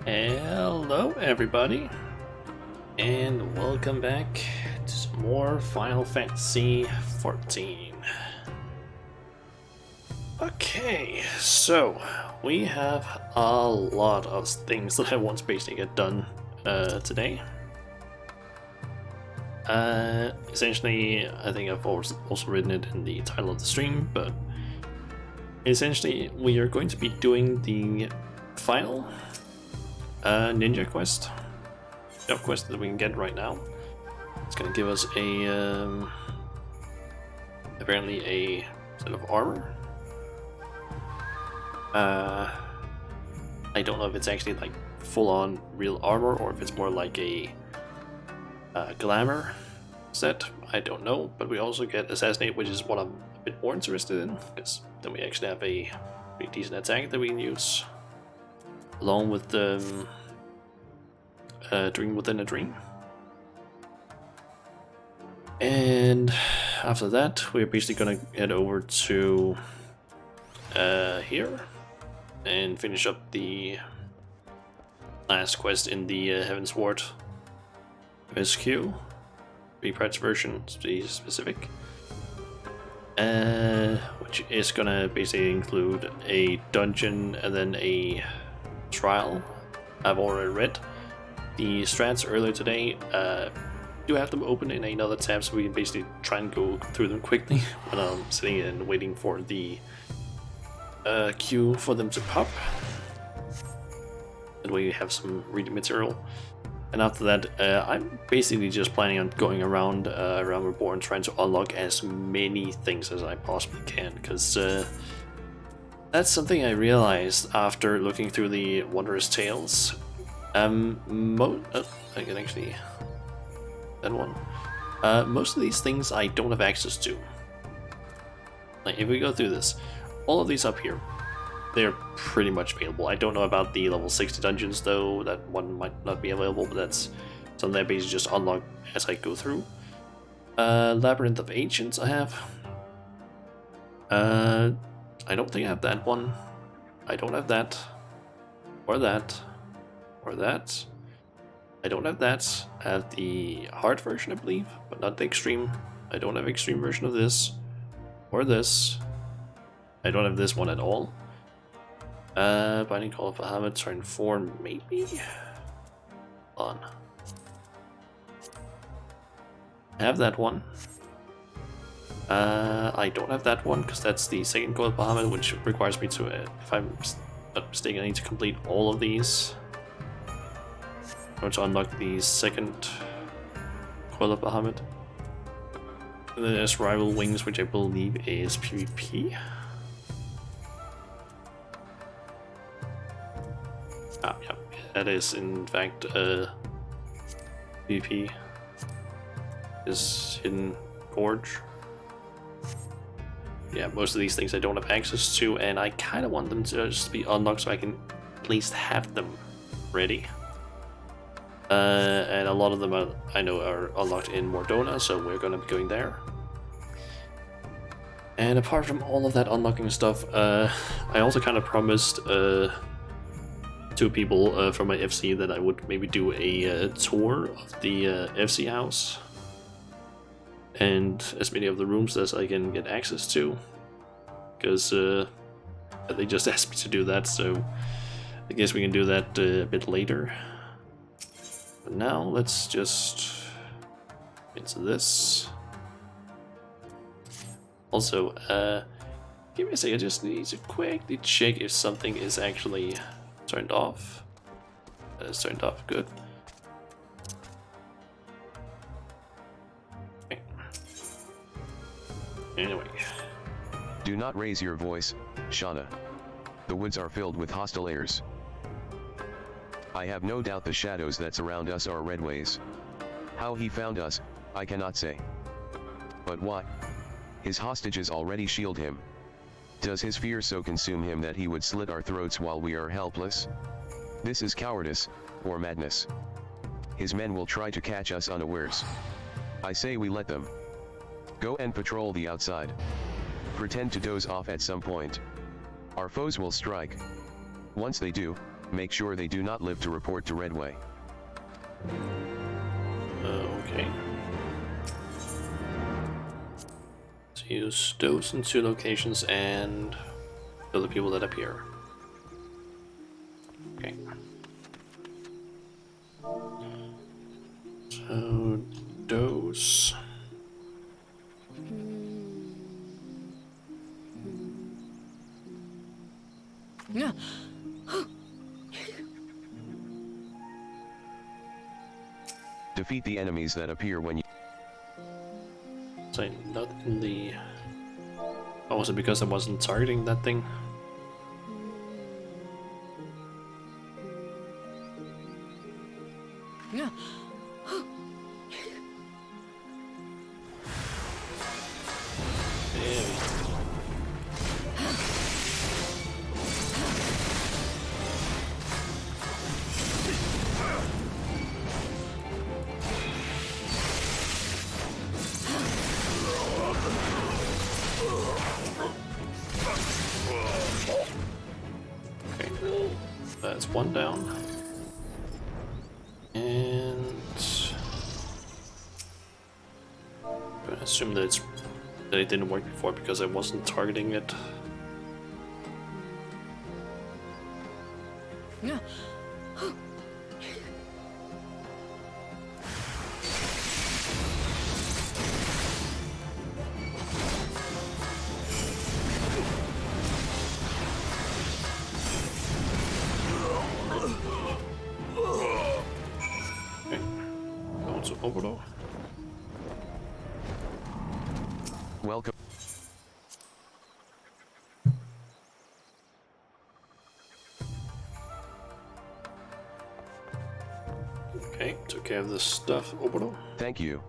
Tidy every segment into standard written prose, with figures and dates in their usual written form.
Hello everybody, and welcome back to some more Final Fantasy XIV. Okay, so we have a lot of things that I want to basically get done today. Essentially, I think I've also written it in the title of the stream, but essentially we are going to be doing the final ninja quest that we can get right now. It's gonna give us a apparently a set of armor. I don't know if it's actually like full-on real armor or if it's more like a glamour set. I don't know, but we also get assassinate, which is what I'm a bit more interested in, because then we actually have a pretty decent attack that we can use along with the Dream Within a Dream. And after that, we're basically gonna head over to here and finish up the last quest in the Heaven's Ward SQ, Reprats version to be specific, which is gonna basically include a dungeon and then a trial. I've already read the strats earlier today. Do have them open in another tab so we can basically try and go through them quickly when I'm sitting and waiting for the queue for them to pop. That way we have some reading material. And after that, I'm basically just planning on going around Realm Reborn, trying to unlock as many things as I possibly can, because that's something I realized after looking through the Wondrous Tales. I can actually that one. Most of these things I don't have access to. Like if we go through this, all of these up here, they're pretty much available. I don't know about the level 60 dungeons though. That one might not be available, but that's something I basically just unlock as I go through. Labyrinth of Ancients I have. I don't think I have that one. I don't have that. Or that. Or that. I don't have that. I have the hard version, I believe, but not the extreme. I don't have extreme version of this. Or this. I don't have this one at all. Binding Call of Bahamut, turn 4, maybe? Hold on. I have that one. I don't have that one because that's the second Call of Bahamut, which requires me to, if I'm not mistaken, I need to complete all of these in order to unlock the second Coil of Bahamut. And then there's Rival Wings, which I believe is PvP. Ah, yeah, that is in fact PvP. Is Hidden Gorge. Yeah, most of these things I don't have access to, and I kind of want them to just be unlocked so I can at least have them ready. And a lot of them I know are unlocked in Mordona, so we're going to be going there. And apart from all of that unlocking stuff, I also kind of promised two people from my FC that I would maybe do a tour of the FC house and as many of the rooms as I can get access to, because they just asked me to do that, so I guess we can do that a bit later. But now let's just into this. Also, give me a second, I just need to quickly check if something is actually turned off. That is turned off, good. Okay. Anyway. Do not raise your voice, Shauna. The woods are filled with hostile airs. I have no doubt the shadows that surround us are Redways. How he found us, I cannot say. But why? His hostages already shield him. Does his fear so consume him that he would slit our throats while we are helpless? This is cowardice, or madness. His men will try to catch us unawares. I say we let them. Go and patrol the outside. Pretend to doze off at some point. Our foes will strike. Once they do, Make sure they do not live to report to Redway. Okay. So use those in 2 locations and kill the people that appear. Okay. So those. Yeah. Defeat the enemies that appear when you... So not in the... Oh, was it because I wasn't targeting that thing? Yeah. There we go. Okay, that's one down. And I assume that it didn't work before because I wasn't targeting it. Yeah. Okay, going to Overlord. Welcome. Okay, took care of this stuff, Overlord. Thank you.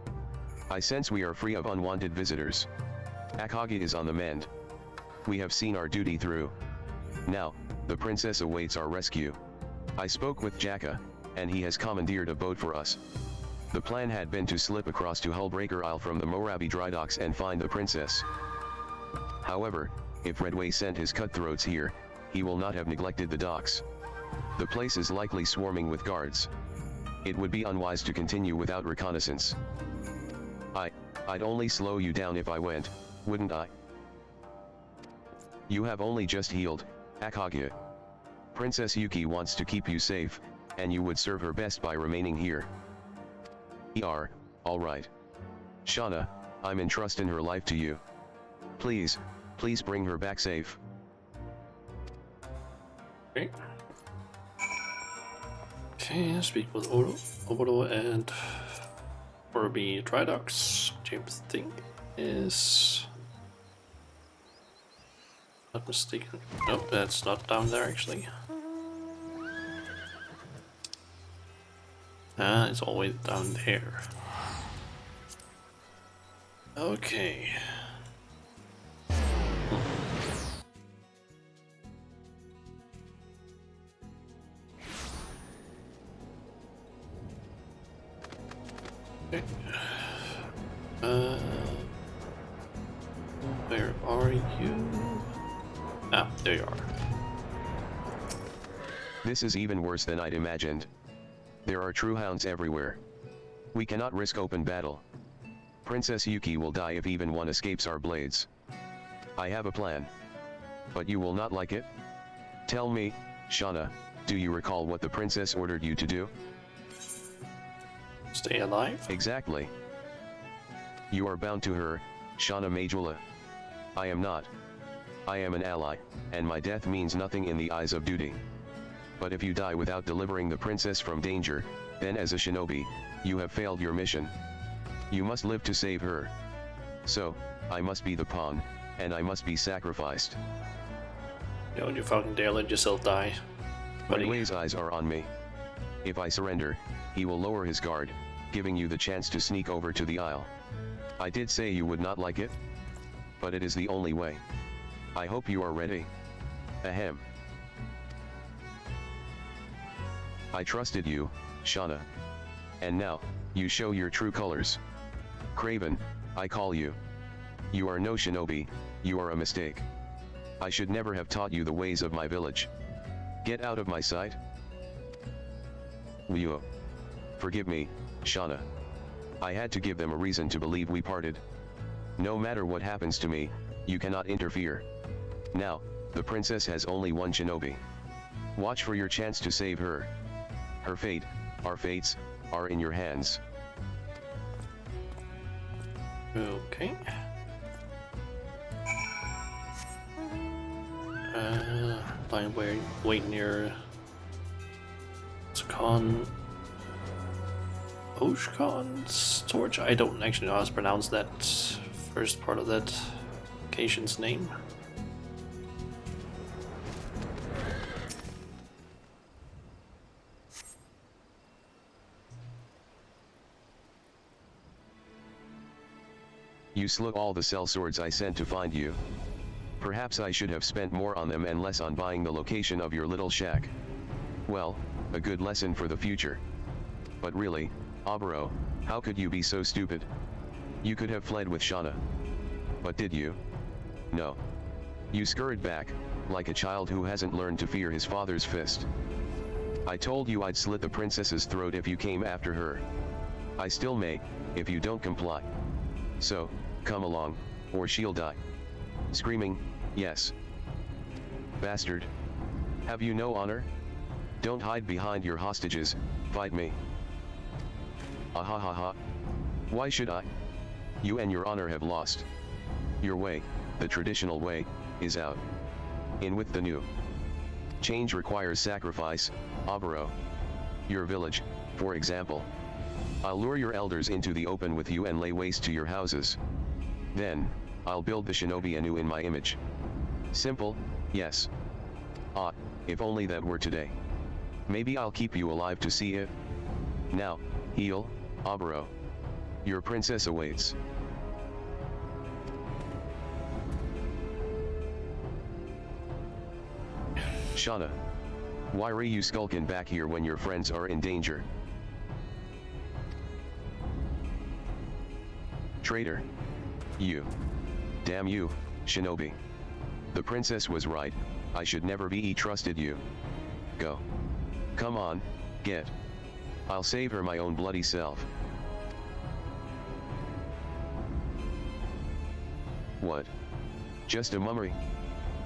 I sense we are free of unwanted visitors. Akagi is on the mend. We have seen our duty through. Now, the princess awaits our rescue. I spoke with Jaka, and he has commandeered a boat for us. The plan had been to slip across to Hullbreaker Isle from the Morabi dry docks and find the princess. However, if Redway sent his cutthroats here, he will not have neglected the docks. The place is likely swarming with guards. It would be unwise to continue without reconnaissance. I'd only slow you down if I went, wouldn't I? You have only just healed, Akagi. Princess Yuki wants to keep you safe, and you would serve her best by remaining here. Alright. Shauna, I'm entrusting her life to you. Please bring her back safe. Okay. Okay, speak with Obodo and Orby Drydox. James think is not mistaken. Nope, that's not down there actually. Ah, it's always down there. Okay. Okay. Where are you? Ah, there you are. This is even worse than I'd imagined. There are true hounds everywhere. We cannot risk open battle. Princess Yuki will die if even one escapes our blades. I have a plan. But you will not like it? Tell me, Shauna, do you recall what the princess ordered you to do? Stay alive? Exactly. You are bound to her, Shauna Majula. I am not. I am an ally, and my death means nothing in the eyes of duty. But if you die without delivering the princess from danger, then as a shinobi, you have failed your mission. You must live to save her. So, I must be the pawn, and I must be sacrificed. You fucking dare let yourself die, buddy. Redway's eyes are on me. If I surrender, he will lower his guard, giving you the chance to sneak over to the isle. I did say you would not like it, but it is the only way. I hope you are ready. Ahem. I trusted you, Shauna. And now, you show your true colors. Craven, I call you. You are no shinobi, you are a mistake. I should never have taught you the ways of my village. Get out of my sight. Leo. Forgive me, Shauna. I had to give them a reason to believe we parted. No matter what happens to me, you cannot interfere. Now, the princess has only one shinobi. Watch for your chance to save her. Her fate, our fates, are in your hands. Okay. Lying wait near Oshkon's torch. I don't actually know how to pronounce that first part of that location's name. You slew all the sellswords I sent to find you. Perhaps I should have spent more on them and less on buying the location of your little shack. Well, a good lesson for the future. But really, Oboro, how could you be so stupid? You could have fled with Shauna. But did you? No. You scurried back, like a child who hasn't learned to fear his father's fist. I told you I'd slit the princess's throat if you came after her. I still may, if you don't comply. So, come along, or she'll die. Screaming, yes. Bastard. Have you no honor? Don't hide behind your hostages, fight me. Ahahaha. Why should I? You and your honor have lost. Your way, the traditional way, is out. In with the new. Change requires sacrifice, Oboro. Your village, for example. I'll lure your elders into the open with you and lay waste to your houses. Then, I'll build the shinobi anew in my image. Simple, yes. Ah, if only that were today. Maybe I'll keep you alive to see it. Now, heal, Oboro. Your princess awaits. Shauna. Why are you skulking back here when your friends are in danger? Traitor. You. Damn you, shinobi. The princess was right, I should never be trusted you. Go. Come on, get. I'll save her my own bloody self. What? Just a mummery?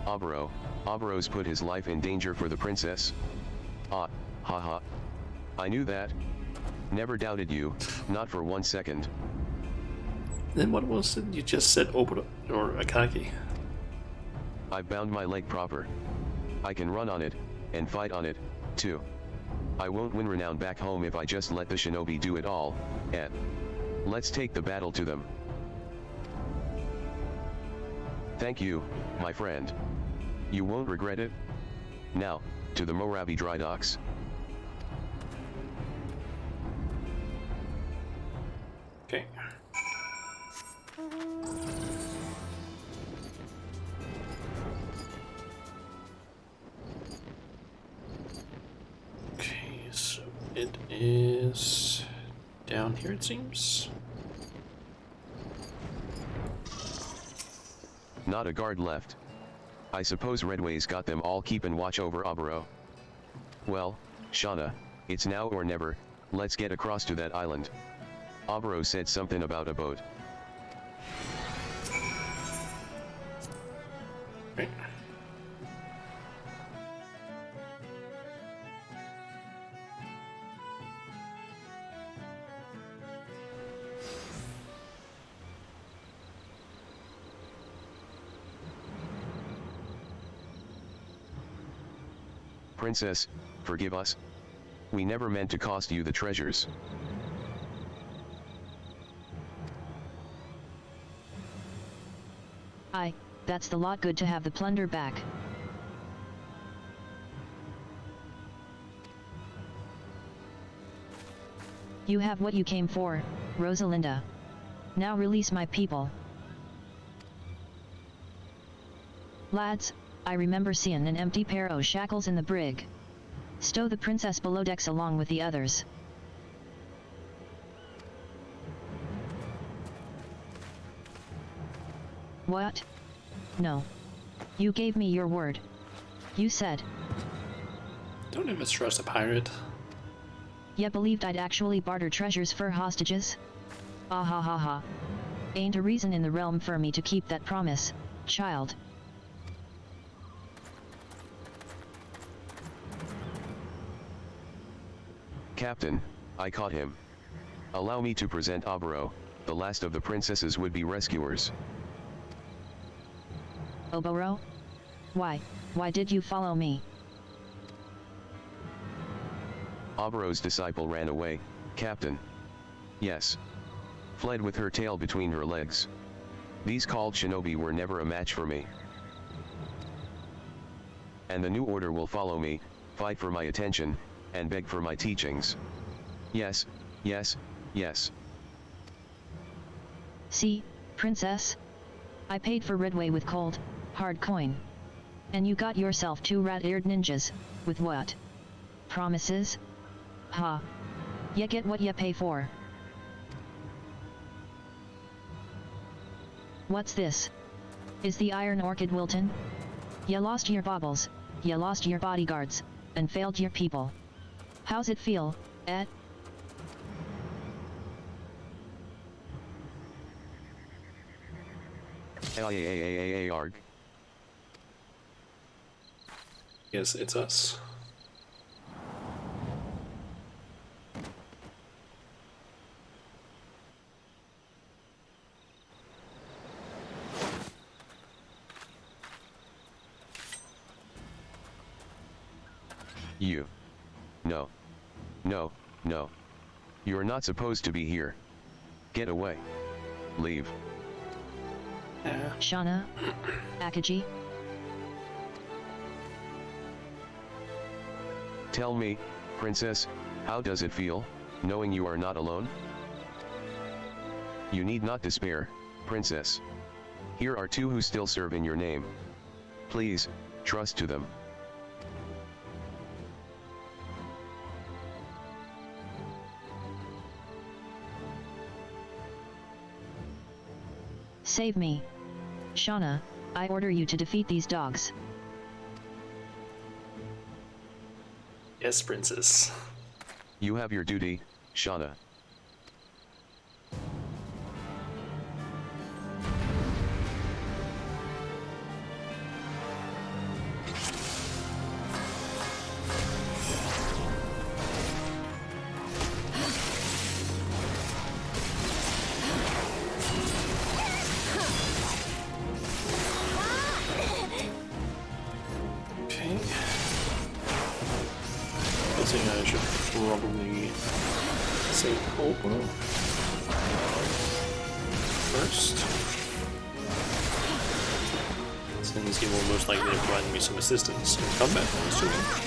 Oboro's put his life in danger for the princess? Ah, haha. I knew that. Never doubted you, not for 1 second. Then what was it you just said, Oboro or Akagi? I bound my leg proper. I can run on it, and fight on it, too. I won't win renown back home if I just let the shinobi do it all, let's take the battle to them. Thank you, my friend. You won't regret it. Now, to the Morabi dry docks. Okay. Okay, so it is down here, it seems. Not a guard left. I suppose Redway's got them all keepin' watch over Oboro. Well, Shauna, it's now or never, let's get across to that island. Oboro said something about a boat. Okay. Princess, forgive us. We never meant to cost you the treasures. That's the lot. Good to have the plunder back. You have what you came for, Rosalinda. Now release my people. Lads, I remember seeing an empty pair o' shackles in the brig. Stow the princess below decks along with the others. What? No. You gave me your word. You said. Don't even trust a pirate. Ya believed I'd actually barter treasures for hostages? Ah ha ha ha. Ain't a reason in the realm for me to keep that promise, child. Captain, I caught him. Allow me to present Oboro, the last of the princess's would-be rescuers. Oboro? Why did you follow me? Oboro's disciple ran away, Captain. Yes. Fled with her tail between her legs. These called shinobi were never a match for me. And the new order will follow me, fight for my attention, and beg for my teachings. Yes, yes, yes. See, princess? I paid for Redway with cold, hard coin. And you got yourself 2 rat-eared ninjas, with what? Promises? Ha. Ya get what ya pay for. What's this? Is the Iron Orchid Wilton? Ya lost your baubles, ya lost your bodyguards, and failed your people. How's it feel, eh? Arg. Yes, it's us. You. No. No, no. You're not supposed to be here. Get away. Leave. Yeah. Shauna? Akaji? Tell me, princess, how does it feel, knowing you are not alone? You need not despair, princess. Here are 2 who still serve in your name. Please, trust to them. Save me. Shauna, I order you to defeat these dogs. Yes, princess. You have your duty, Shauna. Okay. I think I should probably say Oboro first. Since he will most likely provide me some assistance in combat, I'm assuming.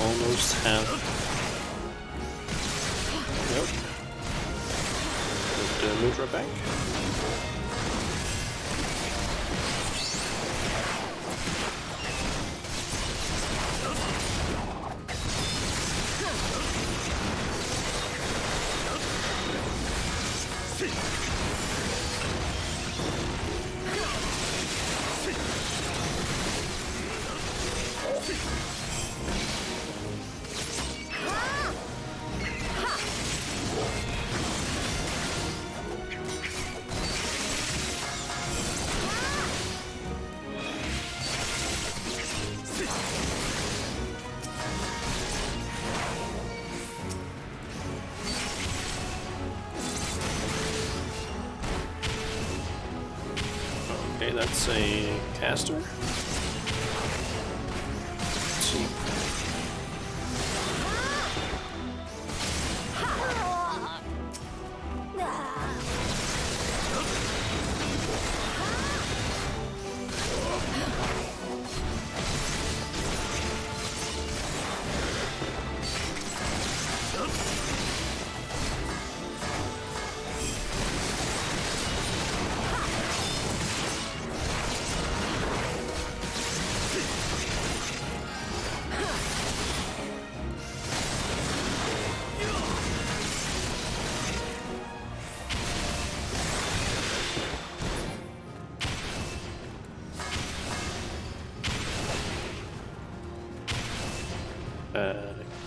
Almost have. Nope. But, move right back. Okay, that's a caster. Let's see.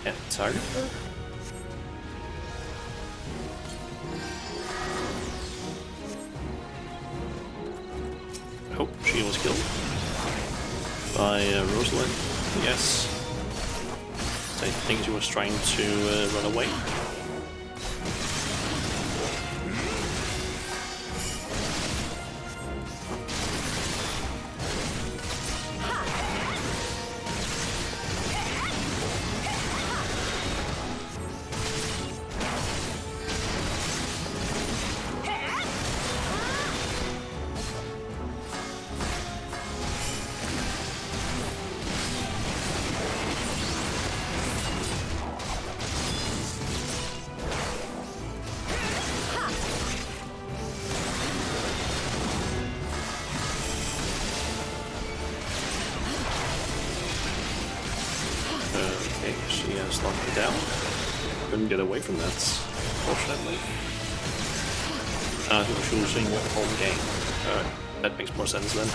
Can't target her? Oh, she was killed by Rosalind, yes. I think she was trying to run away. Okay, she has locked me down. Couldn't get away from that, fortunately. She was losing home game. That makes more sense then.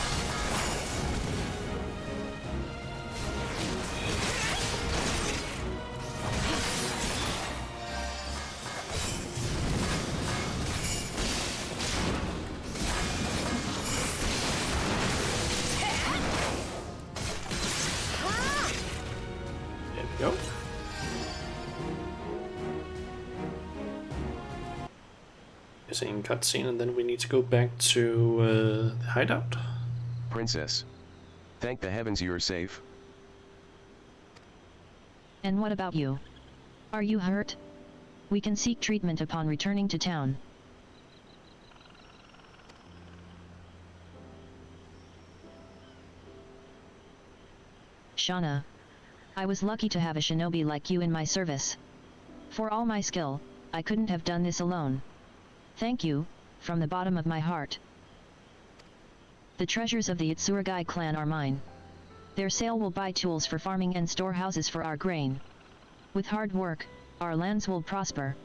There we go. Missing cutscene, and then we need to go back to the hideout. Princess. Thank the heavens you're safe. And what about you? Are you hurt? We can seek treatment upon returning to town. Shauna. I was lucky to have a shinobi like you in my service. For all my skill, I couldn't have done this alone. Thank you, from the bottom of my heart. The treasures of the Itsurugai clan are mine. Their sale will buy tools for farming and storehouses for our grain. With hard work, our lands will prosper.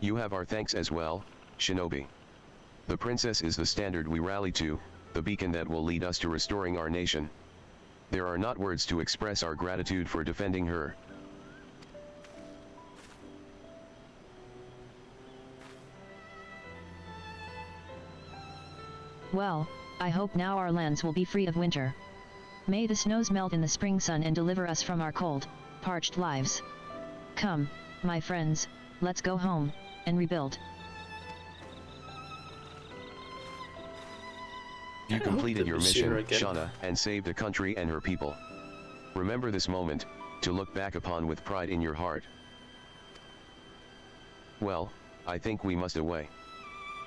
You have our thanks as well, Shinobi. The princess is the standard we rally to, the beacon that will lead us to restoring our nation. There are not words to express our gratitude for defending her. Well, I hope now our lands will be free of winter. May the snows melt in the spring sun and deliver us from our cold, parched lives. Come, my friends, let's go home, and rebuild. You completed your mission, again. Shauna, and saved the country and her people. Remember this moment, to look back upon with pride in your heart. Well, I think we must away.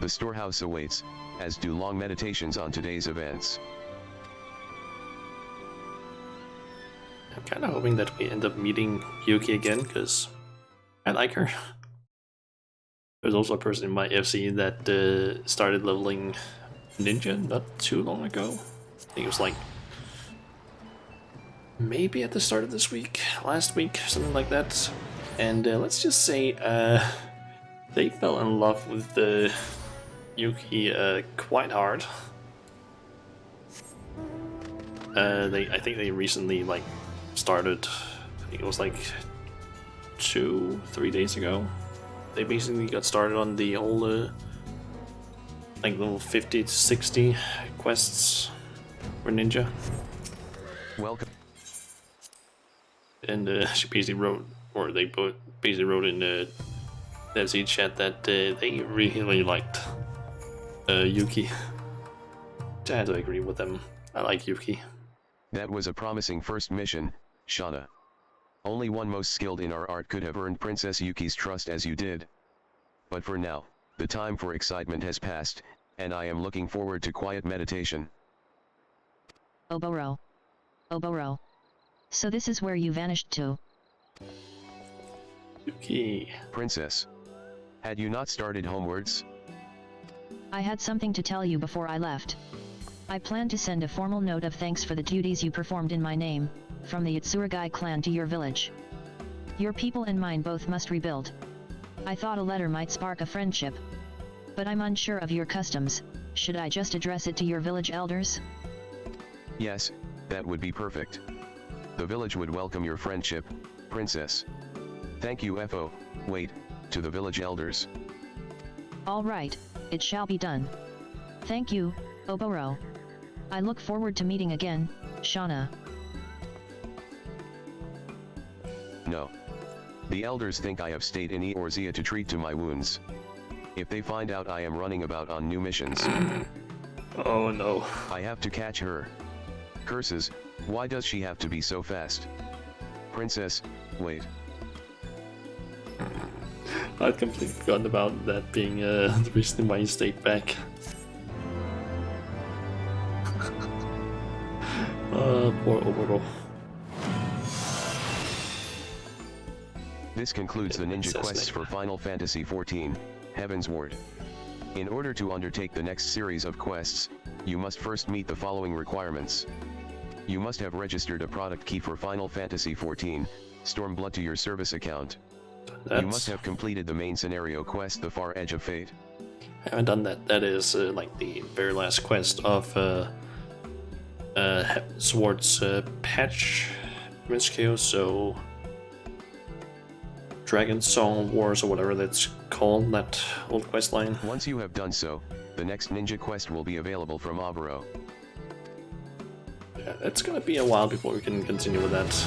The storehouse awaits, as do long meditations on today's events. I'm kind of hoping that we end up meeting Yuki again, because I like her. There's also a person in my FC that started leveling ninja not too long ago. I think it was like maybe at the start of this week, last week, something like that. And let's just say they fell in love with Yuki quite hard. I think they recently like started. I think it was like 2-3 days ago. They basically got started on the whole like level 50 to 60 quests for ninja. Welcome. And she basically wrote, or they both basically wrote in the FC chat that they really liked Yuki. I had to agree with them. I like Yuki. That was a promising first mission, Shauna. Only one most skilled in our art could have earned Princess Yuki's trust as you did. But for now, the time for excitement has passed, and I am looking forward to quiet meditation. Oboro. Oboro. So this is where you vanished to. Yuki. Princess. Had you not started homewards? I had something to tell you before I left. I plan to send a formal note of thanks for the duties you performed in my name, from the Itsurugai clan to your village. Your people and mine both must rebuild. I thought a letter might spark a friendship. But I'm unsure of your customs. Should I just address it to your village elders? Yes, that would be perfect. The village would welcome your friendship, princess. Thank you FO, wait, to the village elders. All right, it shall be done. Thank you, Oboro. I look forward to meeting again, Shauna. No. The elders think I have stayed in Eorzea to treat to my wounds. If they find out I am running about on new missions. Oh no. I have to catch her. Curses, why does she have to be so fast? Princess, wait. I'd completely forgotten about that being the reason why you stayed back. Poor Oboro. This concludes the ninja quests for Final Fantasy XIV, Heaven's Ward. In order to undertake the next series of quests, you must first meet the following requirements. You must have registered a product key for Final Fantasy XIV, Stormblood to your service account. You must have completed the main scenario quest, The Far Edge of Fate. I haven't done that. That is like the very last quest of Sword's patch MSQ, so Dragon Song Wars or whatever that's called, that old quest line. Once you have done so, the next ninja quest will be available from Oboro. Yeah, it's gonna be a while before we can continue with that.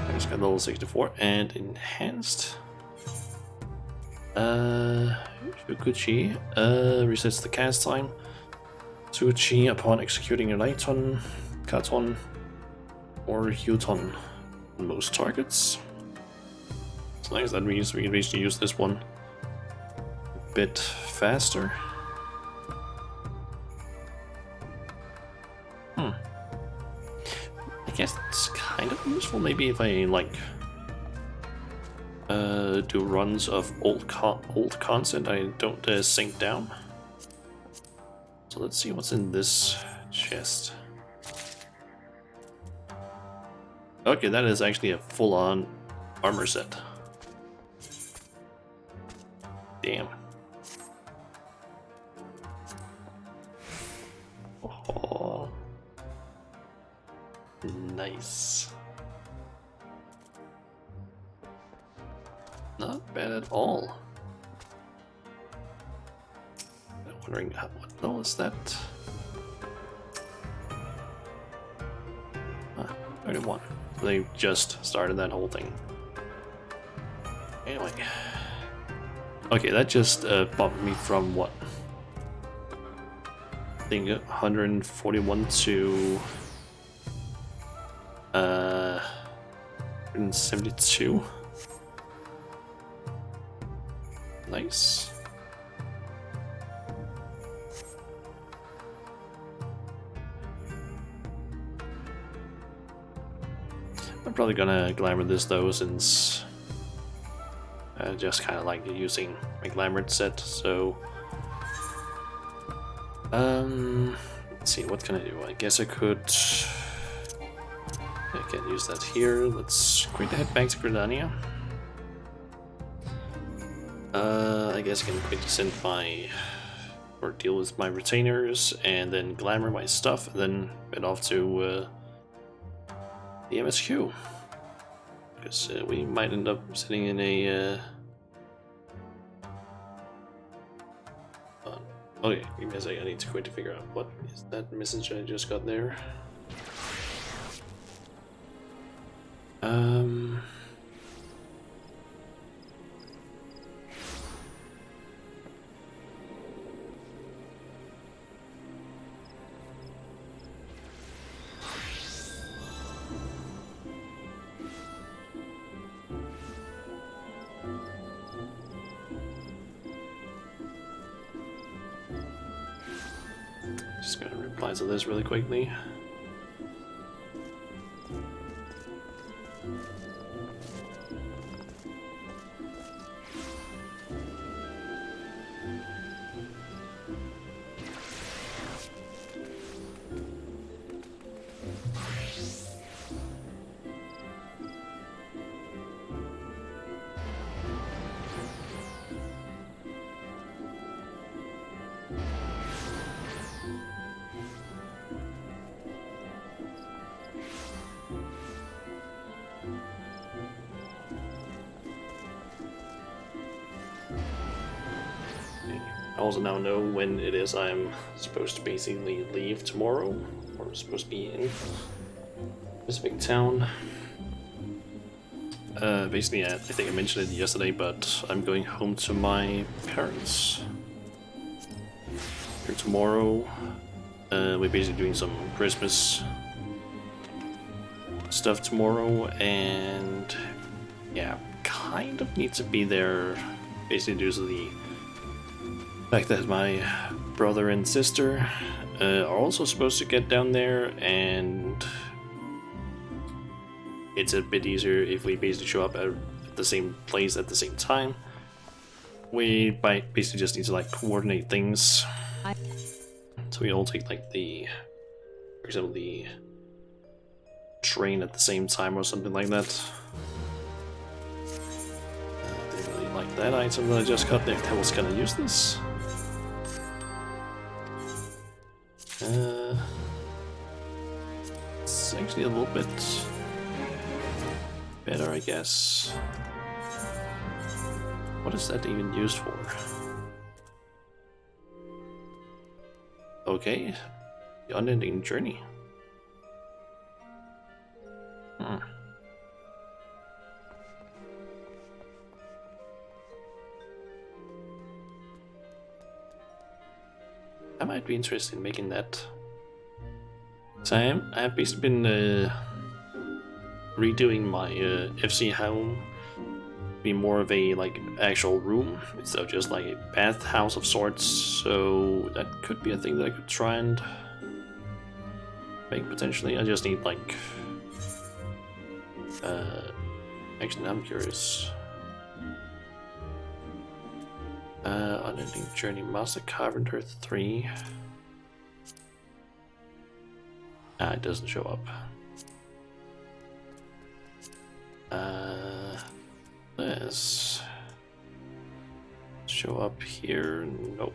I just got level 64 and enhanced. Fukuchi resets the cast time. Tsuchi upon executing a Lighton, Katon, or Yuton on most targets. As long as that means we can basically use this one a bit faster. I guess it's kind of useful maybe if I like do runs of old content I don't sink down. So let's see what's in this chest. Okay, that is actually a full-on armor set. Damn. Oh. Nice. Not bad at all. I'm wondering what the hell is that? 31. They just started that whole thing. Anyway. Okay, that just bumped me from what? I think 141 to 172. Nice. I'm probably gonna glamour this though, since I just kind of like using my glamored set. So, let's see, what can I do? I guess I could. I can use that here. Let's quickly head back to Gridania. I guess I can quickly send my, or deal with my retainers, and then glamour my stuff, and then head off to the MSQ. Because we might end up sitting in a... okay, give me a second, I need to quickly figure out what is that message I just got there. Just gonna reply to this really quickly. I also now know when it is I'm supposed to basically leave tomorrow, or supposed to be in Pacific Town. Basically, I think I mentioned it yesterday, but I'm going home to my parents here tomorrow. We're basically doing some Christmas stuff tomorrow, and yeah, kind of need to be there basically due to the fact that my brother and sister are also supposed to get down there, and it's a bit easier if we basically show up at the same place at the same time. We basically just need to like coordinate things, so we all take like the, for example, the train at the same time or something like that. Didn't really like that item that I just got there. That was kind of useless. It's actually a little bit better, I guess. What is that even used for? Okay, the unending journey. I might be interested in making that. So I have basically been redoing my FC home, be more of a like actual room instead of just like a bathhouse of sorts. So that could be a thing that I could try and make potentially. I just need like actually I'm curious. Unending Journey Master Carpenter 3. It doesn't show up. Let's show up here. Nope.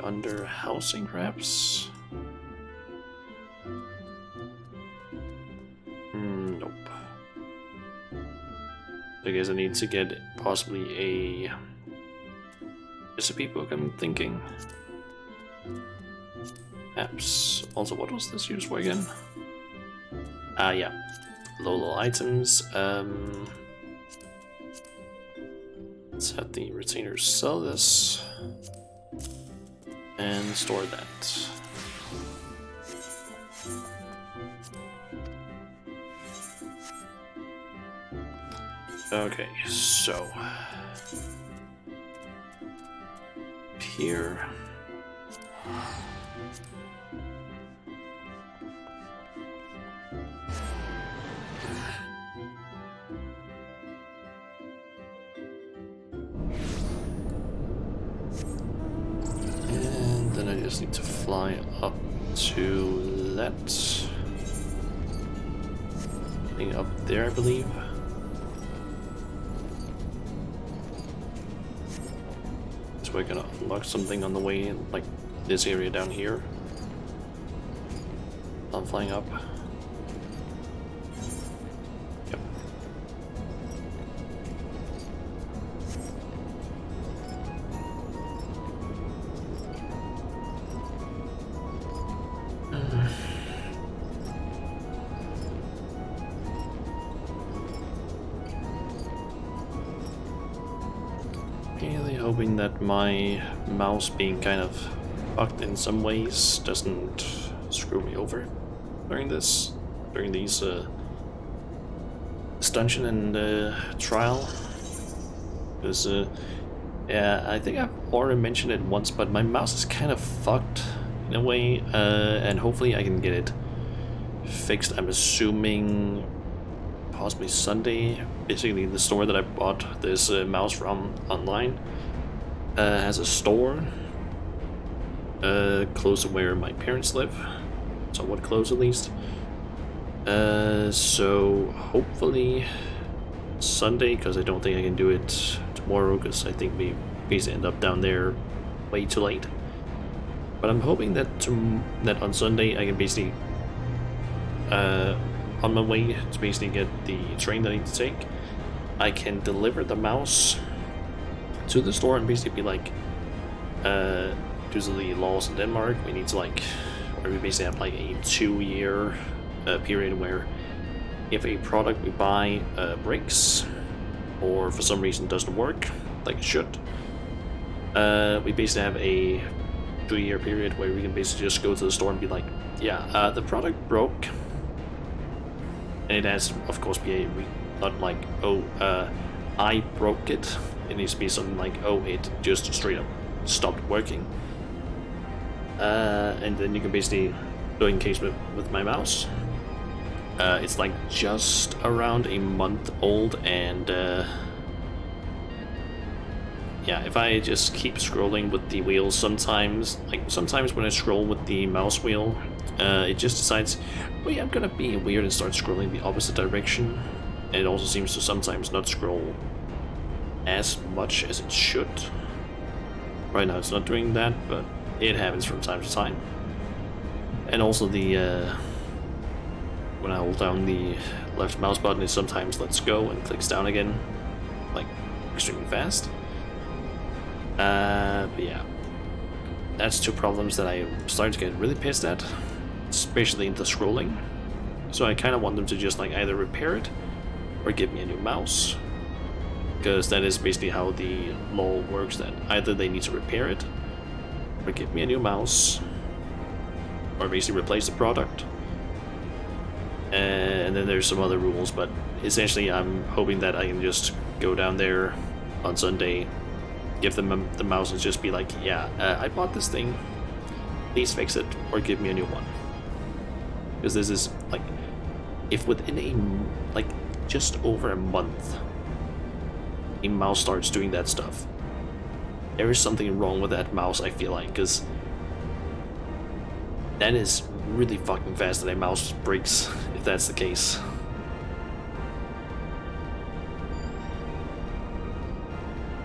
Under housing perhaps? Nope. I guess I need to get possibly a recipe book, I'm thinking. Apps. Also, what was this used for again? Yeah. Low items. Let's have the retainers sell this and store that. Okay, so here. And then I just need to fly up to that thing up there, I believe. So we're gonna unlock something on the way in, like this area down here. I'm flying up. Yep. Really hoping that my mouse being kind of fucked in some ways doesn't screw me over during these this dungeon and trial. Because yeah, I think I've already mentioned it once, but my mouse is kind of fucked in a way, and hopefully I can get it fixed. I'm assuming possibly Sunday. Basically, the store that I bought this mouse from online has a store close to where my parents live, somewhat close at least. So hopefully Sunday, because I don't think I can do it tomorrow, because I think we basically end up down there way too late. But I'm hoping that that on Sunday I can basically on my way to basically get the train that I need to take, I can deliver the mouse to the store and basically be like, due to the laws in Denmark, we need to like, or we basically have like a 2-year period where if a product we buy breaks or for some reason doesn't work like it should, we basically have a 2-year period where we can basically just go to the store and be like, yeah, the product broke, and it has of course be not like, oh, I broke it. It needs to be something like, oh, it just straight up stopped working. And then you can basically do it in case with my mouse. It's like just around a month old, and yeah, if I just keep scrolling with the wheels, sometimes when I scroll with the mouse wheel, it just decides, oh yeah, I'm gonna be weird and start scrolling the opposite direction. And it also seems to sometimes not scroll as much as it should. Right now it's not doing that, but it happens from time to time. And also the when I hold down the left mouse button, it sometimes lets go and clicks down again, like extremely fast. But yeah, that's two problems that I'm starting to get really pissed at, especially in the scrolling. So I kind of want them to just like either repair it or give me a new mouse, because that is basically how the law works, that either they need to repair it or give me a new mouse or basically replace the product. And then there's some other rules, but essentially I'm hoping that I can just go down there on Sunday, give them the mouse and just be like, yeah, I bought this thing, please fix it or give me a new one. Because this is like, if within a like just over a month a mouse starts doing that stuff, there is something wrong with that mouse, I feel like, because that is really fucking fast that a mouse breaks, if that's the case.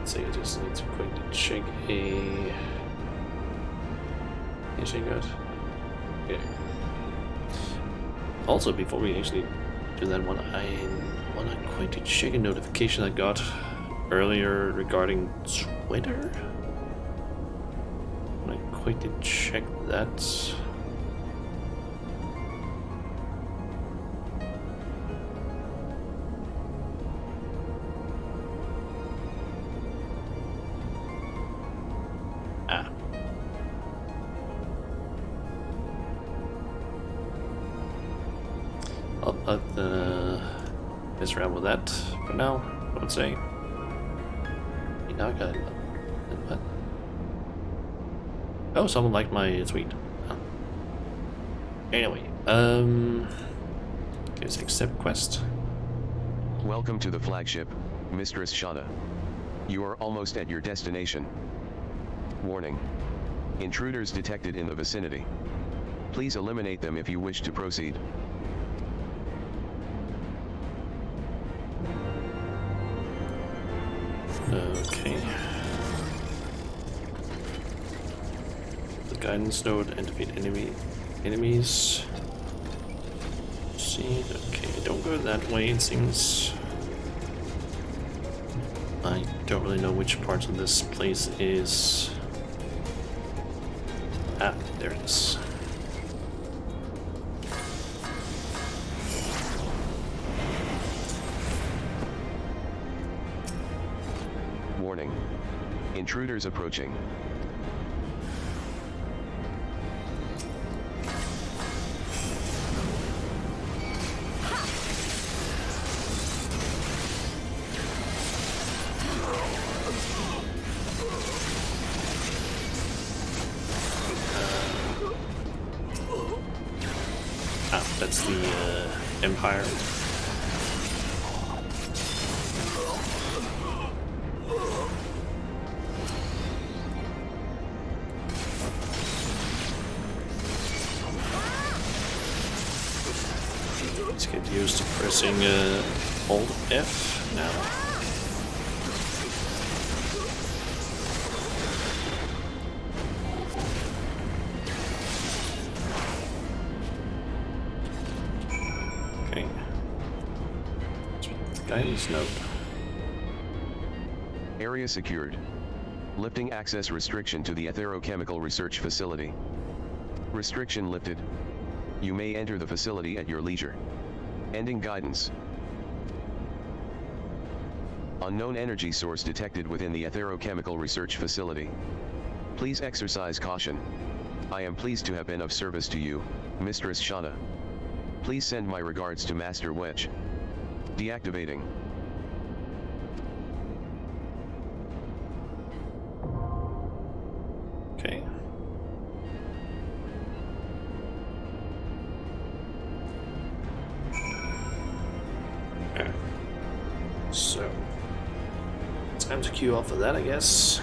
So I just need to quickly check a... Is she good? Okay. Also, before we actually do that one, I want to quickly check a notification I got earlier regarding Twitter. I want to quickly check that. I'll mess around with that for now, I would say. Now I got it. What? Oh, someone liked my tweet. Oh. Anyway, let's accept quest. Welcome to the flagship, Mistress Shauna. You are almost at your destination. Warning. Intruders detected in the vicinity. Please eliminate them if you wish to proceed. Okay. The guidance node and defeat enemies. See, okay, don't go that way, it seems. I don't really know which part of this place is. Ah, there it is. Warning. Intruders approaching. That's the Empire. Let's get used to pressing Alt F now. Guidance node. Area secured. Lifting access restriction to the Atherochemical Research Facility. Restriction lifted. You may enter the facility at your leisure. Ending guidance. Unknown energy source detected within the Atherochemical Research Facility. Please exercise caution. I am pleased to have been of service to you, Mistress Shauna. Please send my regards to Master Wedge. Deactivating. Okay. Okay. So, time to queue up for that, I guess.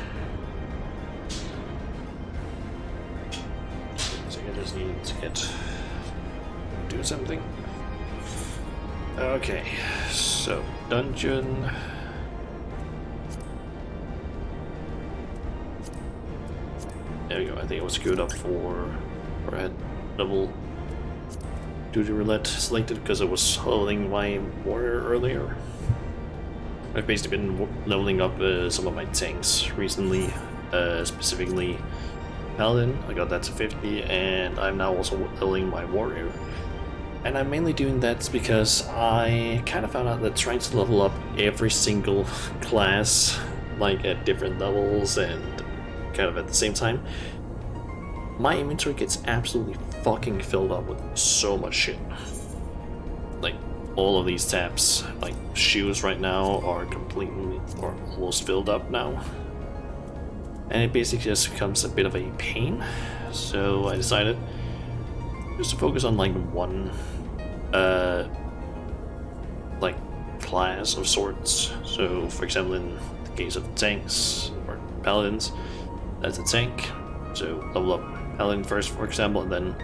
So I just need to do something. Okay, so dungeon. There we go. I think it was queued up for, or I had double duty roulette selected because I was holding my warrior earlier. I've basically been leveling up some of my tanks recently, specifically Paladin. I got that to 50, and I'm now also leveling my warrior. And I'm mainly doing that because I kind of found out that trying to level up every single class, like at different levels and kind of at the same time, my inventory gets absolutely fucking filled up with so much shit. Like, all of these tabs, like shoes right now, are completely or almost filled up now. And it basically just becomes a bit of a pain. So I decided just to focus on like one like class of sorts. So for example, in the case of tanks or paladins, that's a tank. So level up paladin first, for example, and then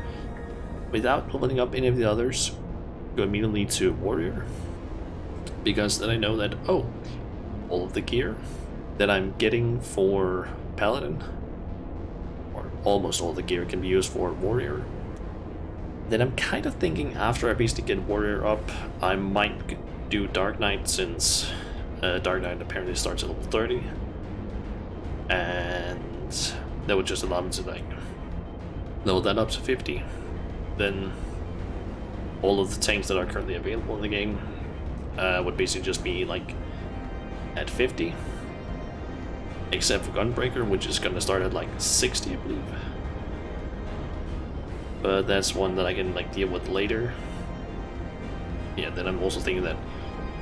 without leveling up any of the others, go immediately to warrior, because then I know that, oh, all of the gear that I'm getting for paladin, or almost all the gear, can be used for warrior. Then I'm kind of thinking after I basically get warrior up, I might do Dark Knight, since Dark Knight apparently starts at level 30, and that would just allow me to like level that up to 50. Then all of the tanks that are currently available in the game would basically just be like at 50, except for Gunbreaker, which is gonna start at like 60, I believe. But that's one that I can like deal with later. Yeah, then I'm also thinking that,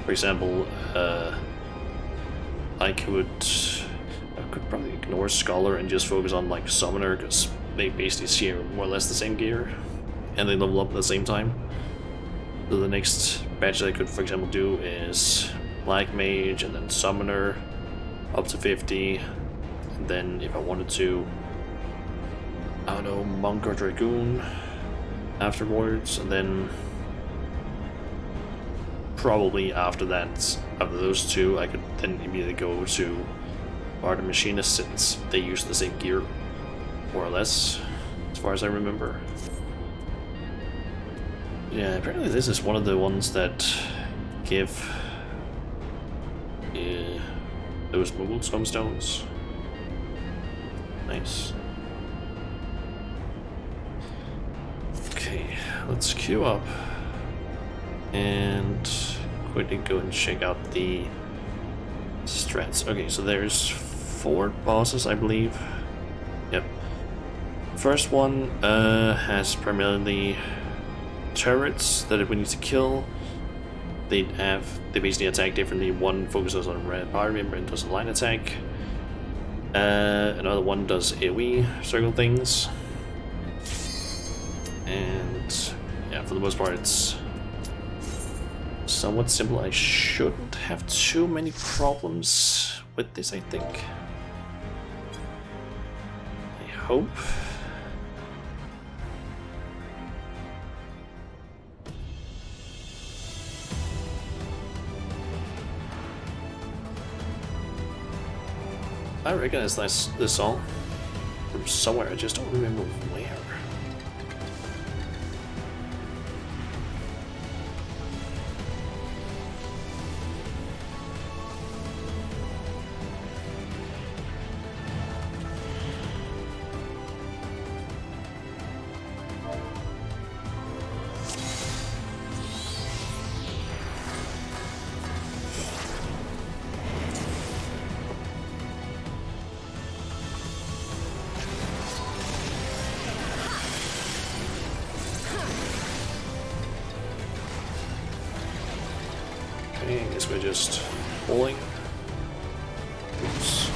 for example, I could probably ignore Scholar and just focus on like Summoner, because they basically share more or less the same gear, and they level up at the same time. So the next batch that I could, for example, do is Black Mage and then Summoner up to 50, and then if I wanted to, I don't know, Monk or Dragoon afterwards, and then probably after that, after those two, I could then immediately go to Bard and Machinist, since they use the same gear, more or less, as far as I remember. Yeah, apparently this is one of the ones that give those mobile tombstones. Nice. Okay, let's queue up and quickly go and check out the strats. Okay, so there's 4 bosses, I believe. Yep. First one has primarily turrets that we need to kill. They basically attack differently. One focuses on red power member and does a line attack. Another one does AoE circle things. And yeah, for the most part it's somewhat simple. I shouldn't have too many problems with this, I think. I hope. I recognize this song from somewhere, I just don't remember where. Okay, I guess we're just pulling. Oops.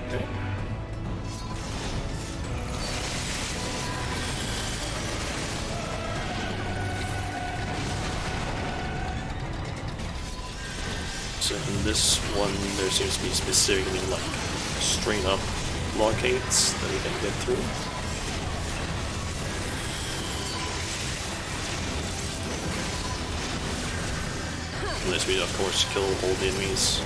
Okay. So in this one, there seems to be specifically like straight up blockades that we can get through. Unless we, of course, kill all the enemies.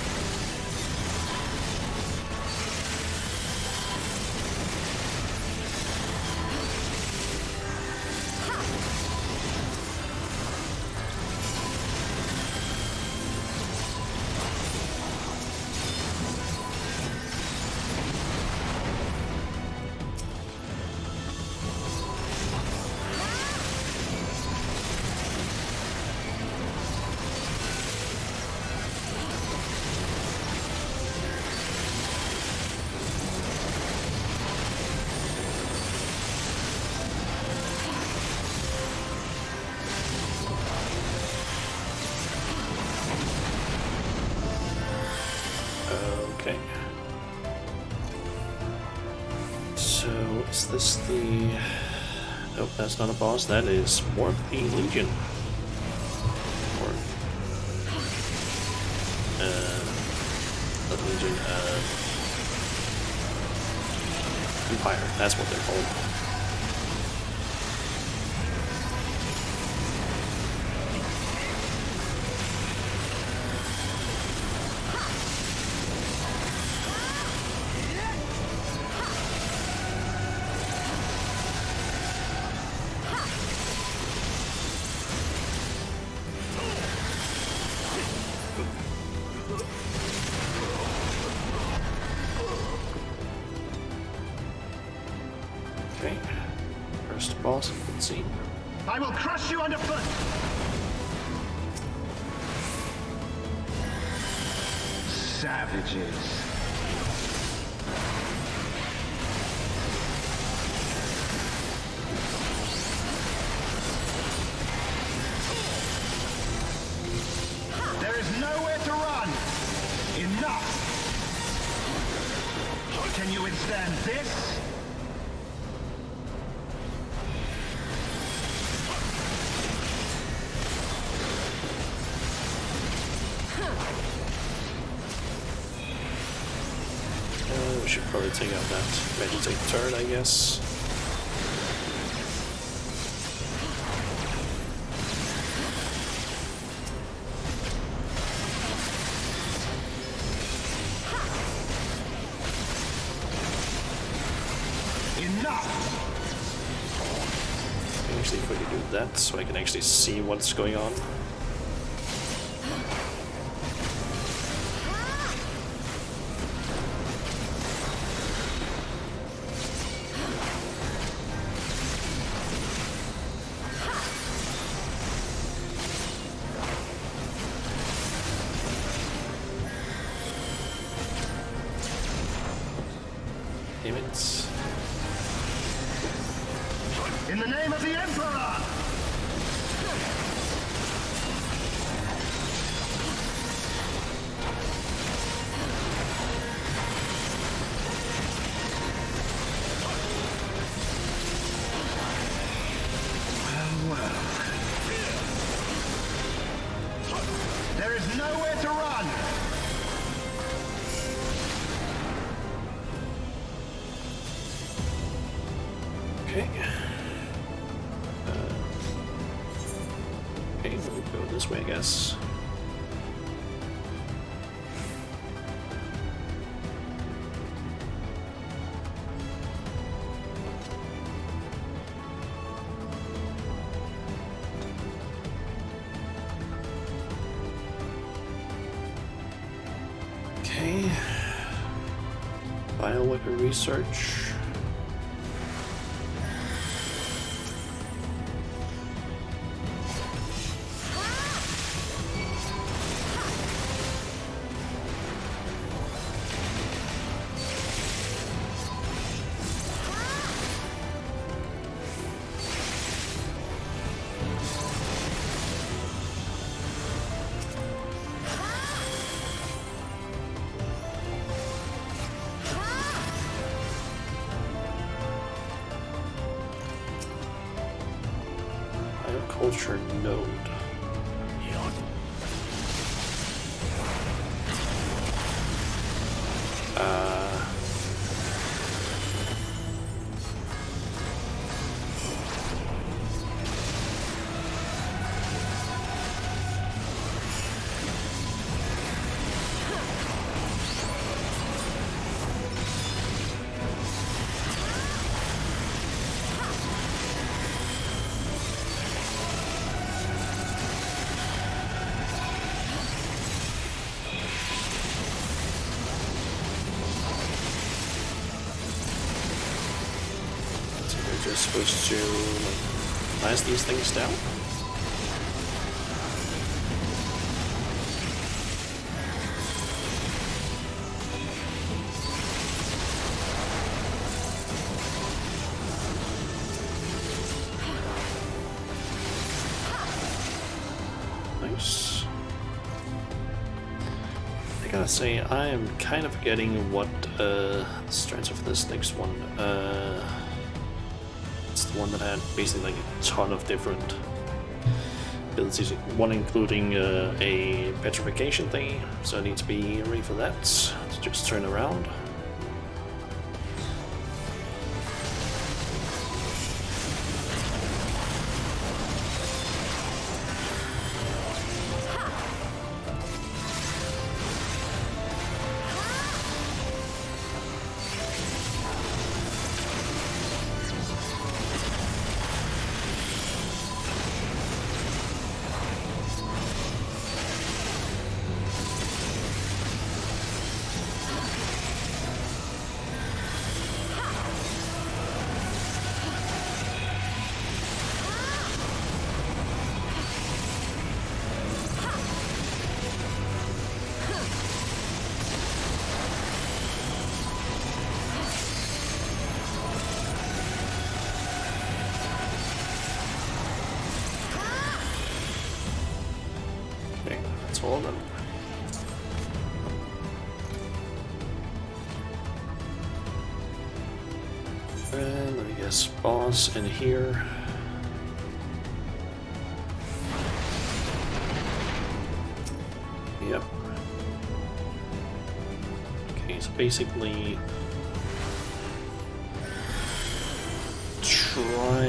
Okay. So, is this the... Nope, that's not a boss. That is more of the Legion. Or... not Legion, Empire. That's what they're called. Okay, first boss, let's see. I will crush you underfoot! Savages. There is nowhere to run! Enough! Can you withstand this? We should probably take out that vegetate turret, I guess. Enough! Actually, if we could do that, so I can actually see what's going on. Damn it. In the name of the Emperor! Well. There is nowhere to run! Okay. Okay, we'll go this way, I guess. Okay. Bioweapon research. Bioculture node. Just supposed to like, blast these things down. Nice. I gotta say, I am kind of forgetting what the strengths of this next one. It's the one that had basically like a ton of different abilities, one including a petrification thing, so I need to be ready for that to just turn around. All of them. And let me guess, boss in here. Yep. Okay, so basically try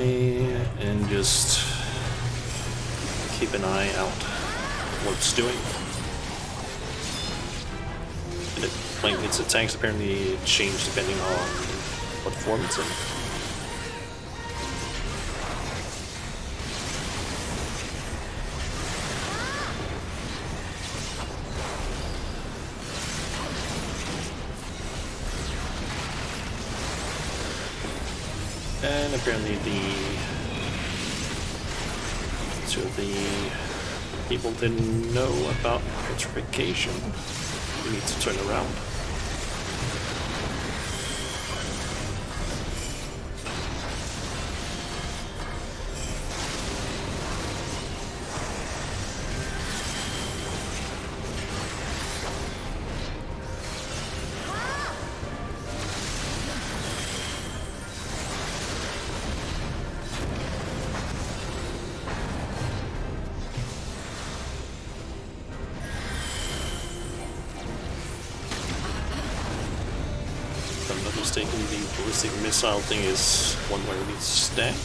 and just keep an eye out what it's doing. And like its attacks apparently change depending on what form it's in. And apparently the people didn't know about petrification. We need to turn around. Mistaken, the ballistic missile thing is one where we need to stack.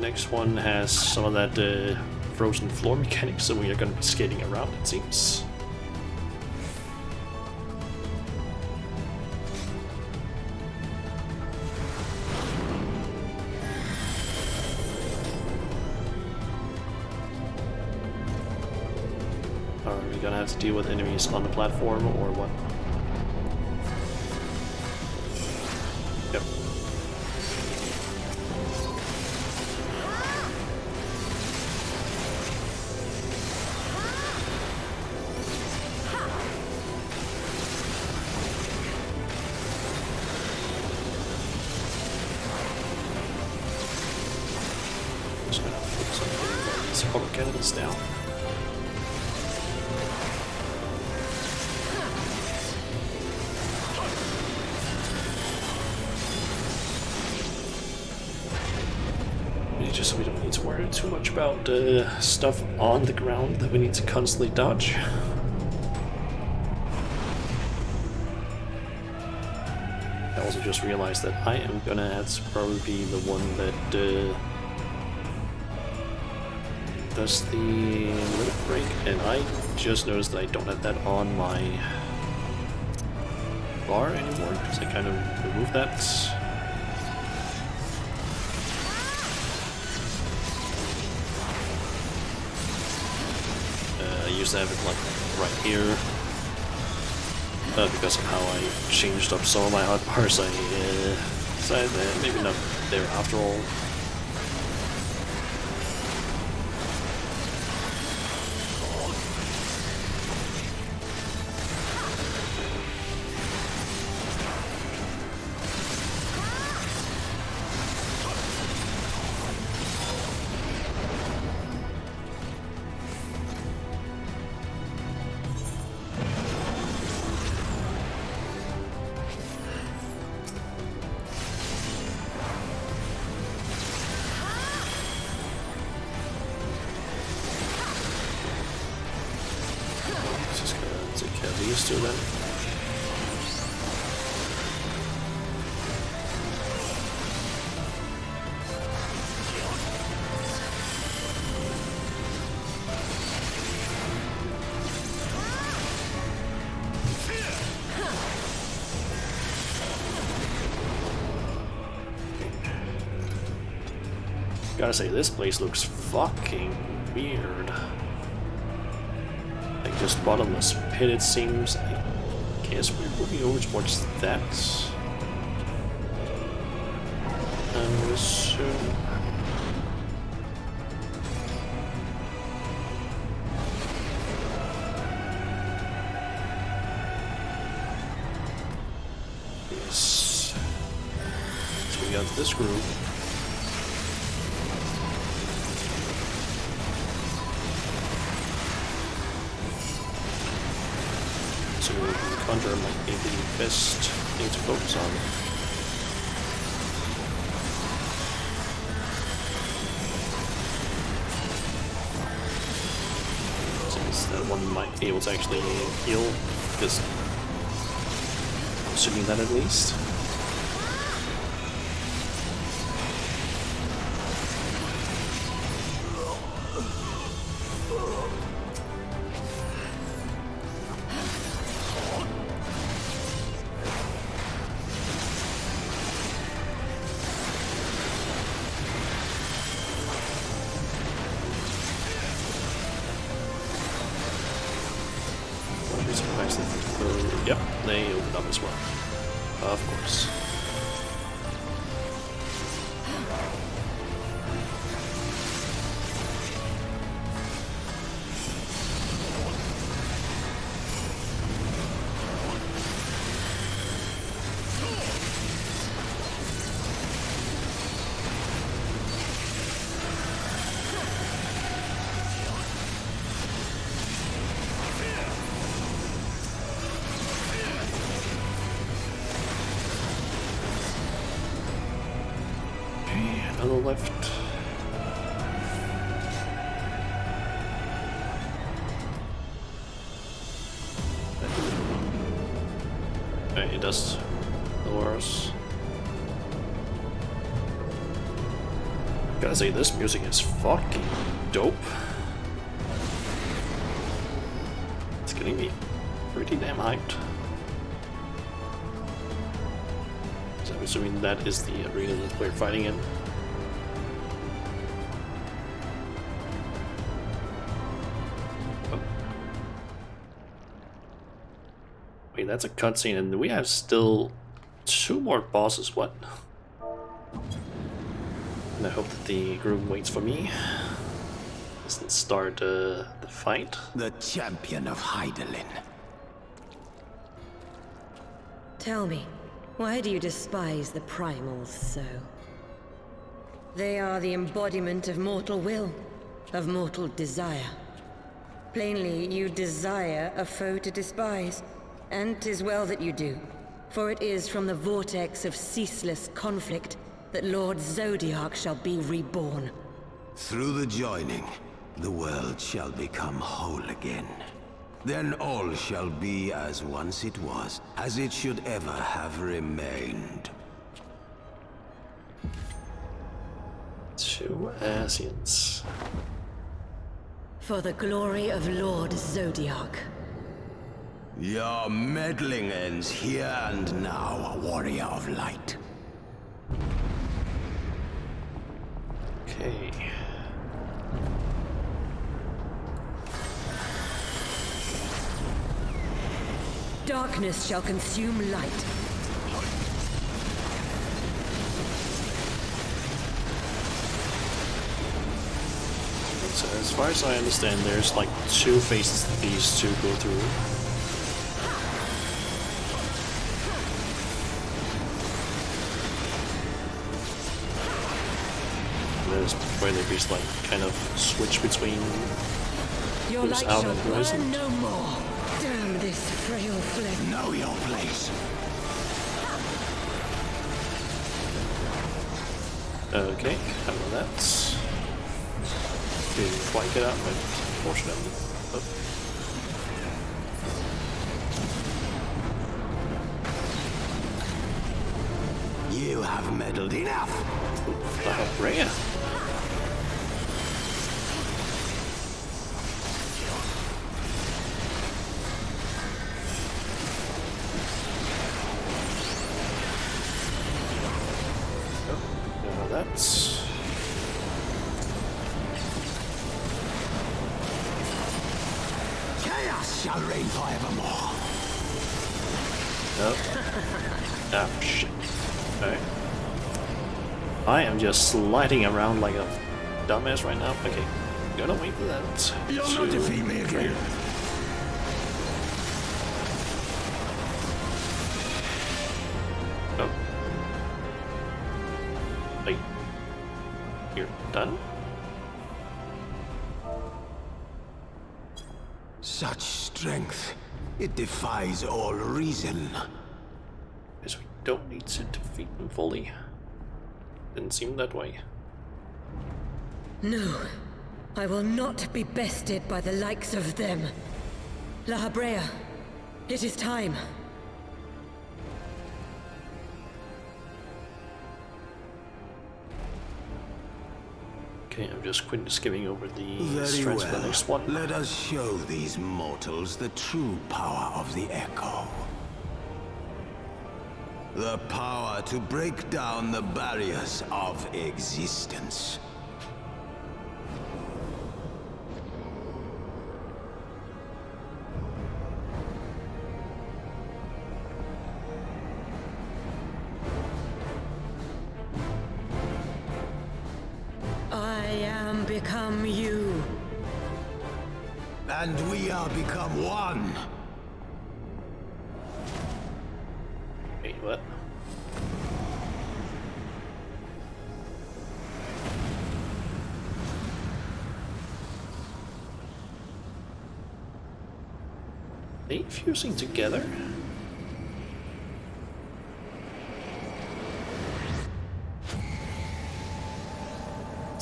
next one has some of that frozen floor mechanics, so we are going to be skating around, it seems. Are we going to have to deal with enemies on the platform or what? Yep. Just gonna focus on getting these auto cannons down. Just so we don't need to worry too much about stuff on the ground that we need to constantly dodge. I also just realized that I am gonna have to probably be the one that does the limit break, and I just noticed that I don't have that on my bar anymore because I kind of removed that. I used to have it like right here, because of how I changed up some of my hotbars. I decided that maybe not there after all. Just gonna take care of these two then. Gotta say, this place looks fucking weird. Like just bottomless pit, it seems. I guess we're moving over towards that. I would assume. Yes. So we got this group. Conjure might be the best thing to focus on. Since that one might be able to actually heal, because I'm assuming that at least. Yep, they opened up as well. Of course. On the left. Okay, it does lower us. Gotta say, this music is fucking dope. It's getting me pretty damn hyped. So I'm assuming that is the arena that we're fighting in. Oh. Wait, that's a cutscene, and we have still 2 more bosses. What? And I hope that the groom waits for me. Doesn't start the fight. The champion of Hydaelyn. Tell me, why do you despise the primals so? They are the embodiment of mortal will, of mortal desire. Plainly, you desire a foe to despise, and 'tis well that you do, for it is from the vortex of ceaseless conflict that Lord Zodiark shall be reborn. Through the joining, the world shall become whole again. Then all shall be as once it was, as it should ever have remained. 2 Asians. For the glory of Lord Zodiark. Your meddling ends here and now, warrior of light. Okay. Darkness shall consume light. So as far as I understand, there's like 2 phases that these 2 go through. There's where they just like kind of switch between Your who's light out shall and who isn't. burn no more. Damn this frail flesh. Know your place. Okay, how about that? Didn't quite get out, but unfortunately. Oh. You have meddled enough. Rhea. Oh, that's... Chaos shall reign forevermore. Nope. Ah, shit. Alright. I am just sliding around like a dumbass right now. Okay, gonna wait for that. You'll not defeat me again. Oh. Wait. You're done? Such strength, it defies all reason. Guess we don't need to defeat them fully. Didn't seem that way. No, I will not be bested by the likes of them. La Habrea, it is time. Okay, I'm just skimming over the Very strengths for the well. next one. Let us show these mortals the true power of the Echo. The power to break down the barriers of existence. I am become you. And we are become one. Wait, what? They fusing together?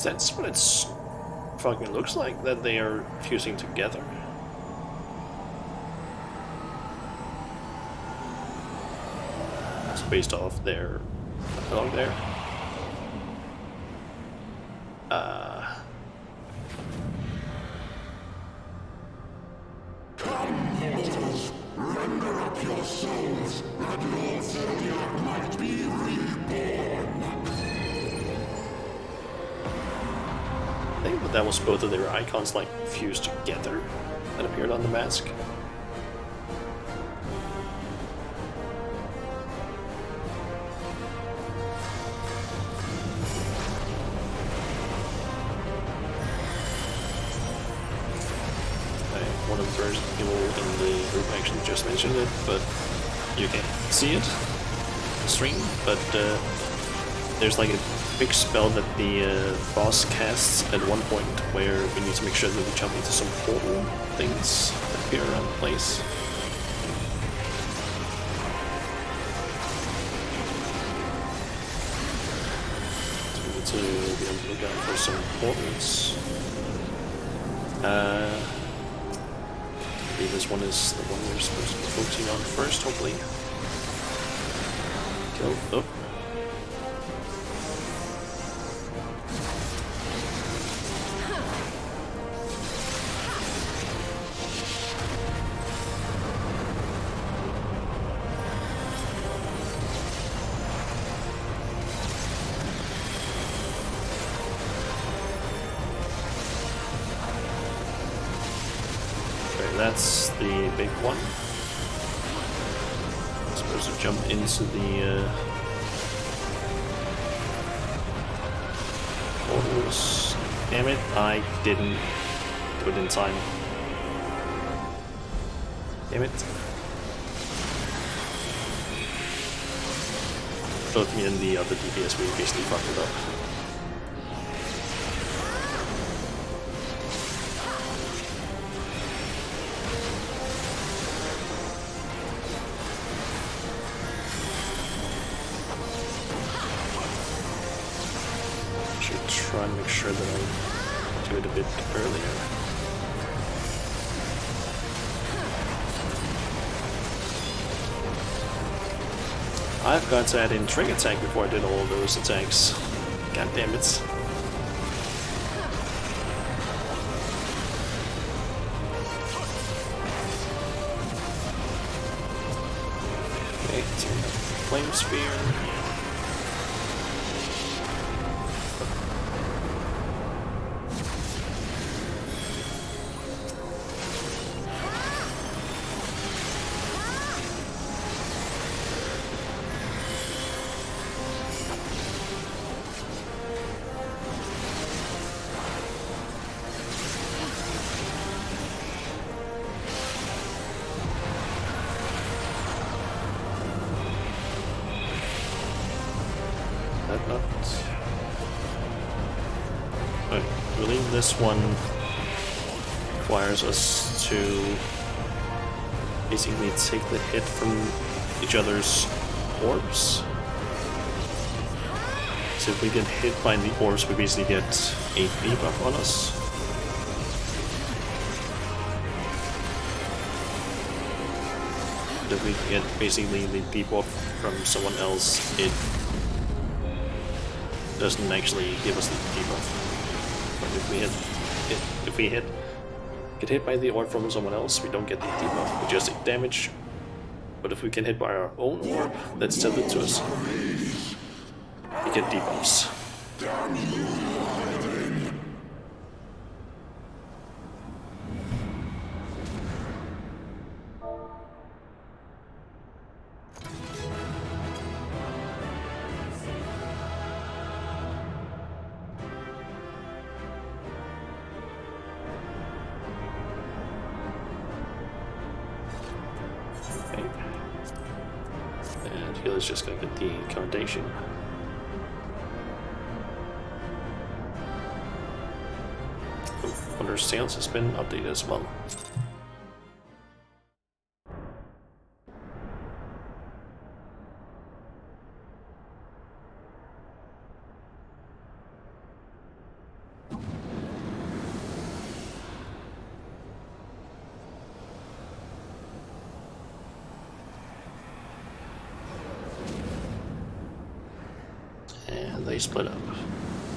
That's what it's fucking looks like, that they are fusing together. It's based off their dialogue there. I think that was both of their icons like fused together that appeared on the mask. One of the first people in the group actually just mentioned it, but you can't see it on the stream. But there's like a big spell that the boss casts at one point where we need to make sure that we jump into some portal things that appear around the place. So we need to be on the lookout for some portals. Maybe this one is the one we're supposed to be focusing on first, hopefully. Kill. Oh. That's the big one. I'm supposed to jump into the portals. Damn it, I didn't do it in time. Damn it. Both me and the other DPS, we basically fucked it up. Try and make sure that I do it a bit earlier. I've got to add in Trick Attack before I did all of those attacks. God damn it. Okay, so Flame Sphere. I believe this one requires us to basically take the hit from each other's orbs. So if we get hit by the orbs, we basically get a debuff on us. But if we get basically the debuff from someone else, it doesn't actually give us the debuff. But if we get hit by the orb from someone else, we don't get the debuff, we just take damage. But if we get hit by our own orb that's tilted to us, we get debuffs. And healer's just gonna get the commendation. Wonder Sales has been updated as well. And they split up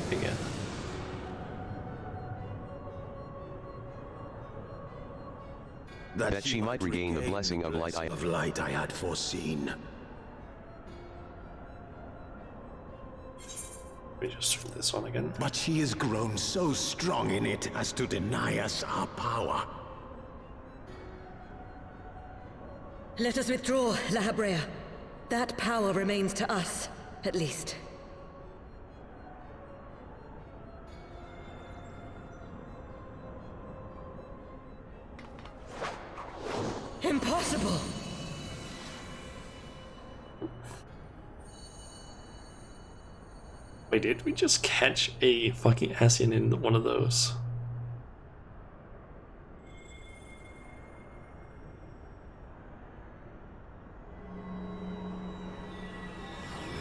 again. That she might regain the blessing of light I had foreseen. Let me just turn this on again. But she has grown so strong in it as to deny us our power. Let us withdraw, La Habrea. That power remains to us, at least. Impossible! Wait, did we just catch a fucking Asian in one of those?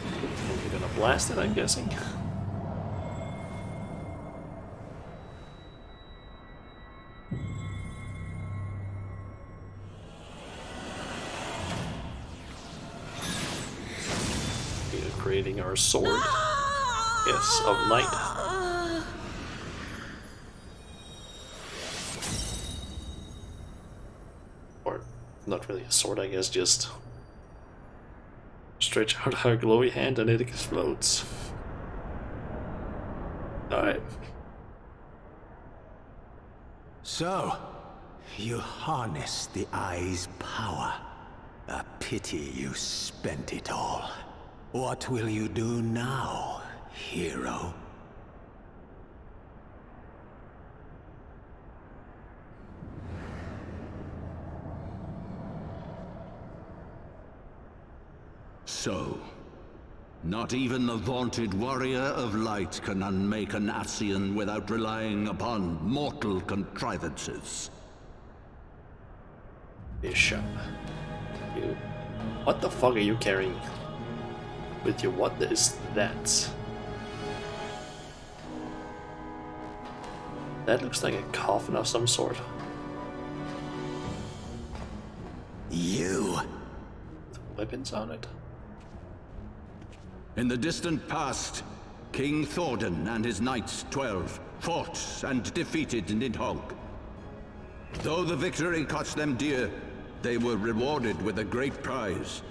We're gonna blast it, I'm guessing. We are creating our sword. Yes, of light. Or not really a sword, I guess, just stretch out her glowy hand and it explodes. Alright. So, you harness the eye's power. A pity you spent it all. What will you do now, hero? So, not even the vaunted warrior of light can unmake an Ascian without relying upon mortal contrivances. Bishop. You. What the fuck are you carrying? With your what is that? That looks like a coffin of some sort. You? Weapons on it. In the distant past, King Thordan and his knights 12 fought and defeated Nidhogg. Though the victory cost them dear, they were rewarded with a great prize,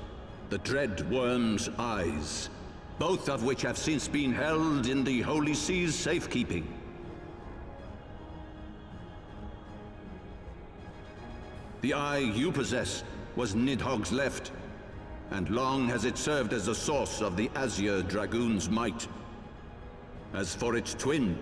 the dread worm's eyes, both of which have since been held in the Holy See's safekeeping. The eye you possess was Nidhogg's left, and long has it served as a source of the Azure Dragoon's might. As for its twin,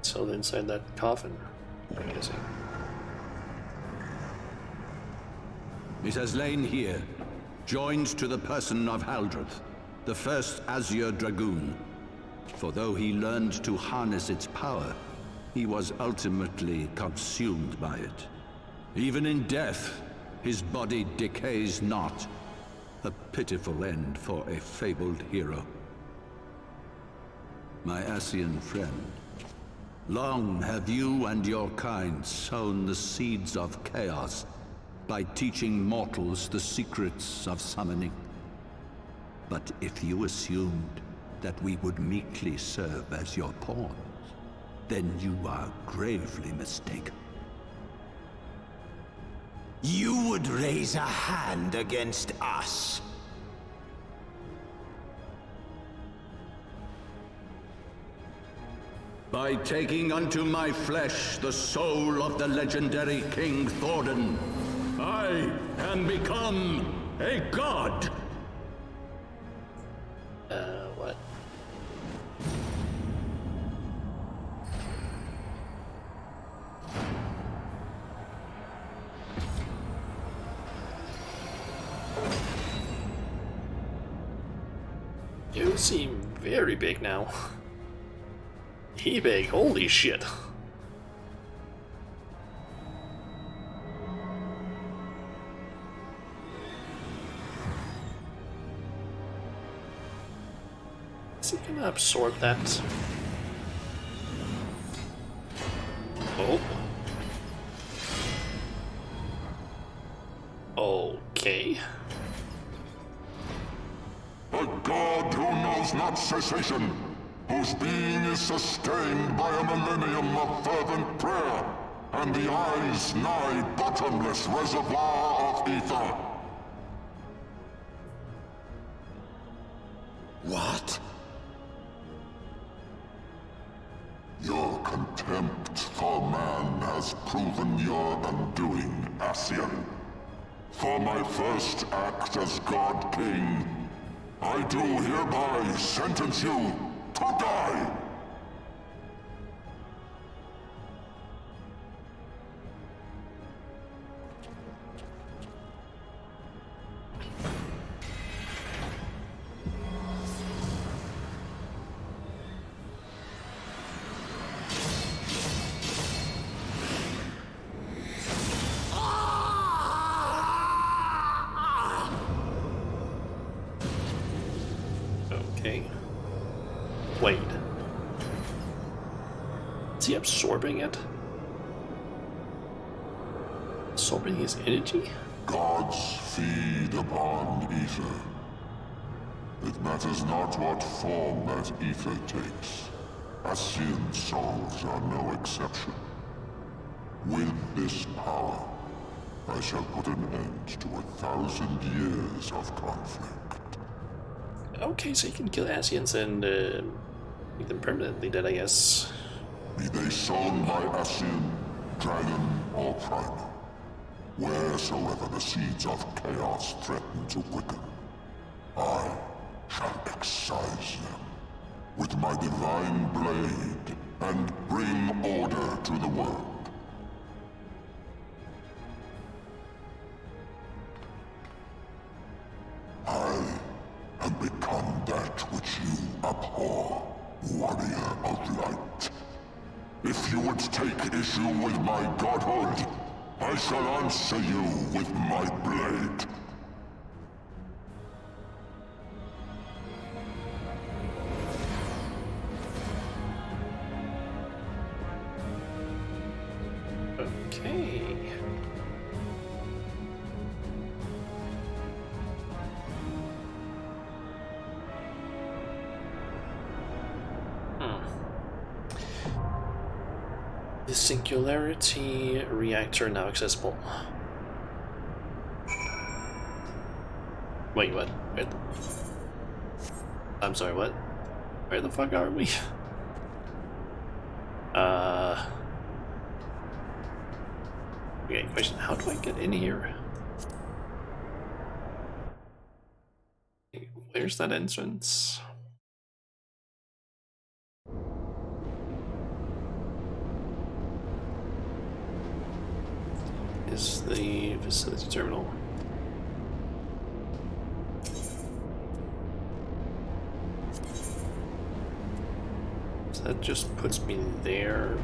So inside that coffin, I'm guessing. it has lain here, joined to the person of Haldreth, the first Azure Dragoon. For though he learned to harness its power, he was ultimately consumed by it. Even in death, his body decays not. A pitiful end for a fabled hero. My Ascian friend, long have you and your kind sown the seeds of chaos by teaching mortals the secrets of summoning. But if you assumed that we would meekly serve as your pawns, then you are gravely mistaken. You would raise a hand against us? By taking unto my flesh the soul of the legendary King Thordan, I am become a god! What? You seem very big now. He big, holy shit. Is he gonna absorb that? Oh. Okay. A god who knows not cessation, whose being is sustained by a millennium of fervent prayer, and the eye's nigh bottomless reservoir of ether. What? Your contempt for man has proven your undoing, Ascian. For my first act as God King, I do hereby sentence you to die! Okay. Wait. Is he absorbing it? Absorbing his energy? Gods feed upon ether. It matters not what form that ether takes. Ascian souls are no exception. With this power, I shall put an end to 1,000 years of conflict. Okay, so you can kill Ascians and make them permanently dead, I guess. Be they sown by Ascian, dragon, or primal, wheresoever the seeds of chaos threaten to quicken, I shall excise them with my divine blade and bring order to the world. I have become that which you abhor, warrior of light. If you would take issue with my godhood, I shall answer you with my blade. Okay. The Singularity Reactor now accessible. Wait, what? Wait. I'm sorry, what? Where the fuck are we? Okay, question, how do I get in here? Where's that entrance? Is the facility terminal? So that just puts me there.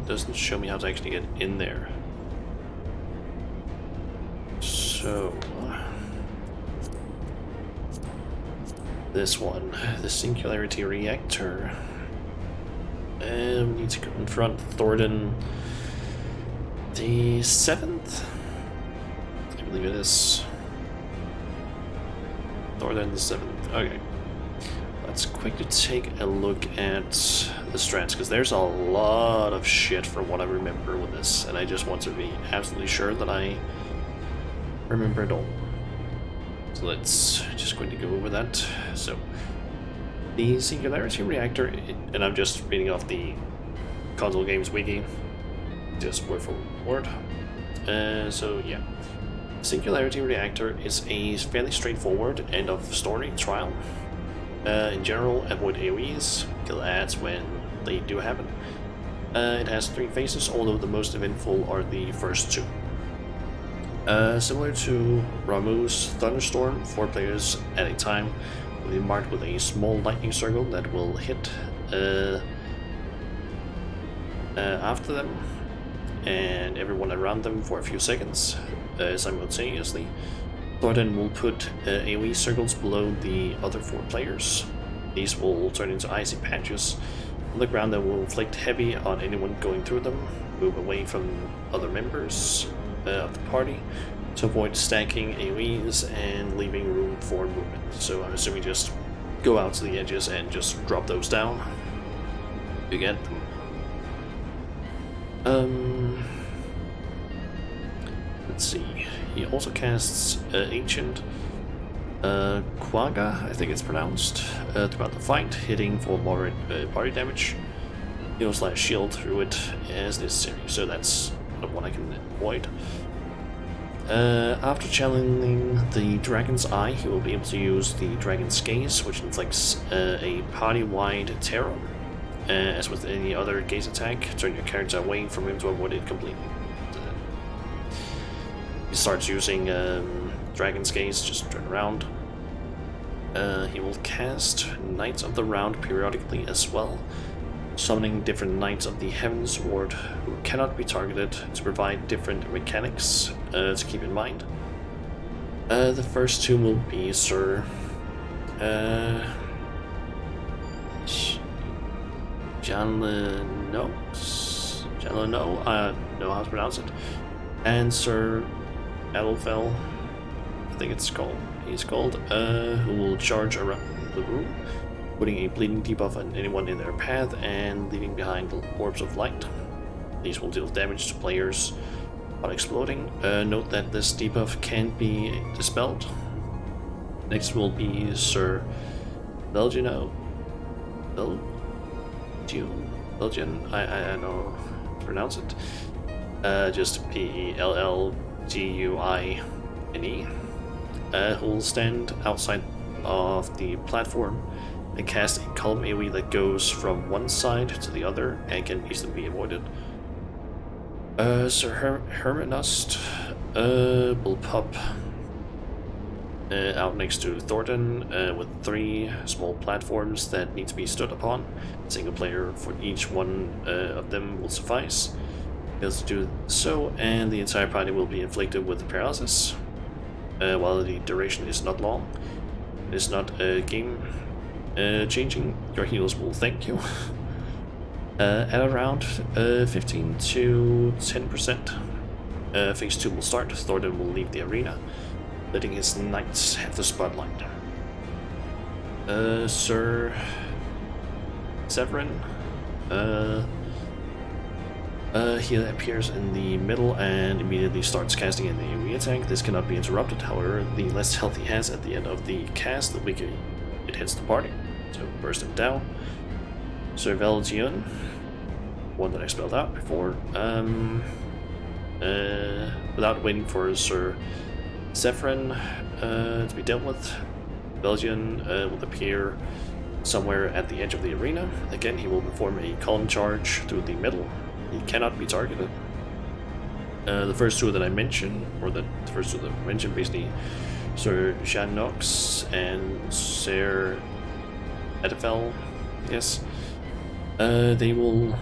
Doesn't show me how to actually get in there. So this one, the Singularity Reactor. And we need to confront Thordan the 7th? I believe it is. Thordan the 7th. Okay. Let's quickly take a look at the strats, because there's a lot of shit from what I remember with this, and I just want to be absolutely sure that I remember it all. So let's just going to go over that. So, the Singularity Reactor, and I'm just reading off the console games wiki, just word for word. So yeah, Singularity Reactor is a fairly straightforward end of story trial. In general, avoid AoEs, kill ads when they do happen. It has 3 phases, although the most eventful are the first 2. Similar to Ramuh's Thunderstorm, 4 players at a time will be marked with a small lightning circle that will hit after them and everyone around them for a few seconds simultaneously. Thordan will put AoE circles below the other 4 players. These will turn into icy patches on the ground that will inflict heavy on anyone going through them, move away from other members of the party to avoid stacking AoEs and leaving room for movement. So I'm assuming just go out to the edges and just drop those down. You get them. Let's see. He also casts Ancient Quagga, I think it's pronounced, throughout the fight, hitting for moderate party damage. He'll slash shield through it as necessary, so that's the one I can avoid. After channeling the Dragon's Eye, he will be able to use the Dragon's Gaze, which inflicts a party-wide terror. As with any other gaze attack, turn your character away from him to avoid it completely. He starts using Dragon's Gaze, just turn around. He will cast Knights of the Round periodically as well, summoning different Knights of the Heaven Sword who cannot be targeted to provide different mechanics to keep in mind. The first two will be Sir Janleno, I don't know how to pronounce it, and Sir Adelfell, I think it's called. He's called, who will charge around the room, putting a bleeding debuff on anyone in their path and leaving behind orbs of light. These will deal damage to players upon exploding. Note that this debuff can be dispelled. Next will be Sir Belgian, I don't know how to pronounce it. Just Pellguine, who will stand outside of the platform and cast a column AoE that goes from one side to the other and can easily be avoided. Sir Hermanust will pop out next to Thornton with 3 small platforms that need to be stood upon. A single player for each one of them will suffice. He'll do so, and the entire party will be inflicted with paralysis. While the duration is not long, it is not game changing, your healers will thank you. At around 15 to 10%, phase 2 will start. Thornton will leave the arena, letting his knights have the spotlight. Sir Severin, he appears in the middle and immediately starts casting an AoE attack. This cannot be interrupted, however, the less health he has at the end of the cast, the weaker it hits the party. So burst him down. Sir Valjean, one that I spelled out before. Without waiting for Sir Zephyrin to be dealt with, Valjean will appear somewhere at the edge of the arena. Again, he will perform a column charge through the middle. He cannot be targeted. The first two that I mentioned, or the first two that I mentioned, basically Sir Janox and Sir Edefel, yes, they will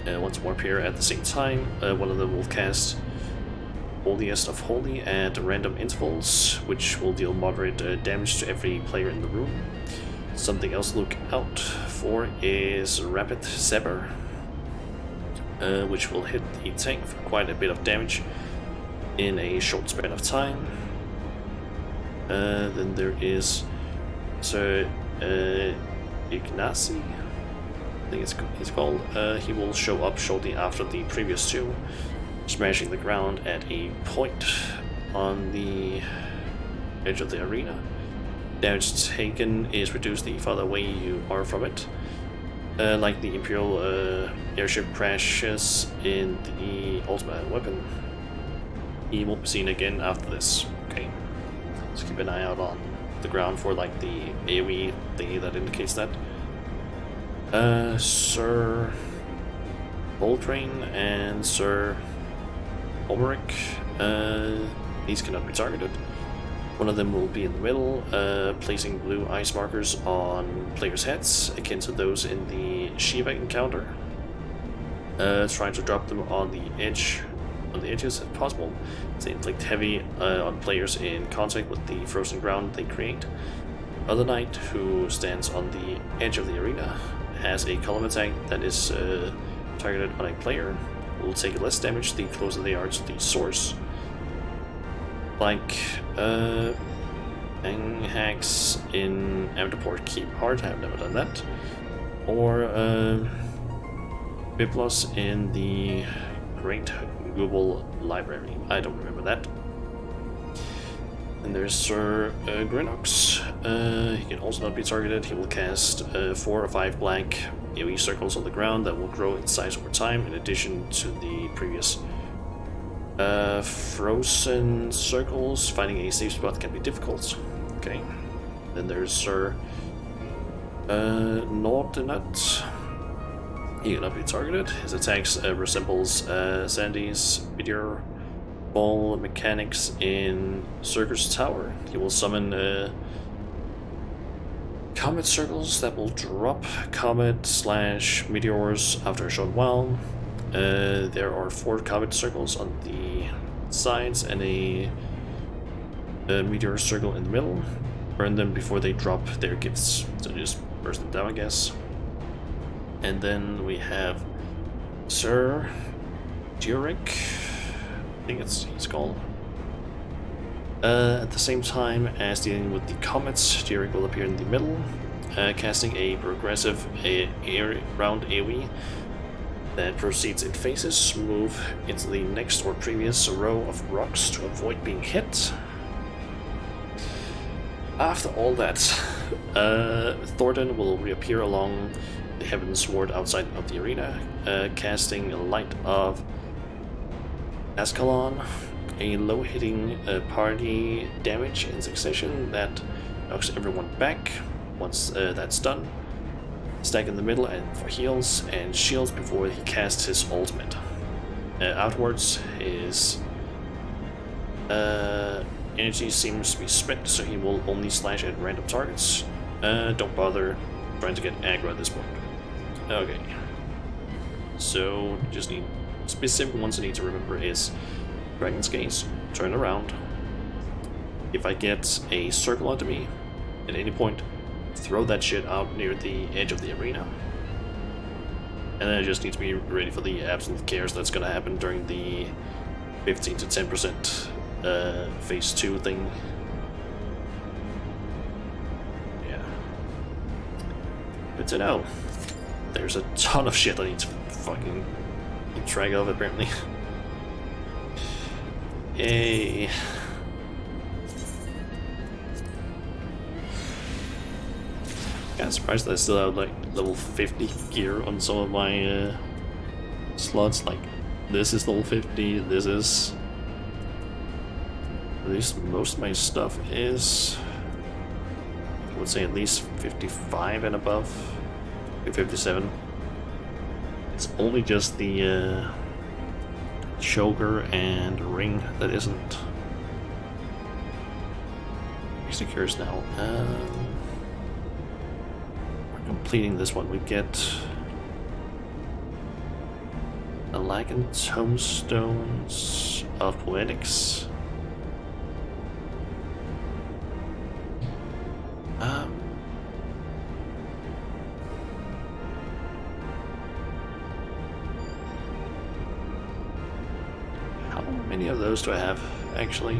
once more appear at the same time. One of them will cast Holiest of Holy at random intervals, which will deal moderate damage to every player in the room. Something else to look out for is Rapid Saber, which will hit the tank for quite a bit of damage in a short span of time. Then there is Sir Ignacy, I think it's called. He will show up shortly after the previous two, smashing the ground at a point on the edge of the arena. Damage taken is reduced the farther away you are from it. Like the Imperial airship crashes in the ultimate weapon. He won't be seen again after this. Okay, so keep an eye out on the ground for like the AoE thingy that indicates that. Sir Boltrain and Sir Omeric, these cannot be targeted. One of them will be in the middle, placing blue ice markers on players' heads, akin to those in the Shiva encounter. Trying to drop them on the edges if possible. They inflict heavy on players in contact with the frozen ground they create. Other knight who stands on the edge of the arena has a column attack that is targeted on a player. Will take less damage the closer they are to the source. Like Hacks in Amdaport Keep Heart, I've never done that. Or Biblos in the Great Google Library, I don't remember that. And there's Sir Grinox. He can also not be targeted. He will cast 4 or 5 black AoE circles on the ground that will grow in size over time, in addition to the previous frozen circles. Finding a safe spot can be difficult. Okay. Then there's Sir Naughtinut. He cannot be targeted. His attacks resembles Sandy's Meteor Ball mechanics in Circus Tower. He will summon comet circles that will drop comet/meteors after a short while. There are 4 comet circles on the sides and a meteor circle in the middle. Burn them before they drop their gifts. So just burst them down, I guess. And then we have Sir Jurek. I think he's called. At the same time as dealing with the comets, Jurek will appear in the middle, casting a progressive round AoE that proceeds in phases. Move into the next or previous row of rocks to avoid being hit. After all that, Thornton will reappear along the Heaven's Ward outside of the arena, casting a Light of Ascalon, a low-hitting party damage in succession that knocks everyone back. Once that's done, stack in the middle and for heals and shields before he casts his ultimate. Outwards, his energy seems to be spent, so he will only slash at random targets. Don't bother trying to get aggro at this point. Okay. So, just need specific ones I need to remember is Dragon's Gaze, turn around. If I get a circle onto me at any point, throw that shit out near the edge of the arena. And then I just need to be ready for the absolute chaos that's gonna happen during the 15 to 10% phase 2 thing. Yeah. Good to know. There's a ton of shit I need to fucking keep track of, apparently. Yay. Kinda surprised that I still have like level 50 gear on some of my slots. Like, this is level 50, this is... At least most of my stuff is... I would say at least 55 and above. 57. It's only just the choker and ring that isn't. Makes me curious now. We're completing this one. We get a Lagan Tomestones of Poetics. How many of those do I have, actually?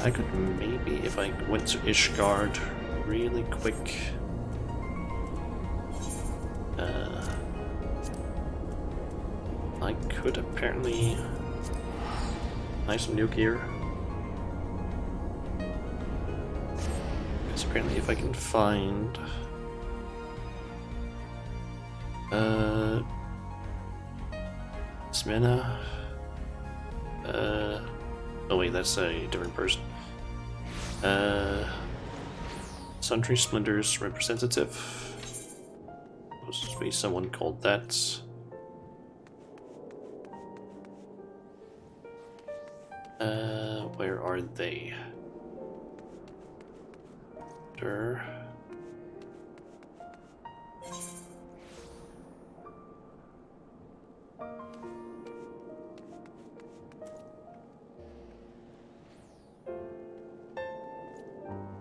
I could maybe, if I went to Ishgard really quick, I could apparently buy some new gear. Because apparently if I can find Smena, oh wait, that's a different person. Sundry Splinters representative. Supposed to be someone called that. Where are they? Sure.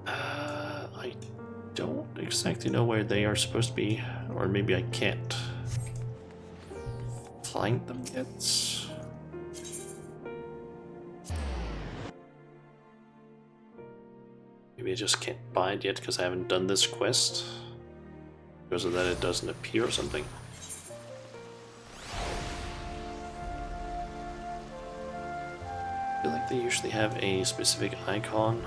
I don't exactly know where they are supposed to be, or maybe I can't find them yet. Maybe I just can't buy it yet because I haven't done this quest. Because of that it doesn't appear or something. I feel like they usually have a specific icon.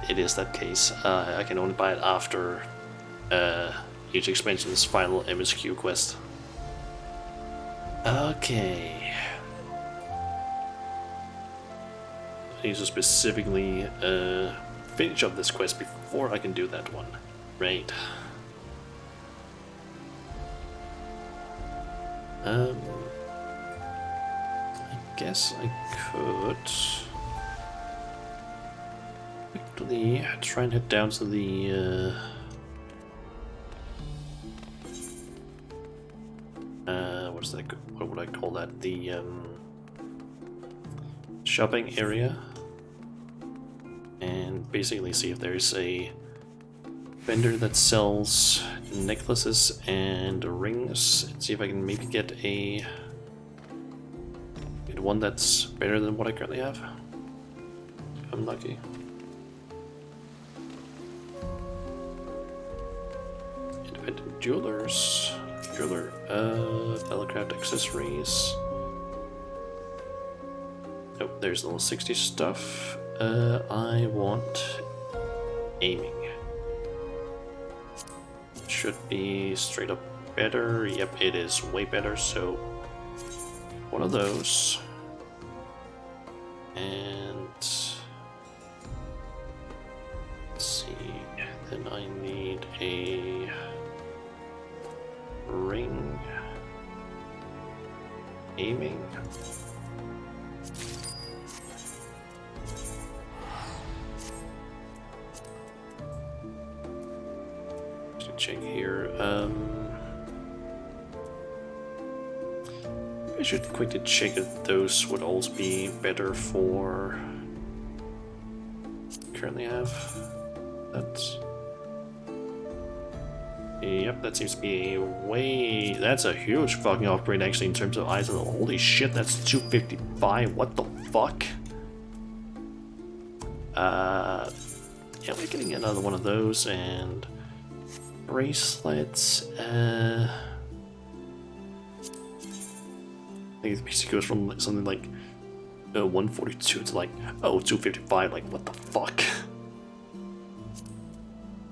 It is that case. I can only buy it after each expansion's final MSQ quest. Okay. I need to specifically finish up this quest before I can do that one. Right. I guess I could quickly try and head down to the what's that? What would I call that? The shopping area, and basically see if there's a vendor that sells necklaces and rings, and see if I can maybe get one that's better than what I currently have. If I'm lucky. Independent jeweler, Bellicraft accessories. Oh, there's the level 60 stuff. I want aiming. Should be straight up better. Yep, it is way better. So one of those, and let's see. Then I need a ring. Aiming. Check here. I should quickly check if those would also be better for. Currently have that. Yep, that seems to be a way. That's a huge fucking upgrade actually in terms of items. Holy shit, that's 255. What the fuck? Yeah, we're getting another one of those and. Bracelets, I think it basically goes from something like 142 to like, 255, like what the fuck?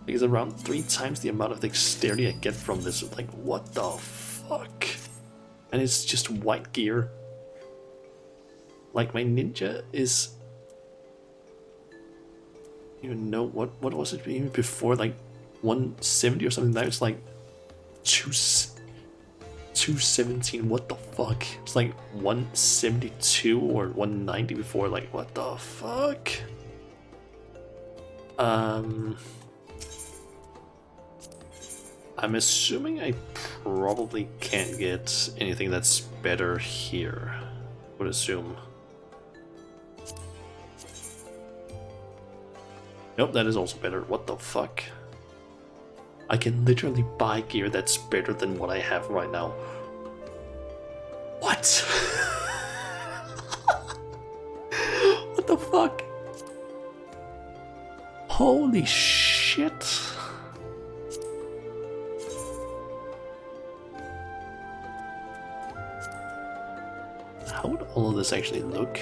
It's around 3 times the amount of dexterity I get from this, like what the fuck? And it's just white gear. Like my ninja is, I don't even know what was it even before, like 170 or something. Now it's like 217. What the fuck? It's like 172 or 190 before. Like what the fuck? I'm assuming I probably can't get anything that's better here. Would assume. Nope, that is also better. What the fuck? I can literally buy gear that's better than what I have right now. What? What the fuck? Holy shit. How would all of this actually look?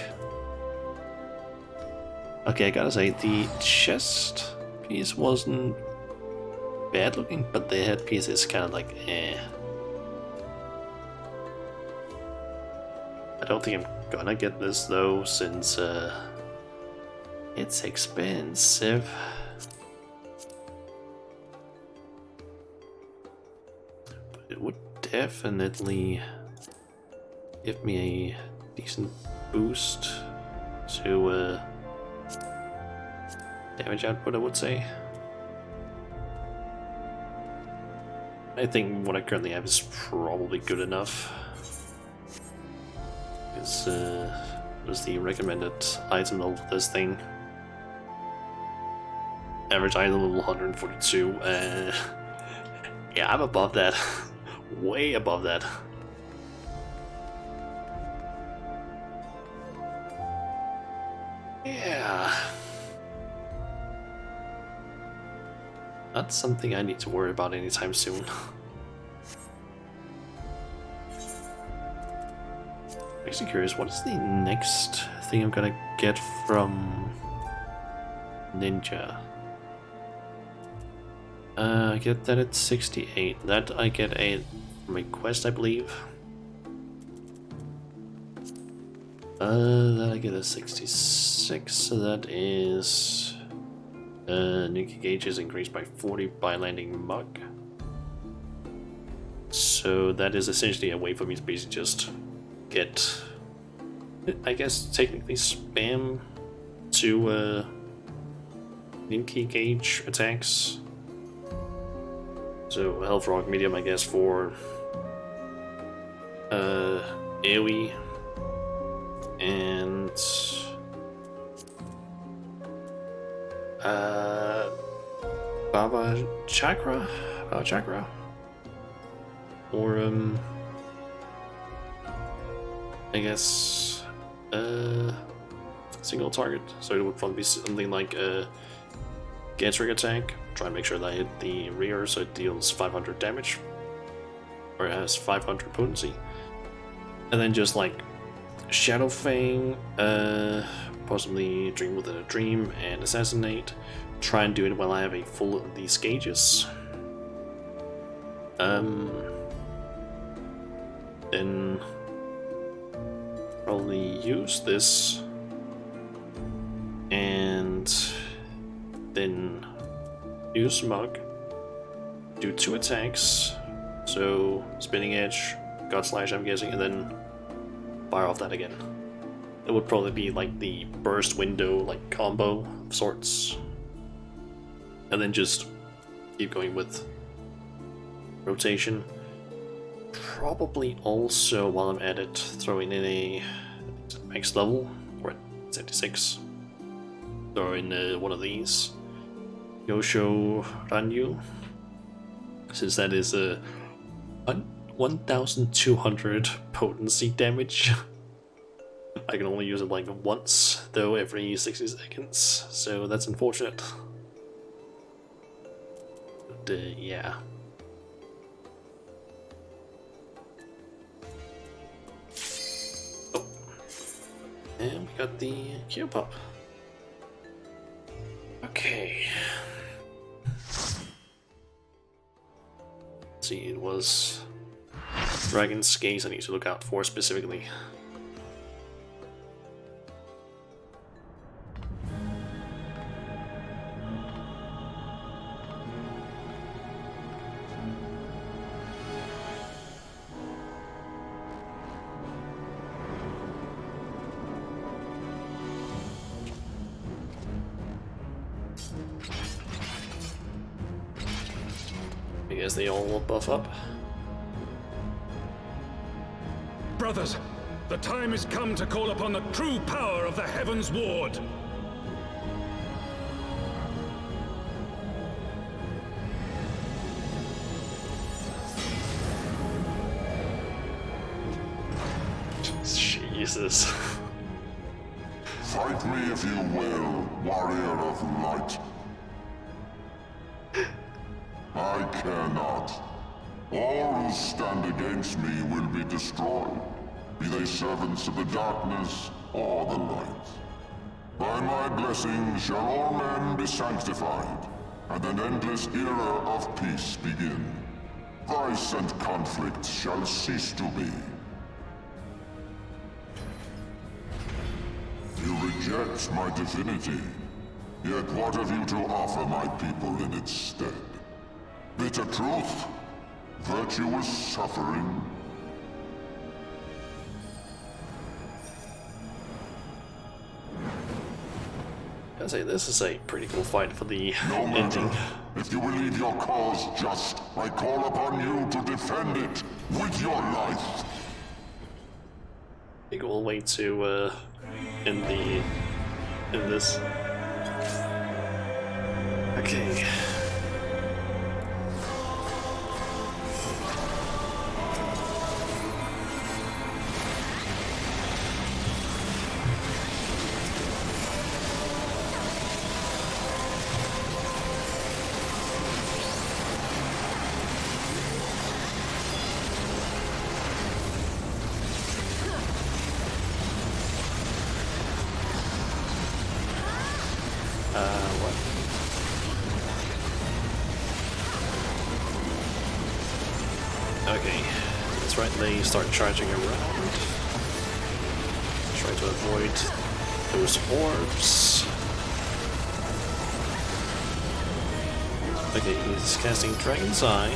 Okay, I gotta say, the chest piece wasn't bad looking, but the headpiece is kind of like eh. I don't think I'm gonna get this though, since it's expensive. But it would definitely give me a decent boost to damage output, I would say. I think what I currently have is probably good enough. Because what is the recommended item of this thing? average item level 142. Yeah, I'm above that. Way above that. Yeah. Not something I need to worry about anytime soon. Actually curious, what is the next thing I'm gonna get from Ninja? I get that at 68. That I get from a quest, I believe. That I get a 66, so that is... nuke gauge is increased by 40 by landing mug. So that is essentially a way for me to basically just get, I guess, technically spam to nuke gauge attacks. So health rock medium, I guess, for AoE and Baba Chakra, or I guess single target. So it would probably be something like a Gathering attack. Try and make sure that I hit the rear so it deals 500 damage, or it has 500 potency, and then just like Shadow Fang, possibly Dream Within a Dream and Assassinate. Try and do it while I have a full of these gauges. Then probably use this and then use Mug, do 2 attacks, so Spinning Edge, God Slash I'm guessing, and then fire off that again. It would probably be like the burst window like combo of sorts. And then just keep going with rotation. Probably also, while I'm at it, throwing in a max level, or at 76. Throw in one of these. Yosho Ranyu. Since that is a 1200 potency damage. I can only use it like once, though, every 60 seconds, so that's unfortunate. But, yeah. Oh. And we got the Q-Pop. Okay. Let's see, it was Dragon's Gaze I need to look out for specifically. I guess they all will buff up. Brothers, the time has come to call upon the true power of the Heavens Ward. Jesus. Fight me if you will, warrior of light. I care not. All who stand against me will be destroyed, be they servants of the darkness or the light. By my blessing shall all men be sanctified, and an endless era of peace begin. Vice and conflict shall cease to be. You reject my divinity, yet what have you to offer my people in its stead? Bitter truth? Virtuous suffering? I'd say this is a pretty cool fight for the No matter. ending. If you believe your cause just, I call upon you to defend it with your life. Pretty cool way to end this. Okay. What? Okay, that's right, they start charging around. Try to avoid those orbs. Okay, he's casting Dragon's Eye.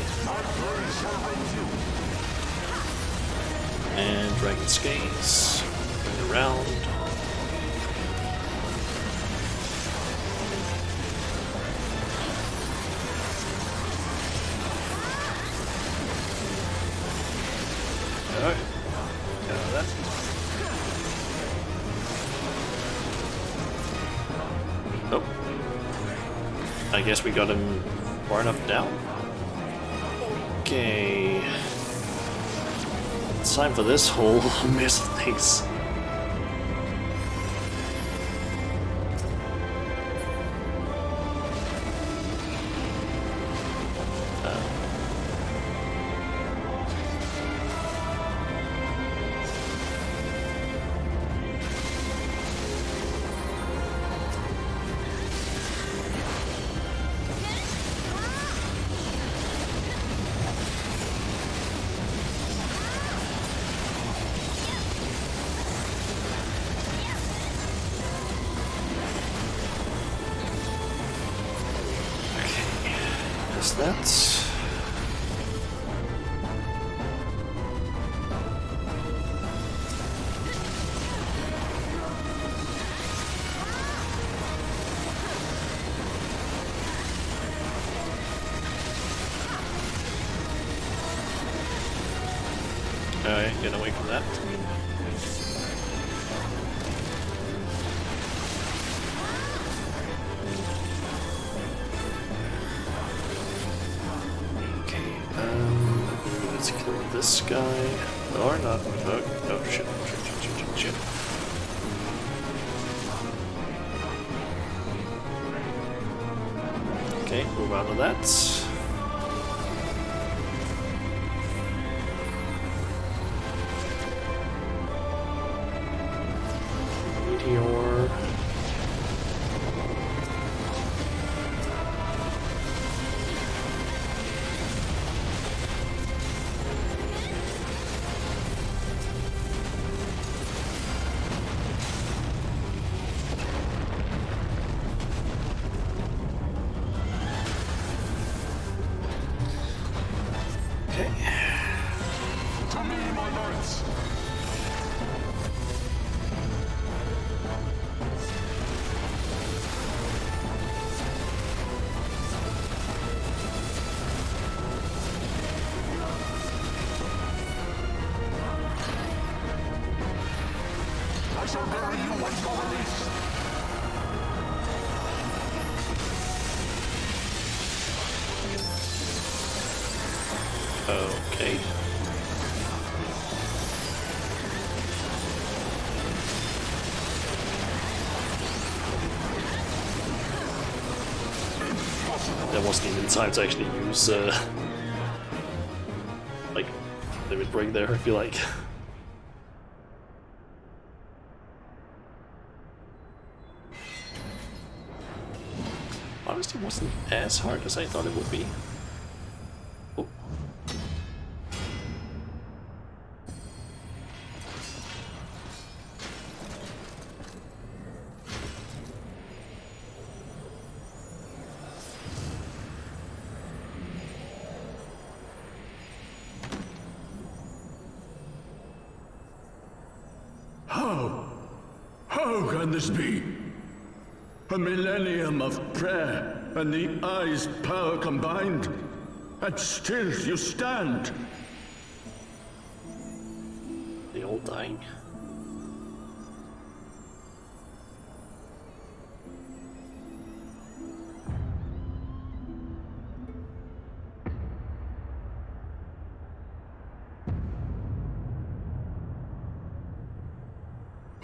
And Dragon's Gaze. Going around. Alright. Get out of that. Oh. I guess we got him far enough down. Okay. It's time for this whole mess of things. That's alright, get away from that. Let's kill this guy. Or not. Oh shit. Shit. Okay, move out of that. Meteor. Okay. There wasn't even time to actually use like limit break there, I feel like. Honestly, it wasn't as hard as I thought it would be. Oh. How can this be? A millennium of prayer and the Eye's power combined, and still you stand. They all dying.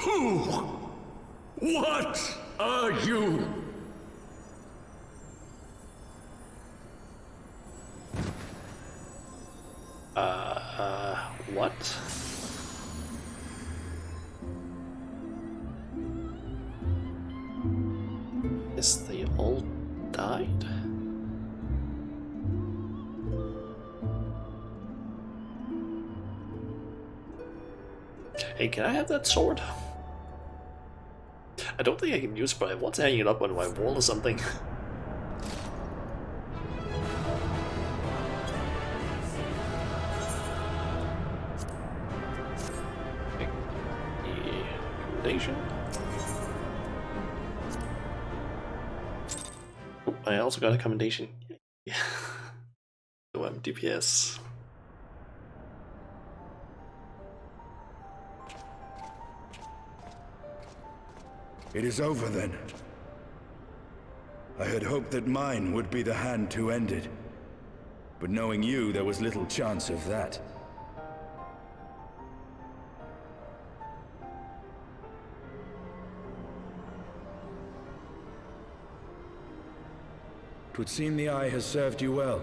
Who? What are you? What? Is they all died? Hey, can I have that sword? I don't think I can use it, but I want to hang it up on my wall or something. Recommendation. Oh, I also got a commendation. Yeah. No DPS. It is over then. I had hoped that mine would be the hand to end it. But knowing you, there was little chance of that. 'Twould seem the eye has served you well.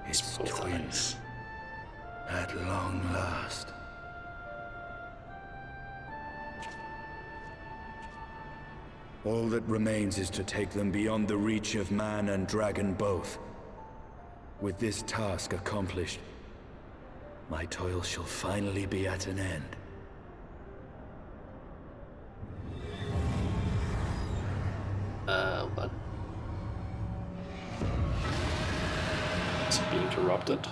It's twins. At long last. All that remains is to take them beyond the reach of man and dragon both. With this task accomplished, my toil shall finally be at an end. But it's being interrupted.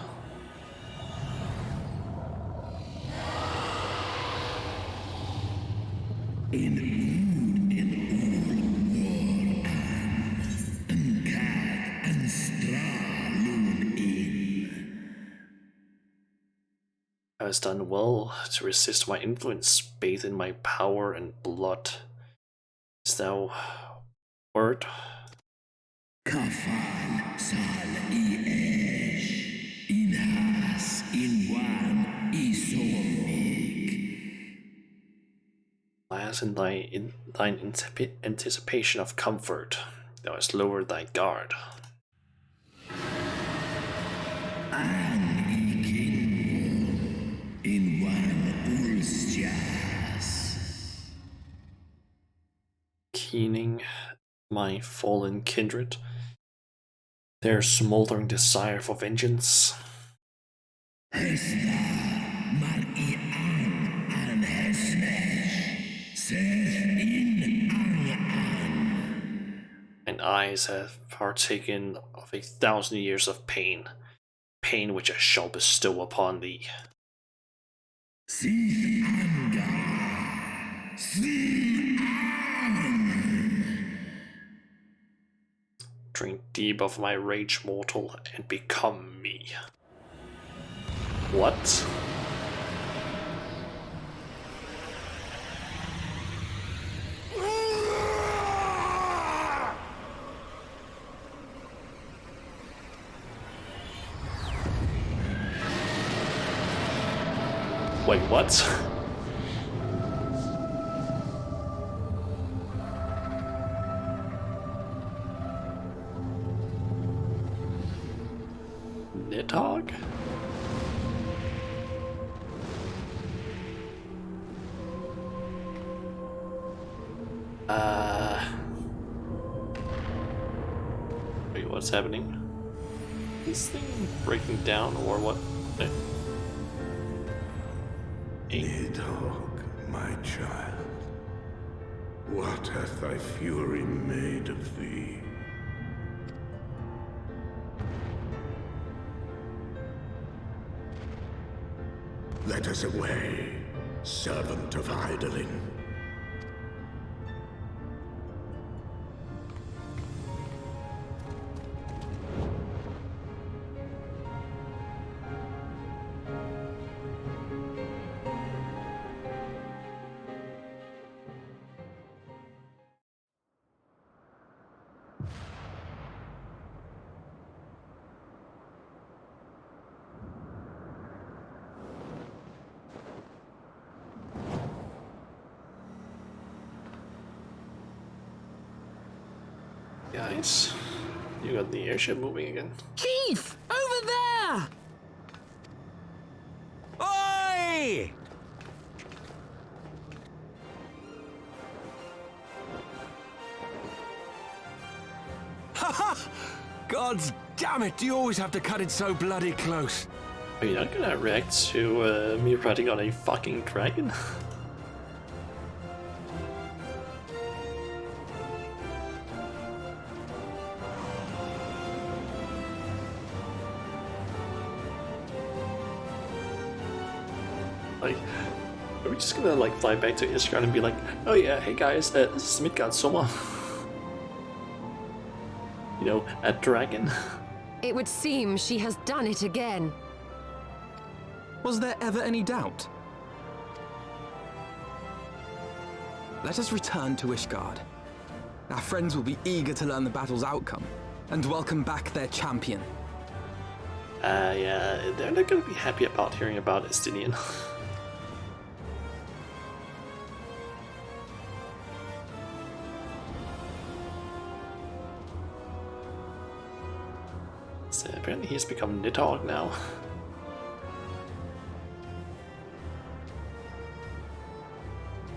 I has done well to resist my influence, bathed in my power and blood. Is thou word? Kafal sal iesh inhas inwan isomik. Alas, in thine anticipation of comfort, thou hast lowered thy guard. Keening my fallen kindred, their smoldering desire for vengeance. And eyes have partaken of 1,000 years of pain, pain which I shall bestow upon thee. Drink deep of my rage, mortal, and become me. What? Wait, what? Nidhogg? Wait, what's happening? Is this thing breaking down or what? Nidhogg, my child, what hath thy fury made of thee? Let us away, servant of Hydaelyn. Guys, you got the airship moving again. Keith! Over there! Oi! Haha! God damn it, do you always have to cut it so bloody close? Are you not gonna react to me riding on a fucking dragon? Like, are we just gonna like fly back to Ishgard and be like, oh yeah, hey guys, this is Midgard Soma. You know, a dragon. It would seem she has done it again. Was there ever any doubt? Let us return to Ishgard. Our friends will be eager to learn the battle's outcome and welcome back their champion. Yeah, they're not gonna be happy about hearing about Estinian. So apparently he's become Nidhogg now.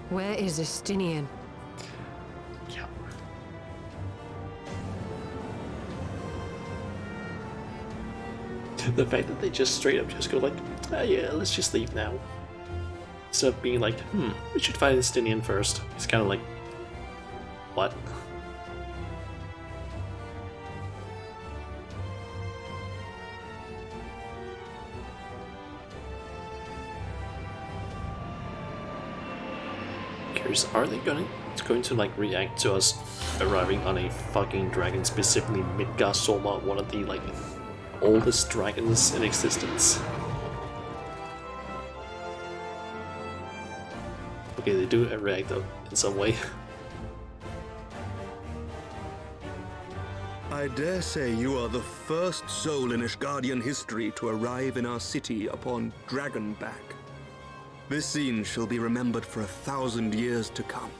Where is Estinian? Yeah. The fact that they just straight up just go like, oh yeah, let's just leave now. Instead of being like, we should find Estinian first. It's kind of like, what? Are they going to like react to us arriving on a fucking dragon, specifically Midgard Soma, one of the like oldest dragons in existence? Okay, they do react though in some way. I dare say you are the first soul in Ishgardian history to arrive in our city upon Dragonback. This scene shall be remembered for 1,000 years to come.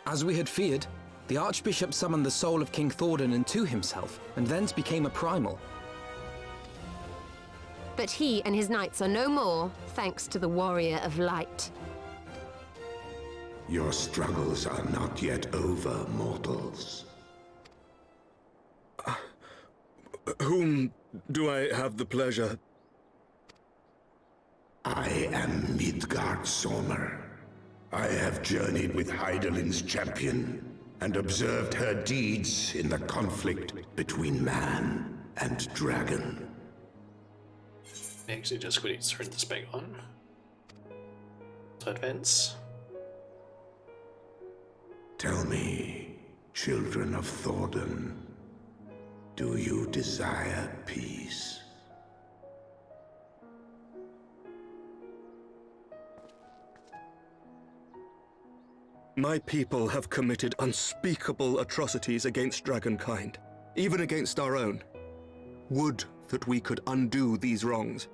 As we had feared, the Archbishop summoned the soul of King Thordan into himself, and thence became a primal. But he and his knights are no more, thanks to the Warrior of Light. Your struggles are not yet over, mortals. Whom do I have the pleasure? I am Midgard Soma. I have journeyed with Hydaelyn's champion and observed her deeds in the conflict between man and dragon. Actually, just quickly turn this back on. So advance. Tell me, children of Thordan, do you desire peace? My people have committed unspeakable atrocities against dragonkind, even against our own. Would that we could undo these wrongs,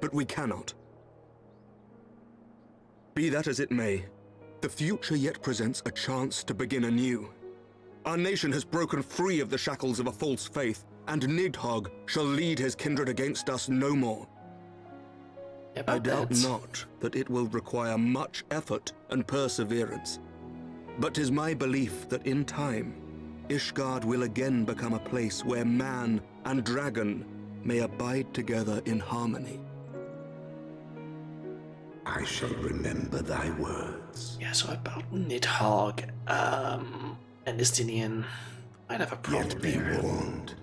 but we cannot. Be that as it may, the future yet presents a chance to begin anew. Our nation has broken free of the shackles of a false faith, and Nidhogg shall lead his kindred against us no more. I doubt not that it will require much effort and perseverance, but 'tis my belief that in time, Ishgard will again become a place where man and dragon may abide together in harmony. I shall remember thy words. Yeah, so about Nidhogg, and Estinian, I'd have a problem Yet be there. warned,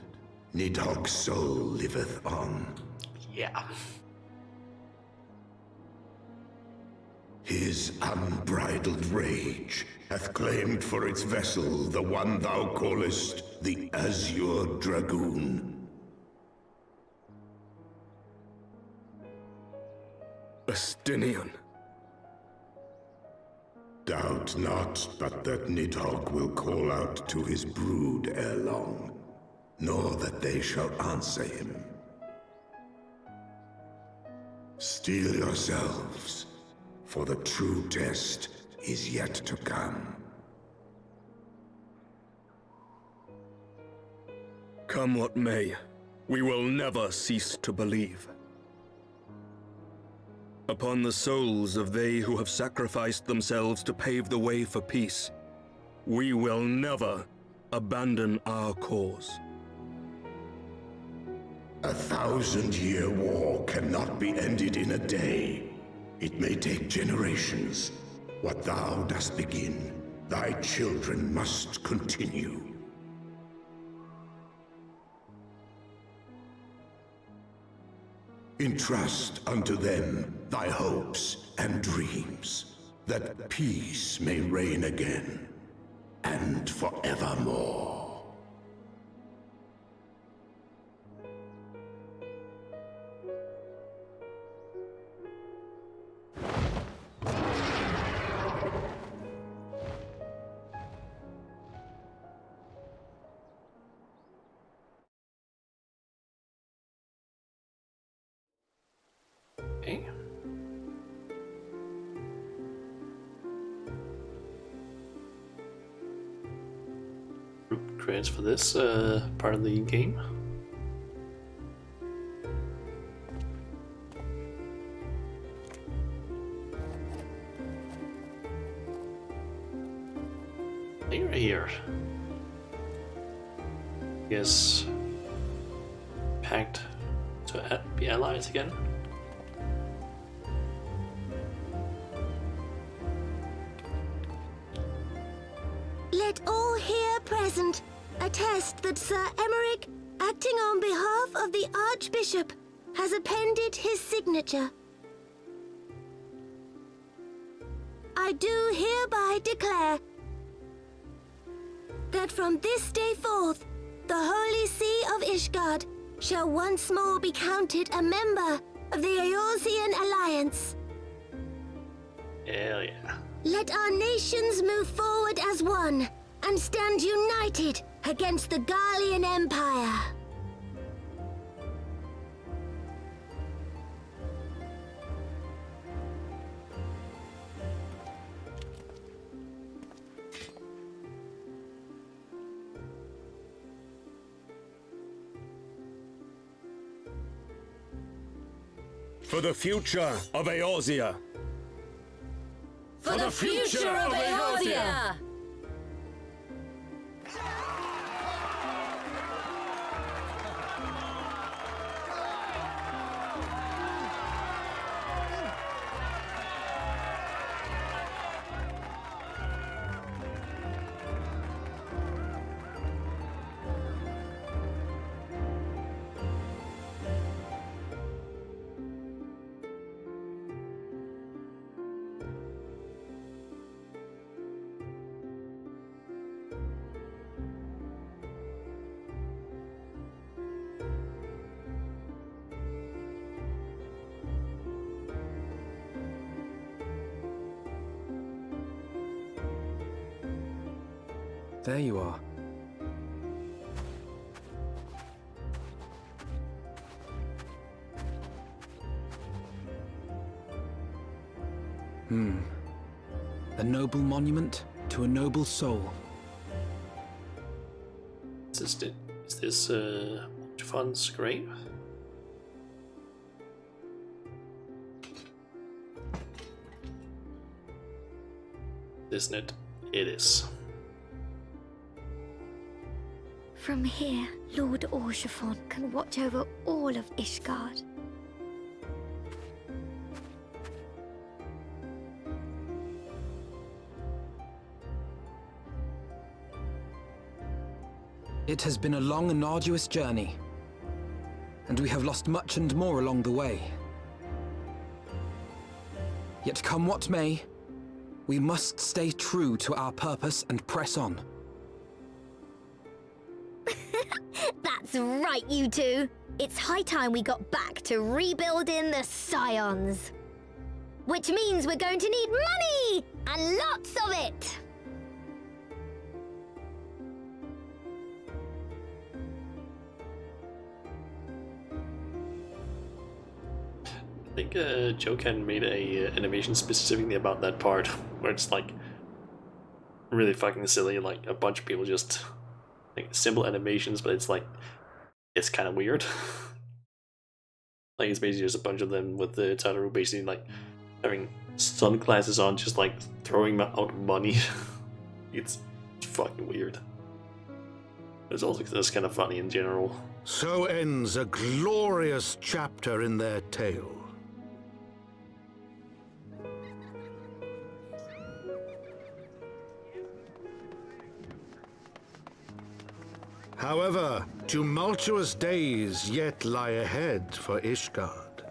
Nidhogg's soul liveth on. Yeah. His unbridled rage hath claimed for its vessel the one thou callest the Azure Dragoon. Estinian. Doubt not but that Nidhogg will call out to his brood ere long, nor that they shall answer him. Steel yourselves, for the true test is yet to come. Come what may, we will never cease to believe. Upon the souls of they who have sacrificed themselves to pave the way for peace, we will never abandon our cause. 1,000-year war cannot be ended in a day. It may take generations. What thou dost begin, thy children must continue. Entrust unto them thy hopes and dreams, that peace may reign again, and forevermore. Okay. Group credits for this part of the game. You're here. Yes. Pact to be allies again. Let all here present attest that Sir Emeric, acting on behalf of the Archbishop, has appended his signature. I do hereby declare that from this day forth, the Holy See of Ishgard shall once more be counted a member of the Eorzean Alliance. Hell yeah. Let our nations move forward as one and stand united against the Garlean Empire. For the future of Eorzea! For the future of Eorzea! There you are. A noble monument to a noble soul. Is this Ultrafon's grave? Isn't it? It is. From here, Lord Orshafon can watch over all of Ishgard. It has been a long and arduous journey, and we have lost much and more along the way. Yet come what may, we must stay true to our purpose and press on. That's right, you two. It's high time we got back to rebuilding the Scions. Which means we're going to need money! And lots of it! I think Joe Can made a animation specifically about that part, where it's like really fucking silly, like a bunch of people just like simple animations, but it's like it's kind of weird. Like it's basically just a bunch of them with the Tataru basically like having sunglasses on, just like throwing out money. It's fucking weird. It's also just kind of funny in general. So ends a glorious chapter in their tale. However, tumultuous days yet lie ahead for Ishgard.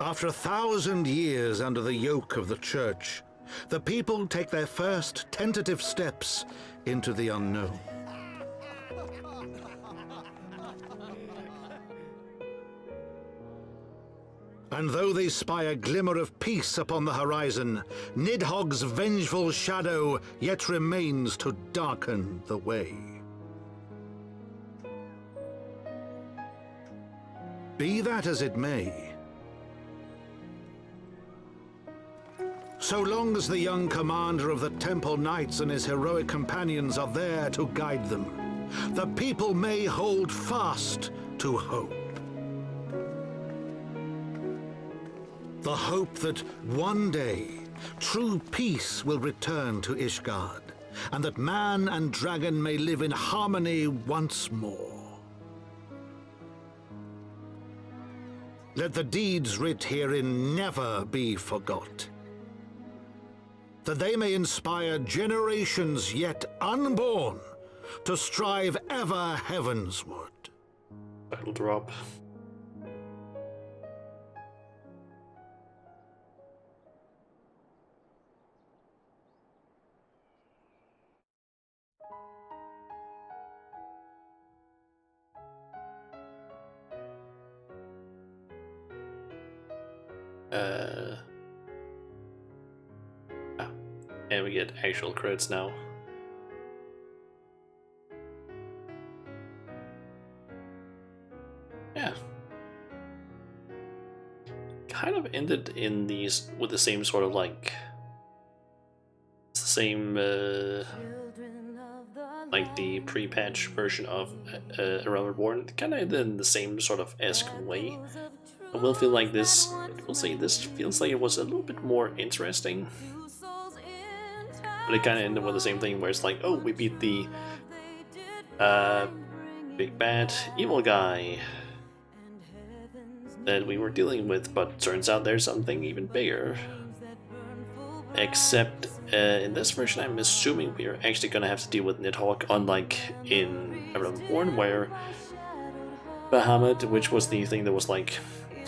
After 1,000 years under the yoke of the Church, the people take their first tentative steps into the unknown. And though they spy a glimmer of peace upon the horizon, Nidhogg's vengeful shadow yet remains to darken the way. Be that as it may, so long as the young commander of the Temple Knights and his heroic companions are there to guide them, the people may hold fast to hope. The hope that one day true peace will return to Ishgard, and that man and dragon may live in harmony once more. Let the deeds writ herein never be forgot, that they may inspire generations yet unborn to strive ever heavensward. Battle drop. And we get actual credits now. Yeah. Kind of ended in these with the same sort of like it's the same like the pre-patch version of Realm Reborn, kind of ended in the same sort of esque way. I will feel like this. I will say this feels like it was a little bit more interesting, but it kind of ended with the same thing where it's like, oh, we beat the big bad evil guy that we were dealing with, but turns out there's something even bigger. Except in this version, I'm assuming we are actually gonna have to deal with Nidhogg, unlike in Realm Reborn, where Bahamut, which was the thing that was like,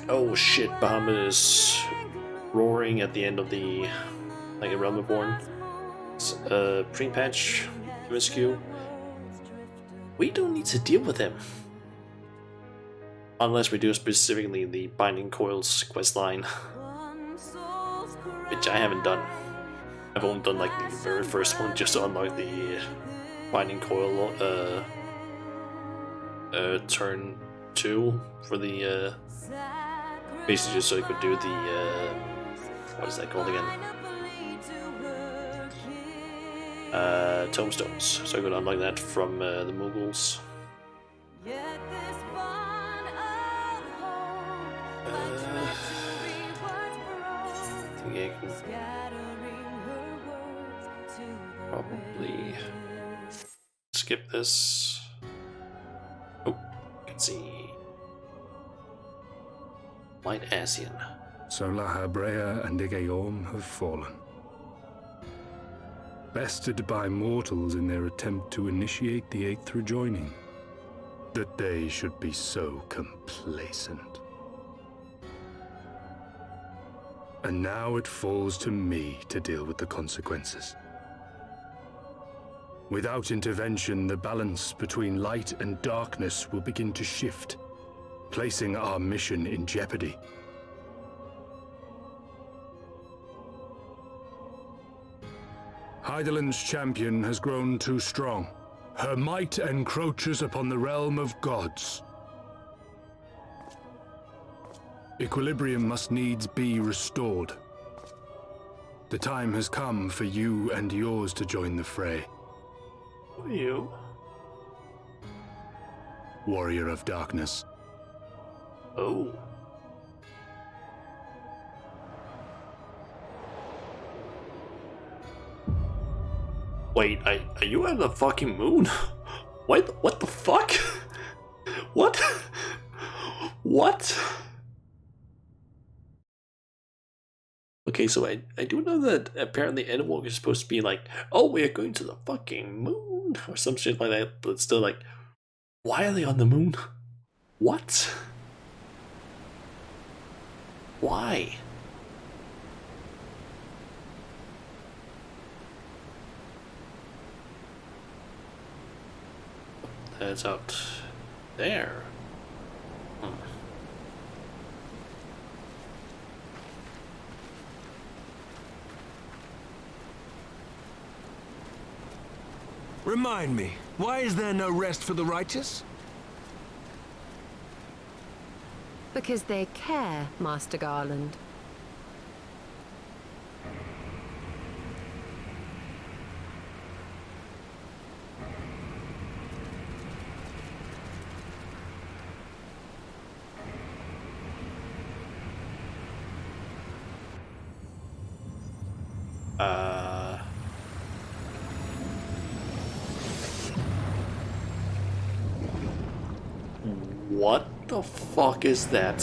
oh shit, Bahamut is roaring at the end of the like a Realm Reborn pre-patch MSQ. We don't need to deal with him unless we do specifically the Binding Coils questline, which I haven't done. I've only done like the very first one just to unlock the Binding Coil turn 2 for the basically just so I could do the what is that called again? Tomestones, so I could unlock that from the Mughals. I think I can probably skip this. Oh, you can see White Asian. So Lahabrea and Igaeorm have fallen. Bested by mortals in their attempt to initiate the Eighth rejoining. That they should be so complacent. And now it falls to me to deal with the consequences. Without intervention, the balance between light and darkness will begin to shift, placing our mission in jeopardy. Hydaelyn's champion has grown too strong. Her might encroaches upon the realm of gods. Equilibrium must needs be restored. The time has come for you and yours to join the fray. Who are you? Warrior of Darkness. Oh. Wait, are you at the fucking moon? What the fuck? What? What? Okay, so I do know that apparently Endwalker is supposed to be like, oh, we are going to the fucking moon, or some shit like that, but it's still like, why are they on the moon? What? Why? That's out there. Remind me, why is there no rest for the righteous? Because they care, Master Garland. What the fuck is that?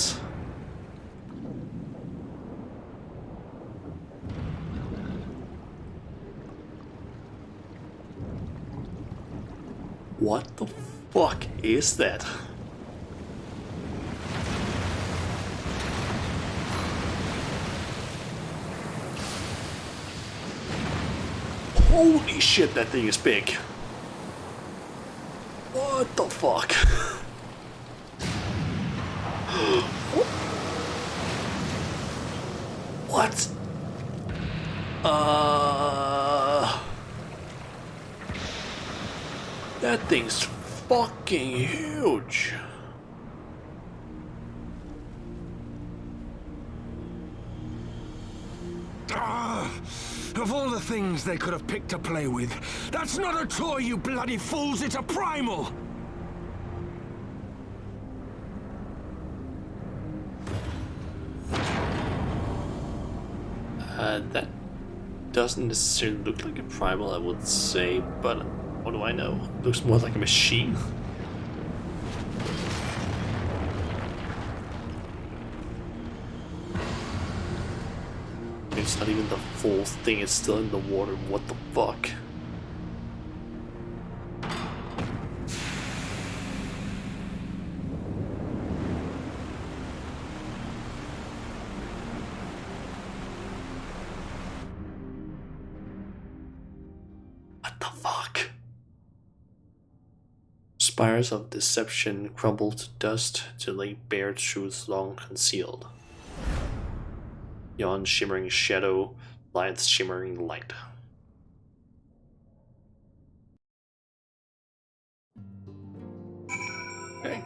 What the fuck is that? Holy shit, that thing is big. What the fuck? What? That thing's fucking huge. Of all the things they could have picked to play with, that's not a toy, you bloody fools, it's a primal! That doesn't necessarily look like a primal, I would say, but what do I know? Looks more like a machine. It's not even the full thing, it's still in the water. What the fuck? What the fuck? Spires of deception crumble to dust to lay bare truths long concealed. Yon shimmering shadow lights shimmering light. Okay.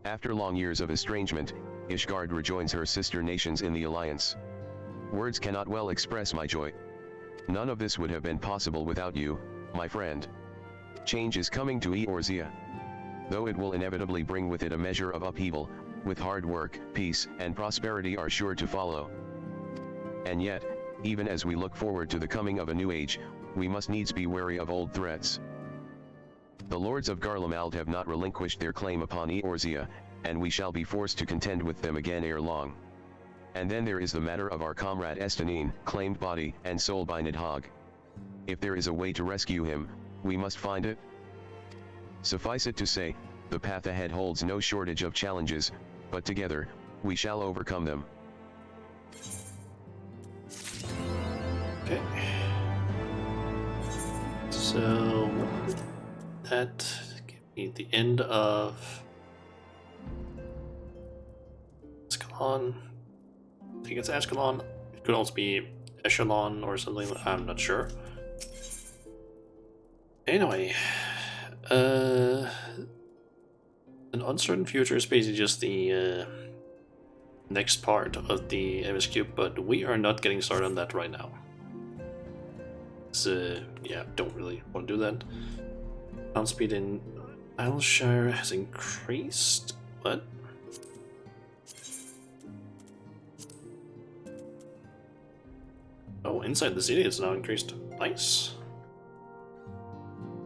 After long years of estrangement, Ishgard rejoins her sister nations in the alliance. Words cannot well express my joy. None of this would have been possible without you, my friend. Change is coming to Eorzea. Though it will inevitably bring with it a measure of upheaval, with hard work, peace, and prosperity are sure to follow. And yet, even as we look forward to the coming of a new age, we must needs be wary of old threats. The lords of Garlemald have not relinquished their claim upon Eorzea, and we shall be forced to contend with them again ere long. And then there is the matter of our comrade Estanine, claimed body and soul by Nidhogg. If there is a way to rescue him, we must find it. Suffice it to say, the path ahead holds no shortage of challenges, but together, we shall overcome them. Okay. So that gives me the end of Ascalon. I think it's Ascalon. It could also be Echelon or something. I'm not sure. Anyway, An uncertain future is basically just the next part of the MSQ, but we are not getting started on that right now. So, yeah, don't really want to do that. Sound speed in Aylshire has increased. What? Oh, inside the city it's now increased. Nice.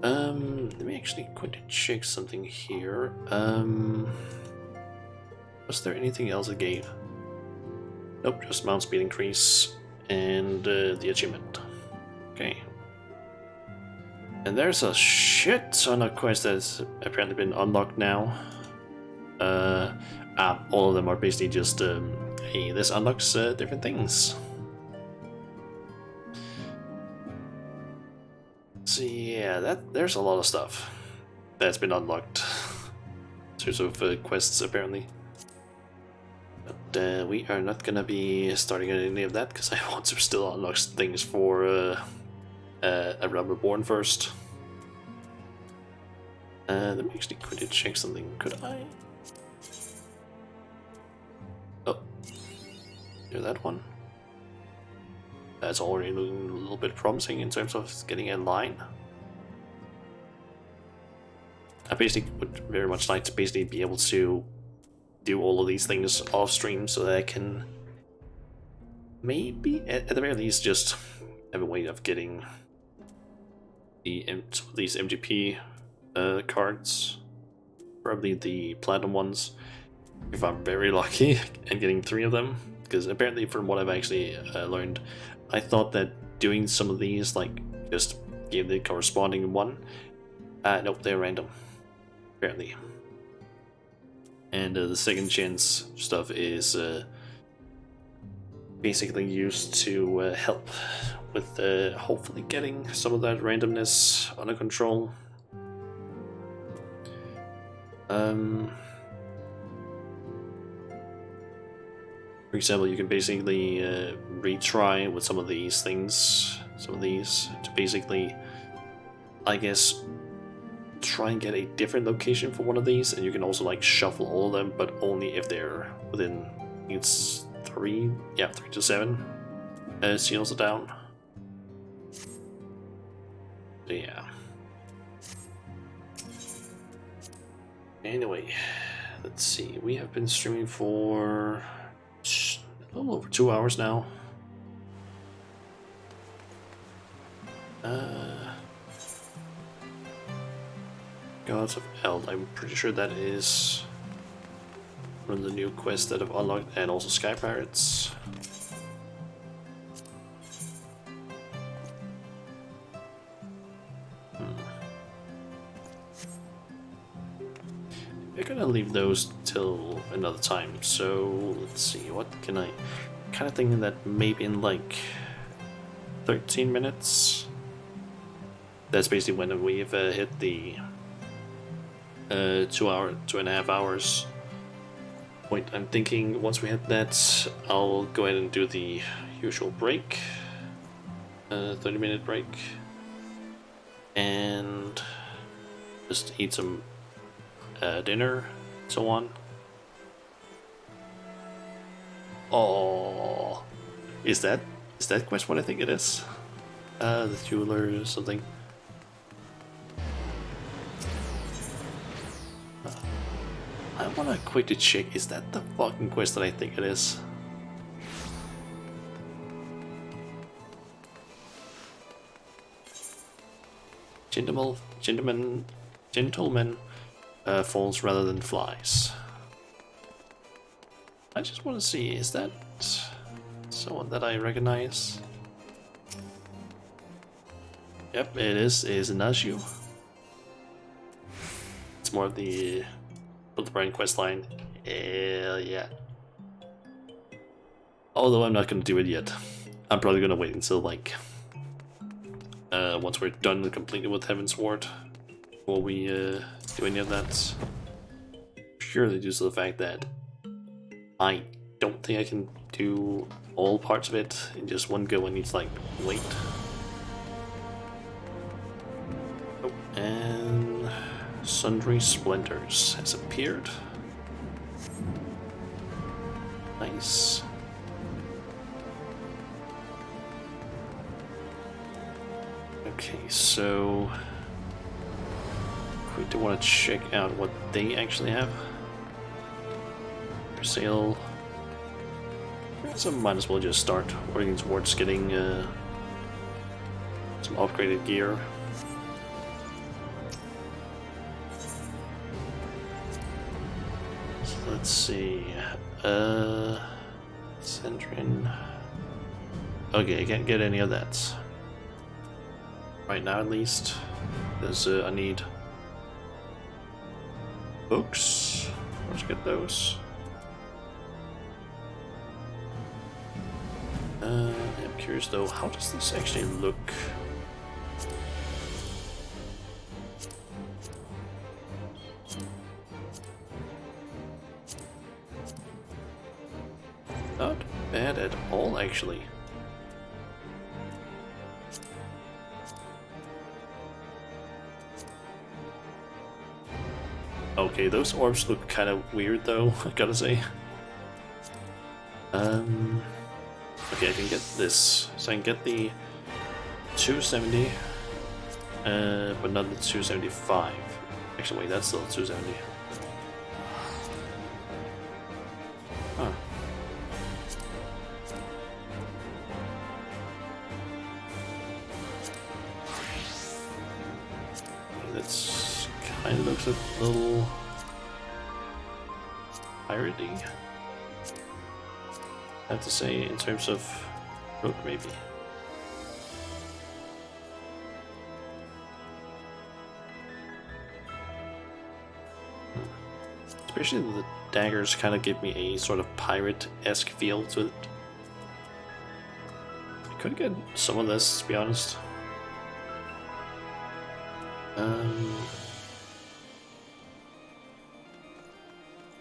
Let me actually quickly check something here. Was there anything else it gave? Nope, just mount speed increase and the achievement. Okay. And there's a shit ton of quests that's apparently been unlocked now. All of them are basically just, hey, this unlocks different things. So yeah, there's a lot of stuff that's been unlocked in terms of quests apparently. But we are not gonna be starting on any of that because I want to still unlock things for A Realm Reborn first. Let me actually quickly check something. Could I? Oh, do that one. That's already looking a little bit promising in terms of getting a line. I basically would very much like to basically be able to do all of these things off stream so that I can maybe, at the very least, just have a way of getting these MGP cards, probably the platinum ones, if I'm very lucky, and getting 3 of them. Because apparently, from what I've actually learned, I thought that doing some of these, like, just gave the corresponding one. Nope, they're random, apparently. And the second chance stuff is basically used to help with hopefully getting some of that randomness under control. For example, you can basically retry with some of these things, to basically, I guess, try and get a different location for one of these, and you can also like shuffle all of them, but only if they're within, I think it's 3 to 7 seals down. So, yeah. Anyway, let's see. We have been streaming for a little over 2 hours now. Gods of Eld, I'm pretty sure that is one of the new quests that have unlocked, and also Sky Pirates. We're gonna leave those till another time, so let's see, what can I... kind of thinking that maybe in like 13 minutes. That's basically when we've hit the 2.5 hours point. I'm thinking once we hit that, I'll go ahead and do the usual break, 30-minute break, and just eat some dinner, so on. Oh, is that quest what I think it is? The jeweler or something. I wanna quickly check, is that the fucking quest that I think it is? Gentlemen falls rather than flies. I just want to see, is that someone that I recognize? Yep, it is Najio. It's more of the Brain quest line. Hell yeah. Although I'm not gonna do it yet. I'm probably gonna wait until like once we're done completely with Heavensward before we do any of that. Purely due to the fact that I don't think I can do all parts of it in just one go. I need to like wait. Oh, and Sundry Splinters has appeared. Nice. Okay, so we do want to check out what they actually have for sale. So might as well just start working towards getting some upgraded gear. So let's see. Centrin. Okay, I can't get any of that. Right now, at least. There's I need books. Let's get those. I'm curious though, how does this actually look? Not bad at all, actually. Okay, those orbs look kind of weird though, I gotta say. Okay, I can get this. So I can get the 270, but not the 275. Actually, wait, that's still 270. Huh. That's kind of looks a little piratey. I have to say, in terms of book, maybe. Especially the daggers kind of give me a sort of pirate-esque feel to it. I could get some of this, to be honest.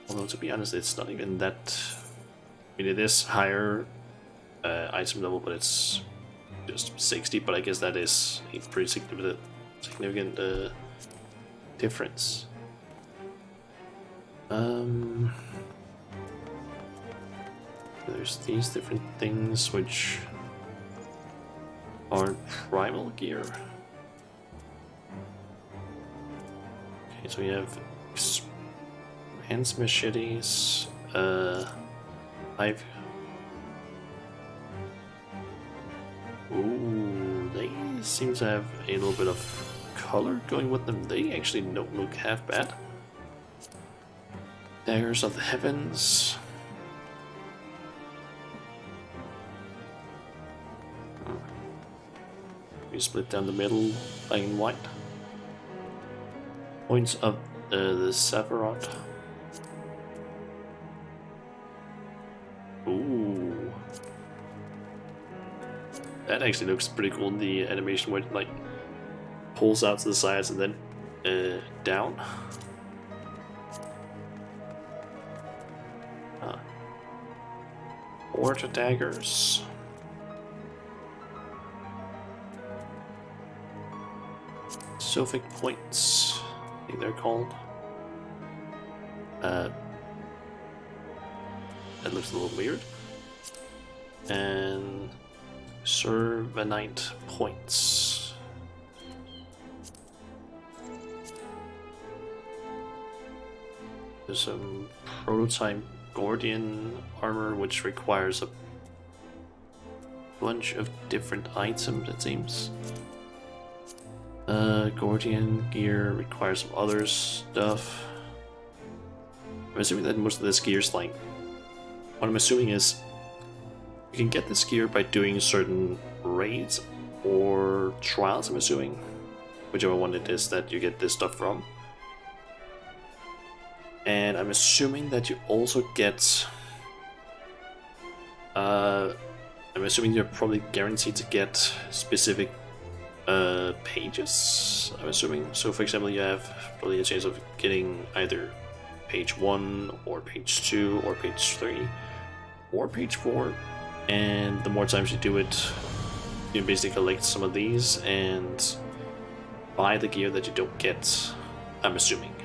Although, to be honest, it's not even that... I mean, it is higher item level, but it's just 60, but I guess that is a pretty significant difference. There's these different things which are primal gear. Okay, so we have hands machetes, Ooh, they seem to have a little bit of color going with them. They actually don't look half bad. Daggers of the Heavens. We split down the middle, black and white. Points of the Sephiroth. Ooh. That actually looks pretty cool, the animation where it like pulls out to the sides and then down. Orta daggers. Sophic points, I think they're called. That looks a little weird. And Servanite points. There's some prototype Gordian armor which requires a bunch of different items, it seems. Gordian gear requires some other stuff. I'm assuming that most of this gear is like... What I'm assuming is you can get this gear by doing certain raids or trials, I'm assuming. Whichever one it is that you get this stuff from. And I'm assuming that you also get... I'm assuming you're probably guaranteed to get specific pages, I'm assuming. So for example, you have probably a chance of getting either page 1 or page 2 or page 3 or page 4, and the more times you do it, you basically collect some of these and buy the gear that you don't get I'm assuming.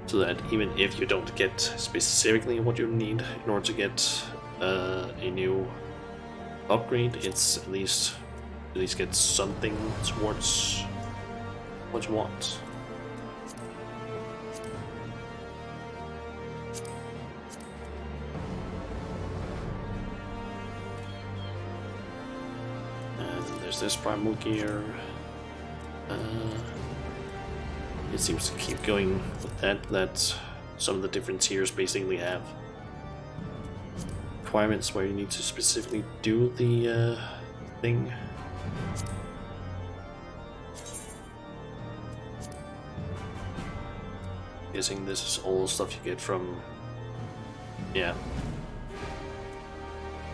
So that even if you don't get specifically what you need in order to get a new upgrade, it's at least get something towards what you want. And there's this primal gear. It seems to keep going with that some of the different tiers basically have requirements where you need to specifically do the thing. Guessing this is all stuff you get from, yeah.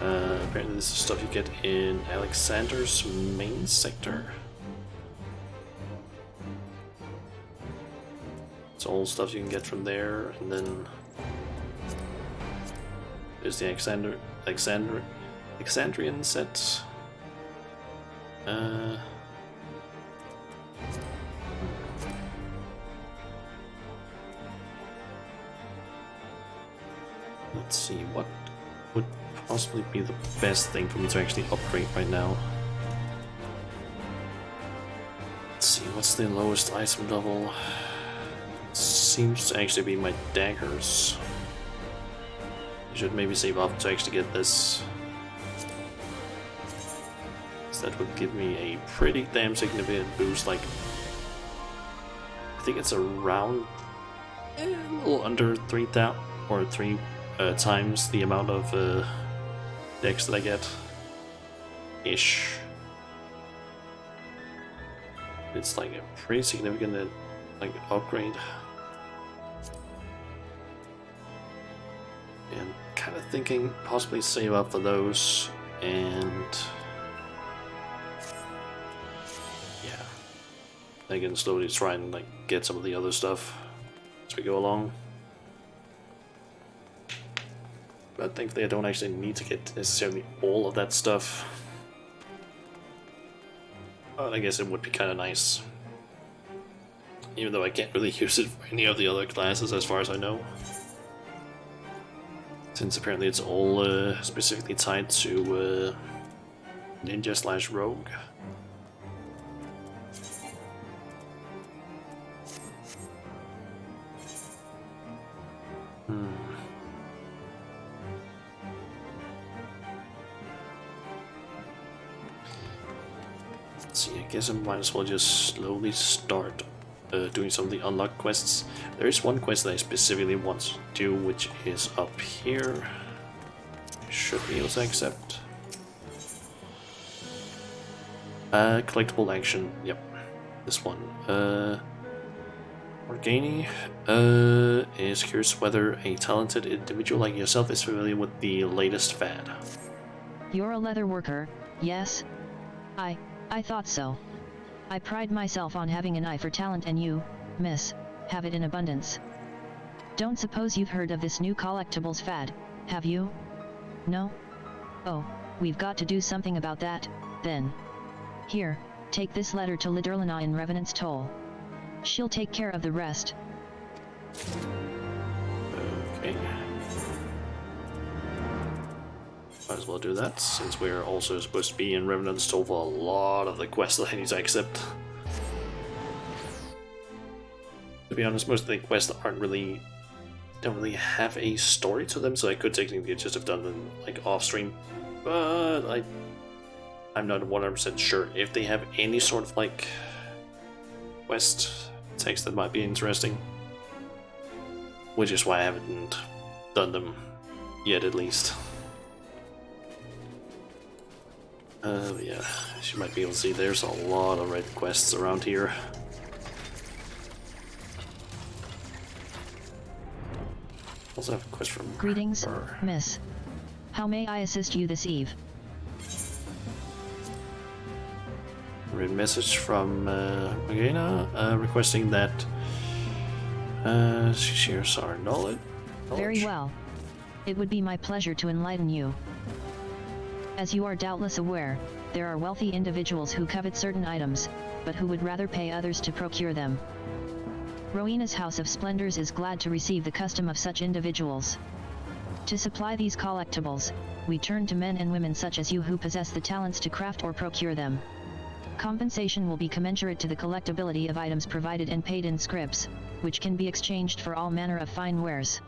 Apparently this is stuff you get in Alexander's main sector. It's all stuff you can get from there, and then there's the Alexandrian set. Let's see, what would possibly be the best thing for me to actually upgrade right now. Let's see, what's the lowest item level? Seems to actually be my daggers. I should maybe save up to actually get this. So that would give me a pretty damn significant boost, like I think it's around a little under 3,000 or 3 times the amount of dex that I get. Ish. It's like a pretty significant like upgrade. And kind of thinking possibly save up for those, and yeah, I can slowly try and like get some of the other stuff as we go along. But thankfully I don't actually need to get necessarily all of that stuff. But I guess it would be kind of nice. Even though I can't really use it for any of the other classes as far as I know. Since apparently it's all specifically tied to ninja / rogue. Let's see, I guess I might as well just slowly start doing some of the unlock quests. There is one quest that I specifically want to do, which is up here. I should be able to accept. Collectible action, yep, this one. Morgani is curious whether a talented individual like yourself is familiar with the latest fad. You're a leather worker, yes? I thought so. I pride myself on having an eye for talent, and you, miss, have it in abundance. Don't suppose you've heard of this new collectibles fad, have you? No? Oh, we've got to do something about that, then. Here, take this letter to Liderlina in Revenant's Toll. She'll take care of the rest. Okay. Might as well do that, since we're also supposed to be in Revenant's Toll for a lot of the quests that I need to accept. To be honest, most of the quests don't really have a story to them, so I could technically just have done them like off stream, but I'm not 100% sure if they have any sort of like quest text that might be interesting, which is why I haven't done them yet, at least. Yeah, as you might be able to see, there's a lot of red quests around here. Also have a quest from Greetings, miss. How may I assist you this eve? Read message from Magena requesting that she shares our knowledge. Very well. It would be my pleasure to enlighten you. As you are doubtless aware, there are wealthy individuals who covet certain items, but who would rather pay others to procure them. Rowena's House of Splendors is glad to receive the custom of such individuals. To supply these collectibles, we turn to men and women such as you who possess the talents to craft or procure them. Compensation will be commensurate to the collectability of items provided and paid in scrips, which can be exchanged for all manner of fine wares.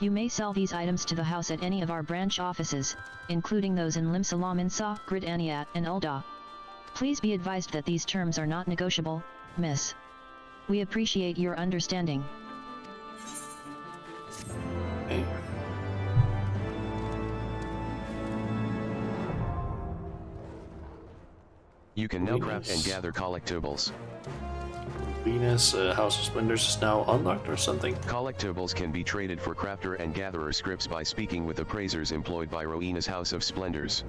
You may sell these items to the house at any of our branch offices, including those in Limsalaminsa, Gridaniat, and Ulda. Please be advised that these terms are not negotiable, miss. We appreciate your understanding. Okay. You can now craft and gather collectibles. Venus House of Splendors is now unlocked or something? Collectibles can be traded for crafter and gatherer scripts by speaking with appraisers employed by Rowena's House of Splendors.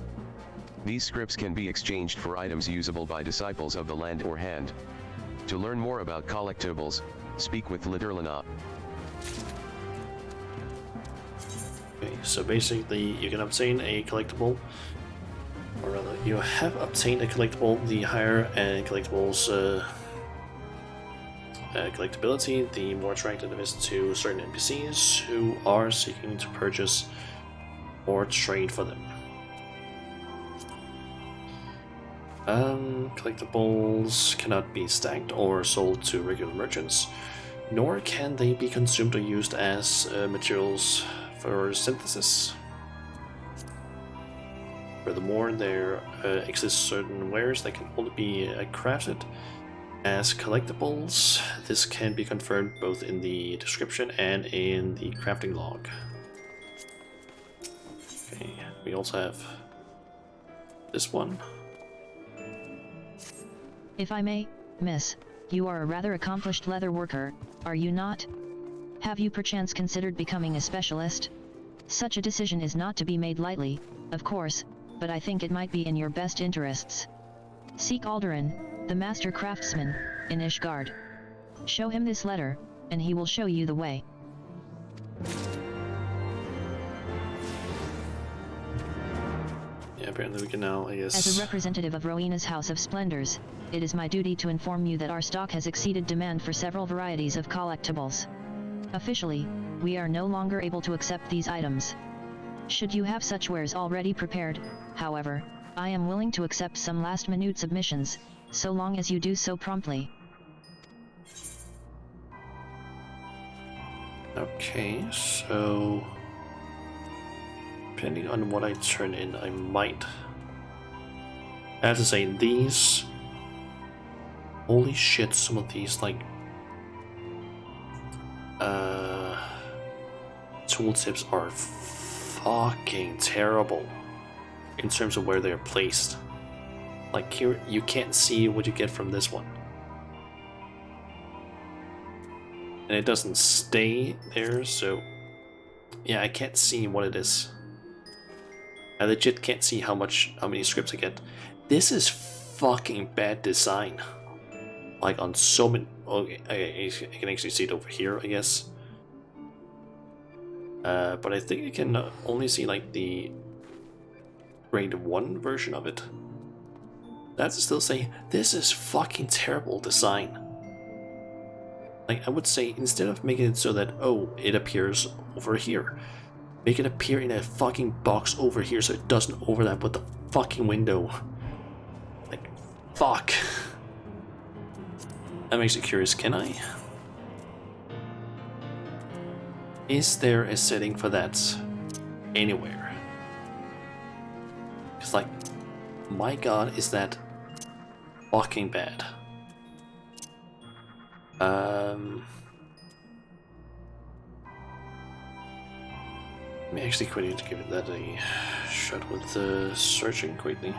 These scripts can be exchanged for items usable by disciples of the land or hand. To learn more about collectibles, speak with Liderlana. Okay, so basically you can obtain a collectible, or rather you have obtained a collectible. The higher and collectibles collectability, the more attractive it is to certain NPCs who are seeking to purchase or trade for them. Collectibles cannot be stacked or sold to regular merchants, nor can they be consumed or used as materials for synthesis. Furthermore, there exist certain wares that can only be crafted as collectibles. This can be confirmed both in the description and in the crafting log. Okay, we also have this one. If I may, miss, you are a rather accomplished leather worker, are you not? Have you perchance considered becoming a specialist? Such a decision is not to be made lightly, of course, but I think it might be in your best interests. Seek Alderan, the master craftsman, in Ishgard. Show him this letter, and he will show you the way. Yeah, apparently we can now, I guess. As a representative of Rowena's House of Splendors, it is my duty to inform you that our stock has exceeded demand for several varieties of collectibles. Officially, we are no longer able to accept these items. Should you have such wares already prepared, however, I am willing to accept some last-minute submissions, so long as you do so promptly. Okay, so depending on what I turn in, I might. I have to say, these, holy shit, some of these like tooltips are fucking terrible in terms of where they're placed. Like here, you can't see what you get from this one, and it doesn't stay there, so yeah, I can't see what it is. I legit can't see how many scripts I get. This is fucking bad design. Like on so many. Okay, I can actually see it over here, I guess. But I think I can only see like the grade 1 version of it. That's still say this is fucking terrible design. Like I would say, instead of making it so that it appears over here, make it appear in a fucking box over here so it doesn't overlap with the fucking window. Like, fuck. That makes it curious. Can I? Is there a setting for that anywhere? Because, like, my god, is that fucking bad. Let me actually quickly give it that a shot with searching quickly.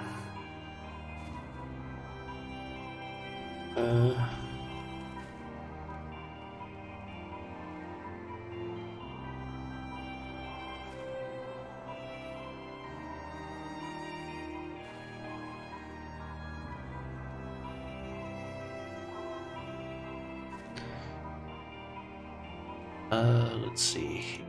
Let's see.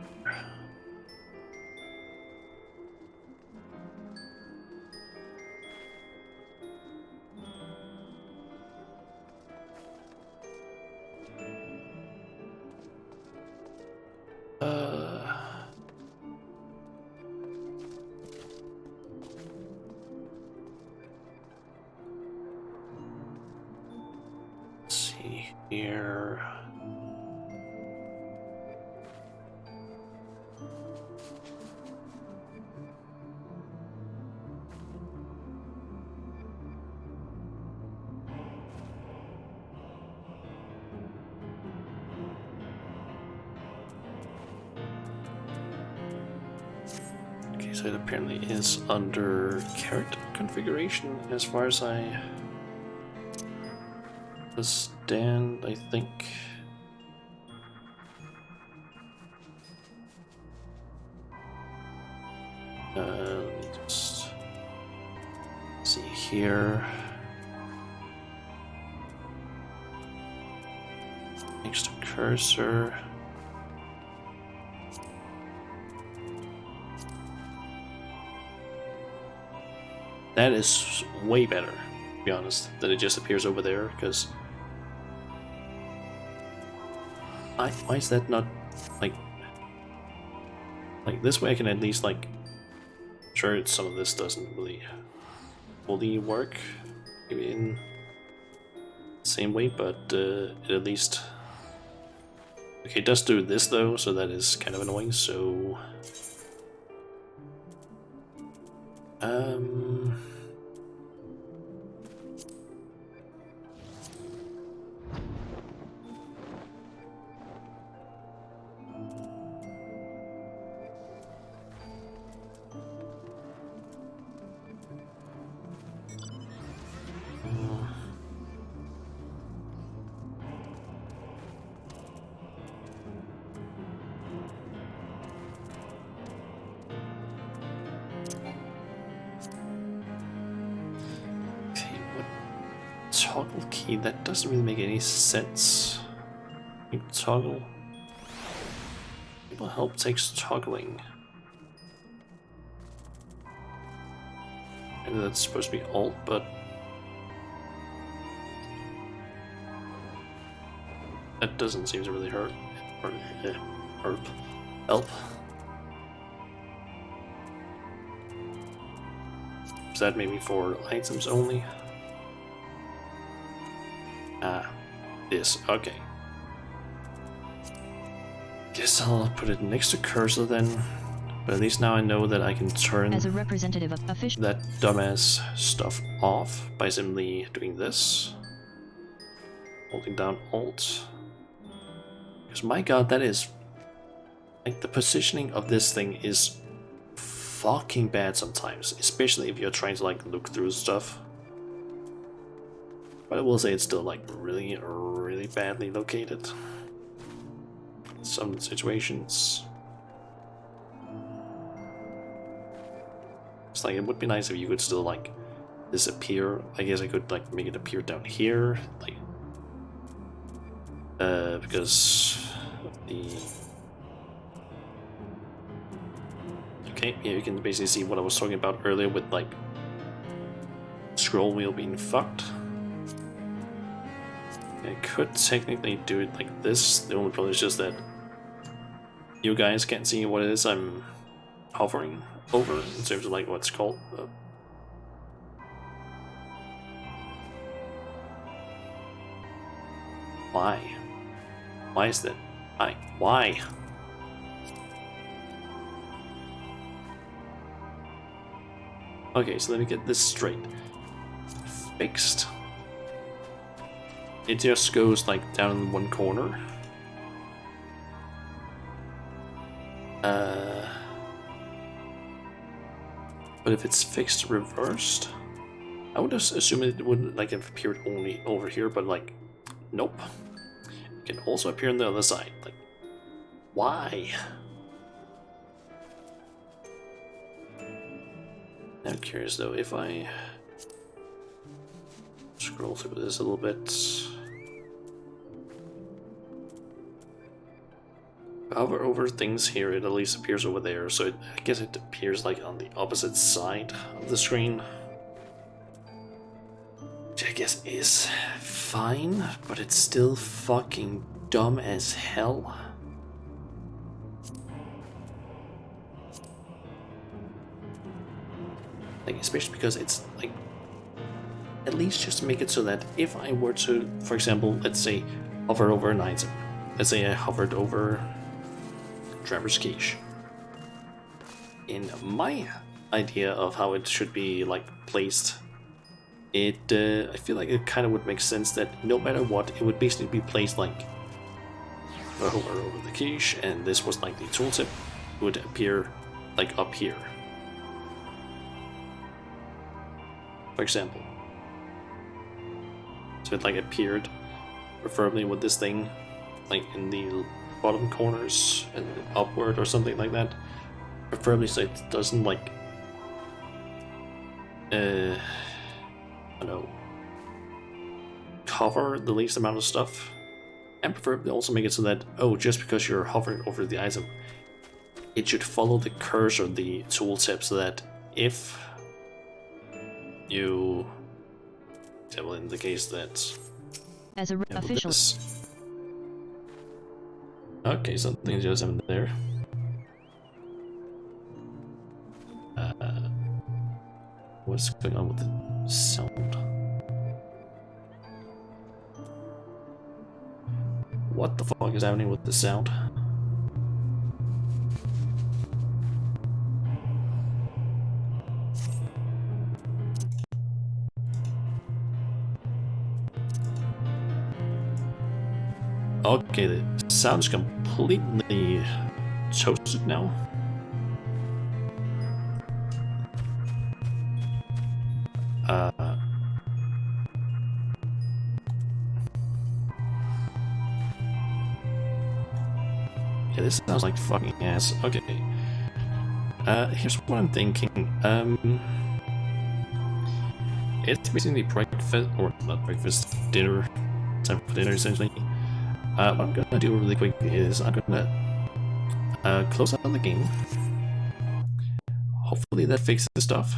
see here. Okay, so it apparently is under character configuration as far as I understand, I think. Let me just see here. Next to cursor. That is way better, to be honest, than it just appears over there, because why is that not like this way? I can at least like, sure, some of this doesn't really fully work maybe in the same way, but it at least, okay, it does do this though, so that is kind of annoying. So toggle key, that doesn't really make any sense. Like, toggle. People help takes toggling. Maybe that's supposed to be alt, but that doesn't seem to really hurt. Or help. Is that maybe for items only? Ah, this, okay. Guess I'll put it next to cursor then, but at least now I know that I can turn as a representative of official that dumbass stuff off by simply doing this. Holding down Alt. Because my god, that is, like, the positioning of this thing is fucking bad sometimes, especially if you're trying to like look through stuff. But I will say it's still like really, really badly located in some situations. It's like, it would be nice if you could still like disappear. I guess I could like make it appear down here, like because of the. Okay, yeah, you can basically see what I was talking about earlier with like scroll wheel being fucked. I could technically do it like this. The only problem is just that you guys can't see what it is I'm hovering over in terms of like what's called. Why? Why is that? Why? Okay, so let me get this straight. Fixed. It just goes like down in one corner. But if it's fixed reversed, I would just assume it wouldn't like have appeared only over here, but like, nope. It can also appear on the other side. Like, why? I'm curious though, if I scroll through this a little bit. Hover over things here, it at least appears over there, so I guess it appears like on the opposite side of the screen. Which I guess is fine, but it's still fucking dumb as hell. Like, especially because it's like at least just make it so that if I were to, for example, let's say, hover over an item. Let's say I hovered over Traverse Quiche. In my idea of how it should be like placed, I feel like it kind of would make sense that no matter what, it would basically be placed like hover over the quiche, and this was like the tooltip would appear like up here, for example. So it like appeared, preferably with this thing like in the bottom corners and upward or something like that. Preferably so it doesn't like I don't know, cover the least amount of stuff. And preferably also make it so that, oh, just because you're hovering over the item, it should follow the cursor, the tooltip, so that if you, well, in the case that as a official. Okay, something just happened there. What's going on with the sound? What the fuck is happening with the sound? Okay, the sound's completely toasted now. Yeah, this sounds like fucking ass. Okay. Here's what I'm thinking. It's basically breakfast, or not breakfast, dinner. Time for dinner, essentially. What I'm gonna do really quick is I'm gonna close out the game. Hopefully that fixes stuff.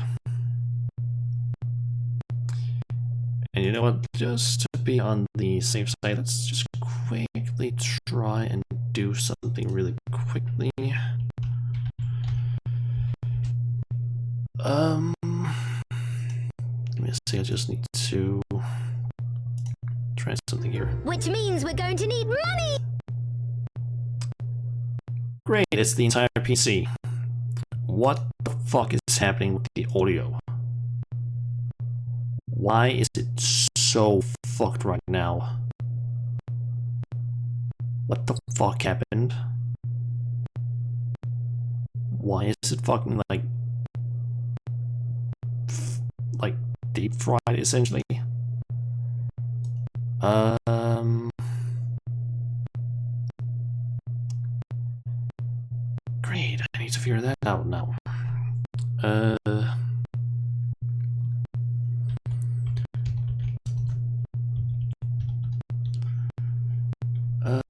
And you know what? Just to be on the safe side, let's just quickly try and do something really quickly. Let me see, I just need to try something here. Which means we're going to need money! Great, it's the entire PC. What the fuck is happening with the audio? Why is it so fucked right now? What the fuck happened? Why is it fucking like deep fried essentially? Great, I need to figure that out now.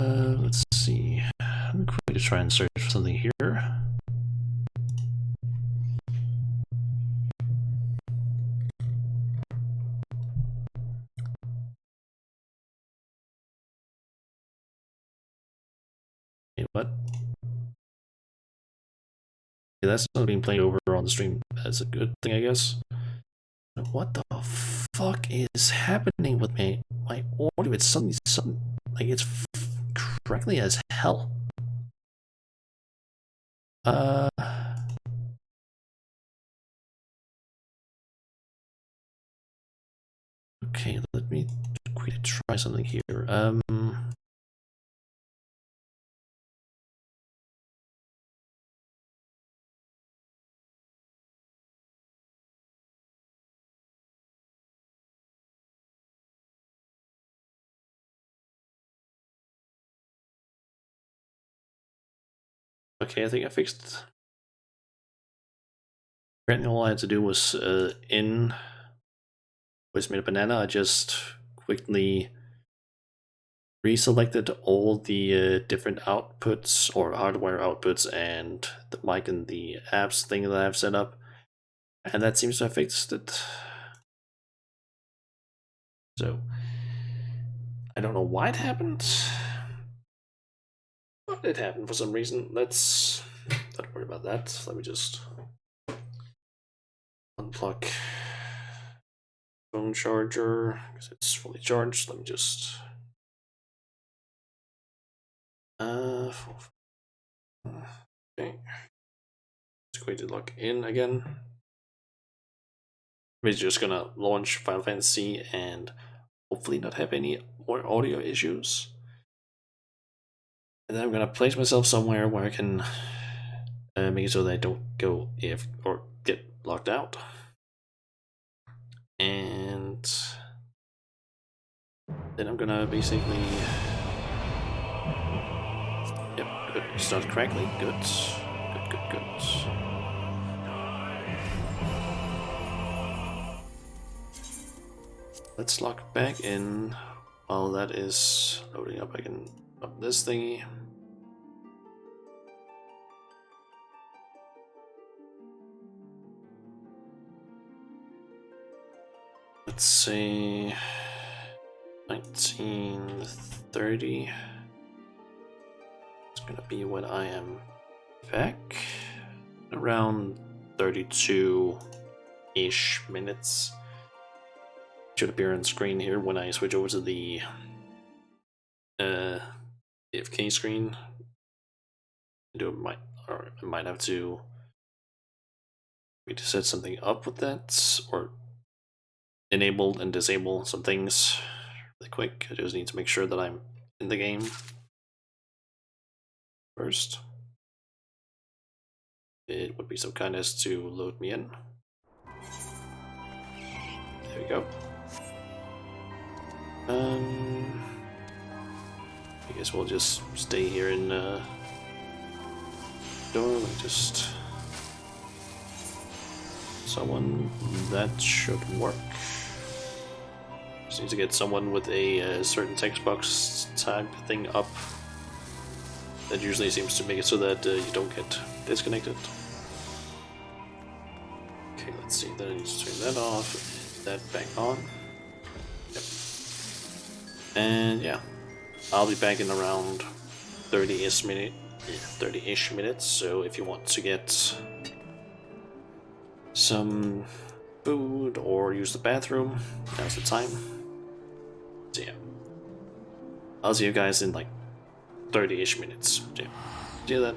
Let's see. I'm going to try and search for something here. Wait, what? Yeah, that's not being played over on the stream. That's a good thing, I guess. What the fuck is happening with my audio? It's suddenly like it's crackly as hell. Okay, let me quickly try something here. Okay, I think I fixed. Apparently all I had to do was was made a banana. I just quickly reselected all the different outputs or hardware outputs and the mic and the apps thing that I've set up, and that seems to have fixed it. So I don't know why it happened, but it happened for some reason. Let's not worry about that. Let me just unplug phone charger because it's fully charged. Let me just okay. It's going to log in again. We're just gonna launch Final Fantasy and hopefully not have any more audio issues. And then I'm gonna place myself somewhere where I can make it so that I don't go if or get locked out. And then I'm gonna basically, yep, good. It starts correctly. Good. Good. Let's log back in. While that is loading up, I can up this thingy. Let's say 1930. It's gonna be when I am back. Around 32-ish minutes. Should appear on screen here when I switch over to the AFK screen. I might have to set something up with that, or enable and disable some things really quick. I just need to make sure that I'm in the game first. It would be so kind as to load me in. There we go. I guess we'll just stay here in door. Just someone that should work. Just need to get someone with a certain text box type thing up. That usually seems to make it so that you don't get disconnected. Okay, let's see. Then I need to turn that off. That back on. Yep. And yeah, I'll be back in around 30-ish minutes. So if you want to get some food or use the bathroom, now's the time. So yeah, I'll see you guys in like 30-ish minutes. So yeah, see you then.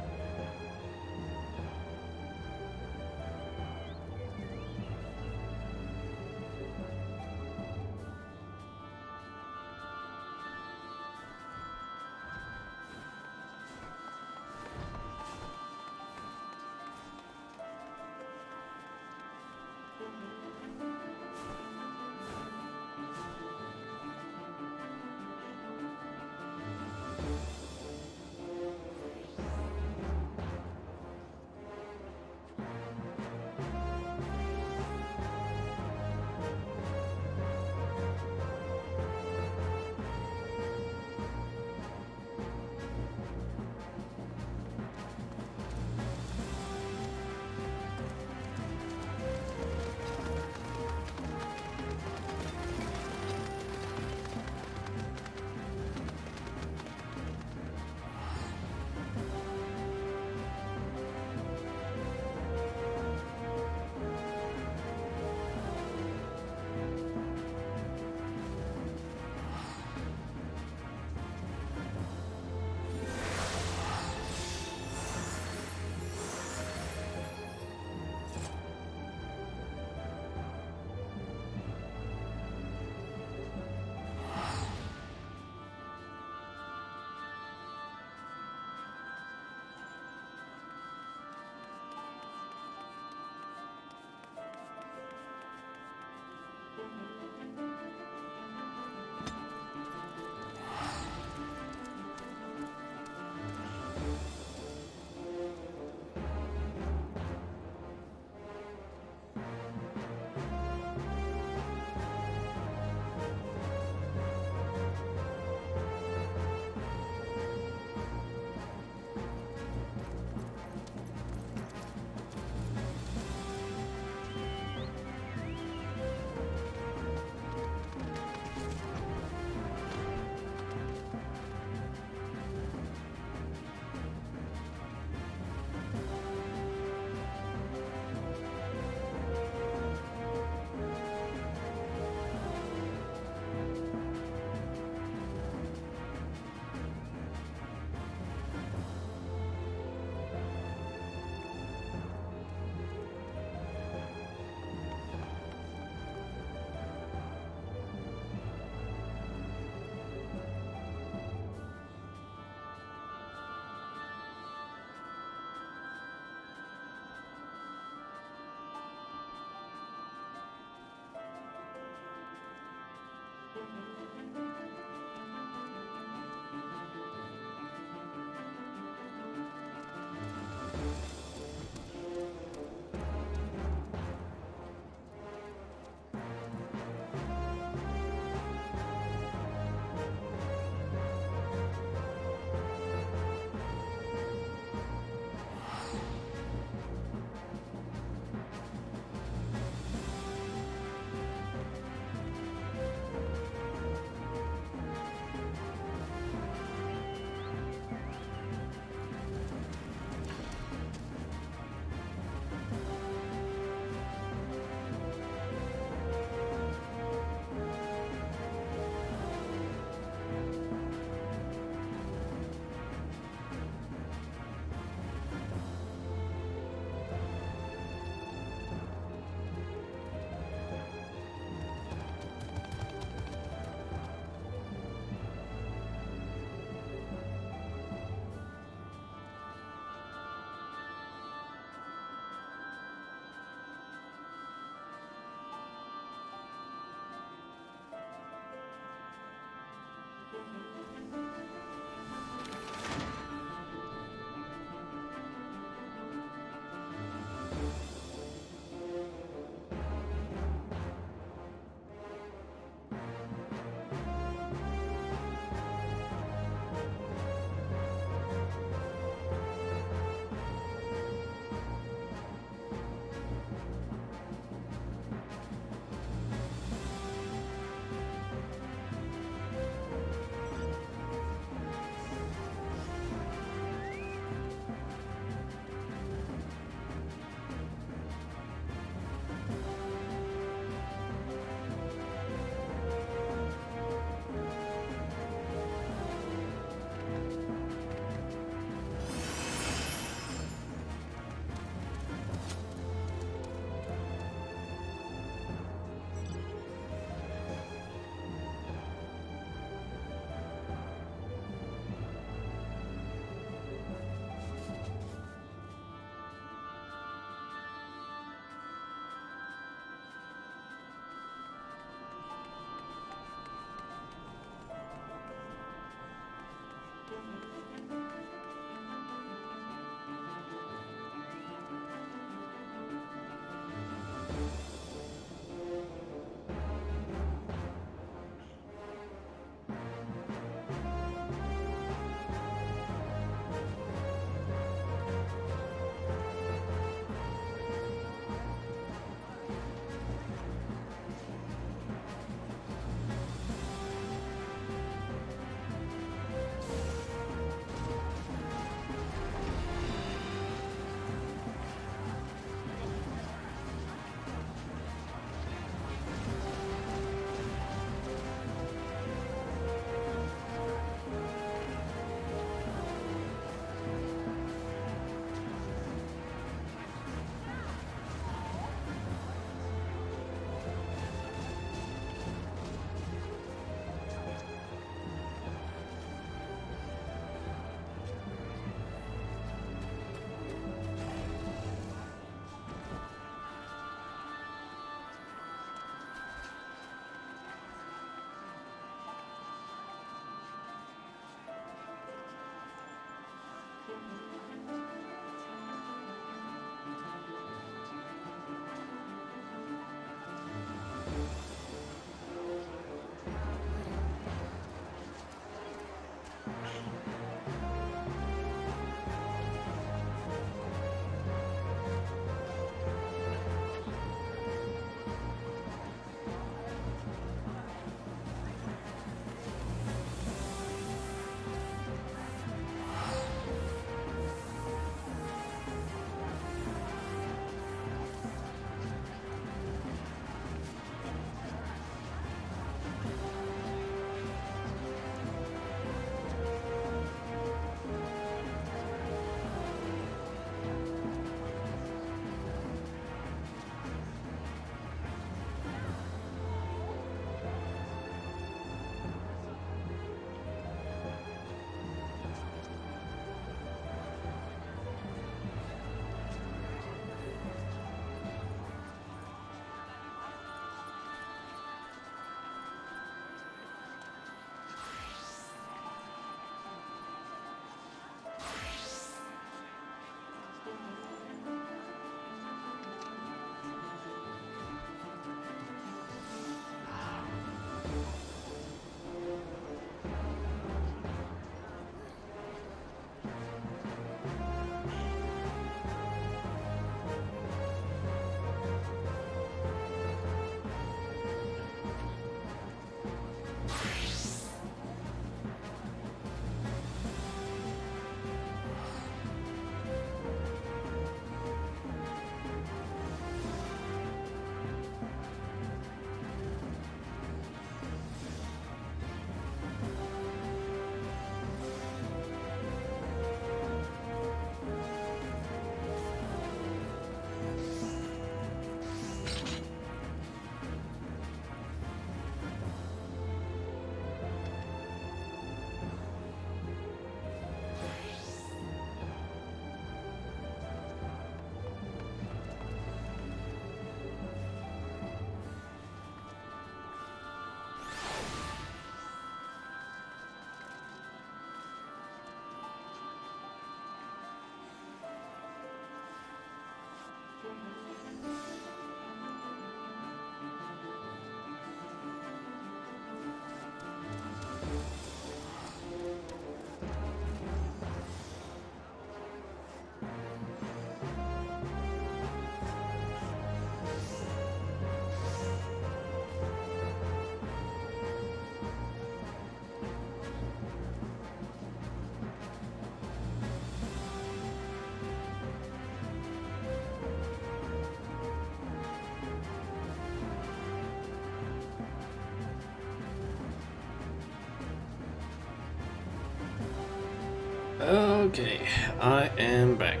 Okay, I am back.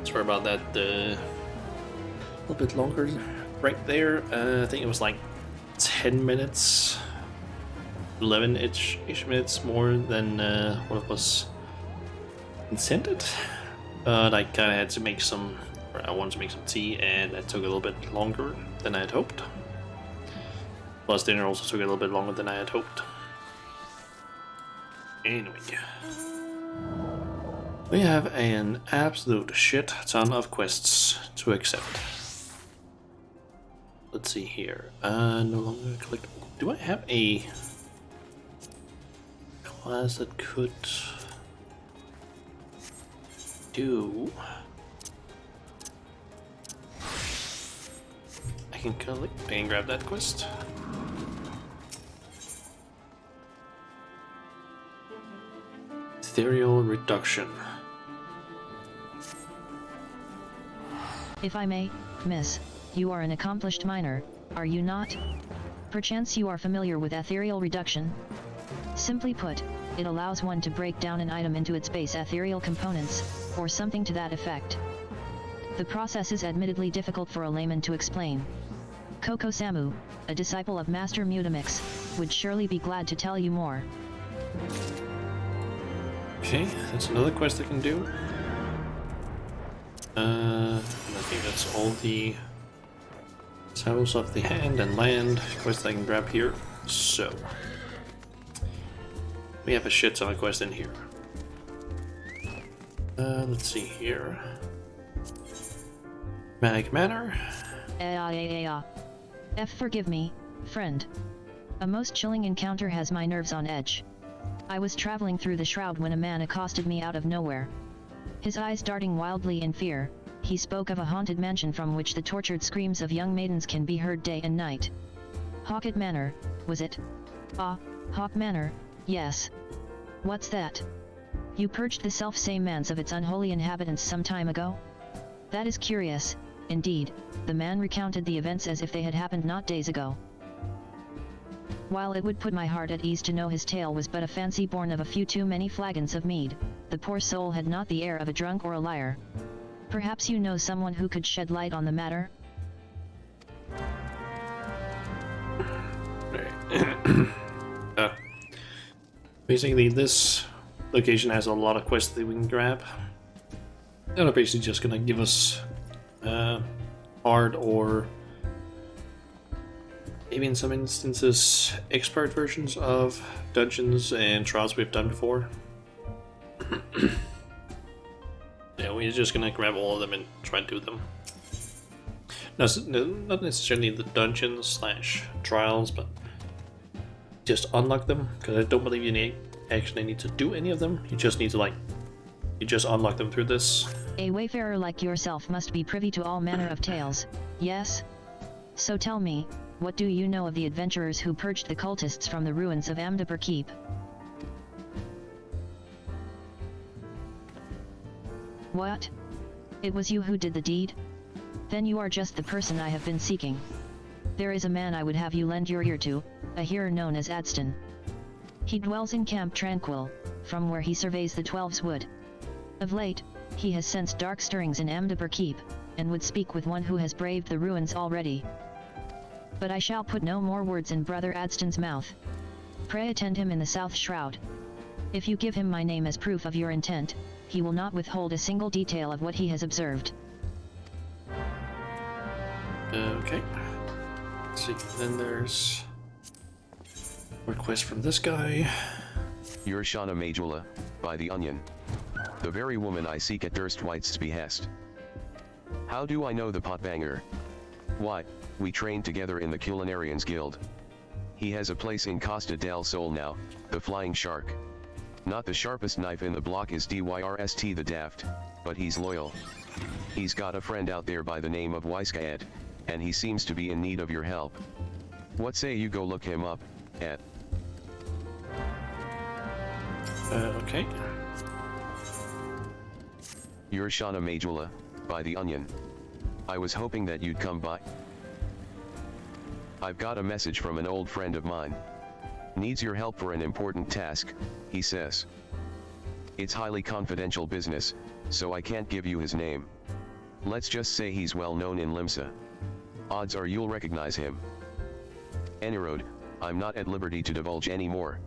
Sorry about that. A little bit longer right there. I think it was like 10 minutes, 11-ish minutes more than what was intended. But I kind of had to make some. I wanted to make some tea, and that took a little bit longer than I had hoped. Plus, dinner also took a little bit longer than I had hoped. Anyway, we have an absolute shit ton of quests to accept. Let's see here. No longer collectible. Do I have a class that could do? I can grab that quest. Ethereal reduction. If I may, miss, you are an accomplished miner, are you not? Perchance you are familiar with ethereal reduction? Simply put, it allows one to break down an item into its base ethereal components, or something to that effect. The process is admittedly difficult for a layman to explain. Koko Samu, a disciple of Master Mutamix, would surely be glad to tell you more. Okay, that's another quest I can do. I think that's all the saddles of the hand and land quests I can grab here. So, we have a shit ton of quests in here. Let's see here. Mag Manor. Forgive me, friend. A most chilling encounter has my nerves on edge. I was traveling through the shroud when a man accosted me out of nowhere. His eyes darting wildly in fear, he spoke of a haunted mansion from which the tortured screams of young maidens can be heard day and night. Hawkett Manor, was it? Ah, Hawk Manor, yes. What's that? You purged the self-same manse of its unholy inhabitants some time ago? That is curious, indeed. The man recounted the events as if they had happened not days ago. While it would put my heart at ease to know his tale was but a fancy born of a few too many flagons of mead, the poor soul had not the air of a drunk or a liar. Perhaps you know someone who could shed light on the matter? Basically, this location has a lot of quests that we can grab. They're basically just gonna give us hard or maybe in some instances expert versions of dungeons and trials we've done before. Yeah, we're just gonna grab all of them and try and do them. Not necessarily the dungeons slash trials, but just unlock them, because I don't believe you actually need to do any of them. You just need to you just unlock them through this. A wayfarer like yourself must be privy to all manner of tales, yes? So tell me, what do you know of the adventurers who purged the cultists from the ruins of Amdapur Keep? What? It was you who did the deed? Then you are just the person I have been seeking. There is a man I would have you lend your ear to, a hearer known as Adston. He dwells in Camp Tranquil, from where he surveys the Twelves Wood. Of late, he has sensed dark stirrings in Amdapur Keep, and would speak with one who has braved the ruins already. But I shall put no more words in Brother Adston's mouth. Pray attend him in the South Shroud. If you give him my name as proof of your intent, he will not withhold a single detail of what he has observed. Okay. Let's see, then there's a request from this guy. You're Shauna Majula, by the Onion. The very woman I seek at Durstwhite's behest. How do I know the potbanger? Why, we trained together in the Culinarians Guild. He has a place in Costa del Sol now, the Flying Shark. Not the sharpest knife in the block is Dyrst the Daft, but he's loyal. He's got a friend out there by the name of Wyskaed, and he seems to be in need of your help. What say you go look him up, Ed? Okay. You're Shauna Majula, by the Onion. I was hoping that you'd come by. I've got a message from an old friend of mine. Needs your help for an important task, he says. It's highly confidential business, so I can't give you his name. Let's just say he's well known in Limsa. Odds are you'll recognize him. Enerode, I'm not at liberty to divulge any more.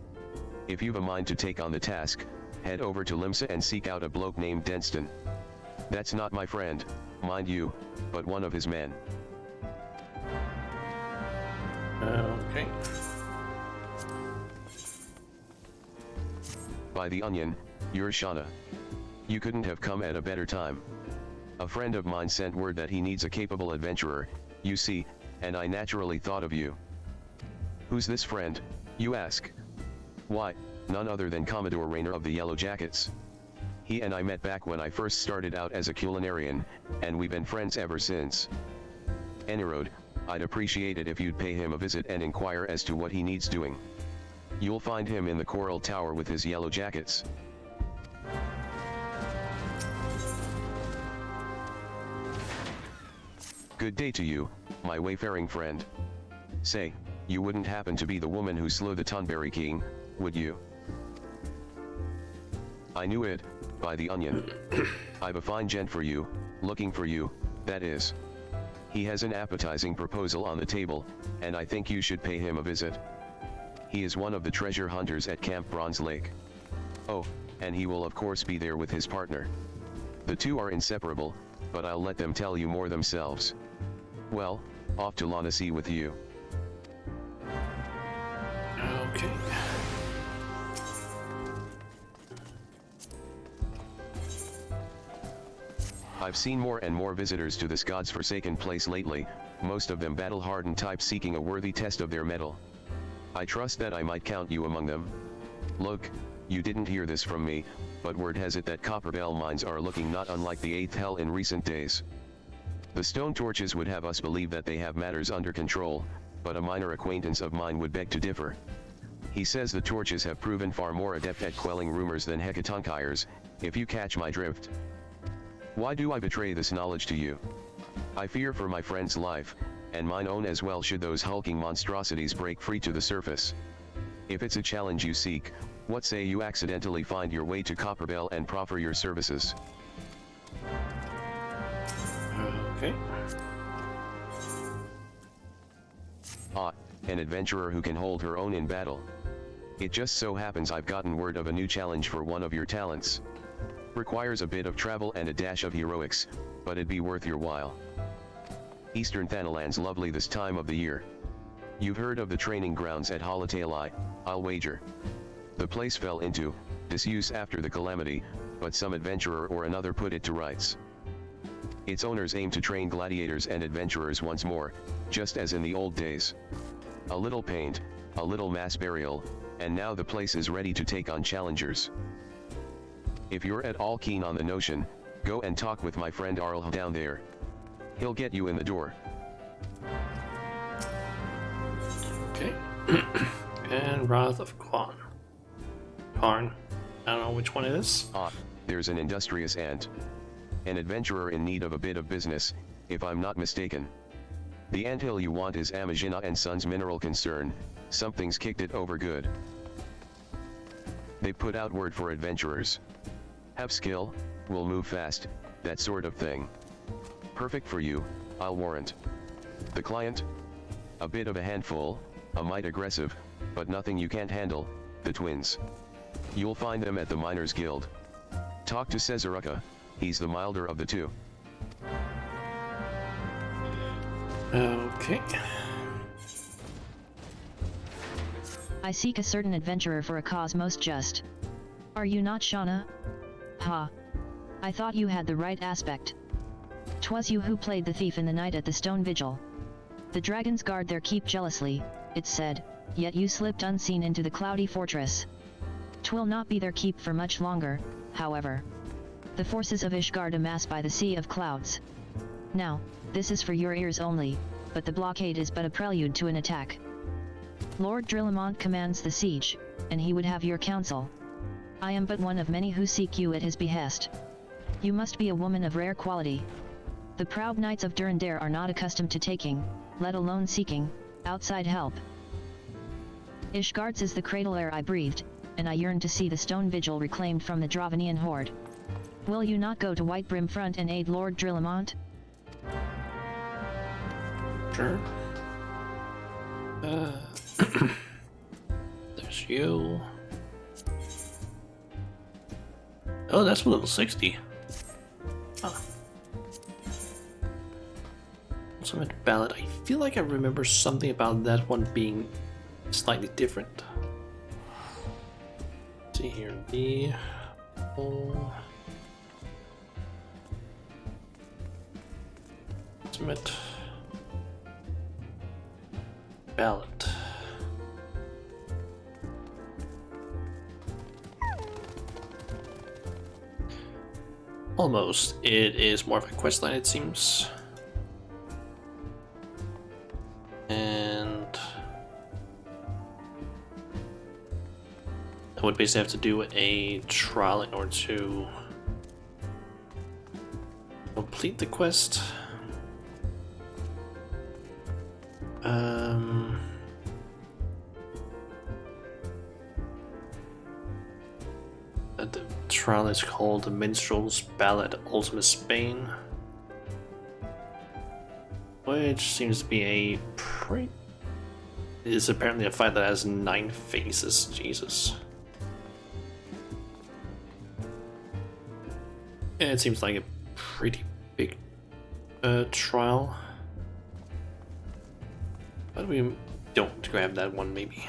If you've a mind to take on the task, head over to Limsa and seek out a bloke named Denston. That's not my friend, mind you, but one of his men. Okay. By the onion, you're Shauna. You couldn't have come at a better time. A friend of mine sent word that he needs a capable adventurer, you see, and I naturally thought of you. Who's this friend, you ask? Why, none other than Commodore Raynor of the Yellow Jackets. He and I met back when I first started out as a culinarian, and we've been friends ever since. Enerode, I'd appreciate it if you'd pay him a visit and inquire as to what he needs doing. You'll find him in the Coral Tower with his Yellow Jackets. Good day to you, my wayfaring friend. Say, you wouldn't happen to be the woman who slew the Tonberry King, would you? I knew it, by the onion. I've a fine gent for you, looking for you, that is. He has an appetizing proposal on the table, and I think you should pay him a visit. He is one of the treasure hunters at Camp Bronze Lake. Oh, and he will of course be there with his partner. The two are inseparable, but I'll let them tell you more themselves. Well, off to Lanacy with you. Okay. I've seen more and more visitors to this god's forsaken place lately, most of them battle-hardened types seeking a worthy test of their mettle. I trust that I might count you among them. Look, you didn't hear this from me, but word has it that Copperbell mines are looking not unlike the 8th hell in recent days. The stone torches would have us believe that they have matters under control, but a minor acquaintance of mine would beg to differ. He says the torches have proven far more adept at quelling rumors than Hecatonkires, if you catch my drift. Why do I betray this knowledge to you? I fear for my friend's life, and mine own as well should those hulking monstrosities break free to the surface. If it's a challenge you seek, what say you accidentally find your way to Copperbell and proffer your services? Okay. Ah, an adventurer who can hold her own in battle. It just so happens I've gotten word of a new challenge for one of your talents. Requires a bit of travel and a dash of heroics, but it'd be worth your while. Eastern Thanaland's lovely this time of the year. You've heard of the training grounds at Holotali, I'll wager. The place fell into disuse after the calamity, but some adventurer or another put it to rights. Its owners aim to train gladiators and adventurers once more, just as in the old days. A little paint, a little mass burial, and now the place is ready to take on challengers. If you're at all keen on the notion, go and talk with my friend Arl down there. He'll get you in the door. Okay. And Wrath of Karn. I don't know which one it is. Ah, there's an industrious ant. An adventurer in need of a bit of business, if I'm not mistaken. The anthill you want is Amagina and Sons mineral concern, something's kicked it over good. They put out word for adventurers. Have skill, will move fast, that sort of thing. Perfect for you, I'll warrant. The client? A bit of a handful, a mite aggressive, but nothing you can't handle, the twins. You'll find them at the Miners Guild. Talk to Cesaruka, he's the milder of the two. Okay. I seek a certain adventurer for a cause most just. Are you not Shauna? Ha. I thought you had the right aspect. 'Twas you who played the thief in the night at the stone vigil. The dragons guard their keep jealously, it's said, yet you slipped unseen into the cloudy fortress. 'Twill not be their keep for much longer, however. The forces of Ishgard amass by the Sea of Clouds. Now, this is for your ears only, but the blockade is but a prelude to an attack. Lord Drillamont commands the siege, and he would have your counsel. I am but one of many who seek you at his behest. You must be a woman of rare quality. The proud knights of Durandare are not accustomed to taking, let alone seeking, outside help. Ishgard's is the cradle air I breathed, and I yearn to see the stone vigil reclaimed from the Dravanian horde. Will you not go to Whitebrim Front and aid Lord Drillamont? Sure. There's you. Oh, that's level 60. Huh. Ultimate Ballad. I feel like I remember something about that one being slightly different. Let's see here. The Ultimate Ballad. Almost. It is more of a questline, it seems. And I would basically have to do a trial in order to complete the quest. The trial is called The Minstrel's Ballad Ultimate Spain, which seems to be a pretty... It is apparently a fight that has 9 phases. Jesus. And it seems like a pretty big trial. But we don't grab that one, maybe.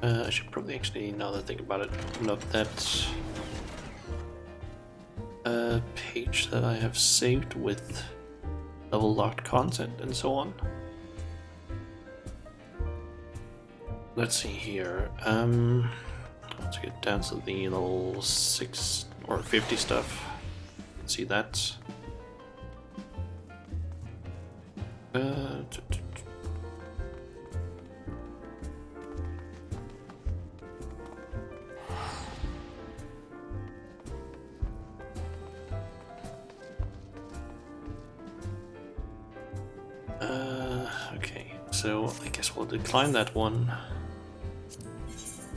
I should probably actually, now that I think about it, note that page that I have saved with level locked content and so on. Let's see here. Let's get down to the level 6 or 50 stuff. Let's see that. Okay, so I guess we'll decline that one.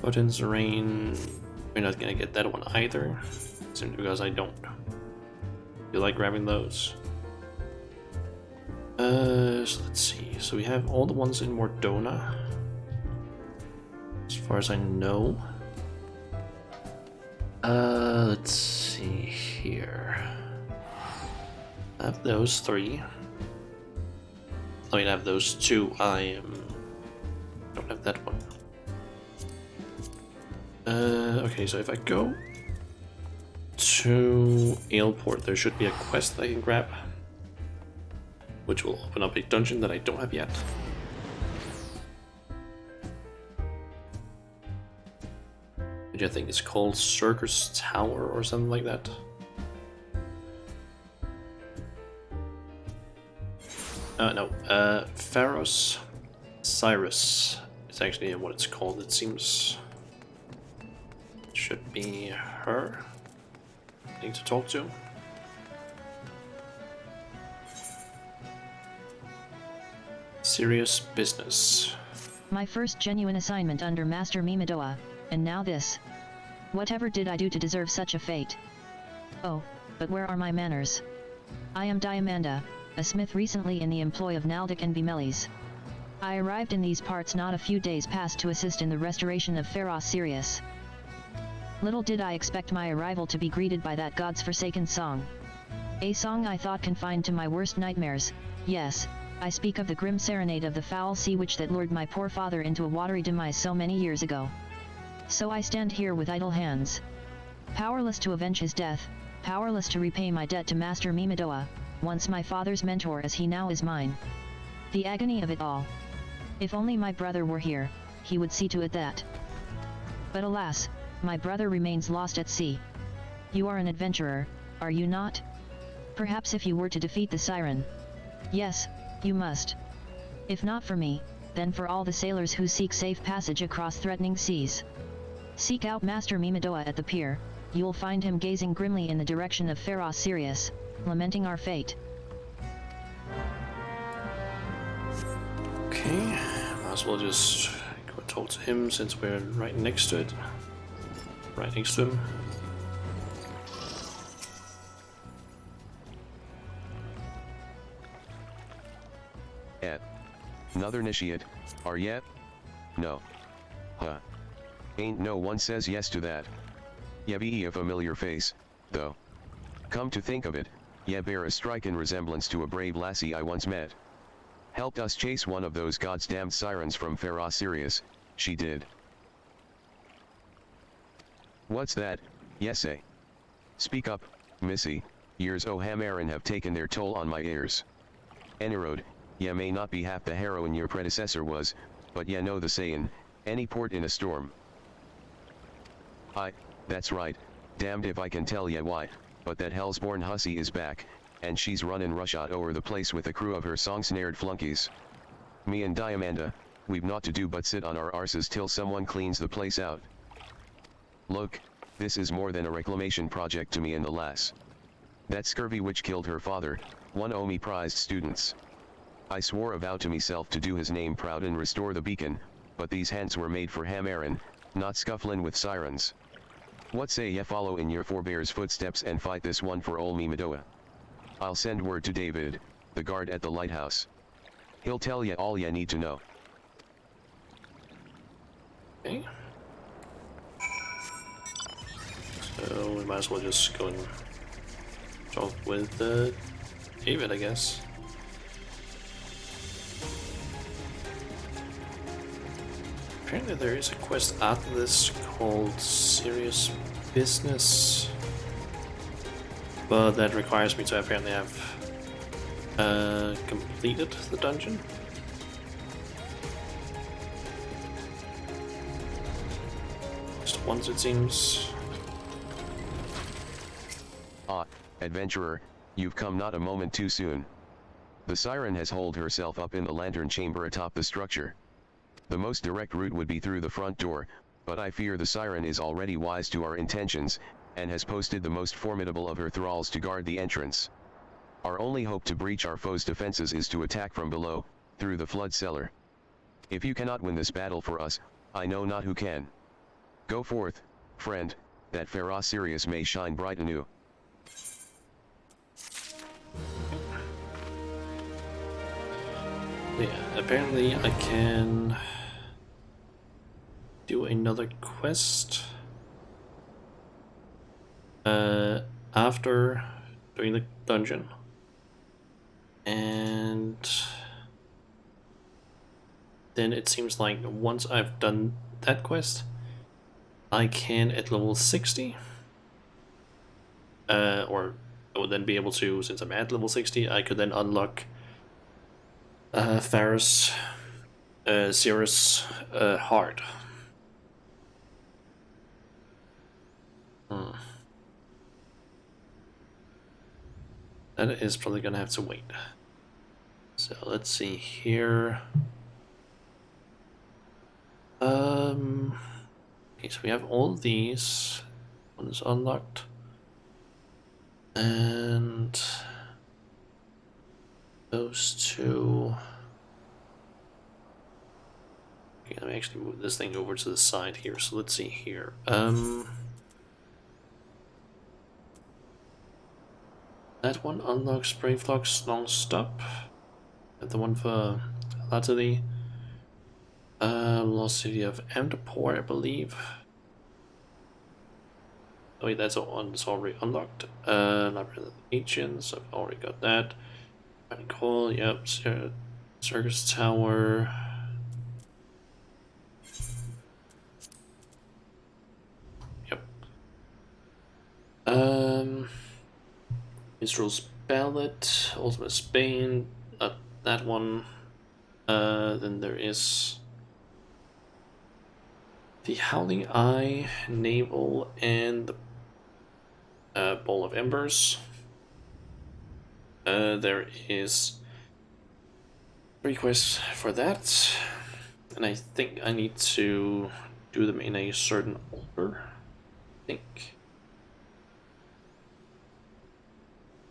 Odin's Rain, we're not gonna get that one either, simply because I don't feel like grabbing those. So let's see. So we have all the ones in Mordona, as far as I know. Let's see here. I have those 3. I mean, I have those 2. I don't have that one. Okay, so if I go to Aleport, there should be a quest that I can grab, which will open up a dungeon that I don't have yet. Which I think is called Circus Tower or something like that. No, Pharos Cyrus is actually what it's called, it seems. Should be her I need to talk to. Serious business. My first genuine assignment under Master Mimadoa, and now this. Whatever did I do to deserve such a fate? Oh, but where are my manners? I am Diamanda, a smith recently in the employ of Naldic and Bimeles. I arrived in these parts not a few days past to assist in the restoration of Pharos Sirius. Little did I expect my arrival to be greeted by that god's forsaken song. A song I thought confined to my worst nightmares. Yes, I speak of the grim serenade of the foul sea witch that lured my poor father into a watery demise so many years ago. So I stand here with idle hands. Powerless to avenge his death, powerless to repay my debt to Master Mimadoa, once my father's mentor as he now is mine. The agony of it all. If only my brother were here, he would see to it that. But alas, my brother remains lost at sea. You are an adventurer, are you not? Perhaps if you were to defeat the siren. Yes, you must. If not for me, then for all the sailors who seek safe passage across threatening seas. Seek out Master Mimadoa at the pier, you'll find him gazing grimly in the direction of Pharos Sirius, lamenting our fate. Okay, might as well just go talk to him since we're right next to it. Right next to him. Another initiate, are yet? No. Huh. Ain't no one says yes to that. Yeah, be a familiar face, though. Come to think of it, yeah, bear a striking resemblance to a brave lassie I once met. Helped us chase one of those goddamned sirens from Fair Sirius, she did. What's that, yesay? Speak up, missy, years o' Hamarin have taken their toll on my ears. Enerode, ya may not be half the heroine your predecessor was, but ya know the sayin', any port in a storm. Aye, that's right, damned if I can tell ya why, but that hellsborn hussy is back, and she's runnin' rushot over the place with a crew of her song-snared flunkies. Me and Diamanda, we've naught to do but sit on our arses till someone cleans the place out. Look, this is more than a reclamation project to me and the lass. That scurvy witch killed her father, one o' me prized students. I swore a vow to meself to do his name proud and restore the beacon, but these hands were made for Hamarin, not scufflin' with sirens. What say ye follow in your forebears' footsteps and fight this one for ol' me Medoa? I'll send word to David, the guard at the lighthouse. He'll tell ye all ye need to know. Okay. So we might as well just go and talk with David, I guess. Apparently there is a quest after this called Serious Business, but that requires me to apparently have completed the dungeon. Just once, it seems. Ah, adventurer, you've come not a moment too soon. The siren has holed herself up in the lantern chamber atop the structure. The most direct route would be through the front door, but I fear the siren is already wise to our intentions, and has posted the most formidable of her thralls to guard the entrance. Our only hope to breach our foe's defenses is to attack from below, through the flood cellar. If you cannot win this battle for us, I know not who can. Go forth, friend, that Fair Sirius may shine bright anew. Yeah, apparently I can do another quest after doing the dungeon, and then it seems like once I've done that quest I can at level 60 or I would then be able to, since I'm at level 60, I could then unlock Ferris Cirrus Heart. That is probably gonna have to wait. So let's see here. Okay, so we have all these. One is unlocked. And those two. Okay, let me actually move this thing over to the side here. So let's see here. That one unlocks Brave Flux non-stop. And the one for Latterly. Lost City of Amdapor, I believe. Oh wait, that's already unlocked. Labyrinth of the Ancients, I've already got that. Call, yep. Circus Tower. Yep. Israel's Ballad, Ultimate Spain, not that one. Then there is the Howling Eye, Naval, and the Bowl of Embers. There is 3 quests for that, and I think I need to do them in a certain order. I think.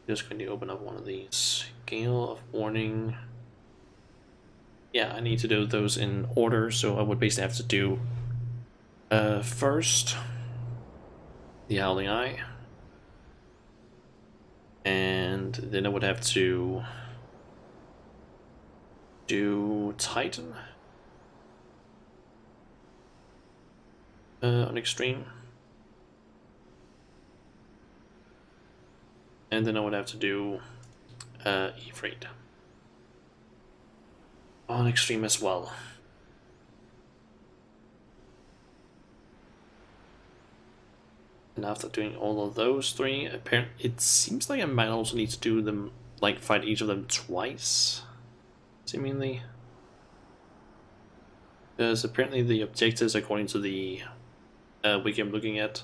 Just going to open up one of these. Gale of Warning. yeah, I need to do those in order, so I would basically have to do first the Howling Eye, and then I would have to do Titan on extreme, and then I would have to do Ifrit on extreme as well. And after doing all of those three, apparently it seems like I might also need to do them, like fight each of them twice, seemingly. Because apparently the objectives, according to the wiki I'm looking at,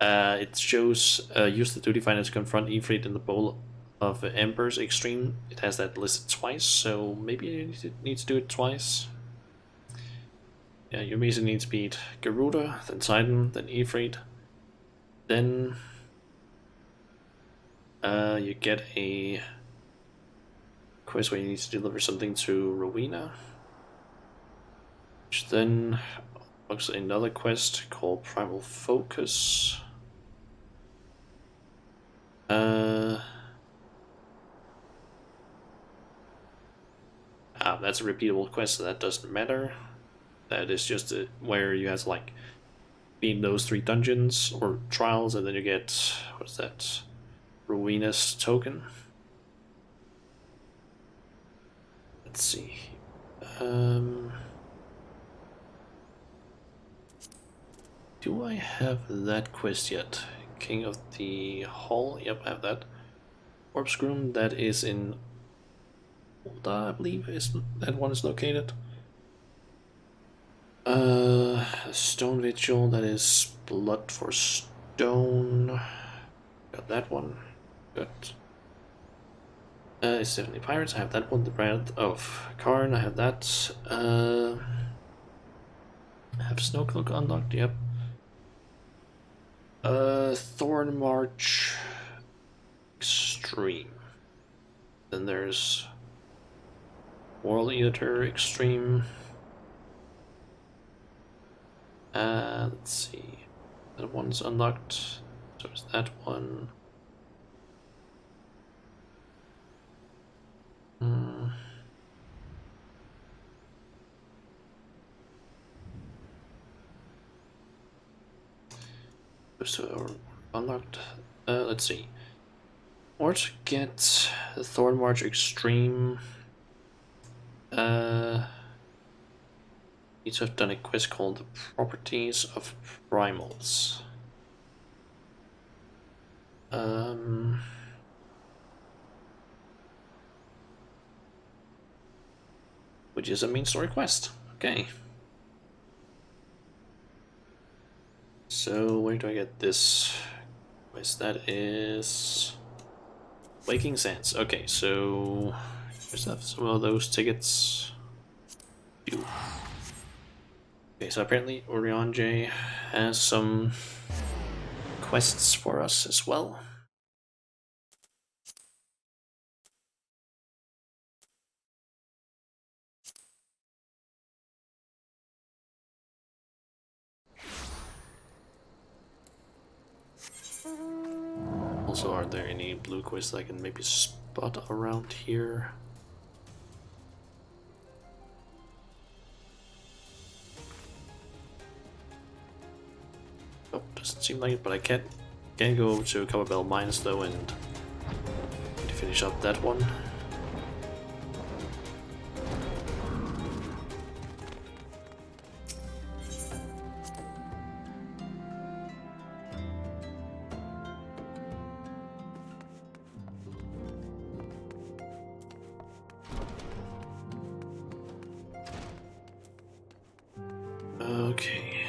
it shows use the duty finder to confront Ifrit in the Bowl of Embers Extreme. It has that listed twice, so maybe you need to do it twice. Yeah, you basically need to beat Garuda, then Titan, then Ifrit. Then you get a quest where you need to deliver something to Rowena, which then unlocks another quest called Primal Focus. That's a repeatable quest, so that doesn't matter. That is just where you have to like beat those 3 dungeons or trials, and then you get, what's that, Rowena's token. Let's see. Do I have that quest yet? King of the Hall? Yep, I have that. Corpse Room, that is in Ulda, I believe is that one is located. Stone Vigil, that is Blood for Stone. Got that one. Good. It's definitely Pirates, I have that one. The Brand of Karn, I have that. I have Snowcloak unlocked, yep. Thorn March Extreme. Then there's World Eater Extreme. Let's see. That one's unlocked. So is that one. So unlocked. Let's see. Or to get the Thorn March Extreme. Need to have done a quest called the Properties of Primals. Which is a main story quest. Okay. So where do I get this quest? That is Waking Sands. Okay, so there's some of those tickets. Okay, so apparently Orion J has some quests for us as well. Also, are there any blue quests I can maybe spot around here? Oh, doesn't seem like it, but I can go over to Copperbell Mines though and need to finish up that one. Okay,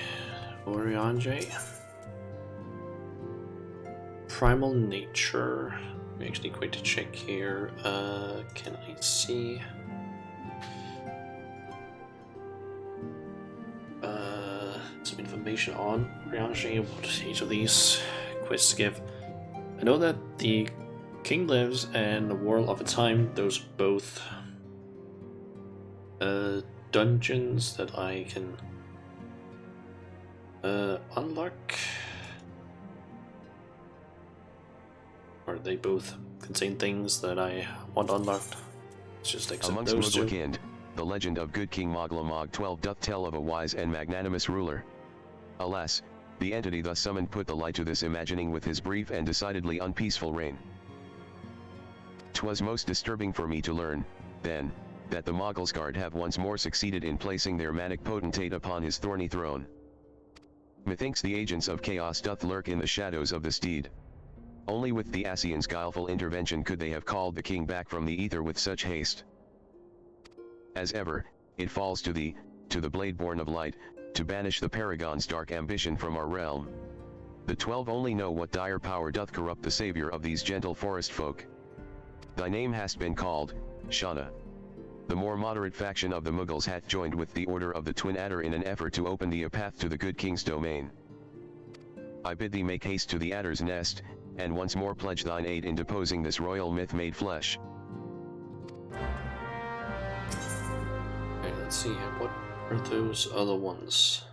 Orion J. Primal Nature. We actually going to check here. Can I see? Some information on Orion J. What each of these quests give. I know that the King Lives and the World of a Time, those both dungeons that I can unlock. Or they both contain things that I want unlocked. Let's just accept Amongst those two. Muglakind, the legend of good King Moglamog 12 doth tell of a wise and magnanimous ruler. Alas, the entity thus summoned put the lie to this imagining with his brief and decidedly unpeaceful reign. 'Twas most disturbing for me to learn, then, that the Mogglesguard have once more succeeded in placing their manic potentate upon his thorny throne. Methinks the agents of chaos doth lurk in the shadows of this deed. Only with the Asian's guileful intervention could they have called the king back from the ether with such haste. As ever, it falls to the Bladeborn of Light, to banish the Paragon's dark ambition from our realm. The 12 only know what dire power doth corrupt the savior of these gentle forest folk. Thy name hast been called, Shauna. The more moderate faction of the Muggles hath joined with the Order of the Twin Adder in an effort to open thee a path to the good king's domain. I bid thee make haste to the Adder's Nest, and once more pledge thine aid in deposing this royal myth made flesh. Okay, let's see here. What are those other ones?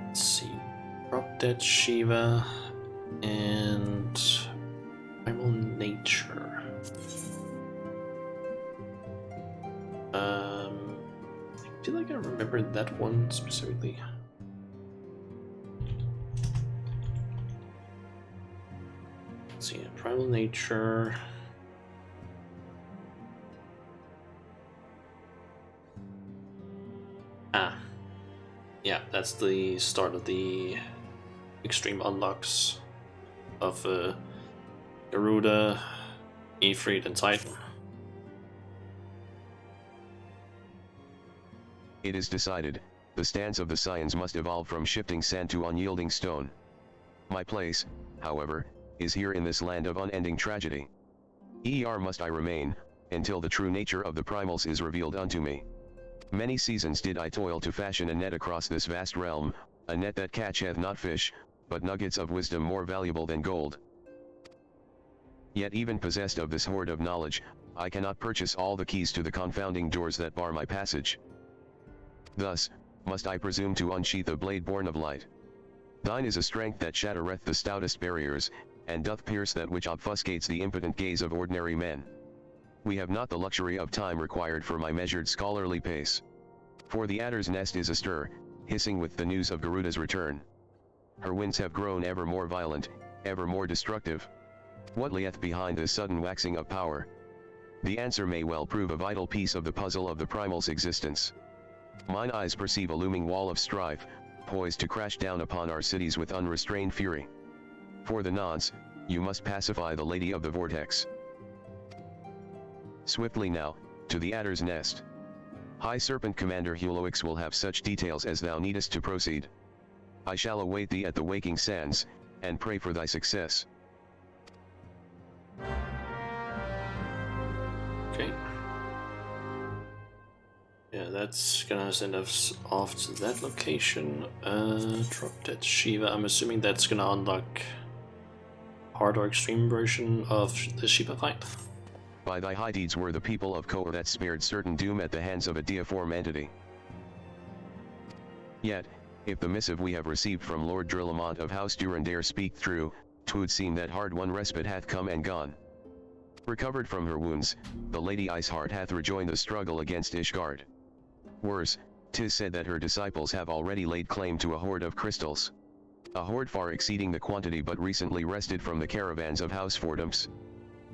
Let's see. Drop Dead Shiva and Primal Nature. I feel like I remember that one specifically. Let's see, Primal Nature. Yeah, that's the start of the extreme unlocks of Garuda, Ifrit, and Titan. It is decided, the stance of the Scions must evolve from shifting sand to unyielding stone. My place, however, is here in this land of unending tragedy. Must I remain, until the true nature of the primals is revealed unto me. Many seasons did I toil to fashion a net across this vast realm, a net that catcheth not fish, but nuggets of wisdom more valuable than gold. Yet even possessed of this hoard of knowledge, I cannot purchase all the keys to the confounding doors that bar my passage. Thus, must I presume to unsheath the blade born of light. Thine is a strength that shattereth the stoutest barriers, and doth pierce that which obfuscates the impotent gaze of ordinary men. We have not the luxury of time required for my measured scholarly pace. For the adder's nest is astir, hissing with the news of Garuda's return. Her winds have grown ever more violent, ever more destructive. What lieth behind this sudden waxing of power? The answer may well prove a vital piece of the puzzle of the primal's existence. Mine eyes perceive a looming wall of strife, poised to crash down upon our cities with unrestrained fury. For the nonce, you must pacify the Lady of the Vortex. Swiftly now, to the Adder's Nest. High Serpent Commander Huloix will have such details as thou needest to proceed. I shall await thee at the waking sands, and pray for thy success. Okay. Yeah, that's gonna send us off to that location. Drop Dead Shiva. I'm assuming that's gonna unlock hard or extreme version of the Shiva fight. By thy high deeds were the people of Koa that spared certain doom at the hands of a deiform entity. Yet, if the missive we have received from Lord Drillamont of House Durandare speak true, 'twould seem that hard-won respite hath come and gone. Recovered from her wounds, the Lady Iceheart hath rejoined the struggle against Ishgard. Worse, 'tis said that her disciples have already laid claim to a hoard of crystals. A hoard far exceeding the quantity but recently wrested from the caravans of House Fordums.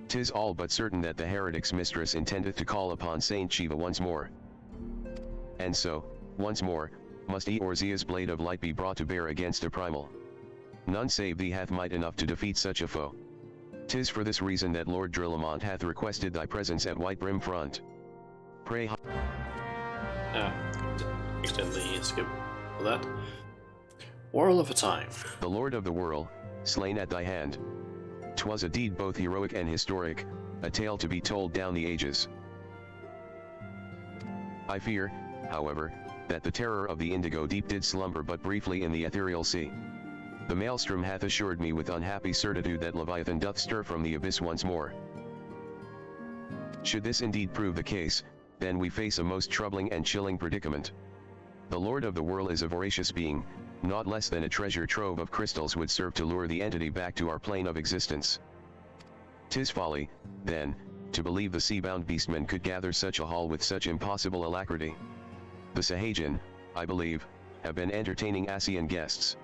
'Tis all but certain that the heretic's mistress intendeth to call upon Saint Shiva once more. And so, once more, must Eorzea's blade of light be brought to bear against a primal. None save thee hath might enough to defeat such a foe. 'Tis for this reason that Lord Drillamont hath requested thy presence at White Brim Front. Pray Accidentally skip for that. Whirl of a Time. The Lord of the Whirl, slain at thy hand. 'Twas a deed both heroic and historic, a tale to be told down the ages. I fear, however, that the terror of the Indigo Deep did slumber but briefly in the ethereal sea. The maelstrom hath assured me with unhappy certitude that Leviathan doth stir from the abyss once more. Should this indeed prove the case, then we face a most troubling and chilling predicament. The Lord of the Whirl is a voracious being, not less than a treasure trove of crystals would serve to lure the entity back to our plane of existence. 'Tis folly, then, to believe the sea-bound beastmen could gather such a haul with such impossible alacrity. The Sahajan, I believe, have been entertaining Asian guests.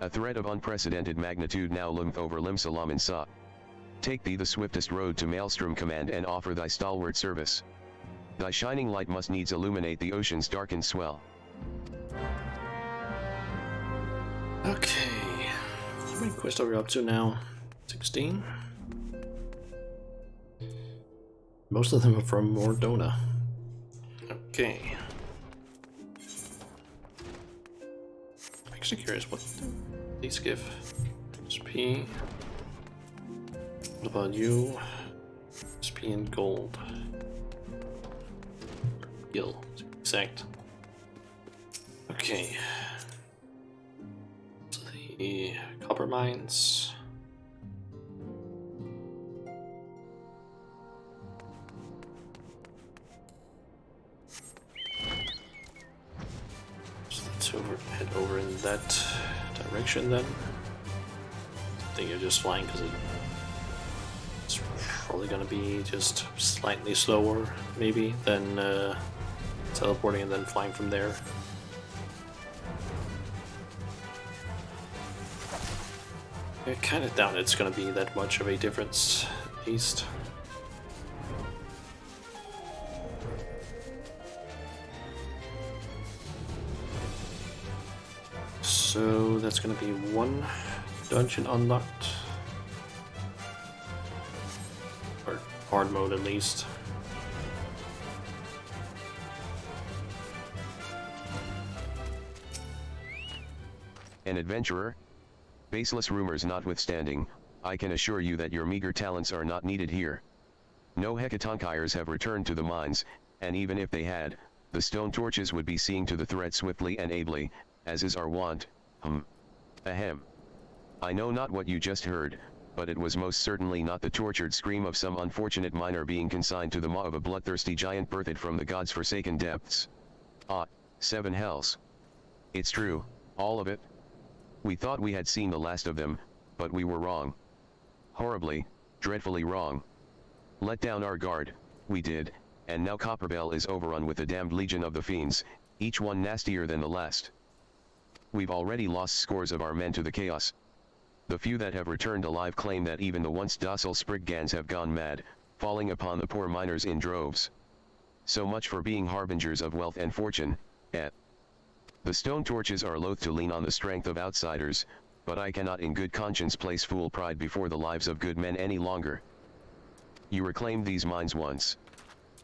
A threat of unprecedented magnitude now loometh over Lim-Salam and Sa. Take thee the swiftest road to Maelstrom Command and offer thy stalwart service. Thy shining light must needs illuminate the ocean's darkened swell. Okay, how many quests are we up to now? 16? Most of them are from Mordona. Okay. I'm actually curious what these give. XP. What about you? XP and gold. Gil, exact. Okay. So the copper mines. So let's head over in that direction then. I think you're just flying because it's probably gonna be just slightly slower, maybe, than teleporting and then flying from there. I kind of doubt it's gonna be that much of a difference, at least. So that's gonna be one dungeon unlocked. Or hard mode at least. An adventurer? Baseless rumors notwithstanding, I can assure you that your meager talents are not needed here. No Hekatonkyres have returned to the mines, and even if they had, the stone torches would be seeing to the threat swiftly and ably, as is our wont. Ahem. I know not what you just heard, but it was most certainly not the tortured scream of some unfortunate miner being consigned to the maw of a bloodthirsty giant birthed from the gods' forsaken depths. Ah, 7 hells. It's true, all of it. We thought we had seen the last of them, but we were wrong. Horribly, dreadfully wrong. Let down our guard, we did, and now Copperbell is overrun with the damned legion of the fiends, each one nastier than the last. We've already lost scores of our men to the chaos. The few that have returned alive claim that even the once docile Spriggans have gone mad, falling upon the poor miners in droves. So much for being harbingers of wealth and fortune, eh? The stone torches are loath to lean on the strength of outsiders, but I cannot in good conscience place fool pride before the lives of good men any longer. You reclaimed these mines once.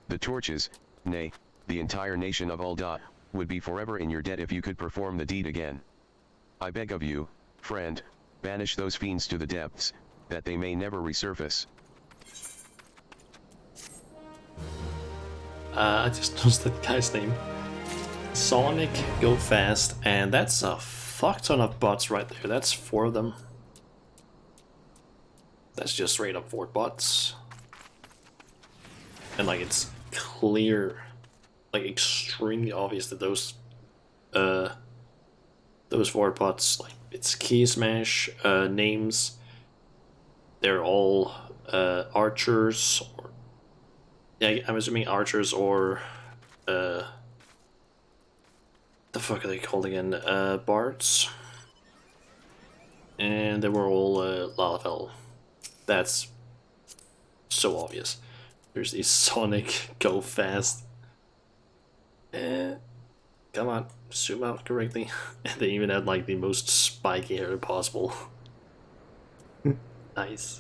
The torches, nay, the entire nation of Ul'dah, would be forever in your debt if you could perform the deed again. I beg of you, friend, banish those fiends to the depths, that they may never resurface. I just noticed that guy's name. Sonic Go Fast, and that's a fuck ton of bots right there. That's 4 of them. That's just straight up 4 bots. And like it's clear, like extremely obvious that those 4 bots, like it's key smash names. They're all archers, or yeah, I'm assuming archers or the fuck are they called again? Bards. And they were all Lalafell. That's so obvious. There's the Sonic Go Fast. Come on, zoom out correctly. And they even had like the most spiky hair possible. Nice.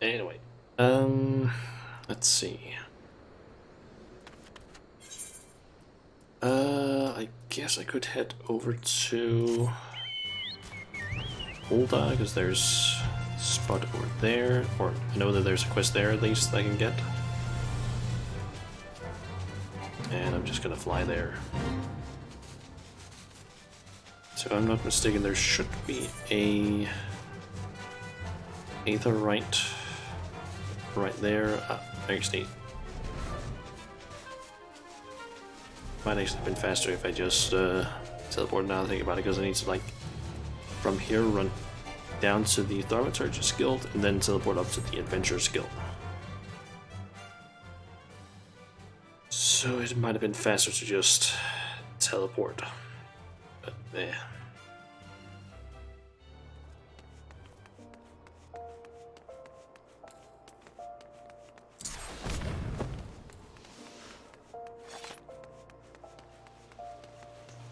Anyway, let's see. I guess I could head over to Ul'dah, because there's a spot over there, or I know that there's a quest there at least that I can get. And I'm just gonna fly there. So if I'm not mistaken, there should be a Aether right there. Actually, might actually have been faster if I just teleport now. Think about it, because I need to like from here run down to the Thaumaturgist Guild and then teleport up to the Adventurers Guild. So it might have been faster to just teleport, but yeah.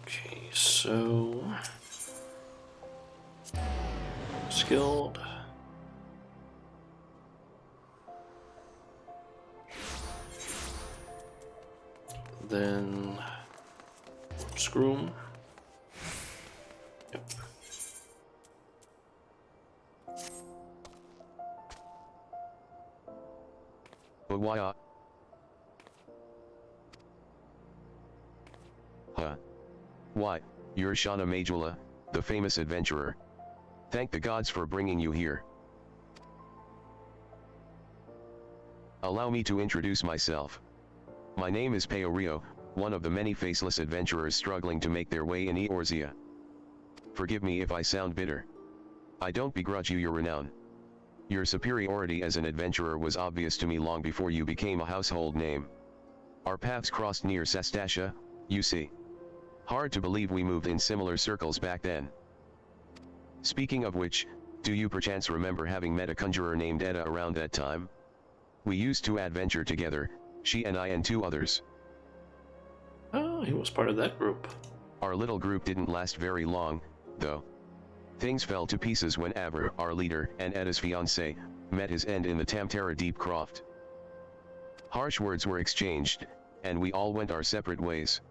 Okay, so skilled. Then Scroom. Yep. But why? Huh. Why, you're Shauna Majula, the famous adventurer. Thank the gods for bringing you here. Allow me to introduce myself. My name is Peorio, one of the many faceless adventurers struggling to make their way in Eorzea. Forgive me if I sound bitter. I don't begrudge you your renown. Your superiority as an adventurer was obvious to me long before you became a household name. Our paths crossed near Sastasha, you see. Hard to believe we moved in similar circles back then. Speaking of which, do you perchance remember having met a conjurer named Edda around that time? We used to adventure together, she and I and 2 others. Oh, he was part of that group. Our little group didn't last very long, though. Things fell to pieces when Avr, our leader, and Edda's fiancé, met his end in the Tamtara Deep Croft. Harsh words were exchanged, and we all went our separate ways.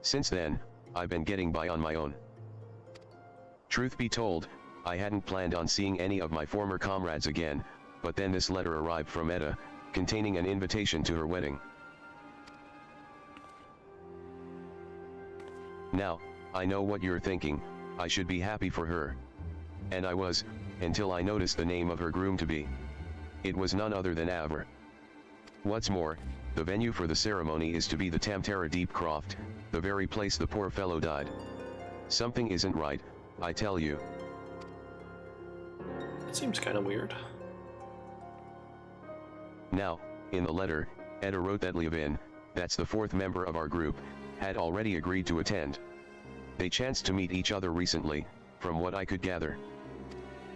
Since then, I've been getting by on my own. Truth be told, I hadn't planned on seeing any of my former comrades again, but then this letter arrived from Edda, containing an invitation to her wedding. Now, I know what you're thinking, I should be happy for her. And I was, until I noticed the name of her groom to be. It was none other than Avr. What's more, the venue for the ceremony is to be the Tamtara Deep Croft, the very place the poor fellow died. Something isn't right, I tell you. It seems kind of weird. Now, in the letter, Edda wrote that Leovin, that's the 4th member of our group, had already agreed to attend. They chanced to meet each other recently, from what I could gather.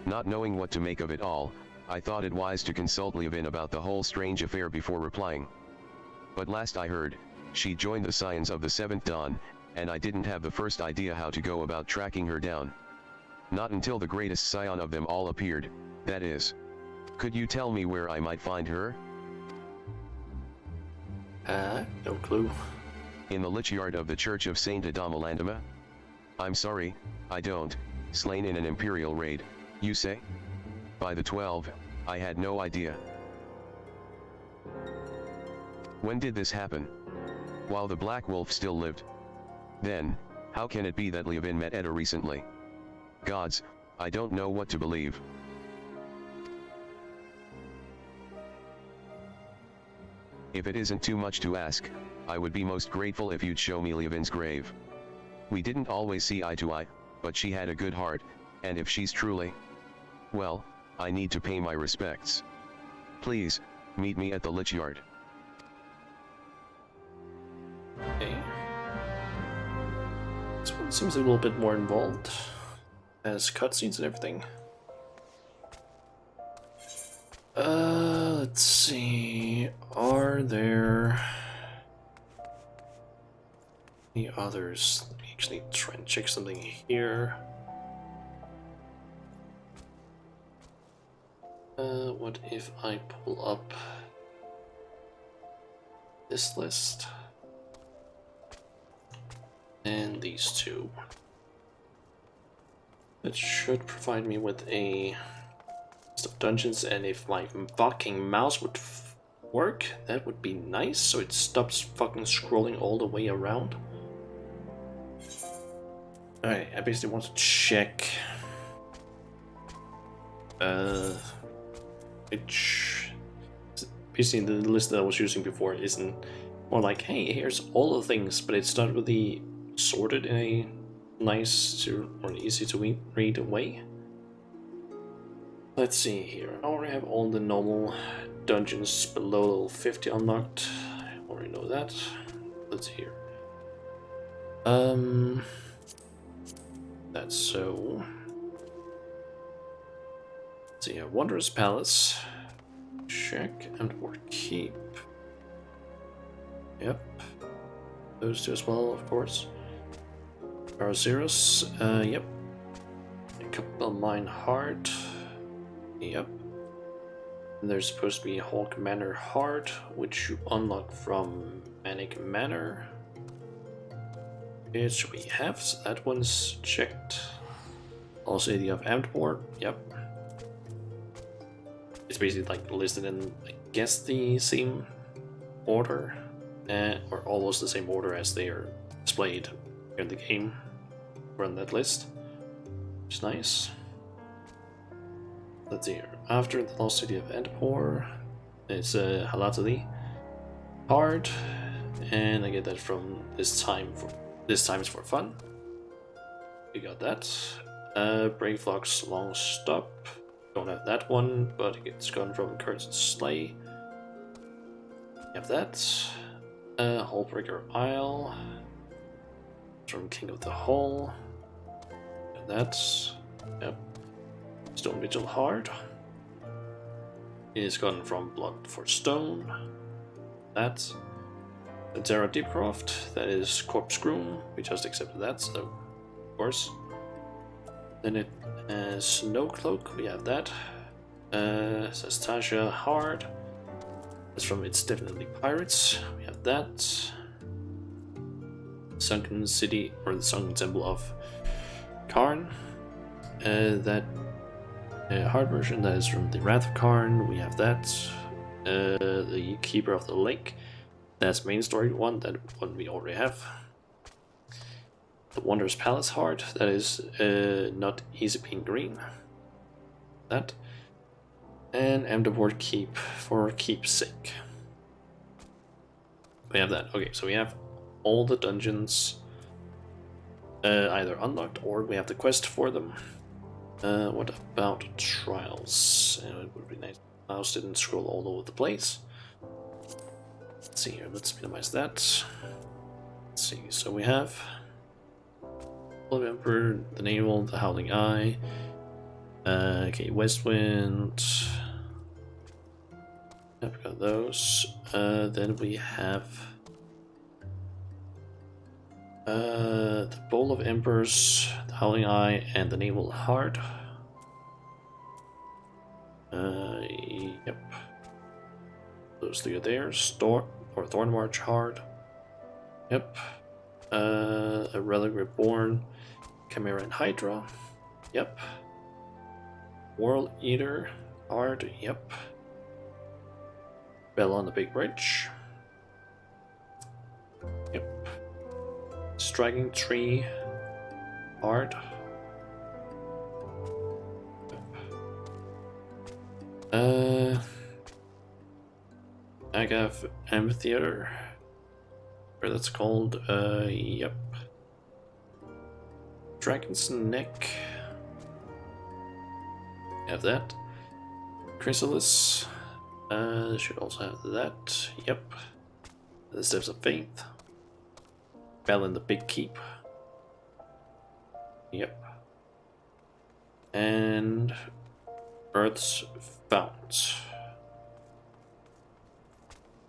Not knowing what to make of it all, I thought it wise to consult Leovin about the whole strange affair before replying. But last I heard, she joined the Scions of the 7th Dawn, and I didn't have the first idea how to go about tracking her down. Not until the greatest scion of them all appeared, that is. Could you tell me where I might find her? No clue. In the lich yard of the Church of Saint Adamelandama? I'm sorry, I don't. Slain in an Imperial raid, you say? By the 12, I had no idea. When did this happen? While the Black Wolf still lived? Then, how can it be that Leovin met Edda recently? Gods, I don't know what to believe. If it isn't too much to ask, I would be most grateful if you'd show me Leovin's grave. We didn't always see eye to eye, but she had a good heart, and if she's truly... well, I need to pay my respects. Please, meet me at the lich yard. Okay. This one seems a little bit more involved. Has cutscenes and everything. Let's see. Are there any others? Let me actually try and check something here. What if I pull up this list and these 2? That should provide me with a list of dungeons, and if my fucking mouse would work, that would be nice, so it stops fucking scrolling all the way around. Alright, I basically want to check which basically the list that I was using before isn't more like, hey, here's all the things, but it's not really sorted in a nice or easy to read way. Let's see here. I already have all the normal dungeons below level 50 unlocked. I already know that. Let's see here. That's so. Let's see here. Wondrous Palace. Check. Amtmore Keep. Yep. Those two as well, of course. Arazeros. Yep. A couple Mine Heart. Yep. And there's supposed to be Hawk Manor Heart, which you unlock from Manic Manor. Which we have, so that one's checked. Also, City of Amtmore. Yep. It's basically like listed in, I guess, the same order, or almost the same order as they are displayed in the game. We're on that list, which is nice. Let's see here. After the Lost City of Amtmore, it's Halatali Hard, and I get that from This Time's for Fun. We got that. Brave Flock's Long Stop. Don't have that one, but it's gone from Cursed Slay. We have that. Hullbreaker Isle. From King of the Hull. And that's. Yep. Stone Vigil Hard. Is gone from Blood for Stone. That's. Terra Deepcroft. That is Corpse Groom. We just accepted that, so of course. Then it has Snowcloak, we have that. Says Tasha Hard. That's from It's Definitely Pirates, we have that. Sunken City, or the Sunken Temple of Karn. That hard version, that is from the Wrath of Karn, we have that. The Keeper of the Lake, that's main story one, that one we already have. The Wondrous Palace Heart, that is not Easy Being Green. That. And Amtmore Keep for keepsake. We have that. Okay, so we have all the dungeons either unlocked or we have the quest for them. What about trials? It would be nice. Mouse didn't scroll all over the place. Let's see here, let's minimize that. Let's see, so we have Blood Emperor, the Naval, the Howling Eye. Okay, Westwind. I've got those. Then we have the Bowl of Emperors, the Howling Eye, and the Naval Heart. Yep. Those three are there. Thornmarch Heart. Yep. A Relic Reborn, Chimera and Hydra. Yep. World Eater Hard. Yep. Bell on the Big Bridge. Yep. Striking Tree Hard. Yep. Agav Amphitheater. Or that's called, yep. Dragon's Neck. Have that. Chrysalis. Should also have that. Yep. The Steps of Faith. Bell in the Big Keep. Yep. And Earth's Fount.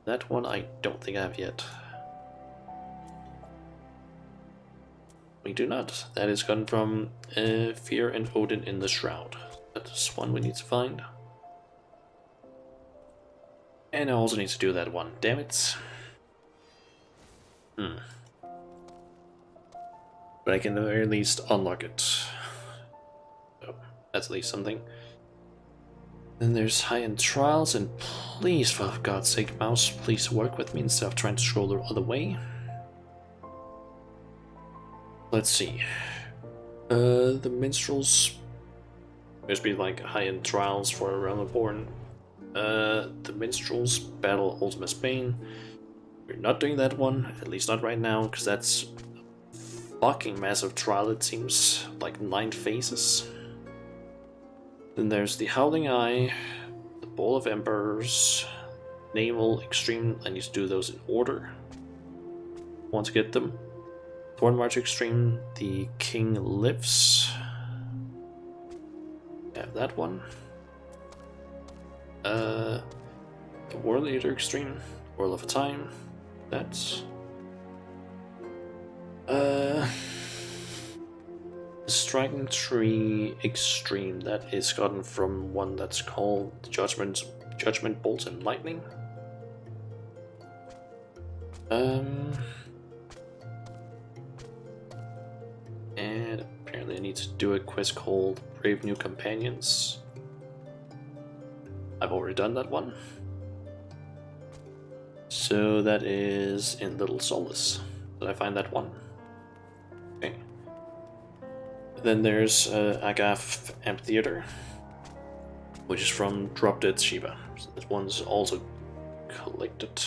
That one I don't think I have yet. We do not. That is gone from Fear and Odin in the Shroud. That's one we need to find. And I also need to do that one. Damn it. But I can at the very least unlock it. So that's at least something. Then there's high-end trials, and please, for God's sake, mouse, please work with me instead of trying to scroll the other way. Let's see. The minstrels must be like high-end trials for a Realm Reborn. The minstrels battle Ultima Spain. We're not doing that one, at least not right now, because that's a fucking massive trial. It seems like 9 phases. Then there's the Howling Eye, the Ball of Embers, Naval Extreme. I need to do those in order. Want to get them. Thorn March Extreme, the King Lives. Have that one. The War Leader Extreme, Whirl of a Time. That's Striking Tree Extreme. That is gotten from one that's called Judgment Bolt and Lightning. And apparently I need to do a quest called Brave New Companions. I've already done that one. So that is in Little Solace. Did I find that one? Okay. Then there's Agath Amphitheater, which is from Drop Dead Shiva. So this one's also collected.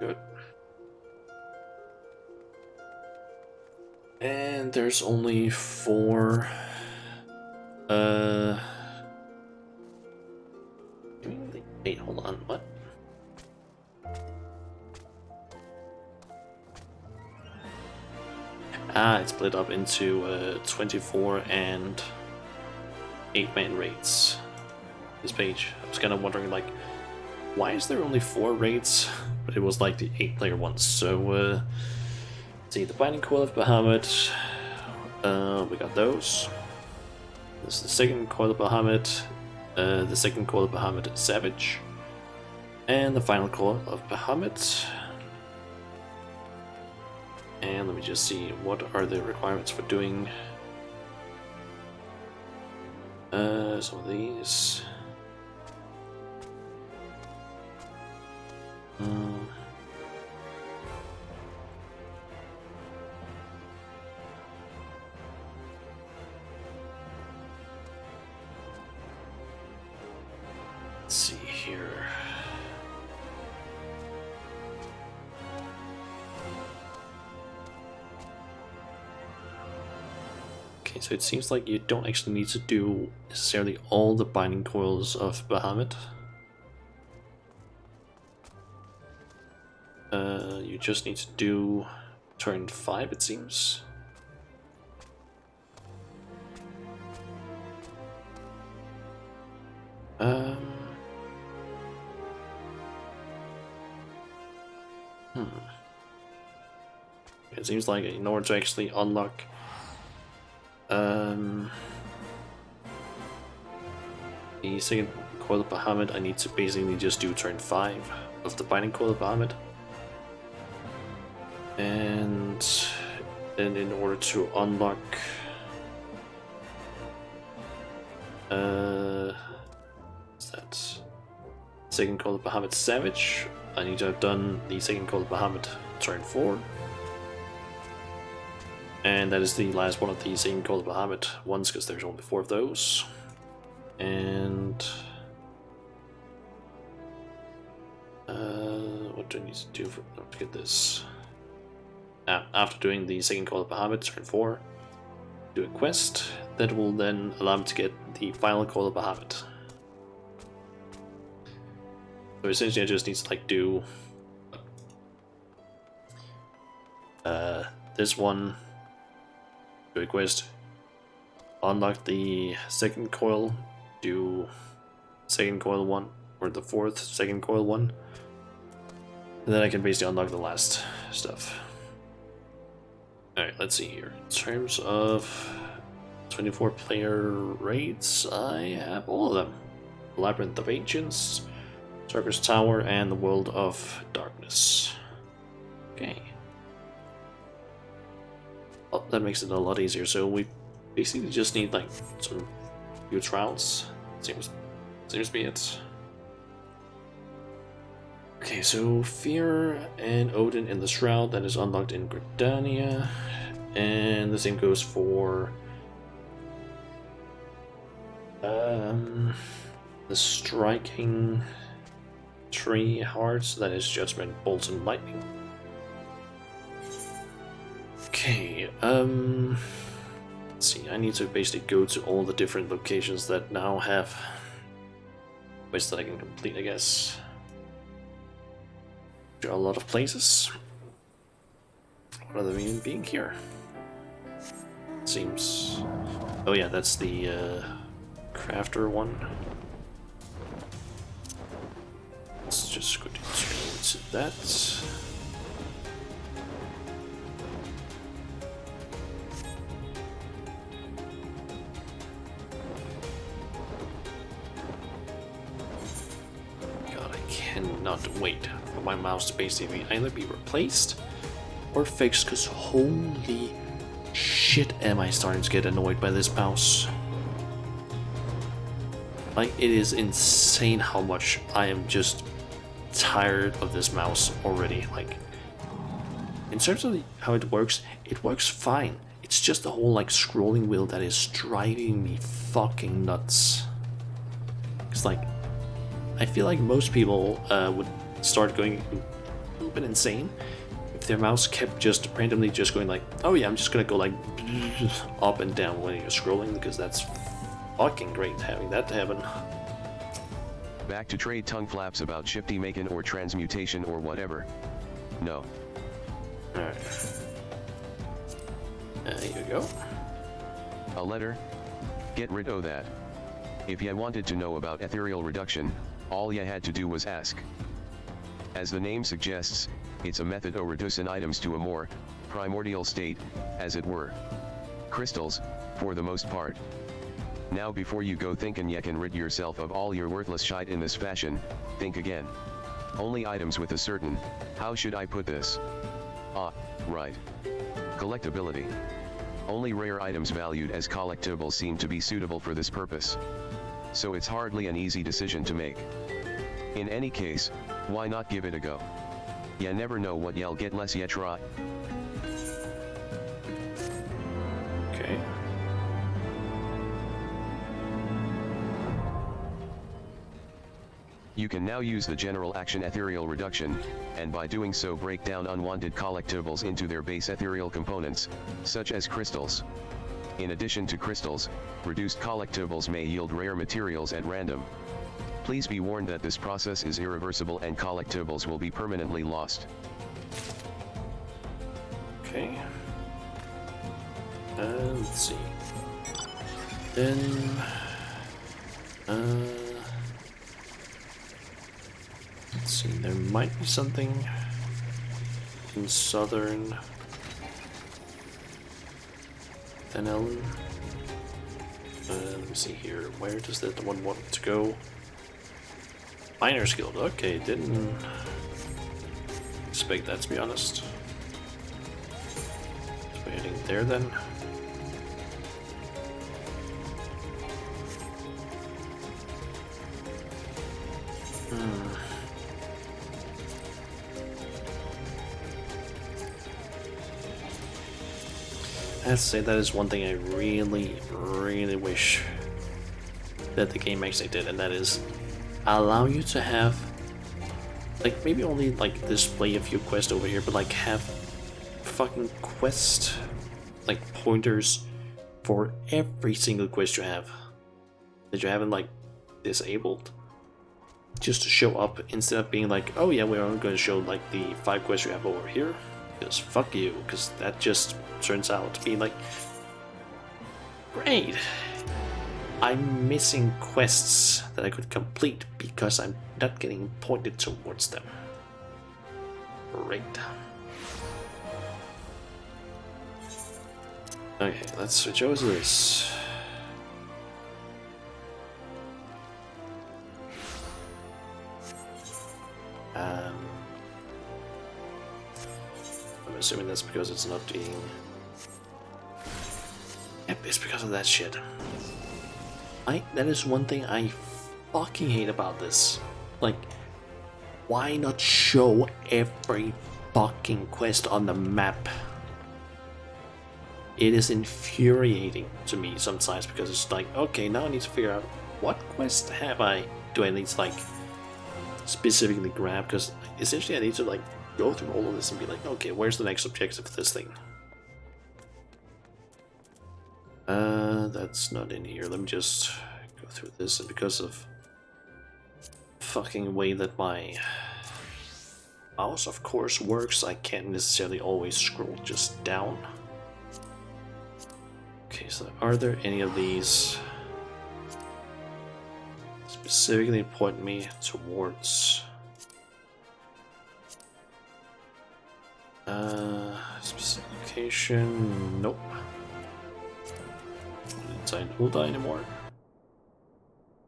Good. And there's only 4 wait, hold on, what? It's split up into 24 and 8-man raids. This page. I was kind of wondering, like, why is there only 4 raids? But it was like the 8-player ones. So, let's see, the Binding Coil of Bahamut. We got those. This is the second Coil of Bahamut. The second Coil of Bahamut Savage. And the final Coil of Bahamut. And let me just see, what are the requirements for doing some of these. Let's see here. Okay, so it seems like you don't actually need to do necessarily all the Binding Coils of Bahamut. You just need to do turn 5, it seems. It seems like in order to actually unlock the second Coil of Bahamut, I need to basically just do turn 5 of the Binding Coil of Bahamut. And then in order to unlock what's that? Second Coil of Bahamut Savage, I need to have done the second Coil of Bahamut turn 4. And that is the last one of the second Coil of Bahamut ones, because there's only 4 of those. And what do I need to do to get this? After doing the second Coil of Bahamut turn 4, do a quest that will then allow me to get the final Coil of Bahamut. So essentially I just need to like do this one, do a quest, unlock the second coil, do second coil 1, or the 4th second coil 1, and then I can basically unlock the last stuff. Alright, let's see here. In terms of 24 player raids, I have all of them. Labyrinth of Ancients, Circus Tower, and the World of Darkness. Okay. Oh, that makes it a lot easier. So we basically just need like some few trials. Seems to be it. Okay, so Fear and Odin in the Shroud, that is unlocked in Gridania. And the same goes for the striking 3 hearts, that is Judgment, Bolts, and Lightning. Okay, let's see, I need to basically go to all the different locations that now have quests that I can complete, I guess. There are a lot of places. What are they even being here? Seems... Oh yeah, that's the crafter one. Let's just go to that. God, I cannot wait for my mouse to basically either be replaced or fixed, because holy shit am I starting to get annoyed by this mouse. Like, it is insane how much I am just tired of this mouse already. Like, in terms of how it works fine. It's just the whole like scrolling wheel that is driving me fucking nuts. It's like, I feel like most people would start going a little bit insane if their mouse kept just randomly just going like, oh yeah, I'm just gonna go like up and down when you're scrolling, because that's fucking great having that to happen. Back to trade tongue flaps about shifty making or transmutation or whatever. No. Alright. There you go. A letter? Get rid of that. If ya wanted to know about ethereal reduction, all ya had to do was ask. As the name suggests, it's a method of reducing items to a more primordial state, as it were. Crystals, for the most part. Now before you go thinking ya can rid yourself of all your worthless shite in this fashion, think again. Only items with a certain, how should I put this? Ah, right. Collectability. Only rare items valued as collectibles seem to be suitable for this purpose. So it's hardly an easy decision to make. In any case, why not give it a go? Ya never know what y'all get less ya try. Okay. You can now use the general action ethereal reduction, and by doing so break down unwanted collectibles into their base ethereal components, such as crystals. In addition to crystals, reduced collectibles may yield rare materials at random. Please be warned that this process is irreversible and collectibles will be permanently lost. Okay. Let's see. Then... let's see, there might be something in southern Ellen. Let me see here. Where does that one want to go? Miner's Guild. Okay, didn't expect that, to be honest. So we're heading there then. I have to say that is one thing I really, really wish that the game actually did, and that is allow you to have, like, maybe only like display a few quests over here, but like have fucking quest like pointers for every single quest you have that you haven't like disabled, just to show up instead of being like, oh yeah, we're only going to show like the 5 quests you have over here, because fuck you, because that just turns out to be like, great, I'm missing quests that I could complete because I'm not getting pointed towards them. Great. Okay, let's switch over to this. I'm assuming that's because it's not being... Yep, it's because of that shit. That is one thing I fucking hate about this. Like, why not show every fucking quest on the map? it is infuriating to me sometimes because it's like, okay, now I need to figure out what quest do I need to like specifically grab, because essentially I need to like go through all of this and be like, okay, where's the next objective for this thing? That's not in here. Let me just go through this, and because of fucking way that my mouse of course works, I can't necessarily always scroll just down. Okay, so are there any of these specifically point me towards specific location? Nope. Inside Ulda anymore.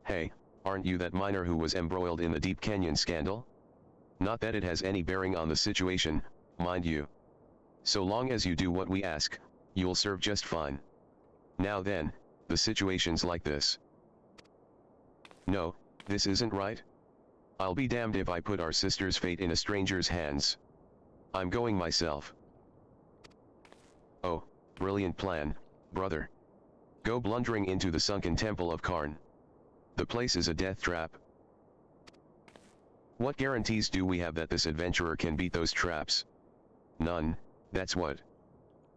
Hey, aren't you that miner who was embroiled in the Deep Canyon scandal? Not that it has any bearing on the situation, mind you. So long as you do what we ask, you'll serve just fine. Now then, the situation's like this. No, this isn't right. I'll be damned if I put our sister's fate in a stranger's hands. I'm going myself. Oh, brilliant plan, brother. Go blundering into the sunken temple of Karn. The place is a death trap. What guarantees do we have that this adventurer can beat those traps? None, that's what.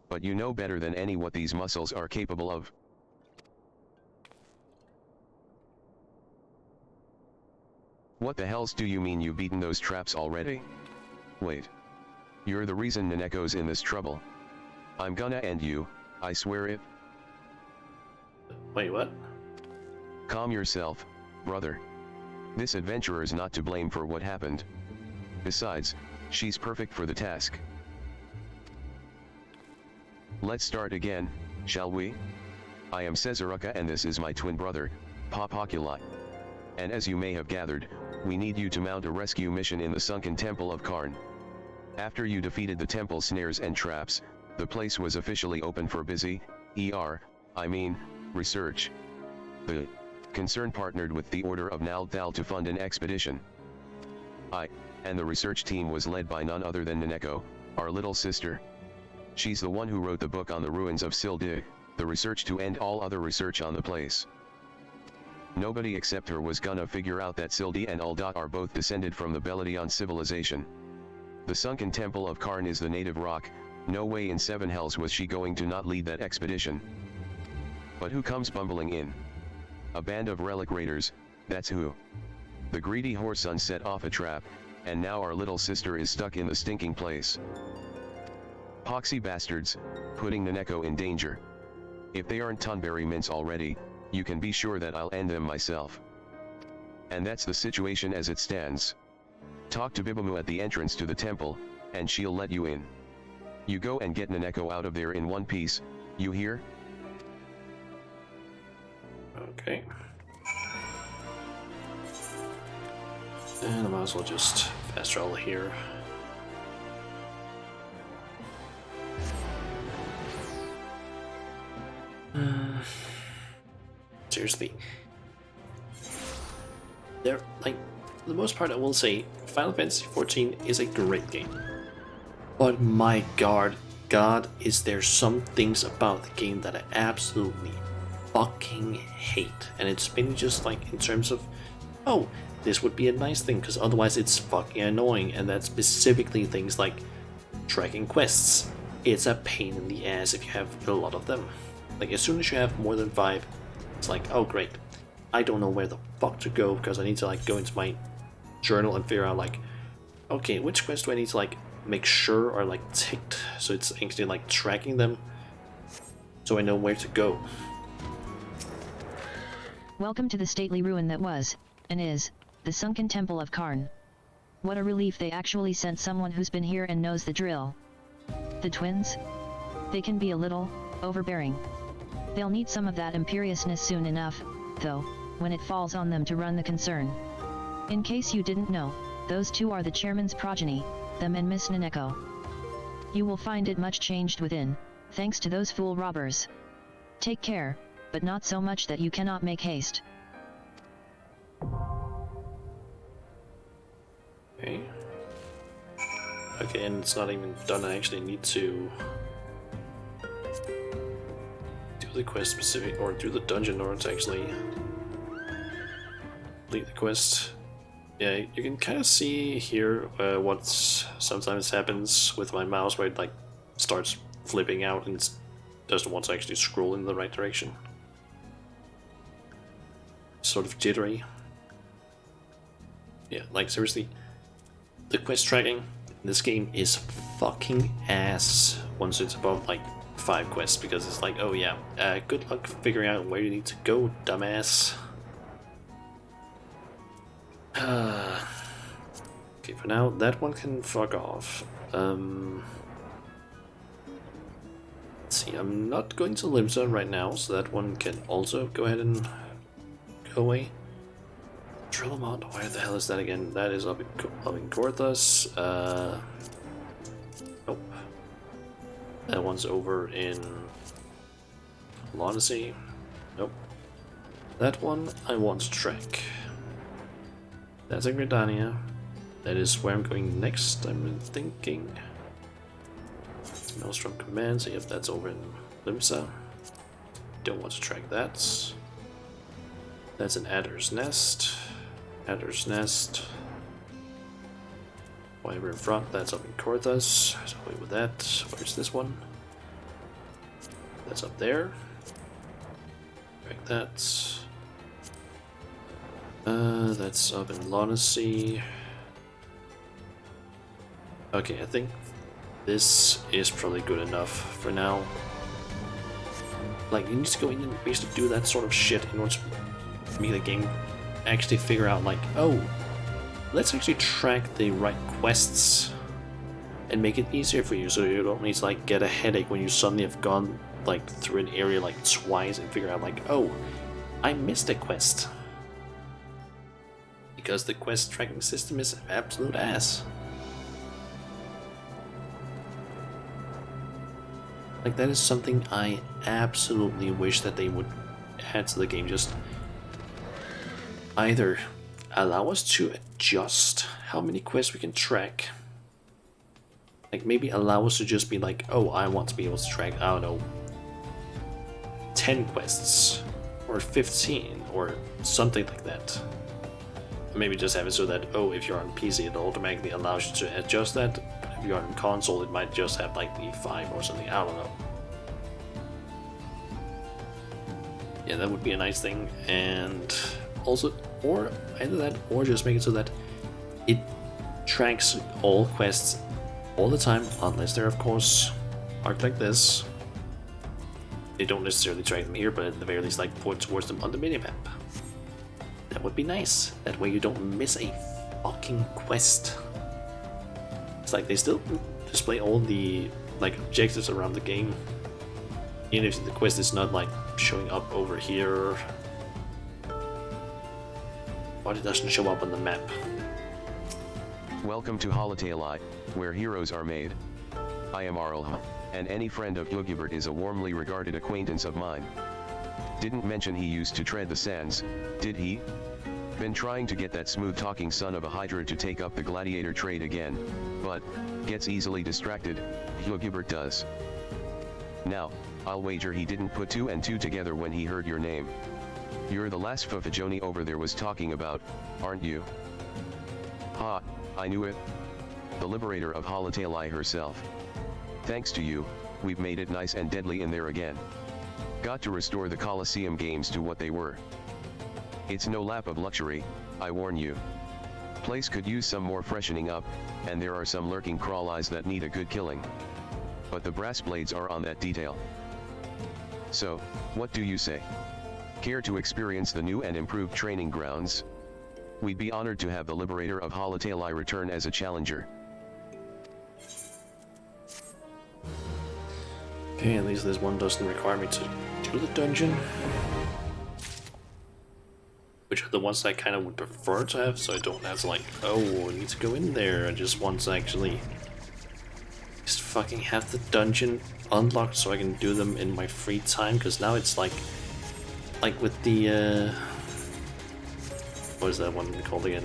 But you know better than any what these muscles are capable of. What the hells do you mean you've beaten those traps already? Wait. You're the reason Neneko's in this trouble. I'm gonna end you, I swear it. Wait, what? Calm yourself, brother. This adventurer's not to blame for what happened. Besides, she's perfect for the task. Let's start again, shall we? I am Cesaruka and this is my twin brother, Popoculi. And as you may have gathered, we need you to mount a rescue mission in the sunken temple of Karn. After you defeated the temple snares and traps, the place was officially open for busy, research. The concern partnered with the Order of Naldthal to fund an expedition. And the research team was led by none other than Neneko, our little sister. She's the one who wrote the book on the ruins of Sildig, the research to end all other research on the place. Nobody except her was gonna figure out that Sildi and Ulda are both descended from the Beladion civilization. The sunken temple of Karn is the native rock, no way in seven hells was she going to not lead that expedition. But who comes bumbling in? A band of relic raiders, that's who. The greedy whoreson set off a trap, and now our little sister is stuck in the stinking place. Poxy bastards, putting Neneko in danger. If they aren't Tonberry mints already, you can be sure that I'll end them myself. And that's the situation as it stands. Talk to Bibamu at the entrance to the temple, and she'll let you in. You go and get Neneko out of there in one piece, you hear? Okay. And I might as well just fast travel here. Seriously. They're like, for the most part, I will say Final Fantasy XIV is a great game. But my God, is there some things about the game that I absolutely fucking hate. And it's been just like in terms of, oh, this would be a nice thing because otherwise it's fucking annoying. And that's specifically things like tracking quests. It's a pain in the ass if you have a lot of them. Like as soon as you have more than 5, it's like, oh great, I don't know where the fuck to go because I need to like go into my journal and figure out like, okay, which quest do I need to like make sure are like ticked so it's actually like tracking them so I know where to go. Welcome to the stately ruin that was, and is, the sunken temple of Karn. What a relief they actually sent someone who's been here and knows the drill. The twins? They can be a little overbearing. They'll need some of that imperiousness soon enough, though, when it falls on them to run the concern. In case you didn't know, those two are the chairman's progeny, them and Miss Neneko. You will find it much changed within, thanks to those fool robbers. Take care, but not so much that you cannot make haste. Okay. Okay, and it's not even done. I actually need to the quest specific, or do the dungeon in order to actually complete the quest. Yeah, you can kind of see here what sometimes happens with my mouse, where it like starts flipping out and it doesn't want to actually scroll in the right direction. Sort of jittery. Yeah, like seriously, the quest tracking in this game is fucking ass once it's above like 5 quests, because it's like, oh yeah, good luck figuring out where you need to go, dumbass. Okay, for now, that one can fuck off. Let's see, I'm not going to Limsa right now, so that one can also go ahead and go away. Trillamont, where the hell is that again? That is up in Korthas. Nope. That one's over in Lonacy. Nope. That one I want to track. That's in Gridania. That is where I'm going next, I'm thinking. Maelstrom Command, so yep, that's over in Limsa. Don't want to track that. That's an Adder's Nest. Adder's Nest. Wyvern Front, that's up in Korthas. So away with that. Where's this one? That's up there. Track that. That's up in Lonacy. Okay, I think this is probably good enough for now. Like, you need to go in and basically do that sort of shit in order to make the game actually figure out, like, oh, let's actually track the right quests and make it easier for you, so you don't need to like get a headache when you suddenly have gone like through an area like twice and figure out like, oh, I missed a quest. Because the quest tracking system is absolute ass. Like, that is something I absolutely wish that they would add to the game. Just either allow us to adjust how many quests we can track. Like, maybe allow us to just be like, oh, I want to be able to track, I don't know, 10 quests, or 15, or something like that. Maybe just have it so that, oh, if you're on PC, it automatically allows you to adjust that. But if you're on console, it might just have like the 5 or something, I don't know. Yeah, that would be a nice thing. And also, or either that, or just make it so that it tracks all quests all the time, unless they're, of course, marked like this. They don't necessarily track them here, but at the very least, like, point towards them on the minimap. That would be nice. That way you don't miss a fucking quest. It's like they still display all the like objectives around the game, even if the quest is not like showing up over here, but it doesn't show up on the map. Welcome to Holotale, where heroes are made. I am Arlha, and any friend of Yugibert is a warmly regarded acquaintance of mine. Didn't mention he used to tread the sands, did he? Been trying to get that smooth-talking son of a Hydra to take up the gladiator trade again, but gets easily distracted, Yugibert does. Now, I'll wager he didn't put 2 and 2 together when he heard your name. You're the last Fafajoni over there was talking about, aren't you? Ha, I knew it. The liberator of Holotale herself. Thanks to you, we've made it nice and deadly in there again. Got to restore the Colosseum games to what they were. It's no lap of luxury, I warn you. Place could use some more freshening up, and there are some lurking crawl eyes that need a good killing. But the brass blades are on that detail. So, what do you say? Care to experience the new and improved training grounds? We'd be honored to have the liberator of Holotale return as a challenger. Okay, at least this one doesn't require me to do the dungeon. Which are the ones I kind of would prefer to have, so I don't have to like, oh, I need to go in there. I just want to actually just fucking have the dungeon unlocked so I can do them in my free time, because now it's like with the, what is that one called again?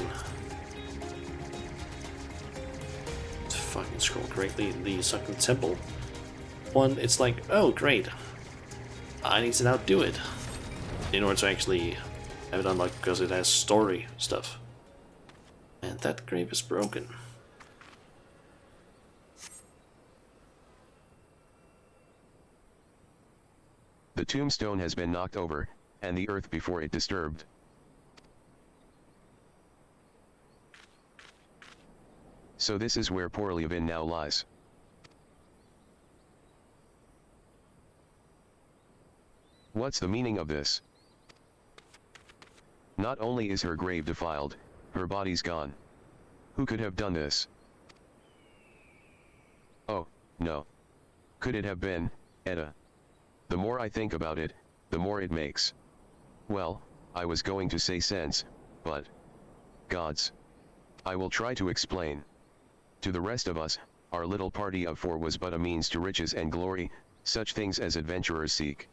To fucking scroll correctly, the Sunken Temple one, it's like, oh great, I need to now do it in order to actually have it unlocked, because it has story stuff. And that grave is broken. The tombstone has been knocked over, and the earth before it disturbed. So this is where poor Levin now lies. What's the meaning of this? Not only is her grave defiled, her body's gone. Who could have done this? Oh, no. Could it have been Edda? The more I think about it, the more it makes. Well, I was going to say sense, but... gods. I will try to explain. To the rest of us, our little party of 4 was but a means to riches and glory, such things as adventurers seek.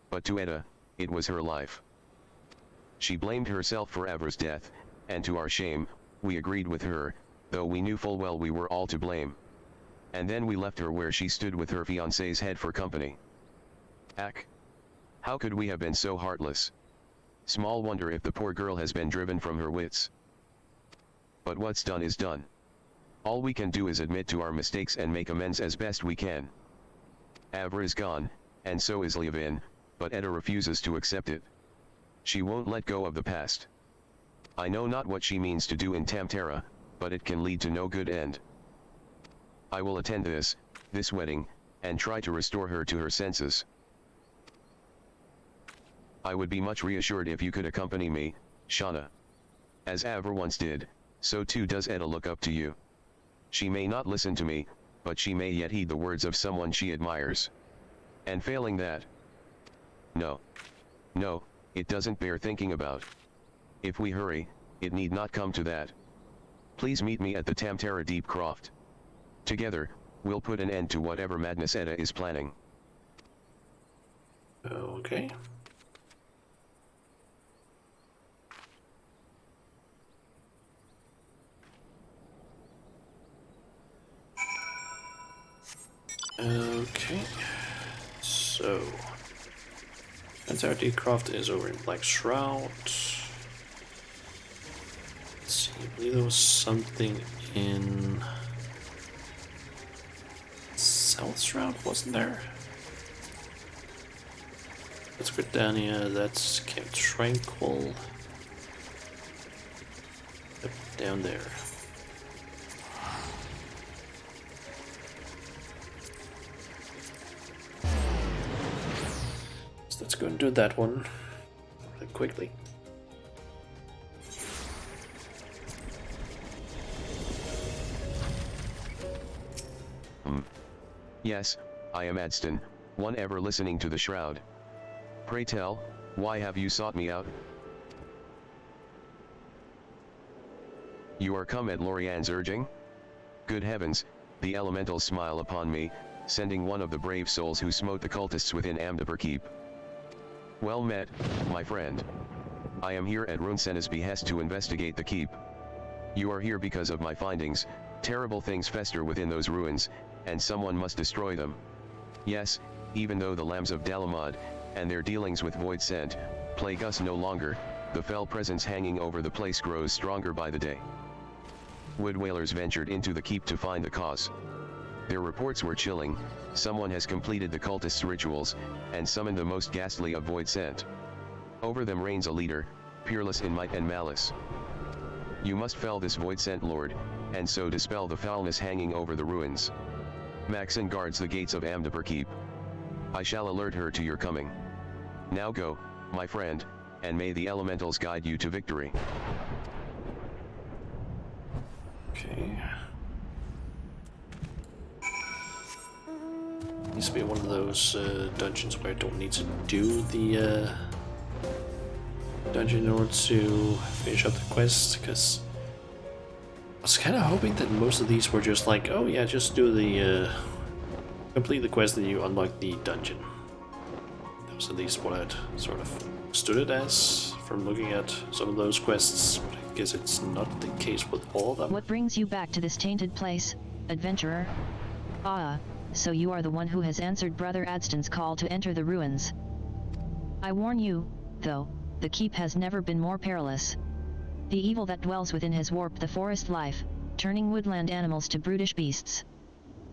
But to Edda, it was her life. She blamed herself for Avr's death, and to our shame, we agreed with her, though we knew full well we were all to blame. And then we left her where she stood with her fiancé's head for company. Ack! How could we have been so heartless? Small wonder if the poor girl has been driven from her wits. But what's done is done. All we can do is admit to our mistakes and make amends as best we can. Avra is gone, and so is Levin, but Edda refuses to accept it. She won't let go of the past. I know not what she means to do in Tamtara, but it can lead to no good end. I will attend this wedding, and try to restore her to her senses. I would be much reassured if you could accompany me, Shauna. As Avra once did, so too does Edda look up to you. She may not listen to me, but she may yet heed the words of someone she admires. And failing that... No, it doesn't bear thinking about. If we hurry, it need not come to that. Please meet me at the Tamtara Deep Croft. Together, we'll put an end to whatever madness Edda is planning. Okay. Okay, so Tamtara Croft is over in Black Shroud. Let's see, I believe there was something in South Shroud, wasn't there? That's Gridania, that's Camp Tranquil. Yep, down there. Let's go and do that one really quickly. Yes, I am Adston, one ever listening to the Shroud. Pray tell, why have you sought me out? You are come at Lorian's urging? Good heavens, the elementals smile upon me, sending one of the brave souls who smote the cultists within Amdapur Keep. Well met, my friend. I am here at Runsena's behest to investigate the keep. You are here because of my findings. Terrible things fester within those ruins, and someone must destroy them. Yes, even though the lambs of Dalamad, and their dealings with Void Scent, plague us no longer, the fell presence hanging over the place grows stronger by the day. Wood Whalers ventured into the keep to find the cause. Their reports were chilling. Someone has completed the cultists' rituals, and summoned the most ghastly of Void Scent. Over them reigns a leader, peerless in might and malice. You must fell this Void Scent Lord, and so dispel the foulness hanging over the ruins. Maxon guards the gates of Amdapur Keep. I shall alert her to your coming. Now go, my friend, and may the elementals guide you to victory. Okay. Needs to be one of those dungeons where I don't need to do the dungeon in order to finish up the quest, because I was kind of hoping that most of these were just like, oh yeah, just do the complete the quest and you unlock the dungeon. That was at least what I'd sort of stood it as from looking at some of those quests, but I guess it's not the case with all of them. What brings you back to this tainted place, adventurer? Ah, so you are the one who has answered Brother Adston's call to enter the ruins. I warn you, though, the keep has never been more perilous. The evil that dwells within has warped the forest life, turning woodland animals to brutish beasts.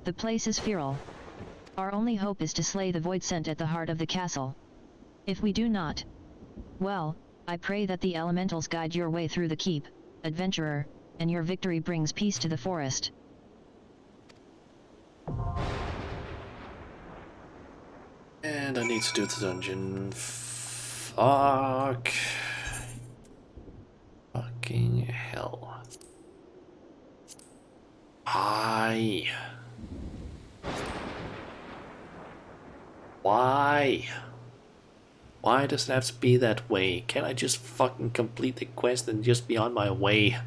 The place is feral. Our only hope is to slay the void scent at the heart of the castle. If we do not, well, I pray that the elementals guide your way through the keep, adventurer, and your victory brings peace to the forest. And I need to do the dungeon. Fuck. Fucking hell. Why? Why? Why does it have to be that way? Can't I just fucking complete the quest and just be on my way?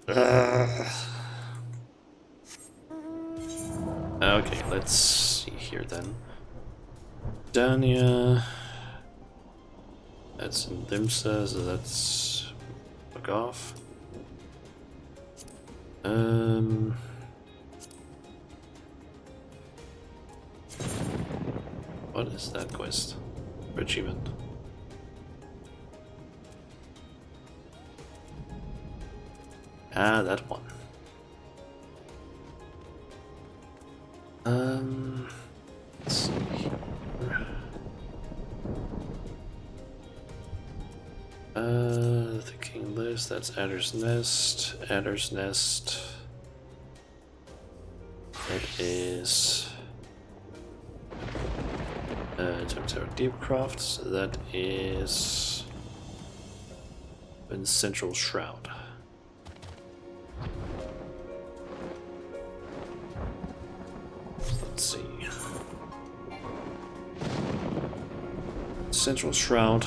Ugh. Okay, let's see here then. Dania. That's in Dimsa, so that's... fuck off. What is that quest? For achievement. Ah, that one. Let's see here. Thinking list, that's Adder's Nest. Adder's Nest. That is Temtera Deepcroft, so that is in Central Shroud. Let's see. Central Shroud.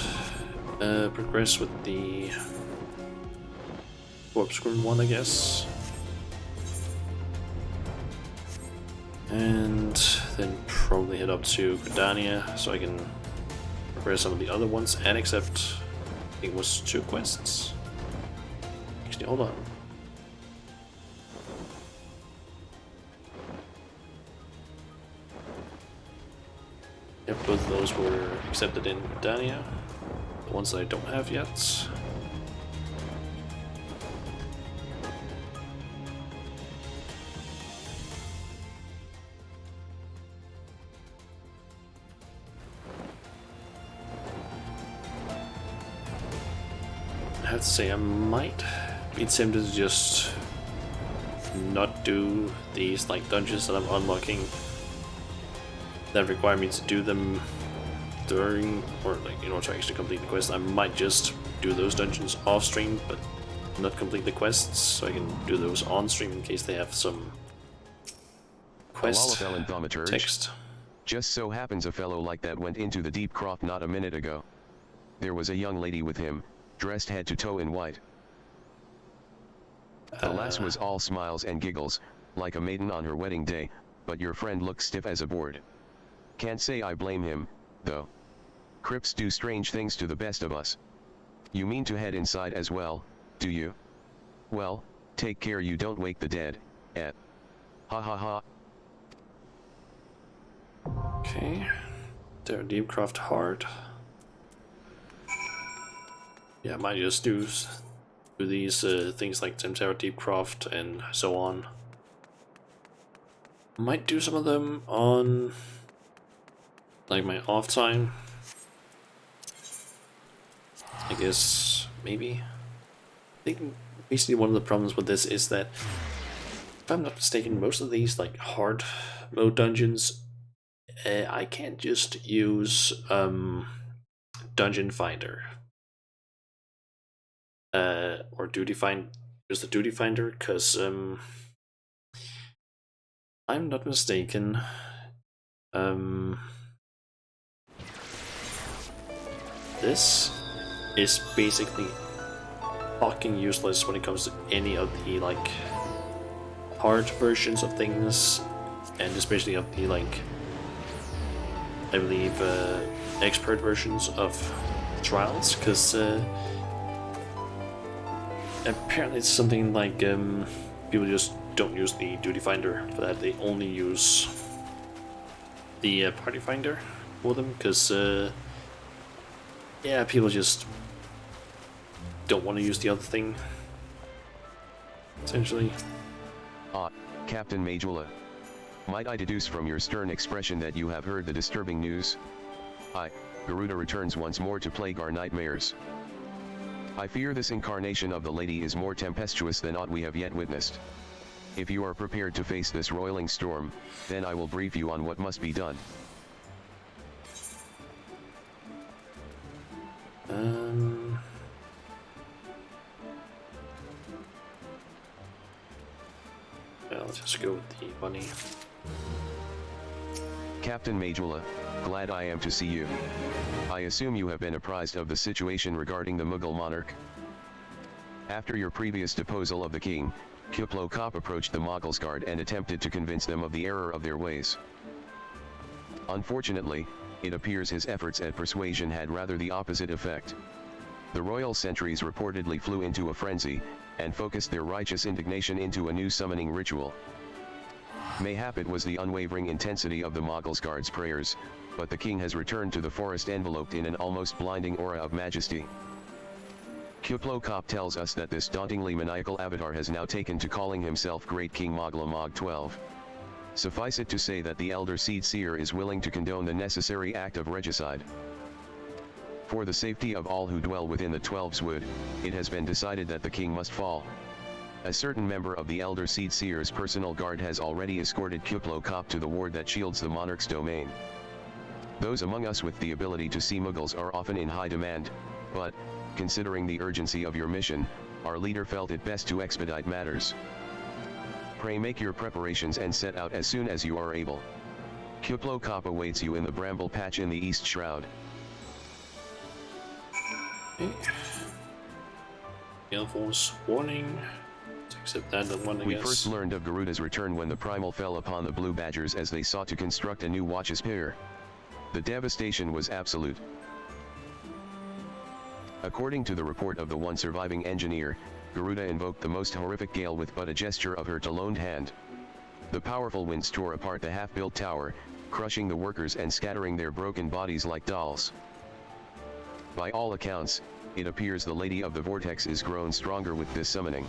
Progress with the Corpse Groom one, I guess. And then probably head up to Gridania so I can progress some of the other ones and accept, I think it was 2 quests. Actually, hold on. Yep, both of those were accepted in Gridania. The ones that I don't have yet. I have to say I might be tempted to just not do these like dungeons that I'm unlocking that require me to do them during, or like in order to actually complete the quest. I might just do those dungeons off stream but not complete the quests, so I can do those on stream in case they have some quest text. Just so happens a fellow like that went into the Deep Croft not a minute ago. There was a young lady with him, dressed head to toe in white. The lass was all smiles and giggles, like a maiden on her wedding day, but your friend looked stiff as a board. Can't say I blame him, though. Crips do strange things to the best of us. You mean to head inside as well, do you? Well, take care you don't wake the dead, Ha ha ha. Okay. There, Deepcroft Heart. Yeah, I might just do these things like Temtera Deepcroft and so on. Might do some of them on like my off time. I guess maybe. I think basically one of the problems with this is that if I'm not mistaken, most of these like hard mode dungeons, I can't just use Dungeon Finder. Or Duty Finder, use the Duty Finder, because I'm not mistaken, this is basically fucking useless when it comes to any of the like hard versions of things, and especially of the like, I believe expert versions of trials, because apparently it's something like people just don't use the Duty Finder for that. They only use the Party Finder, for them, because yeah, people just don't want to use the other thing, essentially. Captain Majula. Might I deduce from your stern expression that you have heard the disturbing news? Garuda returns once more to plague our nightmares. I fear this incarnation of the lady is more tempestuous than aught we have yet witnessed. If you are prepared to face this roiling storm, then I will brief you on what must be done. I'll just go with the bunny. Captain Majula, glad I am to see you. I assume you have been apprised of the situation regarding the Mughal monarch. After your previous deposal of the king, Kuplo Kop approached the Mughals guard and attempted to convince them of the error of their ways. Unfortunately, it appears his efforts at persuasion had rather the opposite effect. The royal sentries reportedly flew into a frenzy, and focused their righteous indignation into a new summoning ritual. Mayhap it was the unwavering intensity of the Mughals guard's prayers, but the king has returned to the forest enveloped in an almost blinding aura of majesty. Kuplo Kop tells us that this dauntingly maniacal avatar has now taken to calling himself Great King Mogla Mog 12. Suffice it to say that the Elder Seed Seer is willing to condone the necessary act of regicide. For the safety of all who dwell within the Twelves Wood, it has been decided that the king must fall. A certain member of the Elder Seed Seer's personal guard has already escorted Kuplo Kop to the ward that shields the monarch's domain. Those among us with the ability to see Mughals are often in high demand, but, considering the urgency of your mission, our leader felt it best to expedite matters. Pray make your preparations and set out as soon as you are able. Kuplo Kop awaits you in the bramble patch in the East Shroud. Gale Force warning. Let's accept that one, I We guess. first learned of Garuda's return when the Primal fell upon the Blue Badgers as they sought to construct a new Watch's Pier. The devastation was absolute. According to the report of the one surviving engineer, Garuda invoked the most horrific gale with but a gesture of her taloned hand. The powerful winds tore apart the half-built tower, crushing the workers and scattering their broken bodies like dolls. By all accounts, it appears the Lady of the Vortex is grown stronger with this summoning.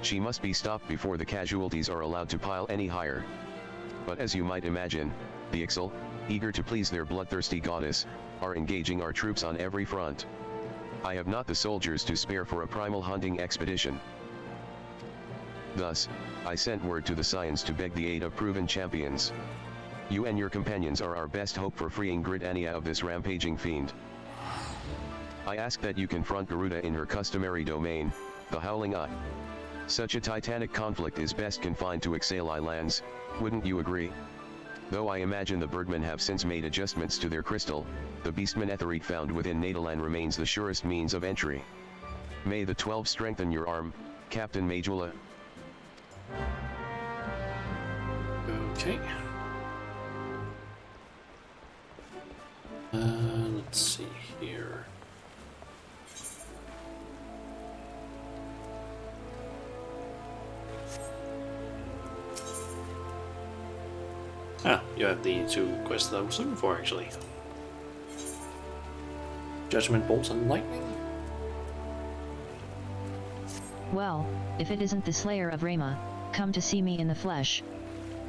She must be stopped before the casualties are allowed to pile any higher. But as you might imagine, the Ixal, eager to please their bloodthirsty goddess, are engaging our troops on every front. I have not the soldiers to spare for a primal hunting expedition. Thus, I sent word to the Scions to beg the aid of proven champions. You and your companions are our best hope for freeing Gridania of this rampaging fiend. I ask that you confront Garuda in her customary domain, the Howling Eye. Such a titanic conflict is best confined to Ixali lands, wouldn't you agree? Though I imagine the Birdmen have since made adjustments to their crystal, the Beastman Etherite found within Nadalan remains the surest means of entry. May the 12 strengthen your arm, Captain Majula. Okay. Let's see here. You have the two quests that I was looking for, actually. Judgment Bolts and Lightning? Well, if it isn't the Slayer of Rama, come to see me in the flesh.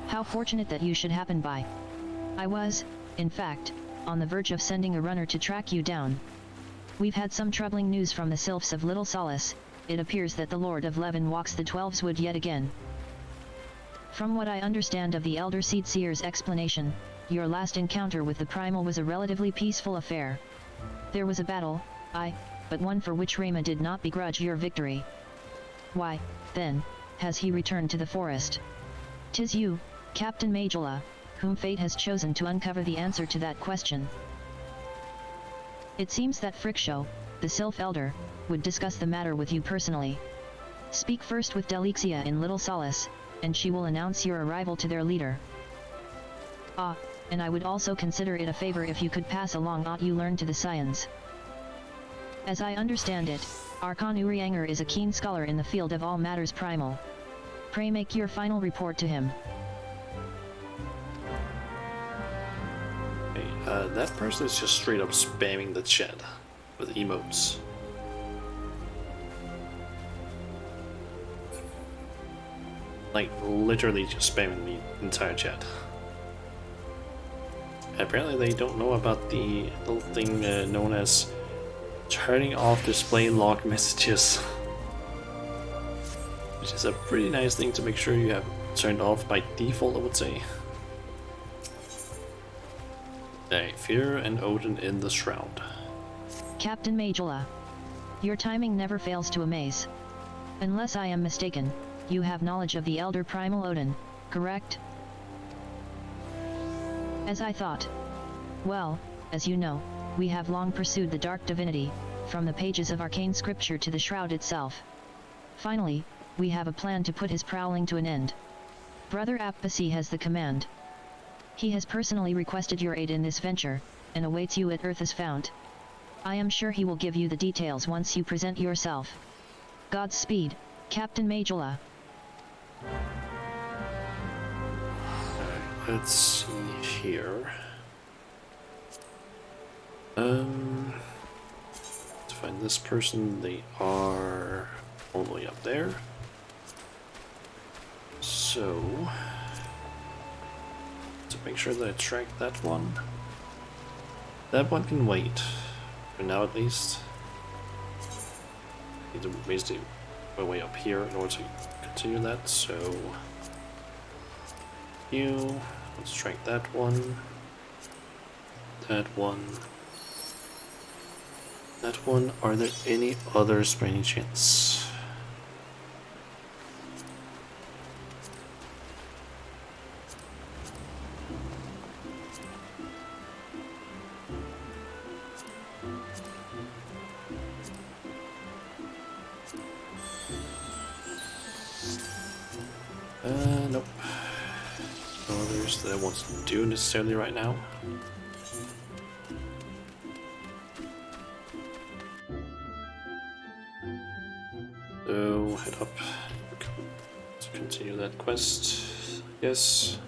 How fortunate that you should happen by. I was, in fact, on the verge of sending a runner to track you down. We've had some troubling news from the Sylphs of Little Solace. It appears that the Lord of Levin walks the Twelves Wood yet again. From what I understand of the Elder Seed Seer's explanation, your last encounter with the Primal was a relatively peaceful affair. There was a battle, but one for which Rama did not begrudge your victory. Why, then, has he returned to the forest? 'Tis you, Captain Majula, whom fate has chosen to uncover the answer to that question. It seems that Friksho, the Sylph Elder, would discuss the matter with you personally. Speak first with Delixia in Little Solace, and she will announce your arrival to their leader. And I would also consider it a favor if you could pass along what you learned to the Scions. As I understand it, Archon Urianger is a keen scholar in the field of all matters primal. Pray make your final report to him. Okay, that person is just straight up spamming the chat with emotes. Like, literally just spamming the entire chat. Apparently they don't know about the little thing known as turning off display log messages. Which is a pretty nice thing to make sure you have turned off by default, I would say. Hey, Fear and Odin in the Shroud. Captain Majula, your timing never fails to amaze. Unless I am mistaken, you have knowledge of the Elder Primal Odin, correct? As I thought. Well, as you know, we have long pursued the dark divinity, from the pages of arcane scripture to the shroud itself. Finally, we have a plan to put his prowling to an end. Brother Apathy has the command. He has personally requested your aid in this venture, and awaits you at Earth's Fount. I am sure he will give you the details once you present yourself. Godspeed, Captain Majula. Let's see here. To find this person, they are all the way up there. So, to make sure that I track that one. That one can wait. For now at least. Need to basically my way up here in order to continue that, so let's track that one. That one. That one. Are there any others by any chance? Nope. No others that I want to do necessarily right now. So head up to continue that quest. Yes.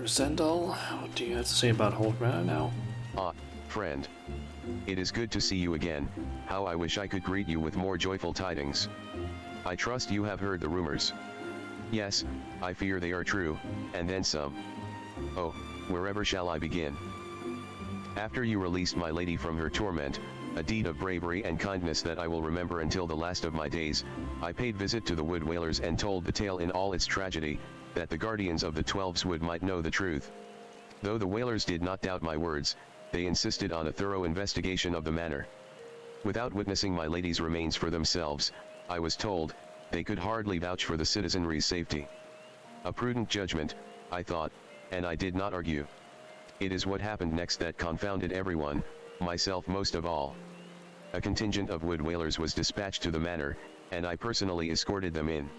Zendal, what do you have to say about Holdmana now? Ah, friend. It is good to see you again. How I wish I could greet you with more joyful tidings. I trust you have heard the rumors. Yes, I fear they are true, and then some. Oh, wherever shall I begin? After you released my lady from her torment, a deed of bravery and kindness that I will remember until the last of my days, I paid visit to the Wood Whalers and told the tale in all its tragedy, that the guardians of the 12's Wood might know the truth. Though the Whalers did not doubt my words, they insisted on a thorough investigation of the manor. Without witnessing my lady's remains for themselves, I was told, they could hardly vouch for the citizenry's safety. A prudent judgment, I thought, and I did not argue. It is what happened next that confounded everyone, myself most of all. A contingent of Wood Whalers was dispatched to the manor, and I personally escorted them in.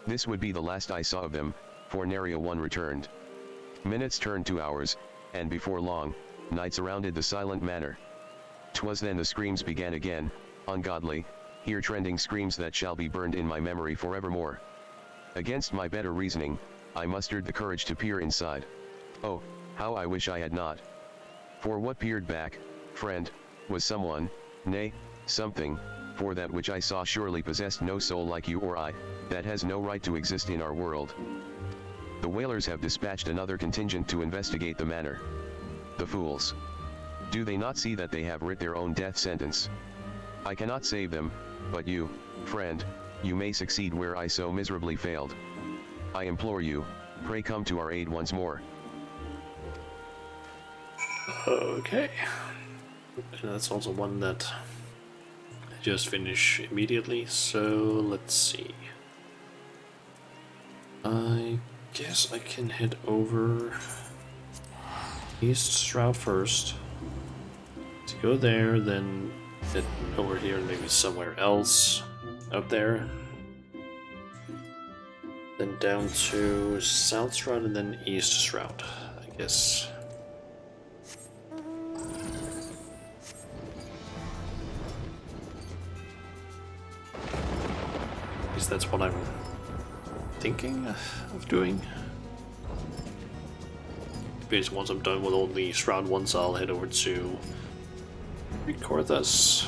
This would be the last I saw of them, for nary a one returned. Minutes turned to hours, and before long, night surrounded the silent manor. 'Twas then the screams began again, ungodly, ear-trending screams that shall be burned in my memory forevermore. Against my better reasoning, I mustered the courage to peer inside. Oh, how I wish I had not. For what peered back, friend, was someone, nay, something, for that which I saw surely possessed no soul like you or I, that has no right to exist in our world. The Whalers have dispatched another contingent to investigate the manor. The fools. Do they not see that they have writ their own death sentence? I cannot save them, but you, friend, you may succeed where I so miserably failed. I implore you, pray come to our aid once more. Okay. And that's also one that I just finish immediately, so let's see. I guess I can head over East Shroud first. To go there, then head over here, maybe somewhere else up there. Then down to South Shroud and then East Shroud, I guess. At least that's what I'm thinking of doing. Basically, once I'm done with all the Shroud ones, I'll head over to record this.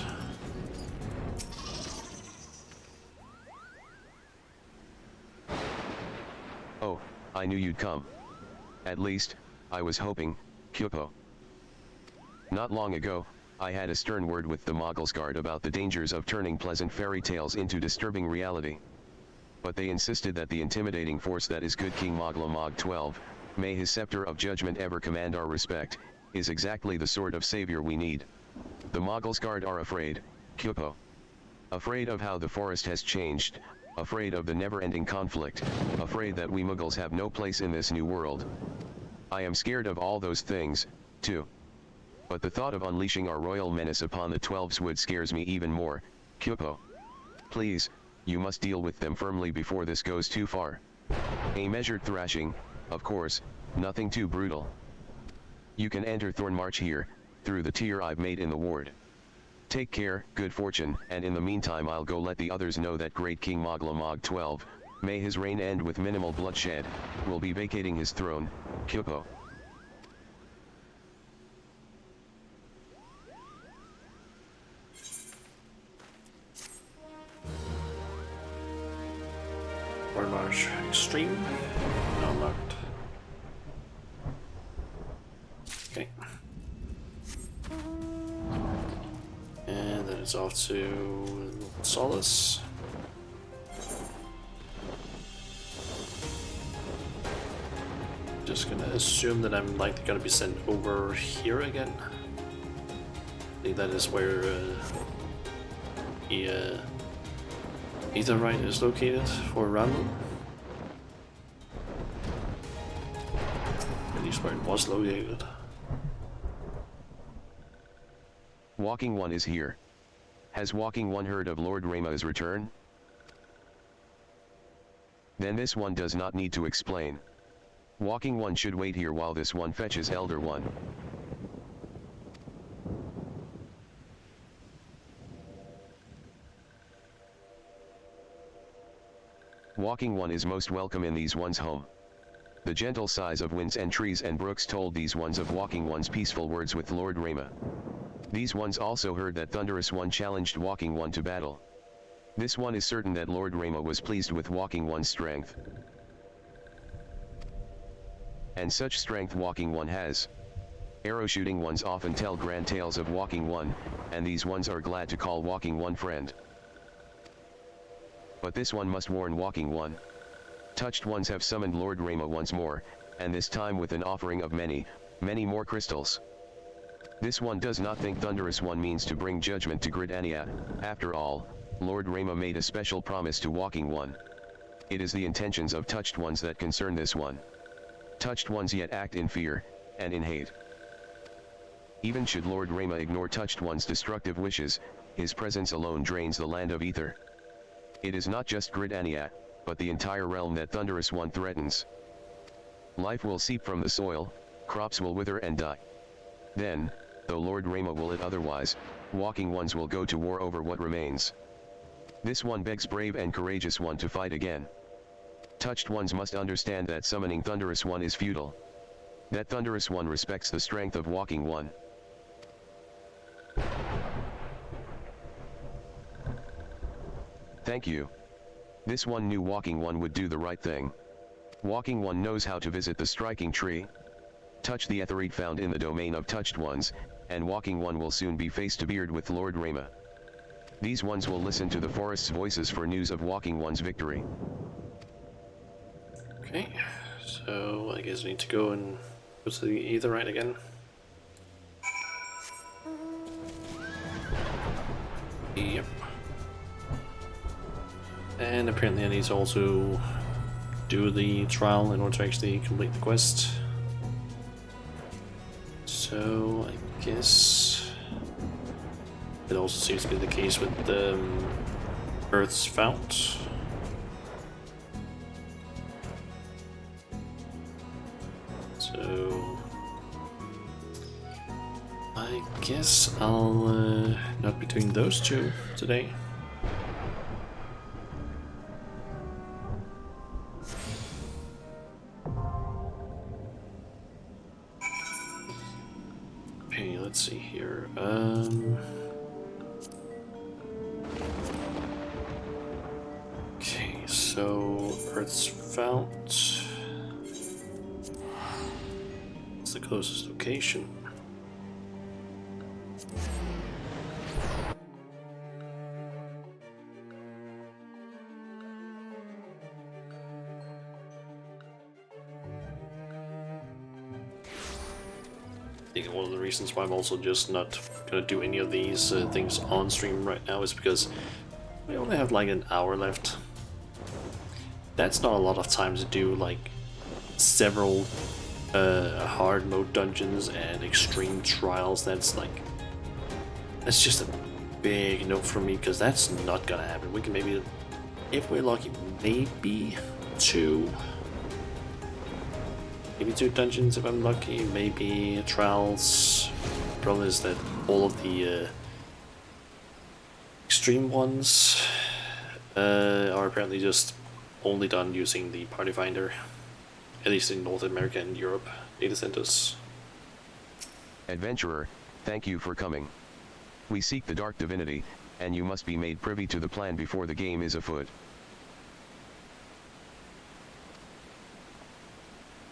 Oh, I knew you'd come. At least, I was hoping, Kyopo. Not long ago, I had a stern word with the Moggles Guard about the dangers of turning pleasant fairy tales into disturbing reality. But they insisted that the intimidating force that is good King Mogla Mog 12, may his scepter of judgment ever command our respect, is exactly the sort of savior we need. The Moggles Guard are afraid, Kyopo. Afraid of how the forest has changed, afraid of the never-ending conflict, afraid that we Muggles have no place in this new world. I am scared of all those things, too. But the thought of unleashing our royal menace upon the 12s would scares me even more, Kyopo. Please, you must deal with them firmly before this goes too far. A measured thrashing, of course, nothing too brutal. You can enter Thornmarch here, through the tier I've made in the ward. Take care, good fortune, and in the meantime I'll go let the others know that great King Mogla Mog 12, may his reign end with minimal bloodshed, will be vacating his throne, Kyopo. Thornmarch Extreme, not unlocked. Okay. And then it's off to Solace. Just gonna assume that I'm likely gonna be sent over here again. I think that is where the Aetheryte is located for Ranmu. At least where it was located. Walking One is here. Has Walking One heard of Lord Rayma's return? Then this one does not need to explain. Walking One should wait here while this one fetches Elder One. Walking One is most welcome in these one's home. The gentle sighs of winds and trees and brooks told these ones of Walking One's peaceful words with Lord Rayma. These ones also heard that Thunderous One challenged Walking One to battle. This one is certain that Lord Rayma was pleased with Walking One's strength. And such strength Walking One has. Arrow shooting ones often tell grand tales of Walking One, and these ones are glad to call Walking One friend. But this one must warn Walking One. Touched ones have summoned Lord Rayma once more, and this time with an offering of many, many more crystals. This one does not think Thunderous One means to bring judgment to Gridania. After all, Lord Rayma made a special promise to Walking One. It is the intentions of touched ones that concern this one. Touched ones yet act in fear, and in hate. Even should Lord Rayma ignore touched one's destructive wishes, his presence alone drains the land of ether. It is not just Gridania, but the entire realm that Thunderous One threatens. Life will seep from the soil, crops will wither and die. Then, though Lord Rayma will it otherwise, Walking Ones will go to war over what remains. This one begs brave and courageous one to fight again. Touched ones must understand that summoning Thunderous One is futile. That Thunderous One respects the strength of Walking One. Thank you. This one knew Walking One would do the right thing. Walking One knows how to visit the striking tree. Touch the Aetheryte found in the domain of touched ones, and Walking One will soon be face to beard with Lord Rayma. These ones will listen to the forest's voices for news of Walking One's victory. Okay, so I guess I need to go and go to the Aetheryte again. Yep. And apparently I need to also do the trial in order to actually complete the quest. So I guess it also seems to be the case with Earth's Fount. So I guess I'll not be doing those two today. Okay, let's see here. Okay, so Earth's Fount. It's the closest location. I think one of the reasons why I'm also just not gonna do any of these things on stream right now is because we only have like an hour left. That's not a lot of time to do like several hard mode dungeons and extreme trials. That's just a big no for me, because that's not gonna happen. We can maybe, if we're lucky, maybe two dungeons if I'm lucky, maybe trials. The problem is that all of the extreme ones are apparently just only done using the party finder, at least in North America and Europe data centers. Adventurer, thank you for coming. We seek the Dark Divinity, and you must be made privy to the plan before the game is afoot.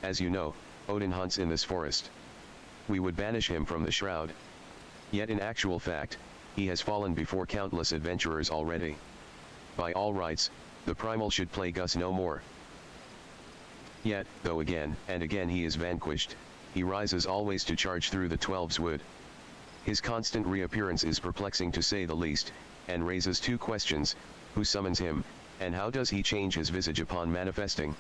As you know, Odin hunts in this forest. We would banish him from the shroud. Yet in actual fact, he has fallen before countless adventurers already. By all rights, the primal should plague us no more. Yet, though again and again he is vanquished, he rises always to charge through the 12's wood. His constant reappearance is perplexing to say the least, and raises two questions: who summons him, and how does he change his visage upon manifesting?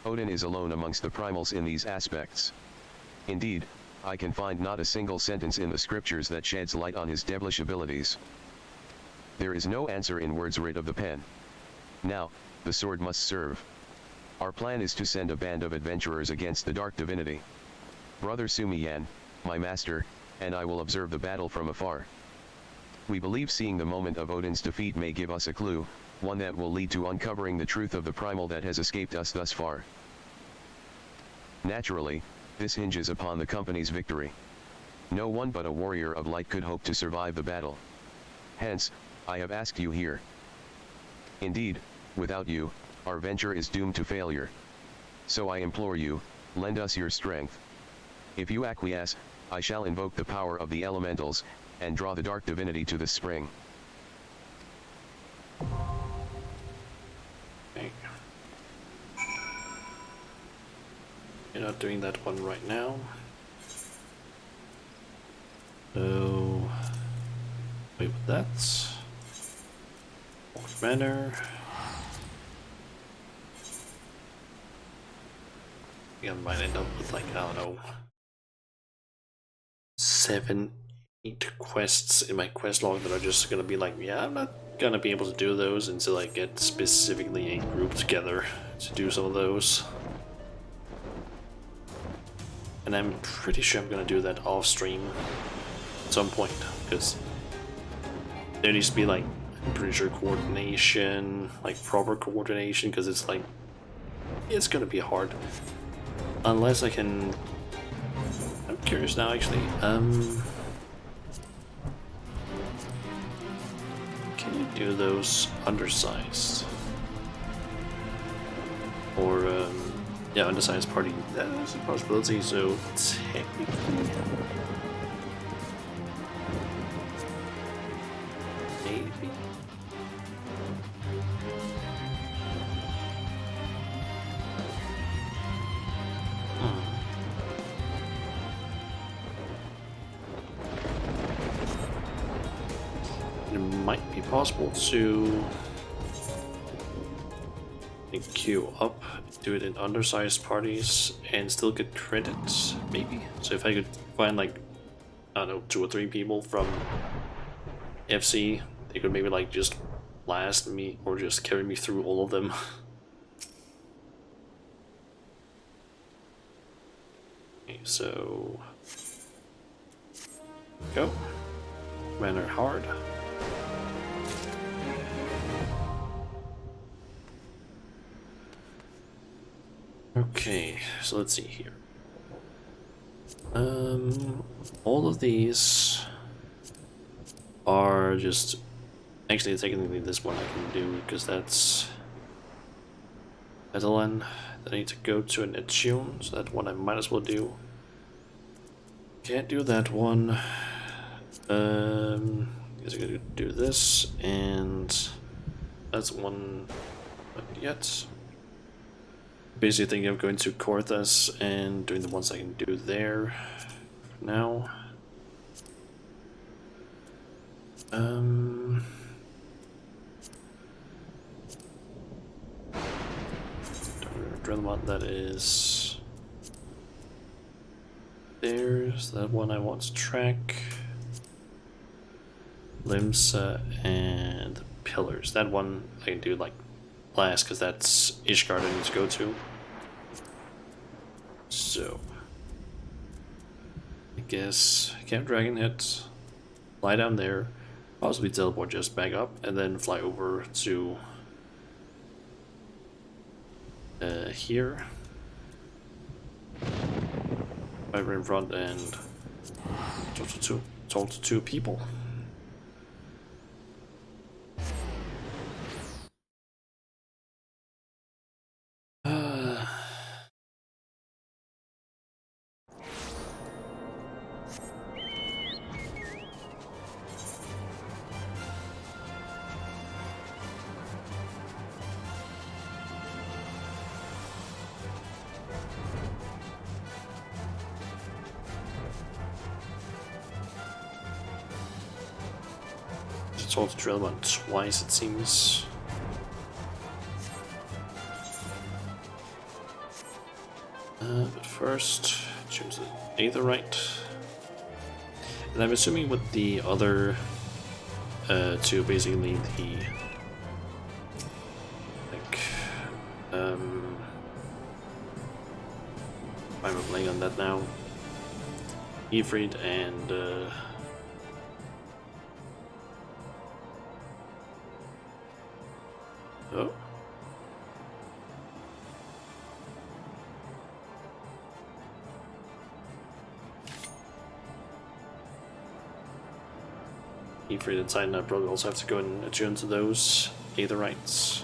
Odin is alone amongst the primals in these aspects. Indeed, I can find not a single sentence in the scriptures that sheds light on his devilish abilities. There is no answer in words writ of the pen. Now, the sword must serve. Our plan is to send a band of adventurers against the Dark Divinity. Brother Sumiyan, my master, and I will observe the battle from afar. We believe seeing the moment of Odin's defeat may give us a clue, one that will lead to uncovering the truth of the primal that has escaped us thus far. Naturally, this hinges upon the company's victory. No one but a warrior of light could hope to survive the battle. Hence, I have asked you here. Indeed, without you, our venture is doomed to failure. So I implore you, lend us your strength. If you acquiesce, I shall invoke the power of the elementals, and draw the Dark Divinity to the spring. Okay. You're not doing that one right now. So, wait with that. Old Manor. I might end up with like, I don't know, 7, 8 quests in my quest log that are just gonna be like, yeah, I'm not gonna be able to do those until I get specifically a group together to do some of those. And I'm pretty sure I'm gonna do that off stream at some point, because there needs to be like, I'm pretty sure coordination, like proper coordination, because it's like, it's gonna be hard. Unless I can... I'm curious now actually, can you do those undersized? Or, yeah, undersized party, that's a possibility, so technically... Maybe? It might be possible to and queue up, do it in undersized parties, and still get credits, maybe. So if I could find like, I don't know, 2 or 3 people from FC, they could maybe like just last me or just carry me through all of them. Okay, so go. Manor hard. Okay, so let's see here. All of these are just actually technically this one I can do because that's one that I need to go to an attune, so that one I might as well do. Can't do that one. Guess I'm gonna do this, and that's one not yet. Basically thinking of going to Corthus and doing the ones I can do there now. Drillmont, that is there's that one I want to track. Limsa and Pillars. That one I can do like last because that's Ishgard I need to go to. So I guess Camp Dragon hit, fly down there, possibly teleport just back up, and then fly over to here. Over in front and talk to 2 people. Talk to Drillmont twice, it seems. But first, choose the Aetherite. And I'm assuming with the other 2, basically the like I'm playing on that now. Ifrit and oh. Ifrit and Titan, I probably also have to go and attune to those Aetherites.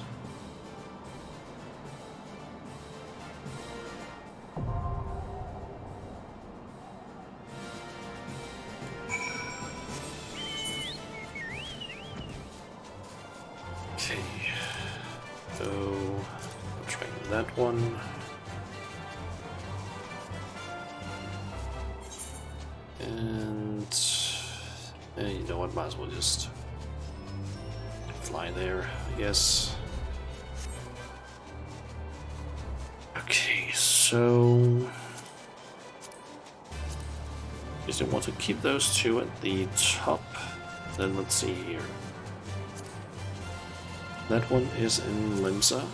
Okay. So, I'll try that one. And you know what, might as well just fly there, I guess. Okay, so just want to keep those 2 at the top. Then let's see here. That one is in Limsa.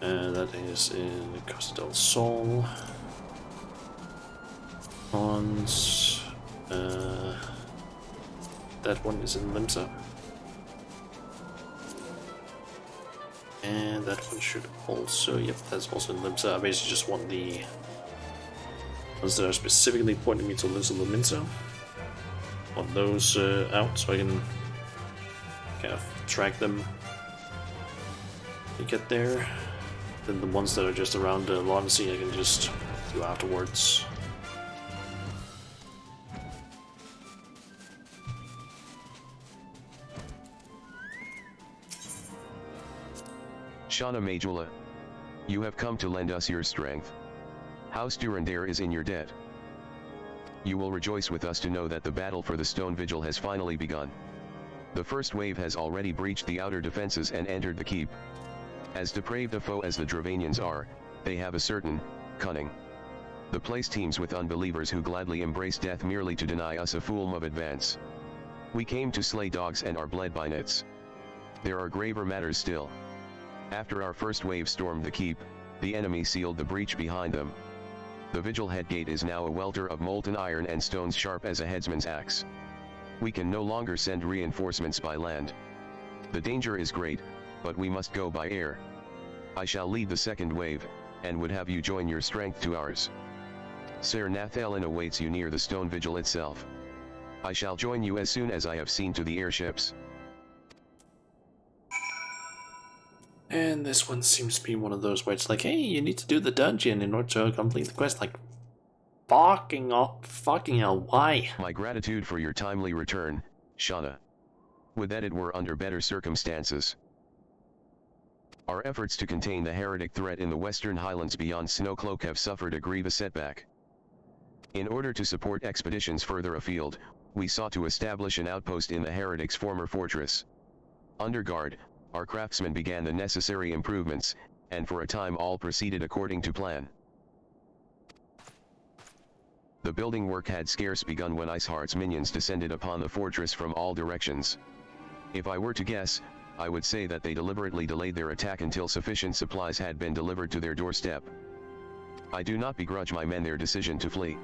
That is in Costa del Sol. Hans. That one is in Limsa. And that one should also, yep, that's also in Limsa. I basically just want the ones that are specifically pointing me to Limsa. Want those out so I can kind of track them to get there. Then the ones that are just around the Laudancy I can just do afterwards. Shauna Majula, you have come to lend us your strength. House Durandare is in your debt. You will rejoice with us to know that the battle for the Stone Vigil has finally begun. The first wave has already breached the outer defenses and entered the keep. As depraved a foe as the Dravanians are, they have a certain cunning. The place teems with unbelievers who gladly embrace death merely to deny us a foolm of advance. We came to slay dogs and are bled by nits. There are graver matters still. After our first wave stormed the keep, the enemy sealed the breach behind them. The vigil head gate is now a welter of molten iron and stones sharp as a headsman's axe. We can no longer send reinforcements by land. The danger is great, but we must go by air. I shall lead the second wave, and would have you join your strength to ours. Ser Nathalin awaits you near the stone vigil itself. I shall join you as soon as I have seen to the airships. And this one seems to be one of those where it's like, hey, you need to do the dungeon in order to complete the quest. Like, fucking hell, why? My gratitude for your timely return, Shauna. Would that it were under better circumstances. Our efforts to contain the heretic threat in the western highlands beyond Snowcloak have suffered a grievous setback. In order to support expeditions further afield, we sought to establish an outpost in the heretic's former fortress. Under guard, our craftsmen began the necessary improvements, and for a time all proceeded according to plan. The building work had scarce begun when Iceheart's minions descended upon the fortress from all directions. If I were to guess, I would say that they deliberately delayed their attack until sufficient supplies had been delivered to their doorstep. I do not begrudge my men their decision to flee.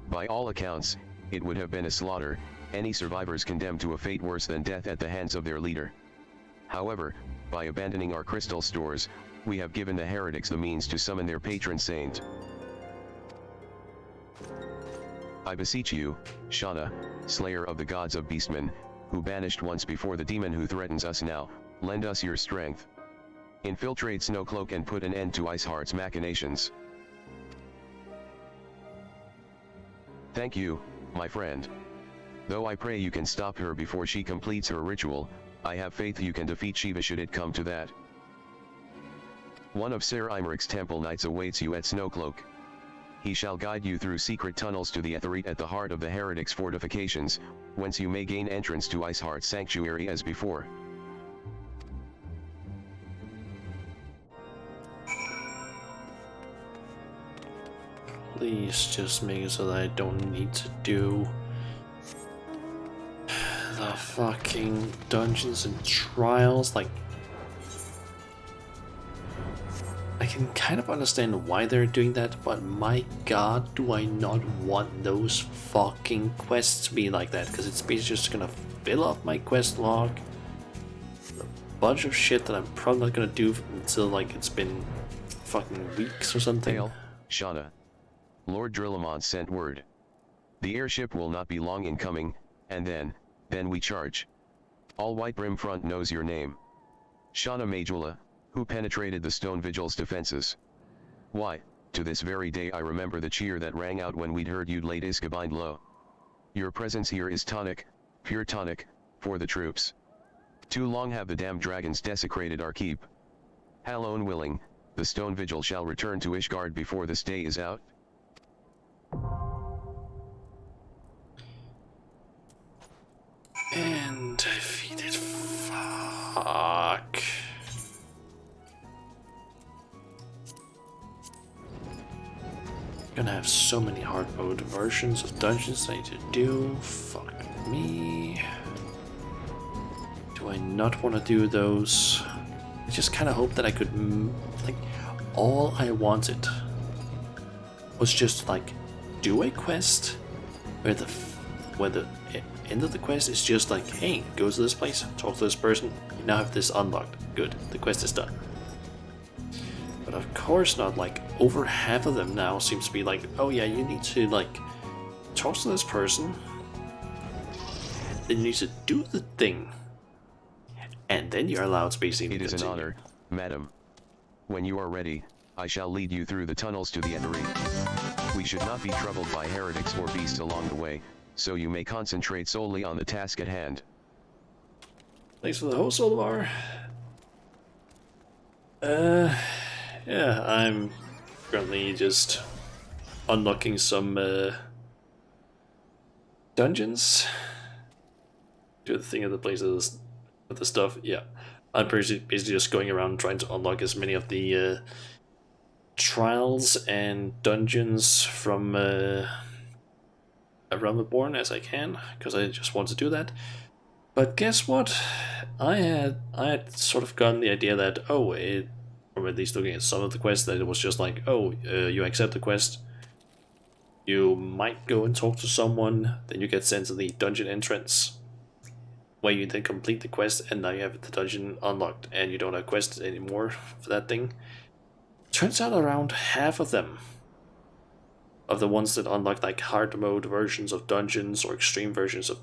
By all accounts, it would have been a slaughter, any survivors condemned to a fate worse than death at the hands of their leader. However, by abandoning our crystal stores, we have given the heretics the means to summon their patron saint. I beseech you, Shauna, slayer of the gods of beastmen, who banished once before the demon who threatens us now, lend us your strength. Infiltrate Snowcloak and put an end to Iceheart's machinations. Thank you, my friend. Though I pray you can stop her before she completes her ritual, I have faith you can defeat Shiva should it come to that. One of Ser Imeric's temple knights awaits you at Snowcloak. He shall guide you through secret tunnels to the Aetherite at the heart of the heretics' fortifications, whence you may gain entrance to Iceheart's sanctuary as before. Please just make it so that I don't need to do the fucking dungeons and trials. Like, I can kind of understand why they're doing that, but my god, do I not want those fucking quests to be like that, because it's basically just gonna fill up my quest log. A bunch of shit that I'm probably not gonna do until like it's been fucking weeks or something. Hail, Shauna. Lord Drillamont sent word. The airship will not be long in coming, and then we charge. All White Brim Front knows your name. Shauna Majula, who penetrated the Stone Vigil's defenses. Why, to this very day I remember the cheer that rang out when we'd heard you'd laid Iskabind low. Your presence here is tonic, pure tonic, for the troops. Too long have the damned dragons desecrated our keep. Hallown willing, the Stone Vigil shall return to Ishgard before this day is out. And defeated. Fuck. Gonna have so many hard mode versions of dungeons I need to do. Fuck me. Do I not want to do those? I just kind of hope that I could, like, all I wanted was just like do a quest where the end of the quest is just like, hey, go to this place, talk to this person, you now have this unlocked. Good, the quest is done. But of course not, like, over half of them now seems to be like, oh yeah, you need to, like, talk to this person, then you need to do the thing, and then you're allowed to basically It is an honor, madam. When you are ready, I shall lead you through the tunnels to the Aetherite. We should not be troubled by heretics or beasts along the way, so you may concentrate solely on the task at hand. Thanks for the host, Olimar. Yeah, I'm currently just unlocking some dungeons. Do the thing at the places with the stuff, yeah. I'm basically just going around trying to unlock as many of the trials and dungeons from around the board as I can, because I just want to do that. But guess what? I had sort of gotten the idea that, oh, or at least looking at some of the quests, that it was just like, oh, you accept the quest, you might go and talk to someone, then you get sent to the dungeon entrance, where you then complete the quest, and now you have the dungeon unlocked, and you don't have quests anymore for that thing. Turns out around half of them, of the ones that unlock like hard mode versions of dungeons or extreme versions of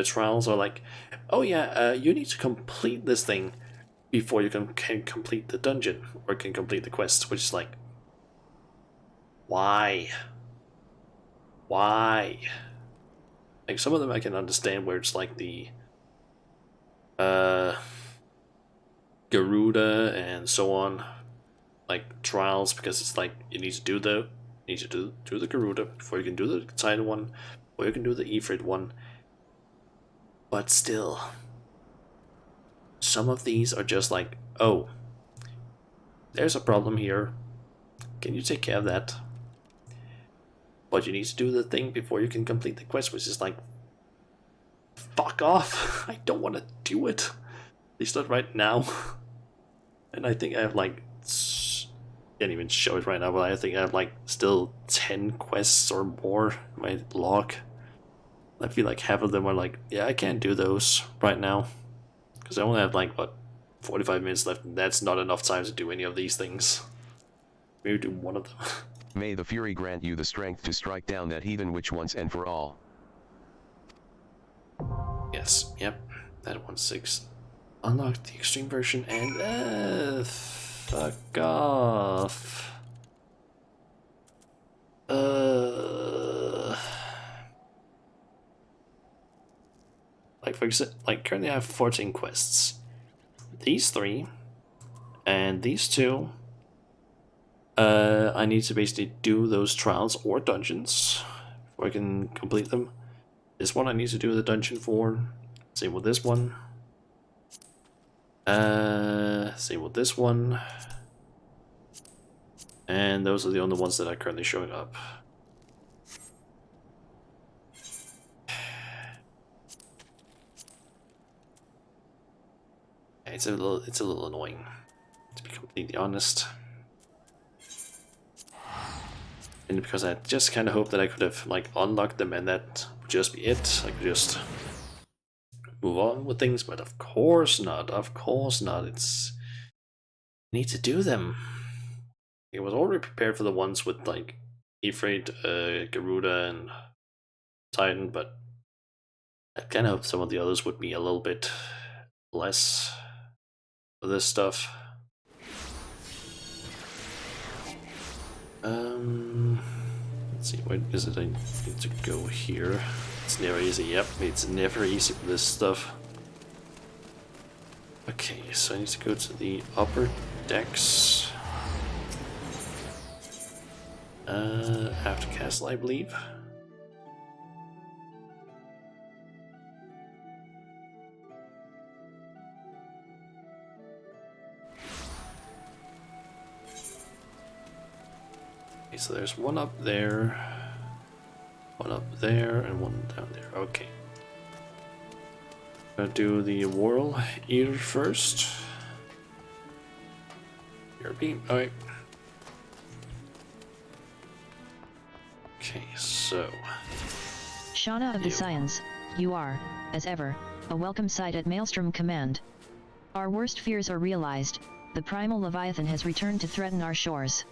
trials, are like, oh yeah, you need to complete this thing before you can complete the dungeon or can complete the quest, which is like, why? Like, some of them I can understand, where it's like the Garuda and so on, like trials, because it's like you need to do the Garuda before you can do the Titan one, or you can do the Ifrit one. But still, some of these are just like, oh, there's a problem here, can you take care of that? But you need to do the thing before you can complete the quest, which is like, fuck off. I don't want to do it, at least not right now. And I think I have like, can't even show it right now, but I think I have like still 10 quests or more in my log. I feel like half of them are like, yeah, I can't do those right now, because I only have like, what, 45 minutes left, and that's not enough time to do any of these things. Maybe do one of them. May the Fury grant you the strength to strike down that heathen witch once and for all. Yes, yep, that 1/6. Unlock the extreme version and fuck off. Like, for example, like currently I have 14 quests. These 3 and these 2, I need to basically do those trials or dungeons before I can complete them. This one I need to do the dungeon for. Same with this one. Same with this one. And those are the only ones that are currently showing up. It's a little annoying, to be completely honest. And because I just kind of hoped that I could have like unlocked them and that would just be it. I could just move on with things, but of course not. Of course not. It's, I need to do them. I was already prepared for the ones with like Ifrit, Garuda, and Titan, but I kind of hoped some of the others would be a little bit less of this stuff. Let's see, where is it? I need to go here. It's never easy. Yep, it's never easy with this stuff. Okay, so I need to go to the upper decks. After castle, I believe. Okay, so there's one up there, one up there, and one down there. Okay. Gonna do the Whirl Eater first. Your beam. Alright. Okay, so. Shauna of the Scions, you are, as ever, a welcome sight at Maelstrom Command. Our worst fears are realized, the primal Leviathan has returned to threaten our shores.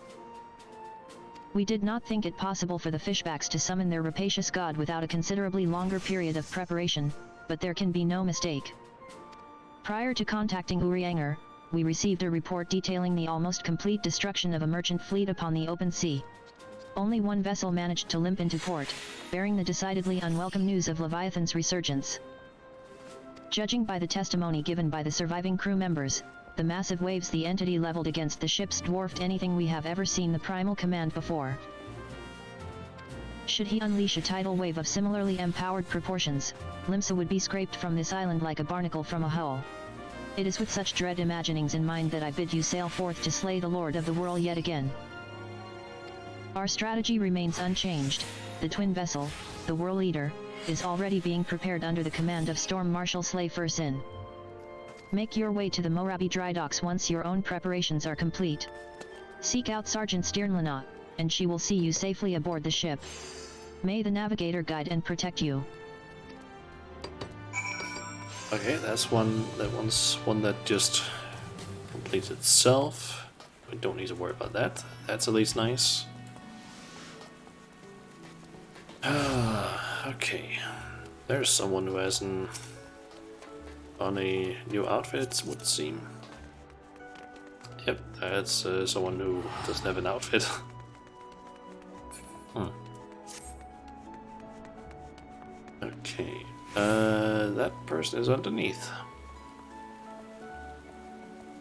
We did not think it possible for the Fishbacks to summon their rapacious god without a considerably longer period of preparation, but there can be no mistake. Prior to contacting Urianger, we received a report detailing the almost complete destruction of a merchant fleet upon the open sea. Only one vessel managed to limp into port, bearing the decidedly unwelcome news of Leviathan's resurgence. Judging by the testimony given by the surviving crew members, the massive waves the entity leveled against the ships dwarfed anything we have ever seen the Primal Command before. Should he unleash a tidal wave of similarly empowered proportions, Limsa would be scraped from this island like a barnacle from a hull. It is with such dread imaginings in mind that I bid you sail forth to slay the Lord of the Whirl yet again. Our strategy remains unchanged. The twin vessel, the Whirl Eater, is already being prepared under the command of Storm Marshal Slayfersin. Make your way to the Morabi dry docks once your own preparations are complete. Seek out Sergeant Stirnlana, and she will see you safely aboard the ship. May the navigator guide and protect you. Okay, that's one. That one's one that just completes itself. We don't need to worry about that. That's at least nice. Okay, there's someone who has on a new outfit, it would seem. Yep, that's someone who doesn't have an outfit. Okay, that person is underneath.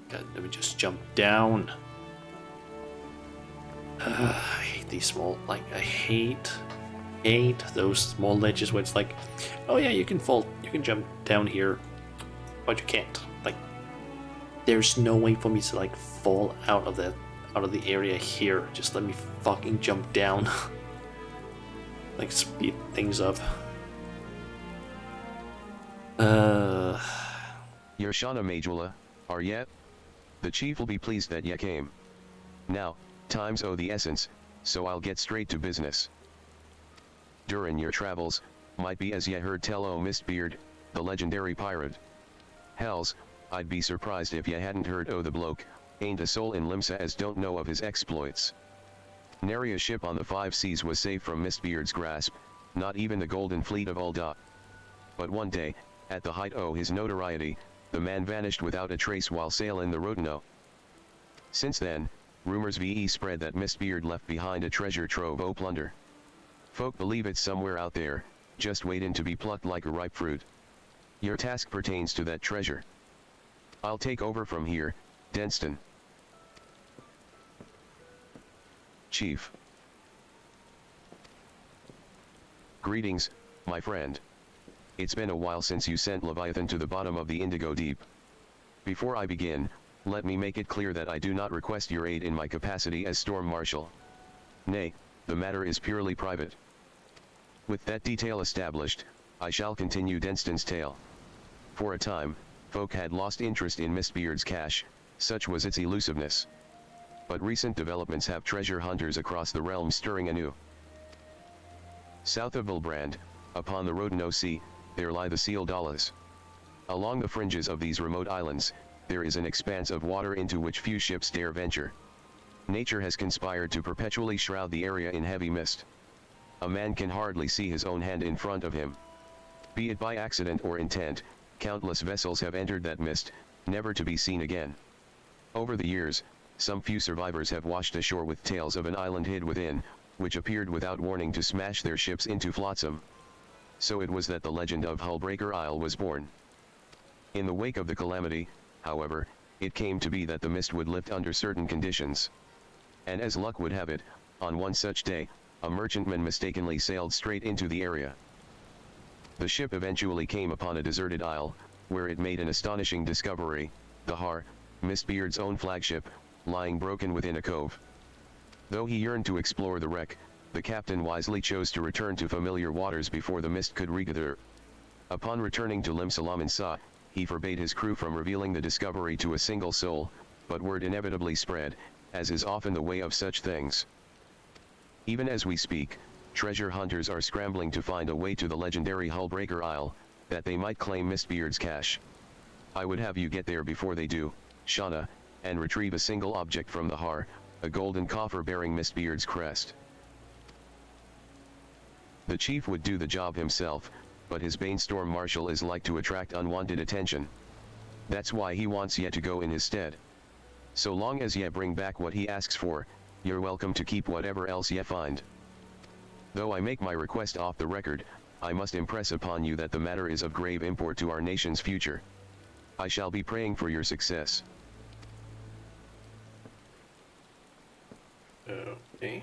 God, let me just jump down. I hate these small, like, I hate those small ledges where it's like, oh yeah, you can jump down here, but you can't. Like, there's no way for me to like fall out of the area here. Just let me fucking jump down. Like, speed things up. Yershana Majula, are ye? The chief will be pleased that ye came. Now, times owe the essence, so I'll get straight to business. During your travels, might be as ye heard tell o' Mistbeard, the legendary pirate. Hells, I'd be surprised if ye hadn't heard o' the bloke, ain't a soul in Limsa as don't know of his exploits. Nary a ship on the 5 seas was safe from Mistbeard's grasp, not even the Golden Fleet of Ulda. But one day, at the height o' his notoriety, the man vanished without a trace while sailing the Rodino. Since then, rumors ve spread that Mistbeard left behind a treasure trove o' plunder. Folk believe it's somewhere out there, just waiting to be plucked like a ripe fruit. Your task pertains to that treasure. I'll take over from here, Denston. Chief. Greetings, my friend. It's been a while since you sent Leviathan to the bottom of the Indigo Deep. Before I begin, let me make it clear that I do not request your aid in my capacity as Storm Marshal. Nay, the matter is purely private. With that detail established, I shall continue Denston's tale. For a time, folk had lost interest in Mistbeard's cache, such was its elusiveness. But recent developments have treasure hunters across the realm stirring anew. South of Vilbrand, upon the Rodino Sea, there lie the Seal Dallas. Along the fringes of these remote islands, there is an expanse of water into which few ships dare venture. Nature has conspired to perpetually shroud the area in heavy mist. A man can hardly see his own hand in front of him. Be it by accident or intent, countless vessels have entered that mist, never to be seen again. Over the years, some few survivors have washed ashore with tales of an island hid within, which appeared without warning to smash their ships into flotsam. So it was that the legend of Hullbreaker Isle was born. In the wake of the calamity, however, it came to be that the mist would lift under certain conditions. And as luck would have it, on one such day, a merchantman mistakenly sailed straight into the area. The ship eventually came upon a deserted isle, where it made an astonishing discovery, the Har, Mistbeard's own flagship, lying broken within a cove. Though he yearned to explore the wreck, the captain wisely chose to return to familiar waters before the mist could regather. Upon returning to Limsalamansa, he forbade his crew from revealing the discovery to a single soul, but word inevitably spread, as is often the way of such things. Even as we speak, treasure hunters are scrambling to find a way to the legendary Hullbreaker Isle, that they might claim Mistbeard's cache. I would have you get there before they do, Shauna, and retrieve a single object from the Har, a golden coffer bearing Mistbeard's crest. The chief would do the job himself, but his Bane Storm Marshal is like to attract unwanted attention. That's why he wants ye to go in his stead. So long as ye bring back what he asks for, you're welcome to keep whatever else ye find. Though I make my request off the record, I must impress upon you that the matter is of grave import to our nation's future. I shall be praying for your success. Okay.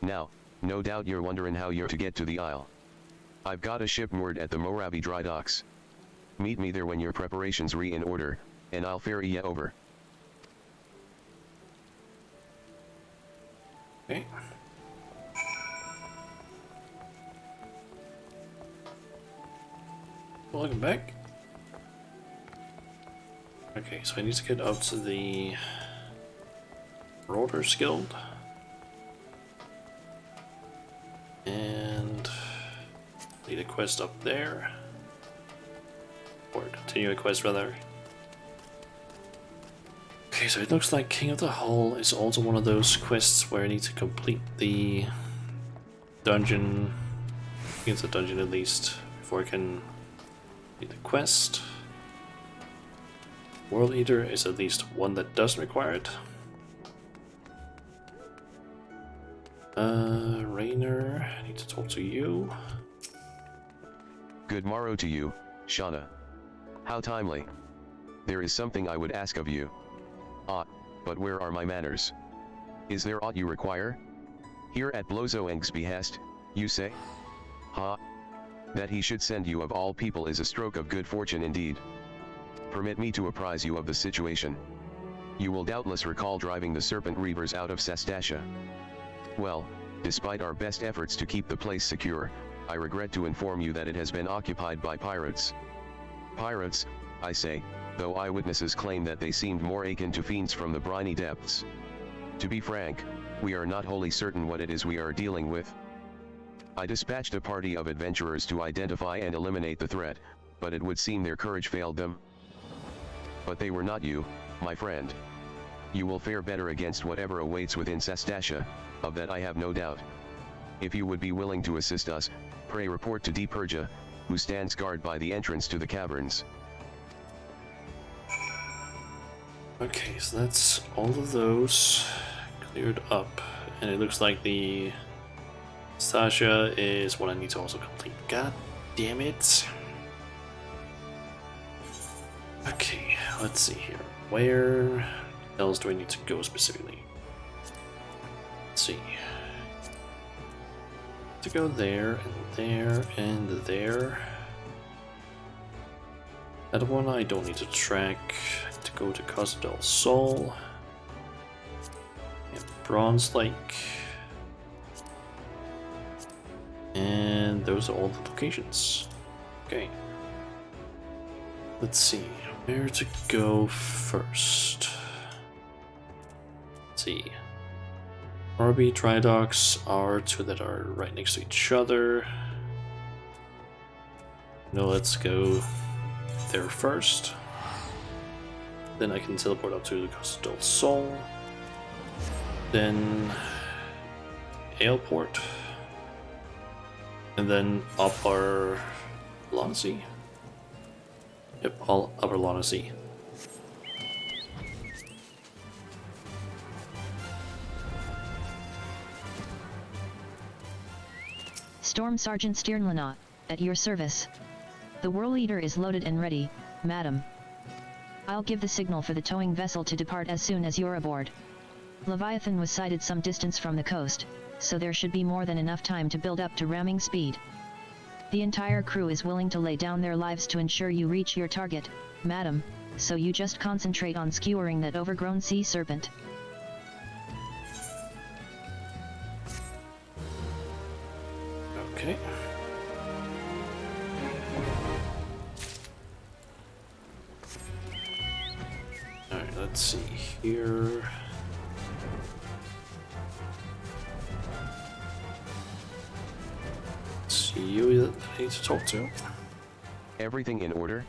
Now, no doubt you're wondering how you're to get to the isle. I've got a ship moored at the Moravi dry docks. Meet me there when your preparations in order, and I'll ferry ya over. Okay. Welcome back. Okay, so I need to get up to the Marauders Guild. And need a quest up there. Or continue a quest rather. Okay, so it looks like King of the Hull is also one of those quests where I need to complete the dungeon. I think it's a dungeon at least, before I can do the quest. World Eater is at least one that doesn't require it. Rainer, I need to talk to you. Good morrow to you, Shauna. How timely. There is something I would ask of you. Ah, but where are my manners? Is there aught you require? Here at Blozoeng's behest, you say? Ha! That he should send you of all people is a stroke of good fortune indeed. Permit me to apprise you of the situation. You will doubtless recall driving the Serpent Reavers out of Sastasha. Well, despite our best efforts to keep the place secure, I regret to inform you that it has been occupied by pirates. Pirates, I say, though eyewitnesses claim that they seemed more akin to fiends from the briny depths. To be frank, we are not wholly certain what it is we are dealing with. I dispatched a party of adventurers to identify and eliminate the threat, but it would seem their courage failed them. But they were not you, my friend. You will fare better against whatever awaits within Sastasha, of that I have no doubt. If you would be willing to assist us, pray report to Deepurja, who stands guard by the entrance to the caverns. Okay, so that's all of those cleared up, and it looks like the Sasha is what I need to also complete. God damn it. Okay, let's see here. Where else do I need to go specifically? Let's see. To go there, and there, and there. That one I don't need to track. To go to Casa del Sol. And Bronze Lake. And those are all the locations. Okay. Let's see. Where to go first? Let's see. Arby, Dry Docks are two that are right next to each other. No, let's go there first. Then I can teleport up to the Casa del Sol. Then Aleport. And then Upper Lonacy. Yep, all Upper Lonacy. Storm Sergeant Sternlana, at your service. The Whirl Eater is loaded and ready, madam. I'll give the signal for the towing vessel to depart as soon as you're aboard. Leviathan was sighted some distance from the coast, so there should be more than enough time to build up to ramming speed. The entire crew is willing to lay down their lives to ensure you reach your target, madam, so you just concentrate on skewering that overgrown sea serpent. Okay. Alright, let's see here. See you that I need to talk to. Everything in order?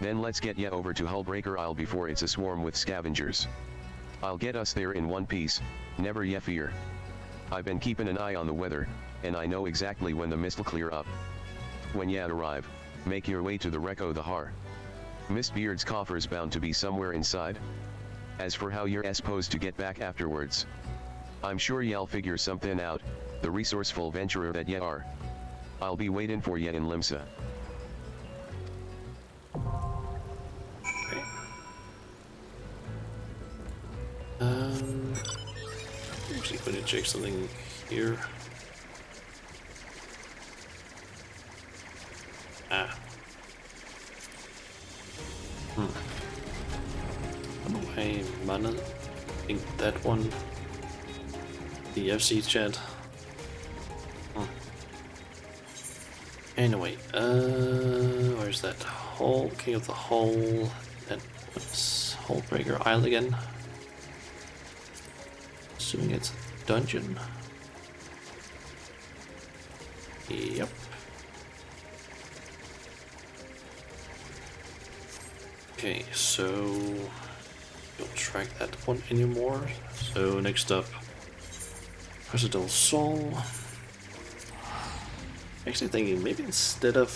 Then let's get ya over to Hullbreaker Isle before it's a swarm with scavengers. I'll get us there in one piece, never ya fear. I've been keeping an eye on the weather, and I know exactly when the mist'll clear up. When ya arrive, make your way to the wreck o' the Har. Mistbeard's coffer's bound to be somewhere inside. As for how you're supposed to get back afterwards, I'm sure y'all figure something out, the resourceful venturer that ya are. I'll be waiting for ya in Limsa. Okay. Actually going to check something here. I don't know why Mana think that one. The FC chat. Anyway, where's that hole? King of the Hole. That was Hullbreaker Isle again. Assuming it's a dungeon. Yep. Okay, so don't track that one anymore. So next up, President Sol. Actually thinking maybe instead of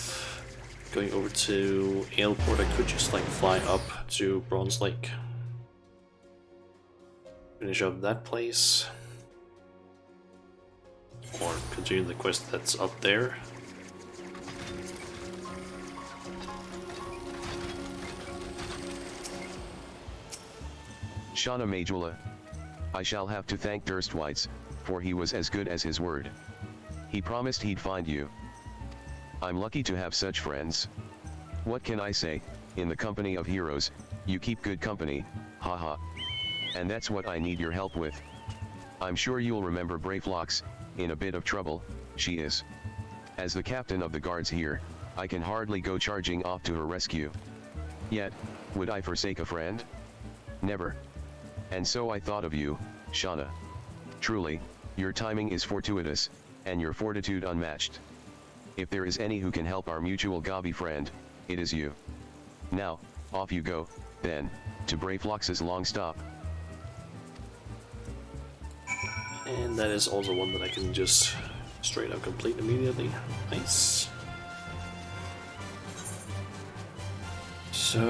going over to Aleport, I could just like fly up to Bronze Lake. Finish up that place. Or continue the quest that's up there. Shauna Majula. I shall have to thank Durstwites, for he was as good as his word. He promised he'd find you. I'm lucky to have such friends. What can I say, in the company of heroes, you keep good company, haha. And that's what I need your help with. I'm sure you'll remember Brayflox, in a bit of trouble, she is. As the captain of the guards here, I can hardly go charging off to her rescue. Yet, would I forsake a friend? Never. And so I thought of you, Shauna. Truly, your timing is fortuitous, and your fortitude unmatched. If there is any who can help our mutual Gabi friend, it is you. Now, off you go, then, to Brayflox's long stop. And that is also one that I can just straight up complete immediately. Nice. So,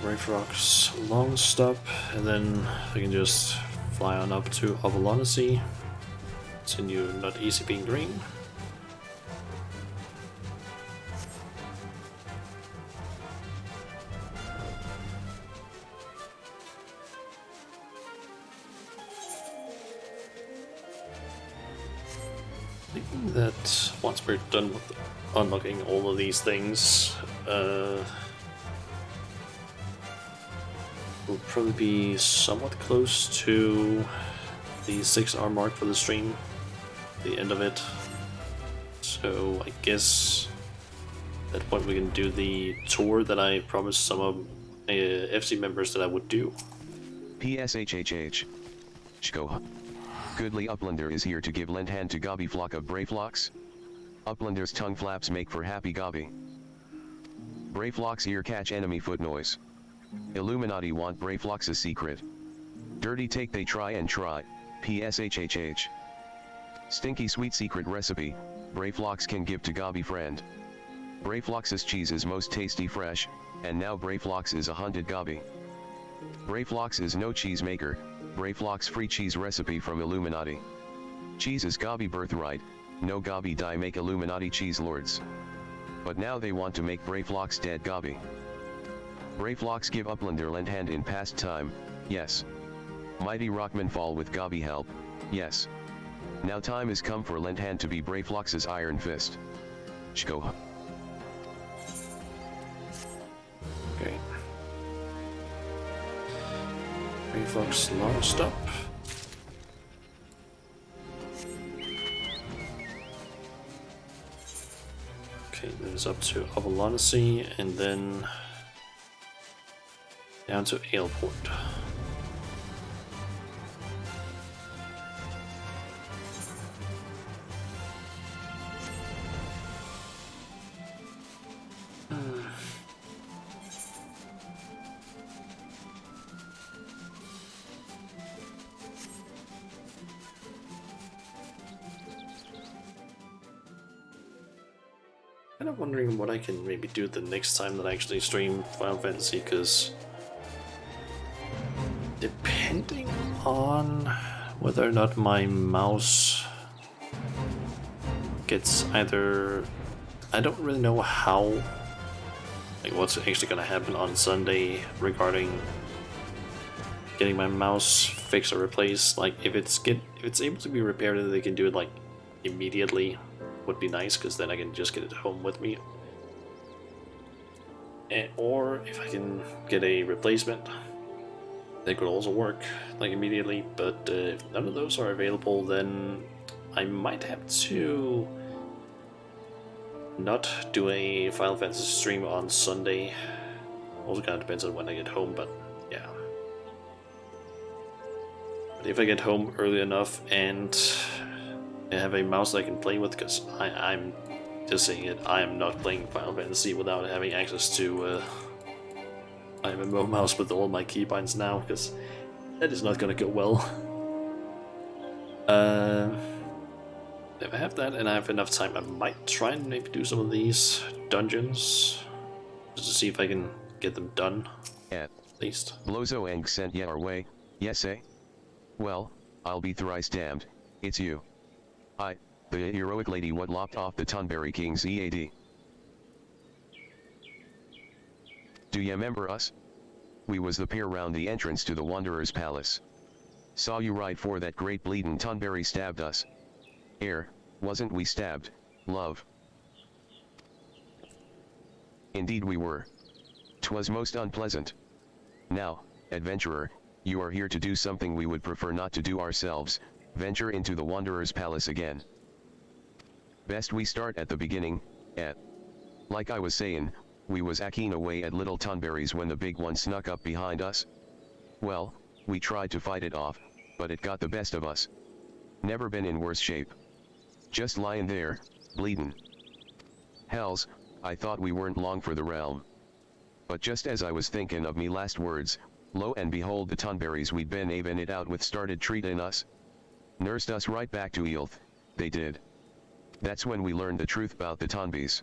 Brayflox's long stop, and then I can just fly on up to Avalonasi. Continue Not Easy Being Green. Thinking that once we're done with unlocking all of these things, we'll probably be somewhat close to the 6-hour mark for the stream, the end of it. So I guess at that point we can do the tour that I promised some of FC members that I would do. PSHHH. Shko. Goodly Uplander is here to give lend hand to Gabi flock of Brayflox. Uplander's tongue flaps make for happy Gabi. Brayflox ear catch enemy foot noise. Illuminati want Brayflox's secret. Dirty take they try and try, PSHHH. Stinky sweet secret recipe, Brayflox can give to Gabi friend. Brayflox's cheese is most tasty fresh, and now Brayflox is a hunted Gabi. Brayflox is no cheese maker, Brayflox free cheese recipe from Illuminati. Cheese is Gabi birthright, no Gabi die make Illuminati cheese lords. But now they want to make Brayflox dead Gabi. Brayflox give Uplander lend hand in past time, yes. Mighty Rockman fall with Gabi help, yes. Now time is come for lend hand to be Brayflox's iron fist. Shko. Okay. Brayflox long stop. Okay, then it's up to Avalonasi and then down to Aleport. Kind of wondering what I can maybe do the next time that I actually stream Final Fantasy, because depending on whether or not my mouse gets either, I don't really know how, like what's actually gonna happen on Sunday regarding getting my mouse fixed or replaced. Like if it's able to be repaired and they can do it like immediately, would be nice, because then I can just get it home with me. Or if I can get a replacement, that could also work like immediately. But if none of those are available, then I might have to not do a Final Fantasy stream on Sunday. Also kind of depends on when I get home, but yeah. But if I get home early enough and I have a mouse I can play with, because I'm just saying it, I am not playing Final Fantasy without having access to my MMO mouse with all my keybinds now, because that is not going to go well. If I have that and I have enough time, I might try and maybe do some of these dungeons, just to see if I can get them done, at least. Lozo Eng sent ya our way, yes eh? Well, I'll be thrice damned, it's you. The heroic lady what lopped off the Tunbury King's EAD. Do ya remember us? We was the pair round the entrance to the Wanderer's Palace. Saw you right for that great bleedin' Tunbury stabbed us. Wasn't we stabbed, love? Indeed we were. 'Twas most unpleasant. Now, adventurer, you are here to do something we would prefer not to do ourselves, venture into the Wanderer's Palace again. Best we start at the beginning, like I was sayin', we was acking away at Little Tunberries when the big one snuck up behind us. Well, we tried to fight it off, but it got the best of us. Never been in worse shape. Just lying there, bleedin'. Hells, I thought we weren't long for the realm. But just as I was thinkin' of me last words, lo and behold the Tunberries we'd been avin' it out with started treatin' us. Nursed us right back to Eelth, they did. That's when we learned the truth about the Tunbies.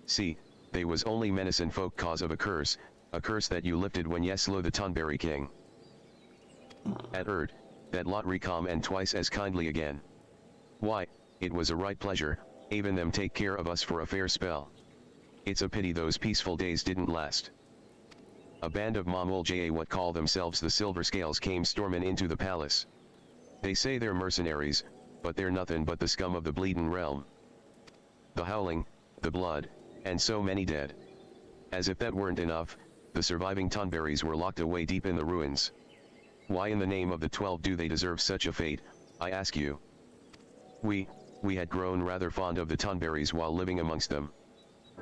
See, they was only menacin' folk cause of a curse that you lifted when ye slew the Tunbury King. At that lot recom and twice as kindly again. Why, it was a right pleasure, even them take care of us for a fair spell. It's a pity those peaceful days didn't last. A band of Momul Ja what call themselves the Silver Scales came stormin' into the palace. They say they're mercenaries, but they're nothing but the scum of the bleedin' realm. The howling, the blood, and so many dead. As if that weren't enough, the surviving Tunberries were locked away deep in the ruins. Why in the name of the 12 do they deserve such a fate, I ask you? We had grown rather fond of the Tunberries while living amongst them.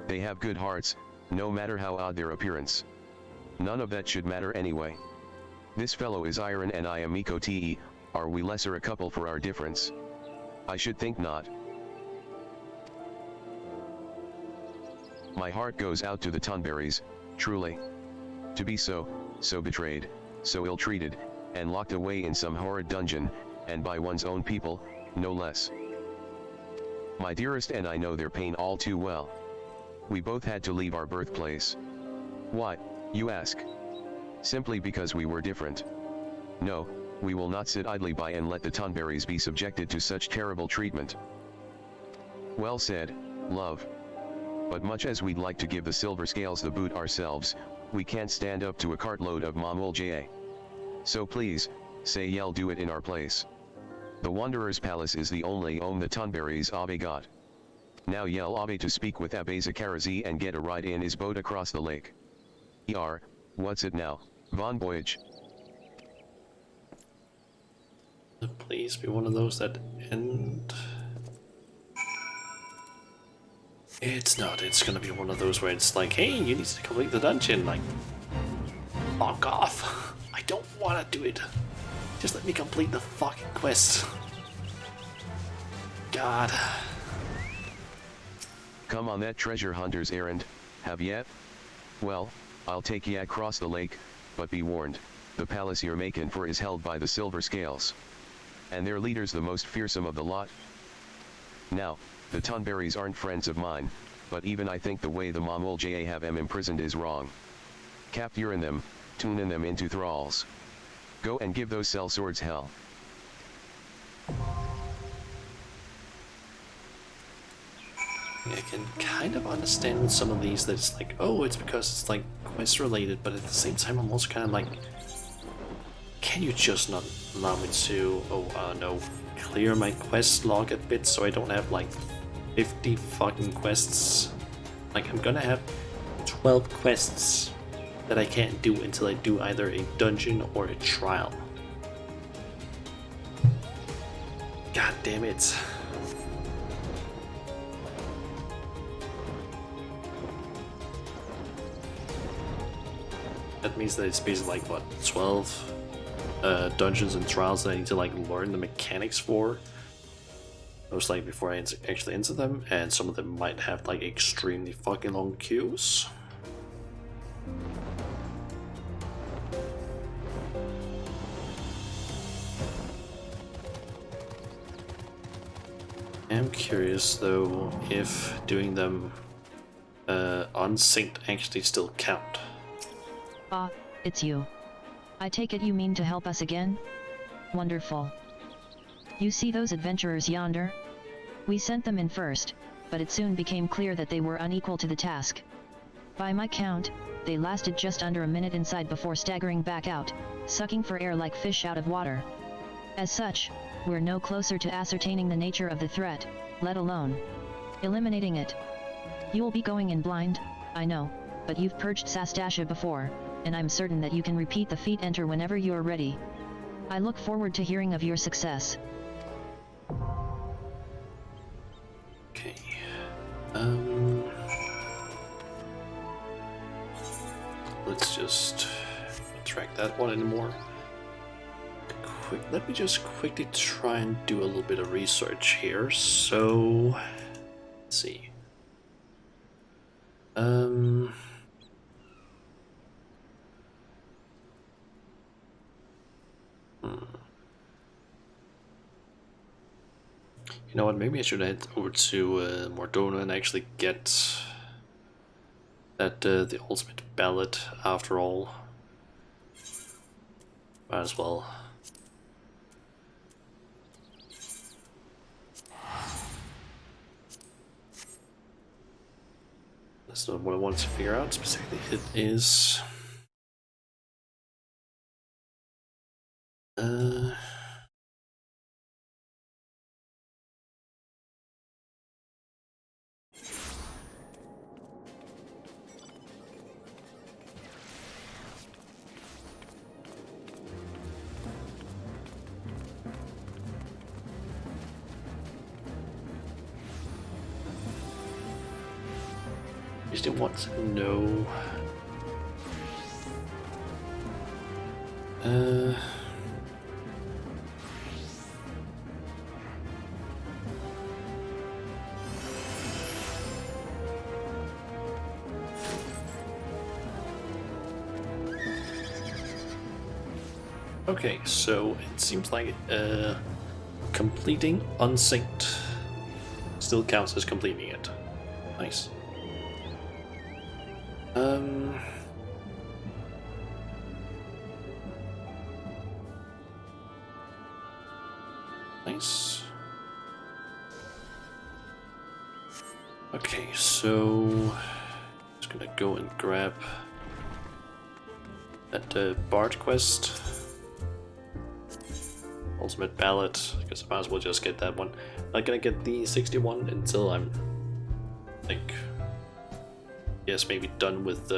They have good hearts, no matter how odd their appearance. None of that should matter anyway. This fellow is Iron and I am Miko Te, are we lesser a couple for our difference? I should think not. My heart goes out to the Tunberries, truly. To be so betrayed, so ill-treated, and locked away in some horrid dungeon, and by one's own people, no less. My dearest and I know their pain all too well. We both had to leave our birthplace. Why, you ask? Simply because we were different. No, we will not sit idly by and let the Tunberries be subjected to such terrible treatment. Well said, love. But much as we'd like to give the Silver Scales the boot ourselves, we can't stand up to a cartload of Momul Ja. So please, say y'all do it in our place. The Wanderer's Palace is the only home the Tunberries Abe got. Now yell Abe to speak with Abe Zakarazi and get a ride in his boat across the lake. What's it now, Von Voyage? Please be one of those that end. It's not, it's gonna be one of those where it's like, hey, you need to complete the dungeon, like, fuck off. I don't wanna do it. Just let me complete the fucking quest. God. Come on that treasure hunter's errand, have yet? Well, I'll take ye across the lake, but be warned, the palace you're making for is held by the Silver Scales. And their leader's the most fearsome of the lot. Now, the Tunberries aren't friends of mine, but even I think the way the Momul Ja have em imprisoned is wrong. Capturing them, tuning them into thralls. Go and give those sellswords hell. I can kind of understand with some of these that it's like, oh, it's because it's like quest related, but at the same time I'm also kind of like, can you just not allow me to, clear my quest log a bit so I don't have like 50 fucking quests? Like, I'm gonna have 12 quests that I can't do until I do either a dungeon or a trial. God damn it. That means that it's basically like, what, 12 dungeons and trials that I need to like learn the mechanics for. Most likely before I actually enter them, and some of them might have like extremely fucking long queues. I'm curious though if doing them unsynced actually count count. Ah, it's you. I take it you mean to help us again? Wonderful. You see those adventurers yonder? We sent them in first, but it soon became clear that they were unequal to the task. By my count, they lasted just under a minute inside before staggering back out, sucking for air like fish out of water. As such, we're no closer to ascertaining the nature of the threat, let alone eliminating it. You'll be going in blind, I know, but you've purged Sastasha before, and I'm certain that you can repeat the feat. Enter whenever you're ready. I look forward to hearing of your success. Okay. Let's just not track that one anymore. Let me just quickly try and do a little bit of research here. So, let's see. You know what, maybe I should head over to Mordona and actually get that the ultimate ballot after all. Might as well. That's not what I wanted to figure out specifically. It is just didn't want to know. Okay, so it seems like completing unsynced still counts as completing it. Nice. Nice. Okay, so just gonna go and grab that Bard quest. Ultimate ballot. I guess I might as well just get that one. Not gonna get the 61 until I'm like, yes, maybe done with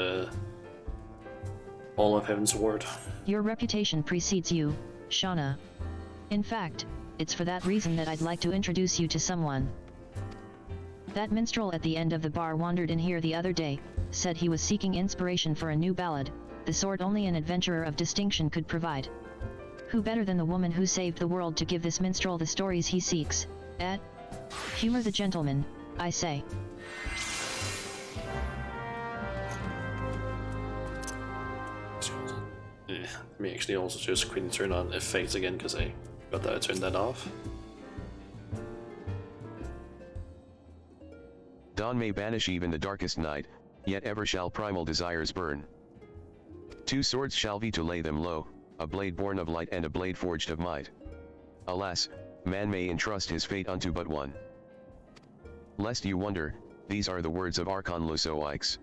all of Heaven's Ward. Your reputation precedes you, Shauna. In fact, it's for that reason that I'd like to introduce you to someone. That minstrel at the end of the bar wandered in here the other day, said he was seeking inspiration for a new ballad, the sort only an adventurer of distinction could provide. Who better than the woman who saved the world to give this minstrel the stories he seeks, eh? Humor the gentleman, I say. Let me actually also just quickly turn on effects again, because I got that I turned that off. Dawn may banish even the darkest night, yet ever shall primal desires burn. Two swords shall be to lay them low, a blade born of light and a blade forged of might. Alas, man may entrust his fate unto but one. Lest you wonder, these are the words of Archon Losoix.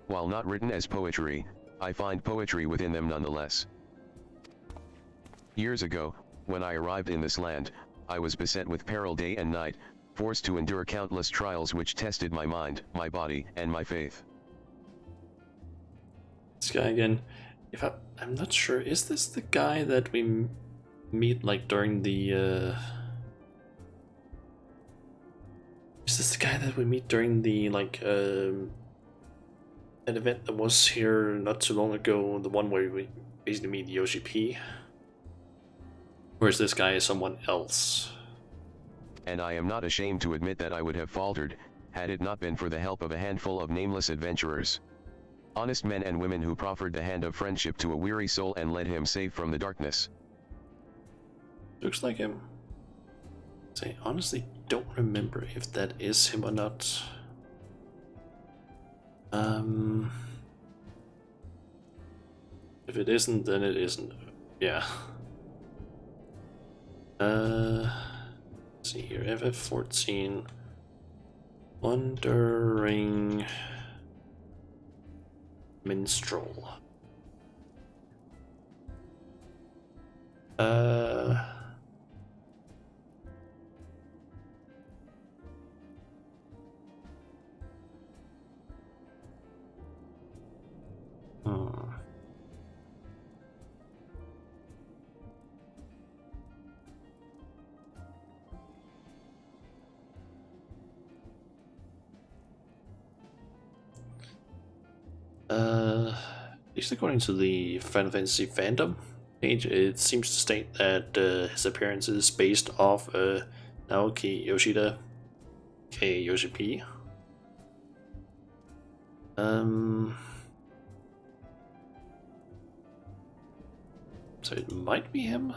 While not written as poetry, I find poetry within them nonetheless. Years ago, when I arrived in this land, I was beset with peril day and night, forced to endure countless trials which tested my mind, my body, and my faith. This guy again. I'm not sure. Is this the guy that we meet like during the? Is this the guy that we meet during the like an event that was here not too long ago? The one where we basically meet Yoshi P. Or is this guy someone else? And I am not ashamed to admit that I would have faltered, had it not been for the help of a handful of nameless adventurers. Honest men and women who proffered the hand of friendship to a weary soul and led him safe from the darkness. Looks like him. I honestly don't remember if that is him or not. If it isn't, then it isn't. Yeah. Let's see here, FF14. Wandering Minstrel. At least according to the Final Fantasy fandom page, it seems to state that his appearance is based off Naoki Yoshida, aka Yoshi P. So it might be him.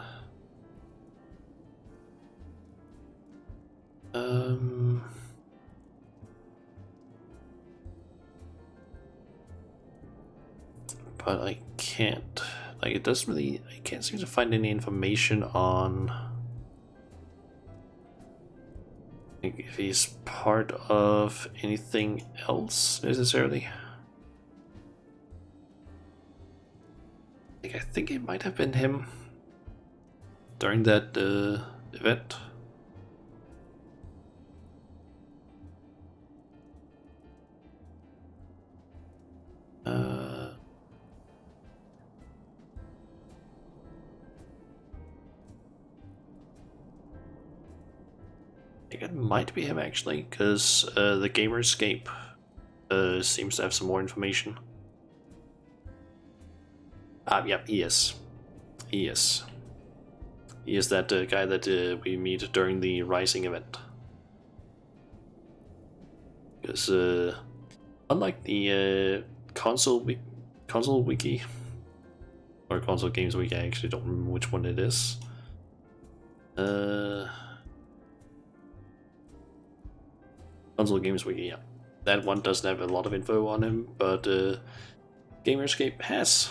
But I can't, like, it doesn't really, I can't seem to find any information on like, if he's part of anything else necessarily. Like, I think it might have been him during that event. I think it might be him actually, because the Gamerscape seems to have some more information. Yep, he is. He is. He is that guy that we meet during the Rising event. Because unlike the console wiki or console games wiki, I actually don't remember which one it is. Console games wiki, yeah. That one doesn't have a lot of info on him, but Gamerscape has,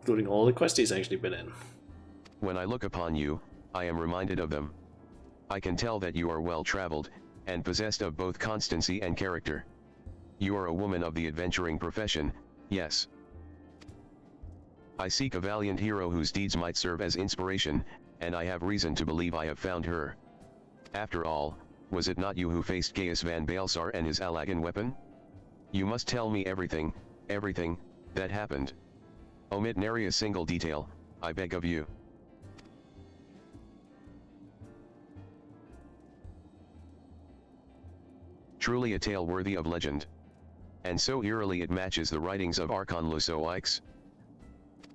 including all the quests he's actually been in. When I look upon you, I am reminded of them. I can tell that you are well-traveled, and possessed of both constancy and character. You are a woman of the adventuring profession, yes. I seek a valiant hero whose deeds might serve as inspiration, and I have reason to believe I have found her. After all, was it not you who faced Gaius van Baelsar and his Allagan weapon? You must tell me everything, everything, that happened. Omit nary a single detail, I beg of you. Truly a tale worthy of legend. And so eerily it matches the writings of Archon Losoix.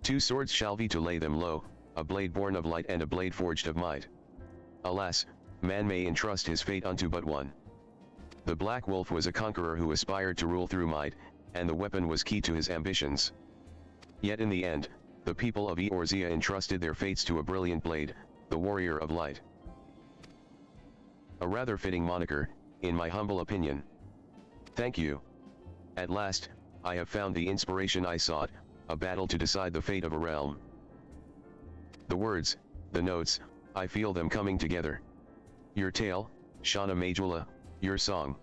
Two swords shall be to lay them low, a blade born of light and a blade forged of might. Alas, man may entrust his fate unto but one. The Black Wolf was a conqueror who aspired to rule through might, and the weapon was key to his ambitions. Yet in the end, the people of Eorzea entrusted their fates to a brilliant blade, the Warrior of Light. A rather fitting moniker, in my humble opinion. Thank you. At last, I have found the inspiration I sought, a battle to decide the fate of a realm. The words, the notes, I feel them coming together. Your tale, Shauna Majula, your song.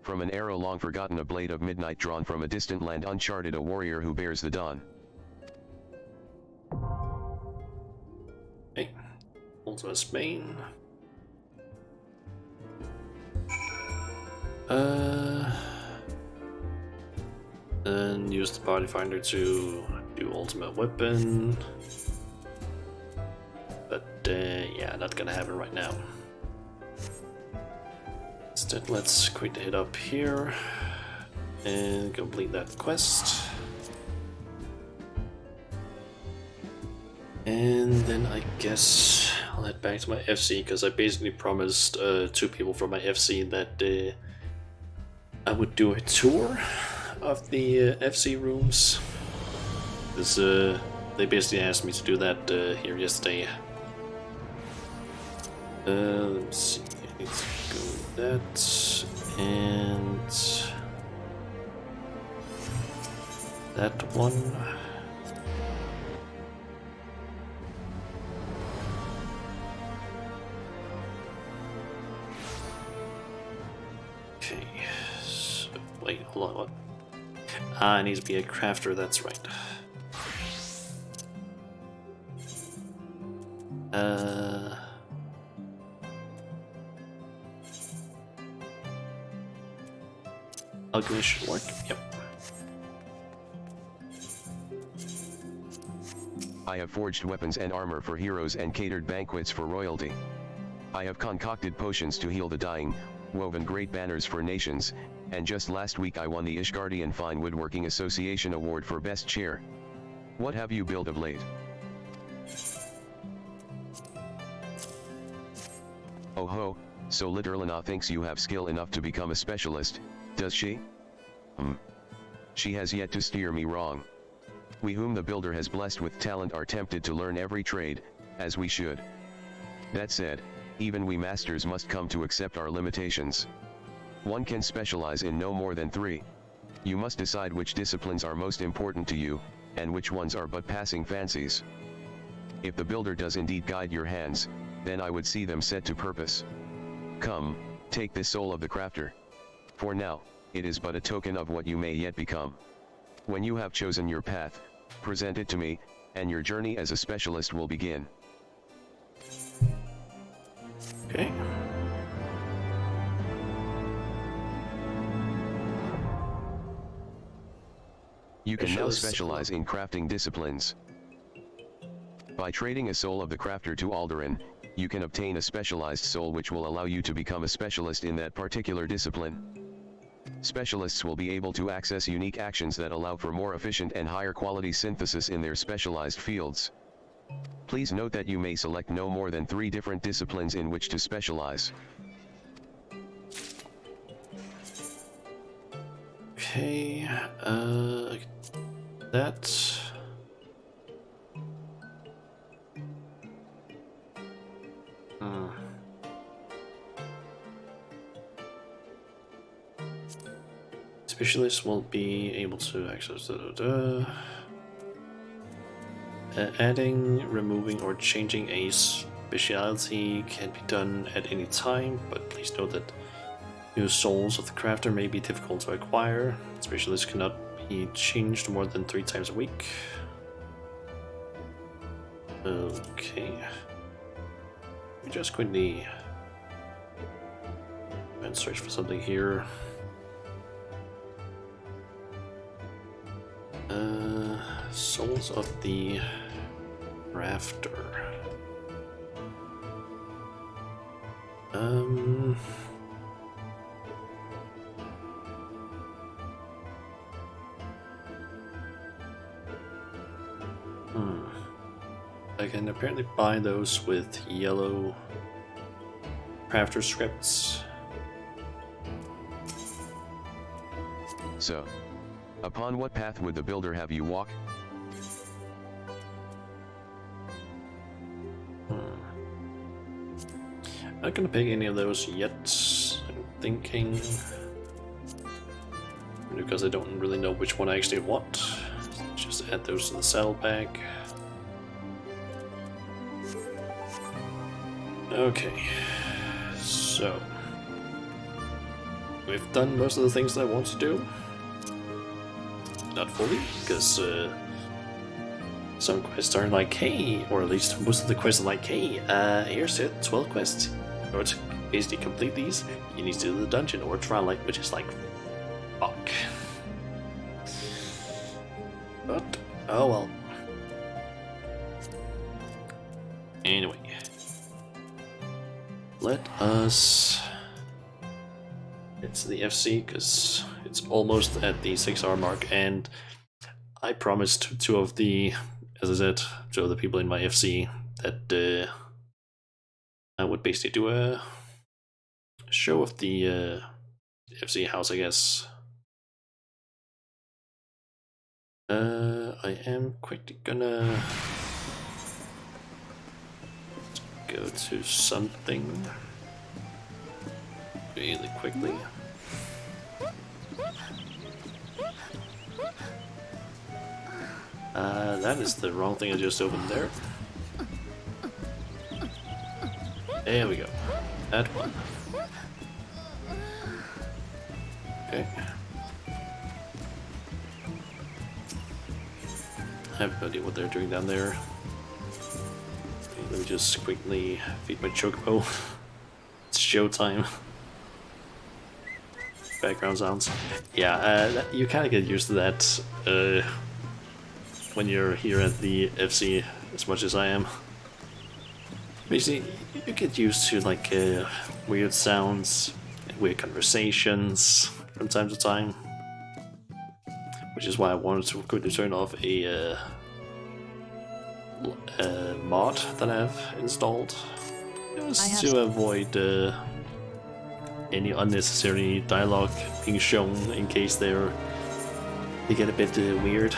From an arrow long forgotten, a blade of midnight drawn from a distant land uncharted, a warrior who bears the dawn. Okay, also Spain. And use the body finder to do ultimate weapon. But yeah, not gonna happen right now. Instead, let's quickly hit up here and complete that quest. And then I guess I'll head back to my FC, because I basically promised 2 people from my FC that I would do a tour of the FC rooms. Because they basically asked me to do that here yesterday. Let me see, I need to go with that, and that one. Okay, so, wait, hold on, what? I need to be a crafter, that's right. Alchemy should work, yep. I have forged weapons and armor for heroes and catered banquets for royalty. I have concocted potions to heal the dying, woven great banners for nations, and just last week I won the Ishgardian Fine Woodworking Association Award for Best Chair. What have you built of late? Oh ho, so Litterlina thinks you have skill enough to become a specialist, does she? She has yet to steer me wrong. We whom the builder has blessed with talent are tempted to learn every trade, as we should. That said, even we masters must come to accept our limitations. One can specialize in no more than 3. You must decide which disciplines are most important to you, and which ones are but passing fancies. If the builder does indeed guide your hands, then I would see them set to purpose. Come, take this soul of the crafter. For now, it is but a token of what you may yet become. When you have chosen your path, present it to me, and your journey as a specialist will begin. Okay. You can now specialize in crafting disciplines. By trading a soul of the crafter to Aldurin, you can obtain a specialized soul which will allow you to become a specialist in that particular discipline. Specialists will be able to access unique actions that allow for more efficient and higher quality synthesis in their specialized fields. Please note that you may select no more than 3 different disciplines in which to specialize. Okay, that. Specialists won't be able to access adding, removing, or changing a speciality can be done at any time, but please note that new souls of the crafter may be difficult to acquire. Specialists cannot be changed more than 3 times a week. Okay. We just quickly and search for something here. Souls of the Rafter. I can apparently buy those with yellow crafter scripts. So, upon what path would the builder have you walk? Not gonna pick any of those yet, I'm thinking, because I don't really know which one I actually want. So just add those to the saddlebag. Okay, so we've done most of the things that I want to do. Not fully, because some quests are like, hey, or at least most of the quests are like, hey, here's it, 12 quests. In order to basically complete these, you need to do the dungeon or trial light, which is like, fuck. But, oh well. Anyway. Let us... It's the FC, because it's almost at the 6-hour mark, and I promised two of the, as I said, two of the people in my FC that I would basically do a show of the FC house, I guess. I am quickly gonna go to something really quickly. That is the wrong thing I just opened there. There we go. That one. Okay. I have no idea what they're doing down there. Okay, let me just quickly feed my chocobo. It's showtime. Background sounds. Yeah, you kind of get used to that when you're here at the FC as much as I am. Basically, you get used to like weird sounds, weird conversations from time to time. Which is why I wanted to quickly turn off a mod that I have installed, just to avoid any unnecessary dialogue being shown in case they get a bit weird.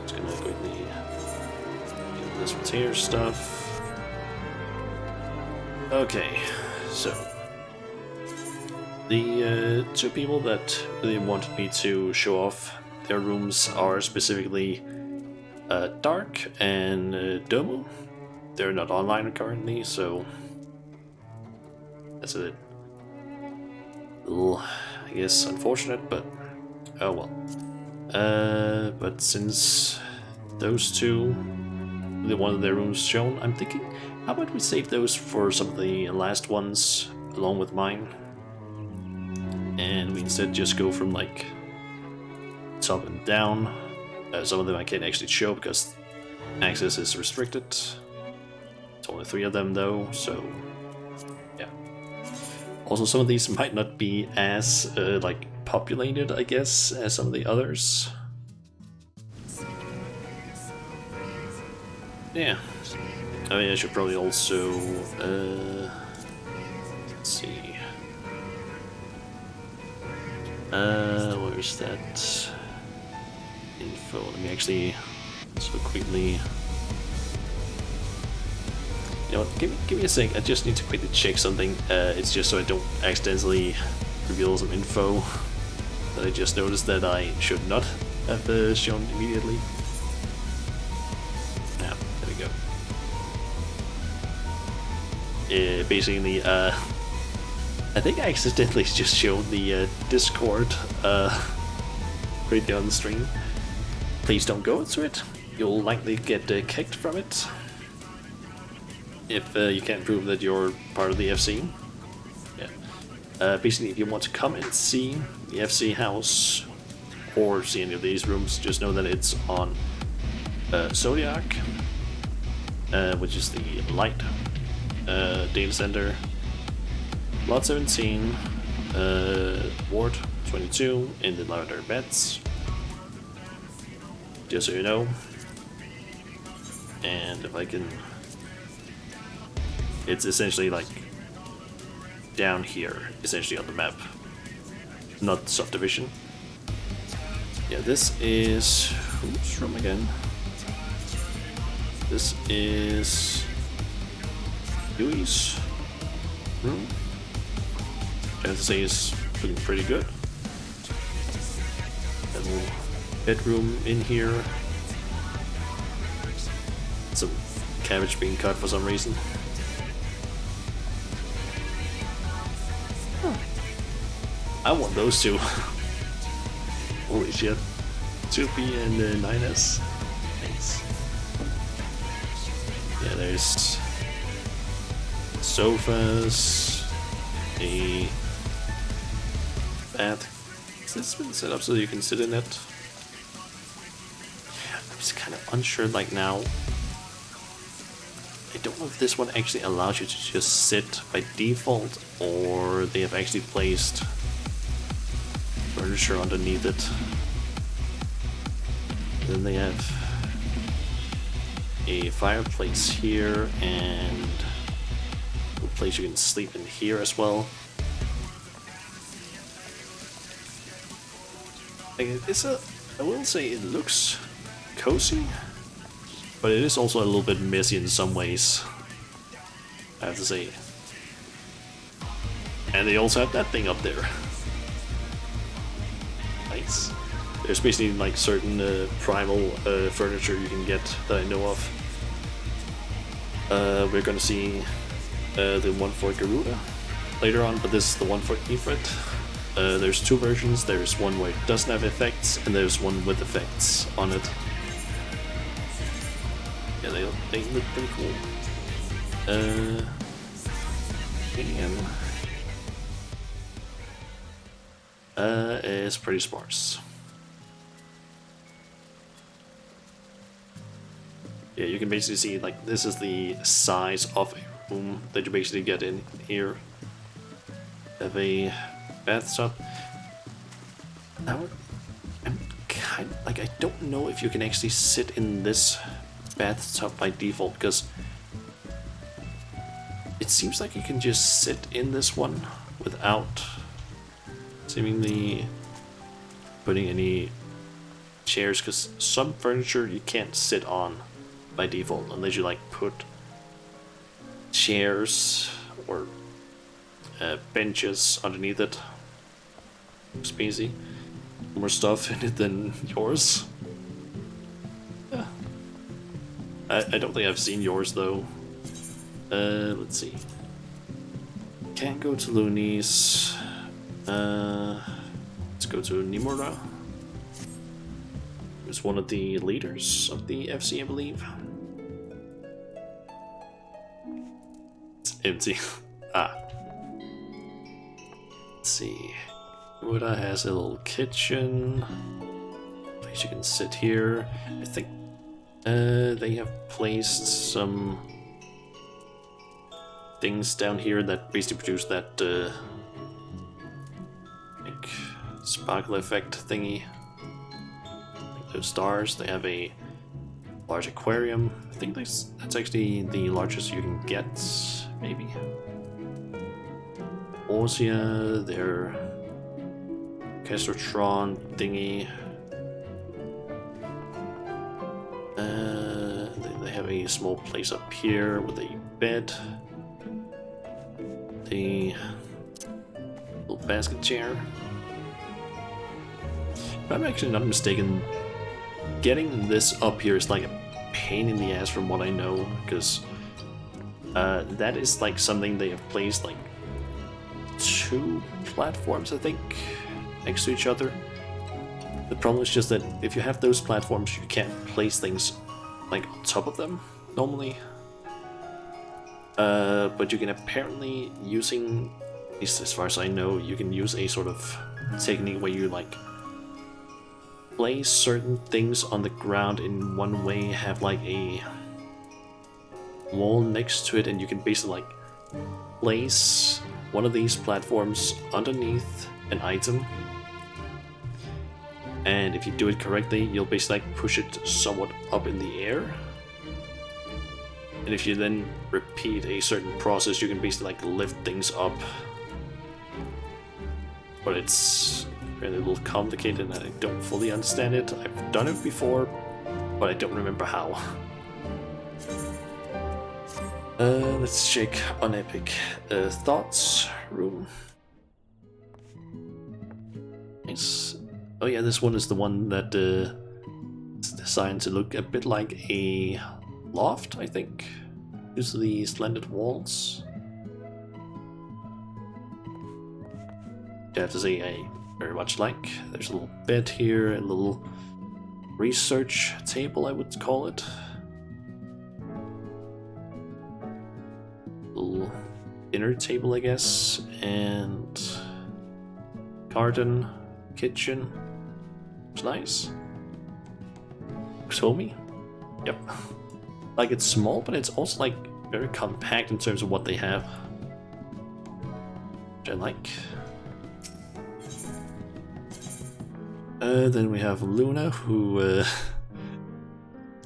Just gonna quickly get this retainer stuff. Okay, so. The two people that really wanted me to show off their rooms are specifically Dark and Domu. They're not online currently, so that's a little, I guess, unfortunate, but oh well. But since those two really wanted their rooms shown, I'm thinking, how about we save those for some of the last ones along with mine? And we instead just go from like top and down. Some of them I can't actually show because access is restricted. It's only 3 of them though, so yeah. Also, some of these might not be as like populated, I guess, as some of the others. Yeah. I mean, I should probably also let's see. Where's that info? Let me actually so quickly. You know what? Give me a sec. I just need to quickly check something. It's just so I don't accidentally reveal some info that I just noticed that I should not have shown immediately. Yeah, there we go. Basically, I think I accidentally just showed the Discord right there on the stream. Please don't go into it. You'll likely get kicked from it if you can't prove that you're part of the FC. Yeah. Basically, if you want to come and see the FC house or see any of these rooms, just know that it's on Zodiac, which is the light data center. Lot 17, Ward 22 in the lavender beds. Just so you know. And if I can... It's essentially like down here, essentially on the map. Not subdivision. Yeah, this is... Whose room again? This is... Yui's room. I have to say is looking pretty good. A little bedroom in here. Some cabbage being cut for some reason. Huh. I want those two. Holy shit. 2P and 9S. Nice. Yeah, there's sofas, a bath. This been set up so you can sit in it. I'm just kind of unsure like now. I don't know if this one actually allows you to just sit by default, or they have actually placed furniture underneath it. Then they have a fireplace here and a place you can sleep in here as well. I will say it looks cozy, but it is also a little bit messy in some ways, I have to say. And they also have that thing up there. Nice. There's basically like certain primal furniture you can get that I know of. We're gonna see the one for Garuda later on, but this is the one for Ifrit. There's two versions. There's one where it doesn't have effects, and there's one with effects on it. Yeah, they look pretty cool. Again, it's pretty sparse. Yeah, you can basically see like this is the size of a room that you basically get in here. Have a bathtub. Now, I'm kind of like, I don't know if you can actually sit in this bathtub by default, because it seems like you can just sit in this one without seemingly putting any chairs, because some furniture you can't sit on by default unless you like put chairs or benches underneath it. Spacey. More stuff in it than yours. Yeah. I don't think I've seen yours though. Let's see. Can't go to Looney's. Let's go to Nimura. Who's one of the leaders of the FC, I believe. It's empty. Ah. Let's see. Buddha has a little kitchen. Place you can sit here. I think they have placed some things down here that basically produce that like sparkle effect thingy. Like those stars. They have a large aquarium. I think that's actually the largest you can get, maybe. Orsia, their Castrotron thingy. They have a small place up here with a bed. The little basket chair. If I'm actually not mistaken, getting this up here is like a pain in the ass from what I know, because that is like something they have placed like 2 platforms, I think, next to each other. The problem is just that if you have those platforms, you can't place things like on top of them normally. But you can apparently, using, at least as far as I know, you can use a sort of technique where you like place certain things on the ground in one way, have like a wall next to it, and you can basically like place one of these platforms underneath an item, and if you do it correctly, you'll basically like push it somewhat up in the air. And if you then repeat a certain process, you can basically like lift things up. But it's really a little complicated and I don't fully understand it. I've done it before, but I don't remember how. Let's check on Epic. Thoughts room. Nice. Oh yeah, this one is the one that is designed to look a bit like a loft, I think. Use the slanted walls. I have to say I very much like. There's a little bed here, a little research table, I would call it. Little dinner table, I guess, and garden, kitchen. It's nice. Looks homey. Yep. Like, it's small, but it's also like very compact in terms of what they have. Which I like. Then we have Luna, who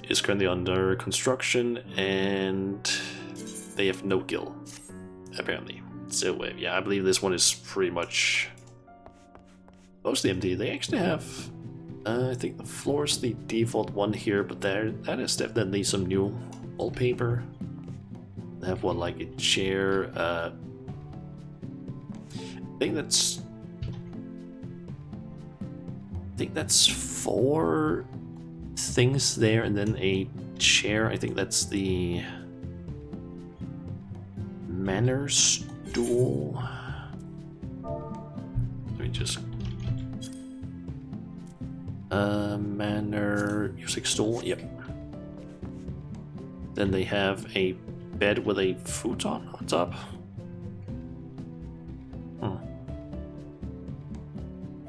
is currently under construction, and they have no gill, apparently. So yeah, I believe this one is pretty much mostly empty. They actually have, I think the floor is the default one here, but that is definitely some new wallpaper. They have one like a chair. I think that's 4 things there, and then a chair. I think that's the manor stool. Let me just manor music stool. Yep. Then they have a bed with a futon on top.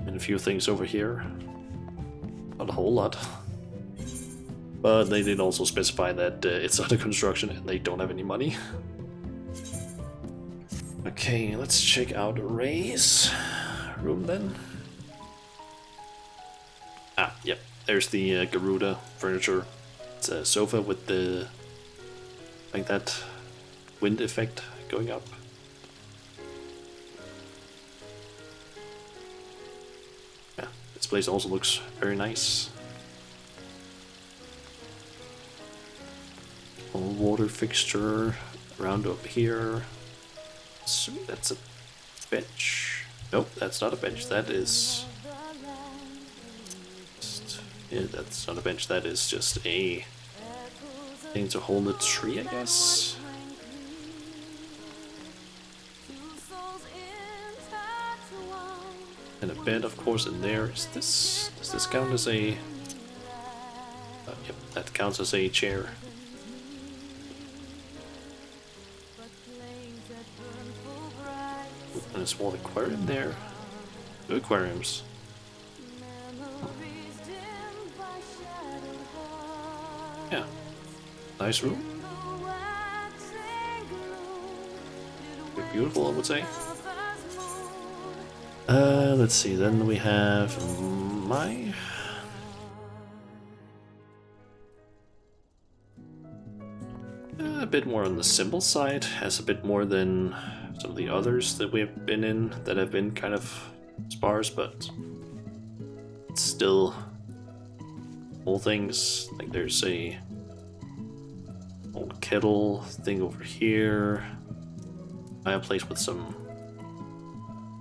And a few things over here. Not a whole lot. But they did also specify that it's under construction and they don't have any money. Okay, let's check out Ray's room then. Ah, yep. There's the Garuda furniture. It's a sofa with the like that wind effect going up. Yeah, this place also looks very nice. A water fixture around up here. So that's a bench. Nope, that's not a bench. That is... yeah, that's not a bench. That is just a thing to hold a tree, I guess. And a bed, of course, in there. Is this... does this count as a... yep, that counts as a chair. And a small aquarium there. 2 aquariums. Yeah. Nice room. Very beautiful, I would say. Let's see, then we have my... a bit more on the simple side, has a bit more than some of the others that we have been in that have been kind of sparse, but it's still all things. Like there's a old kettle thing over here, fireplace with some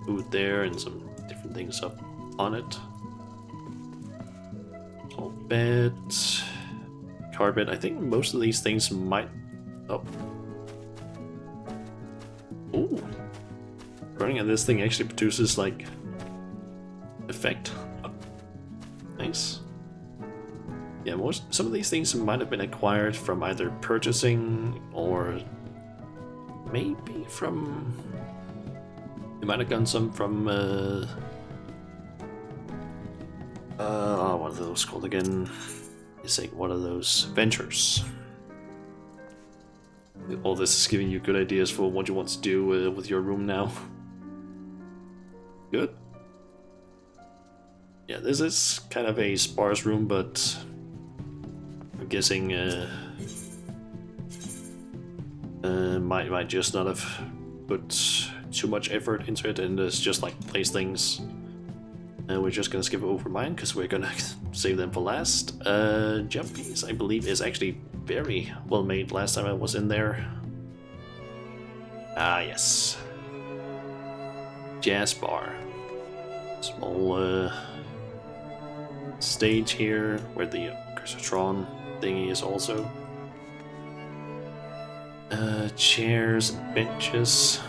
food there and some different things up on it. Small bed, carpet. I think most of these things might... oh. Ooh. Running on this thing actually produces like effect. Oh. Nice. Yeah, some of these things might have been acquired from either purchasing or maybe from... you might have gotten some from what are those called again? It's like one of those ventures. All this is giving you good ideas for what you want to do with your room now. Good. Yeah, this is kind of a sparse room, but I'm guessing might just not have put too much effort into it, and it's just like place things. And we're just gonna skip over mine because we're gonna save them for last. Jumpies, I believe, is actually very well made. Last time I was in there. Ah, yes. Jazz bar. Small stage here where the Cursatron thingy is also. Chairs and benches.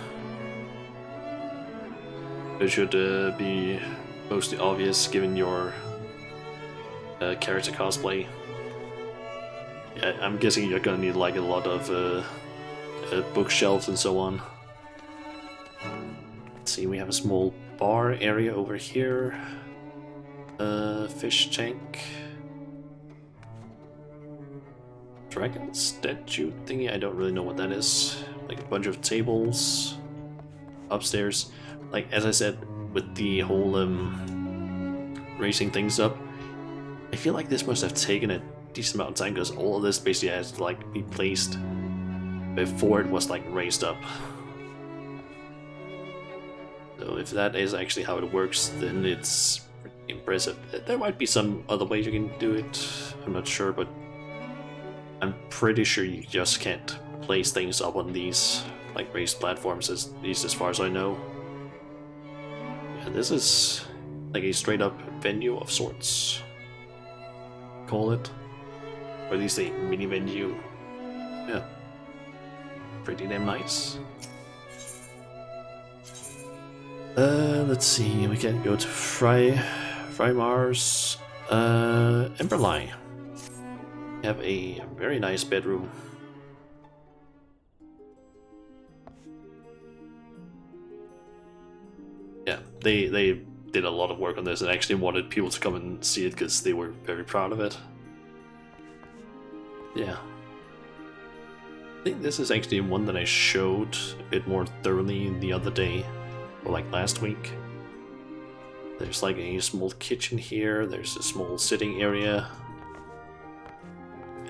It should be mostly obvious given your character cosplay. Yeah, I'm guessing you're gonna need like a lot of bookshelves and so on. Let's see, we have a small bar area over here. Fish tank. Dragon statue thingy, I don't really know what that is. Like a bunch of tables upstairs. Like, as I said, with the whole raising things up, I feel like this must have taken a decent amount of time because all of this basically has to like be placed before it was like raised up. So if that is actually how it works, then it's pretty impressive. There might be some other way you can do it, I'm not sure, but I'm pretty sure you just can't place things up on these like raised platforms, at least as far as I know. And this is like a straight up venue of sorts, call it, or at least a mini venue. Yeah, pretty damn nice. Let's see, we can go to Mars, Emberline. We have a very nice bedroom. Yeah, they did a lot of work on this and actually wanted people to come and see it because they were very proud of it. Yeah. I think this is actually one that I showed a bit more thoroughly the other day, or like last week. There's like a small kitchen here, there's a small sitting area.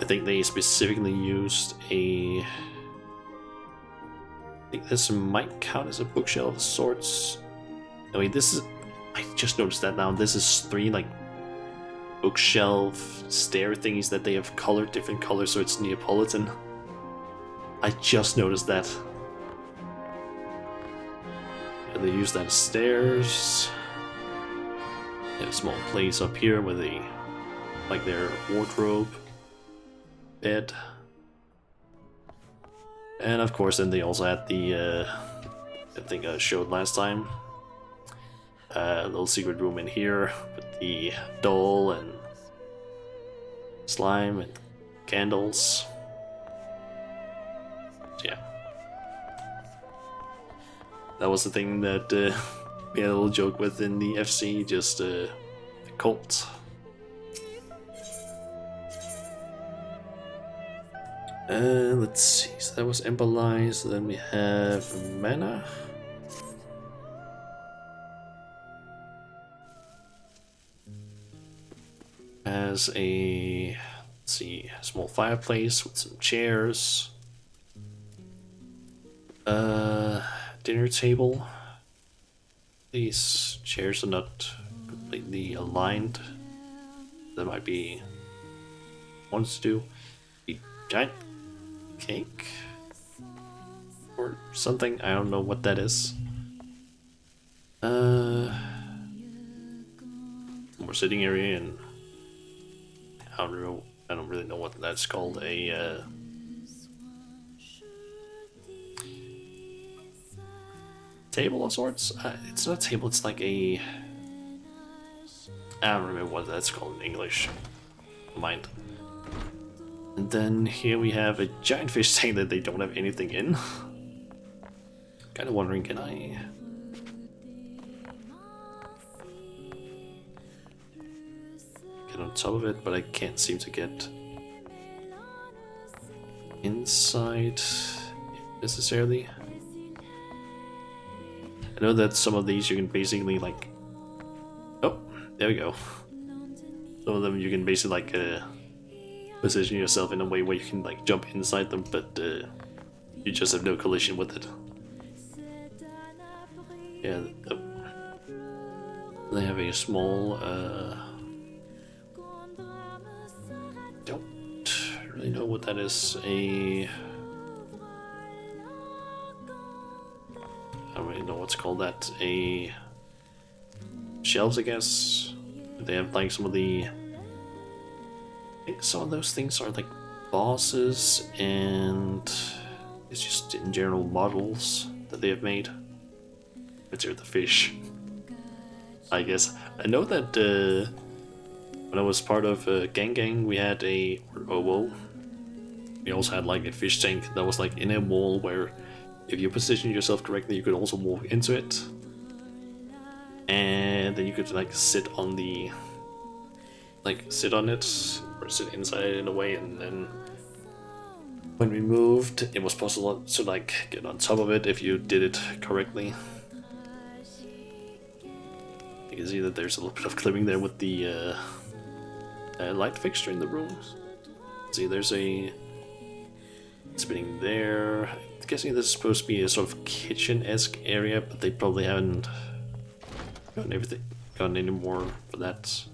I think they specifically used I think this might count as a bookshelf of sorts. I mean, this is, I just noticed that now, this is 3 like bookshelf stair thingies that they have colored different colors so it's Neapolitan. I just noticed that. And they use that as stairs. They have a small place up here where they like their wardrobe, bed, and of course then they also had the I think I showed last time, little secret room in here with the doll and slime and candles. Yeah, that was the thing that we had a little joke with in the FC, just the cult. Let's see, so that was Emberline, so then we have Mana. Has a, let's see, a small fireplace with some chairs. Dinner table. These chairs are not completely aligned. That might be wants to do a giant cake or something. I don't know what that is. More sitting area, and I don't really know what that's called. A table of sorts? It's not a table, it's like a, I don't remember what that's called in English. Mind. And then here we have a giant fish tank that they don't have anything in. Kind of wondering, can I get on top of it? But I can't seem to get inside necessarily. I know that some of these you can basically like, oh, there we go. Some of them you can basically like position yourself in a way where you can like jump inside them, but you just have no collision with it. Yeah, they have a small, don't really know what that is, I don't really know what's called that, a shelves I guess. They have like some of the, I think some of those things are like bosses, and it's just in general models that they have made. Let's hear the fish, I guess. I know that when I was part of Gang, we had a Owo. We also had like a fish tank that was like in a wall where if you position yourself correctly you could also walk into it. then you could like sit on the, sit on it or sit inside it in a way, and then when we moved, it was possible to like get on top of it if you did it correctly. You can see that there's a little bit of clipping there with the light fixture in the rooms. See, there's a spinning there. I'm guessing this is supposed to be a sort of kitchen-esque area, but they probably haven't gotten any more for that.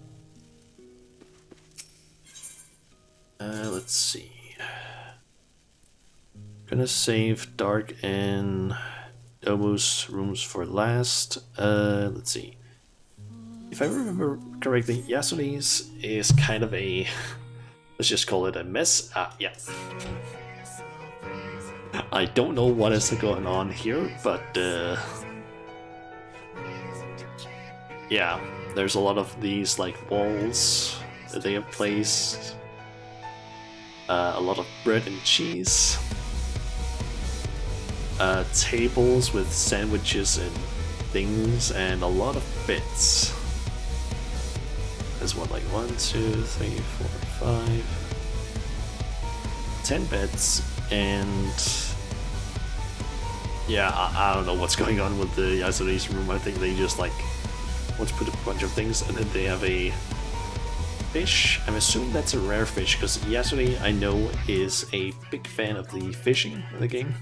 Let's see. Gonna save Dark and Domu's rooms for last. Let's see. If I remember correctly, Yasune's is kind of a, let's just call it a mess. Yeah. I don't know what is going on here, but yeah, there's a lot of these like walls that they have placed. A lot of bread and cheese. Tables with sandwiches and things, and a lot of beds. There's what, like 1, 2, 3, 4, 5, 10 beds, and yeah, I don't know what's going on with the Yasune's room. I think they just like want to put a bunch of things, and then they have a fish. I'm assuming that's a rare fish, because Yasune, I know, is a big fan of the fishing in the game.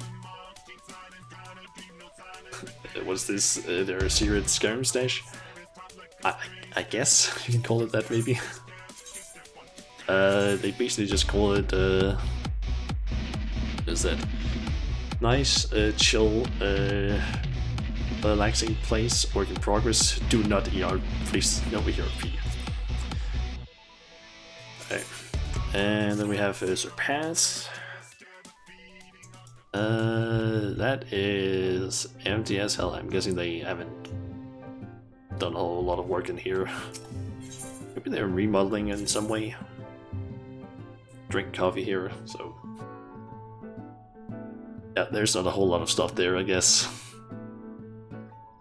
What's this? Their secret Skyrim stash? I guess you can call it that, maybe. They basically just call it, what is that? Nice, chill, relaxing place, work in progress. Do not ER, please, no ERP. Okay. And then we have Surpass. That is empty as hell. I'm guessing they haven't done a whole lot of work in here. Maybe they're remodeling in some way. Drink coffee here, so yeah, there's not a whole lot of stuff there, I guess.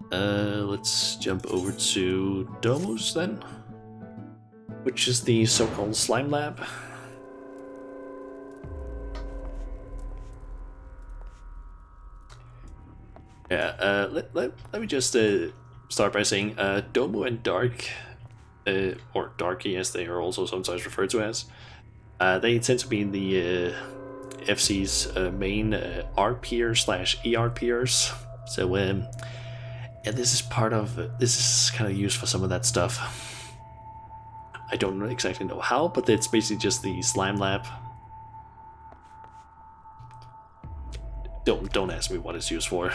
Let's jump over to Domus then, which is the so-called slime lab. Yeah, let me just start by saying Domu and Dark, or Darky as they are also sometimes referred to as, they tend to be the FC's main RPers/ERPers. So yeah, this is kind of used for some of that stuff. I don't exactly know how, but it's basically just the slime lab. Don't ask me what it's used for.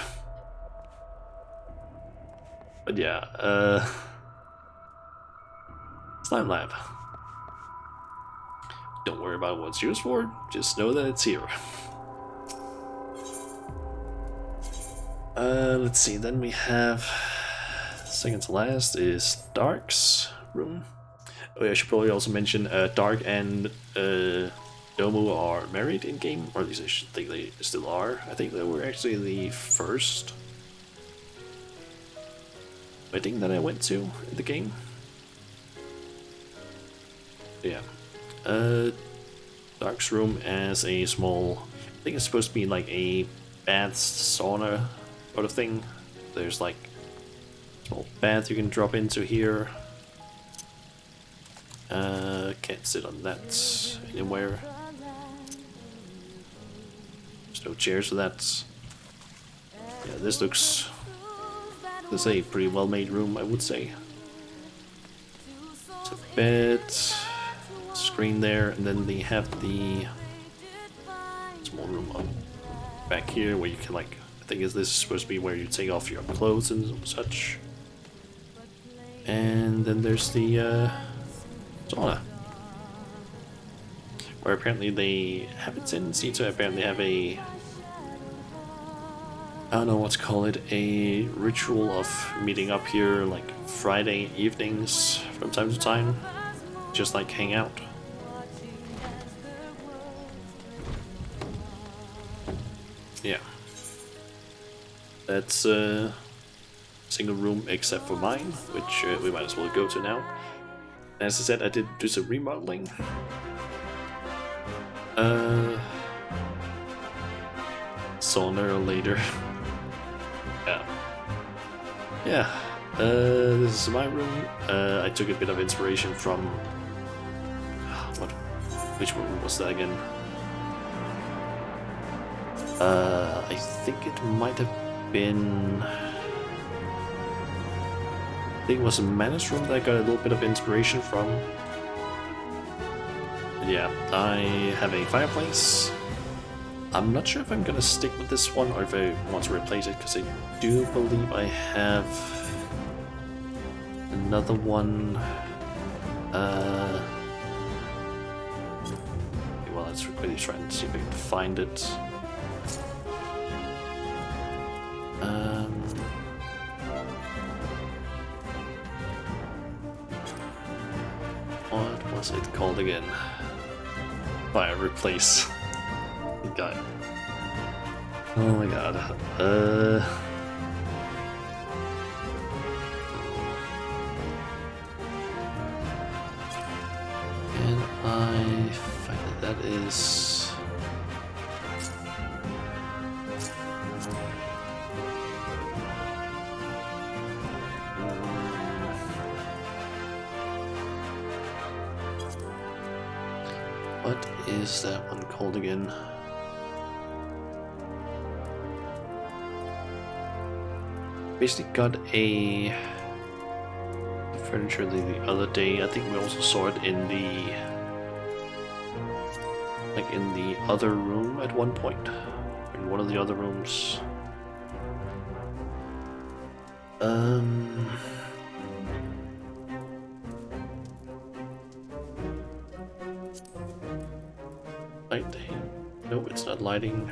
But yeah, slime lab. Don't worry about what it's used for, just know that it's here. Let's see, then we have, second to last is Dark's room. Oh yeah, I should probably also mention Dark and Domu are married in game, or at least I should think they still are. I think they were actually the first wedding that I went to in the game. Yeah. Dark's room as a small, I think it's supposed to be like a bath sauna sort of thing. There's like a small bath you can drop into here. Can't sit on that anywhere. There's no chairs for that. Yeah, this looks, this is a pretty well made room, I would say. It's a bed, screen there, and then they have the small room up back here where you can, like, I think this is supposed to be where you take off your clothes and such. And then there's the sauna, where apparently they have a tendency to apparently have a, I don't know what to call it, a ritual of meeting up here like Friday evenings from time to time, just like hang out. Yeah. That's single room except for mine, which we might as well go to now. As I said, I did do some remodeling. Sooner or later. Yeah. This is my room. I took a bit of inspiration from which room was that again? I think it might have been. I think it was a Manus room that I got a little bit of inspiration from. Yeah, I have a fireplace. I'm not sure if I'm gonna stick with this one or if I want to replace it, because I do believe I have another one. Well, let's quickly try and see if I can find it. What was it called again? Fire replace. God. Oh my god. Can I find it? That is. What is that one called again? Basically got a furniture the other day. I think we also saw it in the other room at one point, in one of the other rooms. Lighting? Nope, it's not lighting.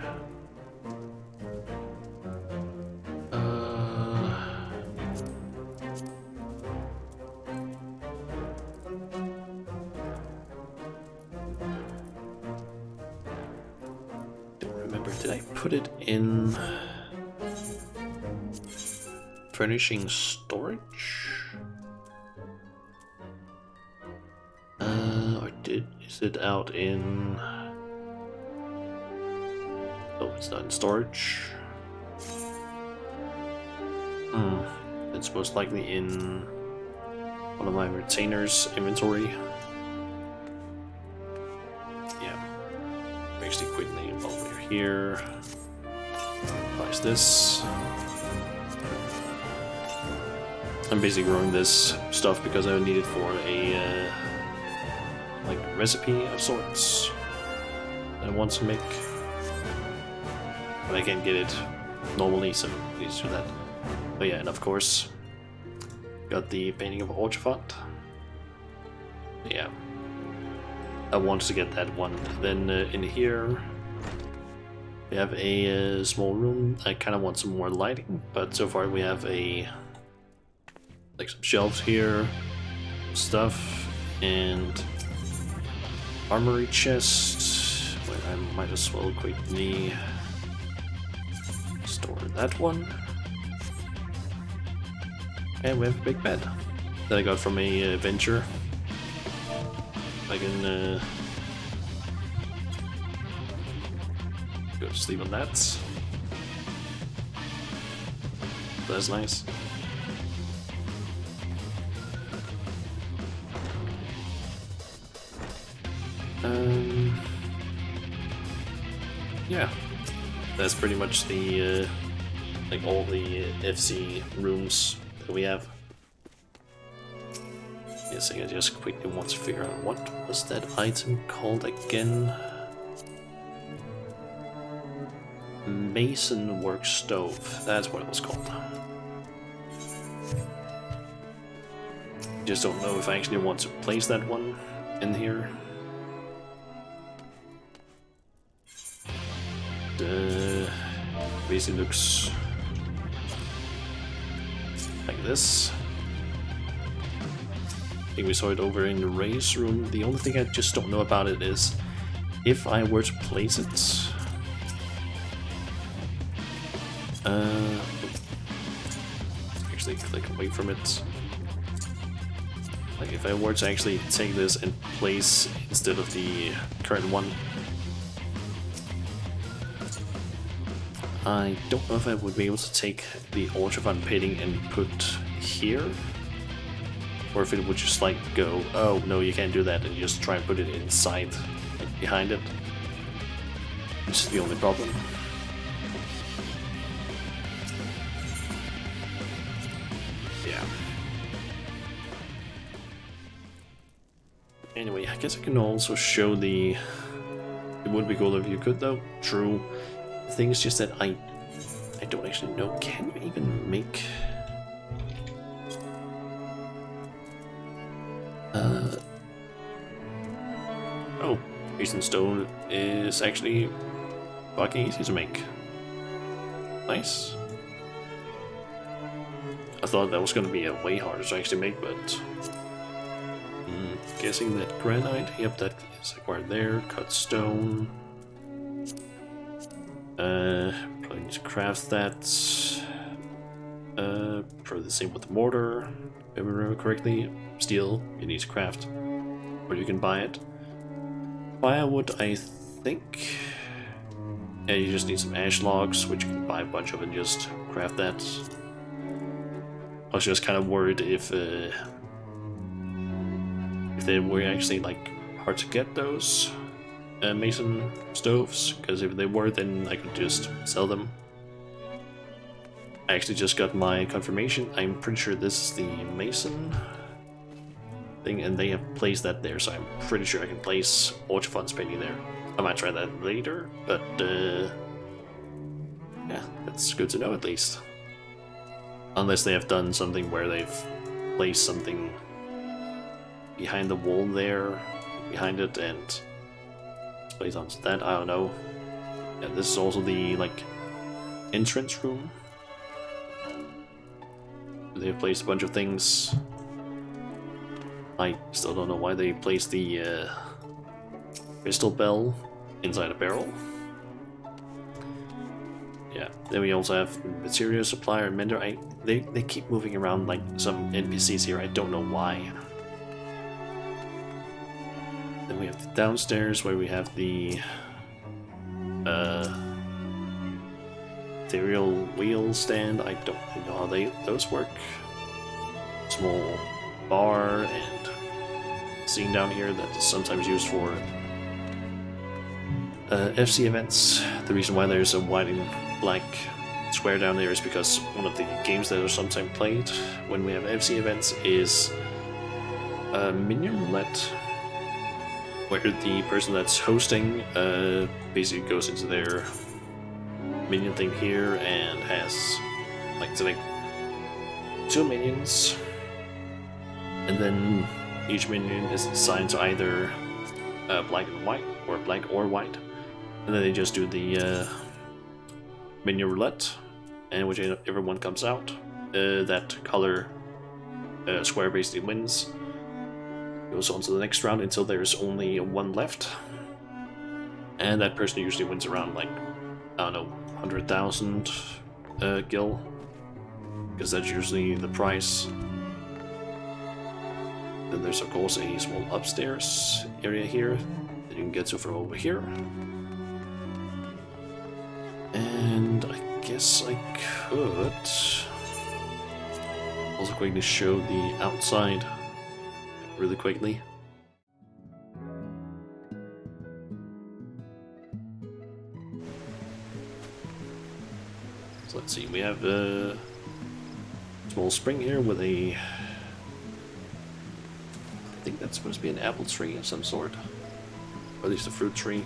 Did I put it in furnishing storage? Or is it out in? Oh, it's not in storage. It's most likely in one of my retainers inventory. Yeah, basically quickly over here. Place this. I'm basically growing this stuff because I need it for a like recipe of sorts that I want to make, but I can't get it normally, so please do that. But yeah, and of course, got the painting of Orchafont. Yeah, I wanted to get that one. Then in here, we have a small room. I kind of want some more lighting, but so far we have like some shelves here, stuff, and armory chest. Wait, I might as well quickly store that one. And we have a big bed that I got from a venture. I can go to sleep on that. That's nice. Yeah, that's pretty much the like all the FC rooms that we have. Yes, I just quickly want to figure out what was that item called again. Mason work stove. That's what it was called. Just don't know if I actually want to place that one in here. Basically looks like this. I think we saw it over in the Ray's room. The only thing I just don't know about it is if I were to place it. Actually, actually click away from it. Like if I were to actually take this and place instead of the current one, I don't know if I would be able to take the ultraviolet painting and put here, or if it would just like go, oh no, you can't do that, and just try and put it inside, like behind it. Which is the only problem. Yeah. Anyway, I guess I can also show the... It would be cool if you could though, true. The thing is just that I don't actually know, can you even make... Oh, piece and stone is actually fucking easy to make. Nice. I thought that was gonna be a way harder to actually make, but... guessing that granite, yep, that is acquired there. Cut stone. Probably need to craft that. Probably the same with the mortar, if I remember correctly. Steel, you need to craft, or you can buy it. Firewood, I think. Yeah, you just need some ash logs, which you can buy a bunch of and just craft that. I was just kind of worried if they were actually like hard to get, those mason stoves, because if they were, then I could just sell them. I actually just got my confirmation. I'm pretty sure this is the mason thing, and they have placed that there, so I'm pretty sure I can place ultraviolet painting there. I might try that later, but yeah, that's good to know at least. Unless they have done something where they've placed something behind the wall there, behind it, and plays onto that, I don't know. Yeah, this is also the, like, entrance room. They've placed a bunch of things. I still don't know why they placed the crystal bell inside a barrel. Yeah, then we also have material supplier and mender. They keep moving around like some NPCs here, I don't know why. Then we have the downstairs where we have the ethereal wheel stand. I don't really know how those work. Small bar and scene down here that is sometimes used for FC events. The reason why there's a white and black square down there is because one of the games that are sometimes played when we have FC events is Minion Roulette, where the person that's hosting basically goes into their minion thing here and has like select 2 minions, and then each minion is assigned to either black and white or black or white, and then they just do the minion roulette, and whichever one comes out, that color square basically wins. Goes on to the next round until there's only one left, and that person usually wins around like, I don't know, 100,000 gil, because that's usually the price. Then there's of course a small upstairs area here that you can get to from over here, and I guess I could also quickly show the outside really quickly. So let's see, we have a small spring here with a, I think that's supposed to be an apple tree of some sort, or at least a fruit tree.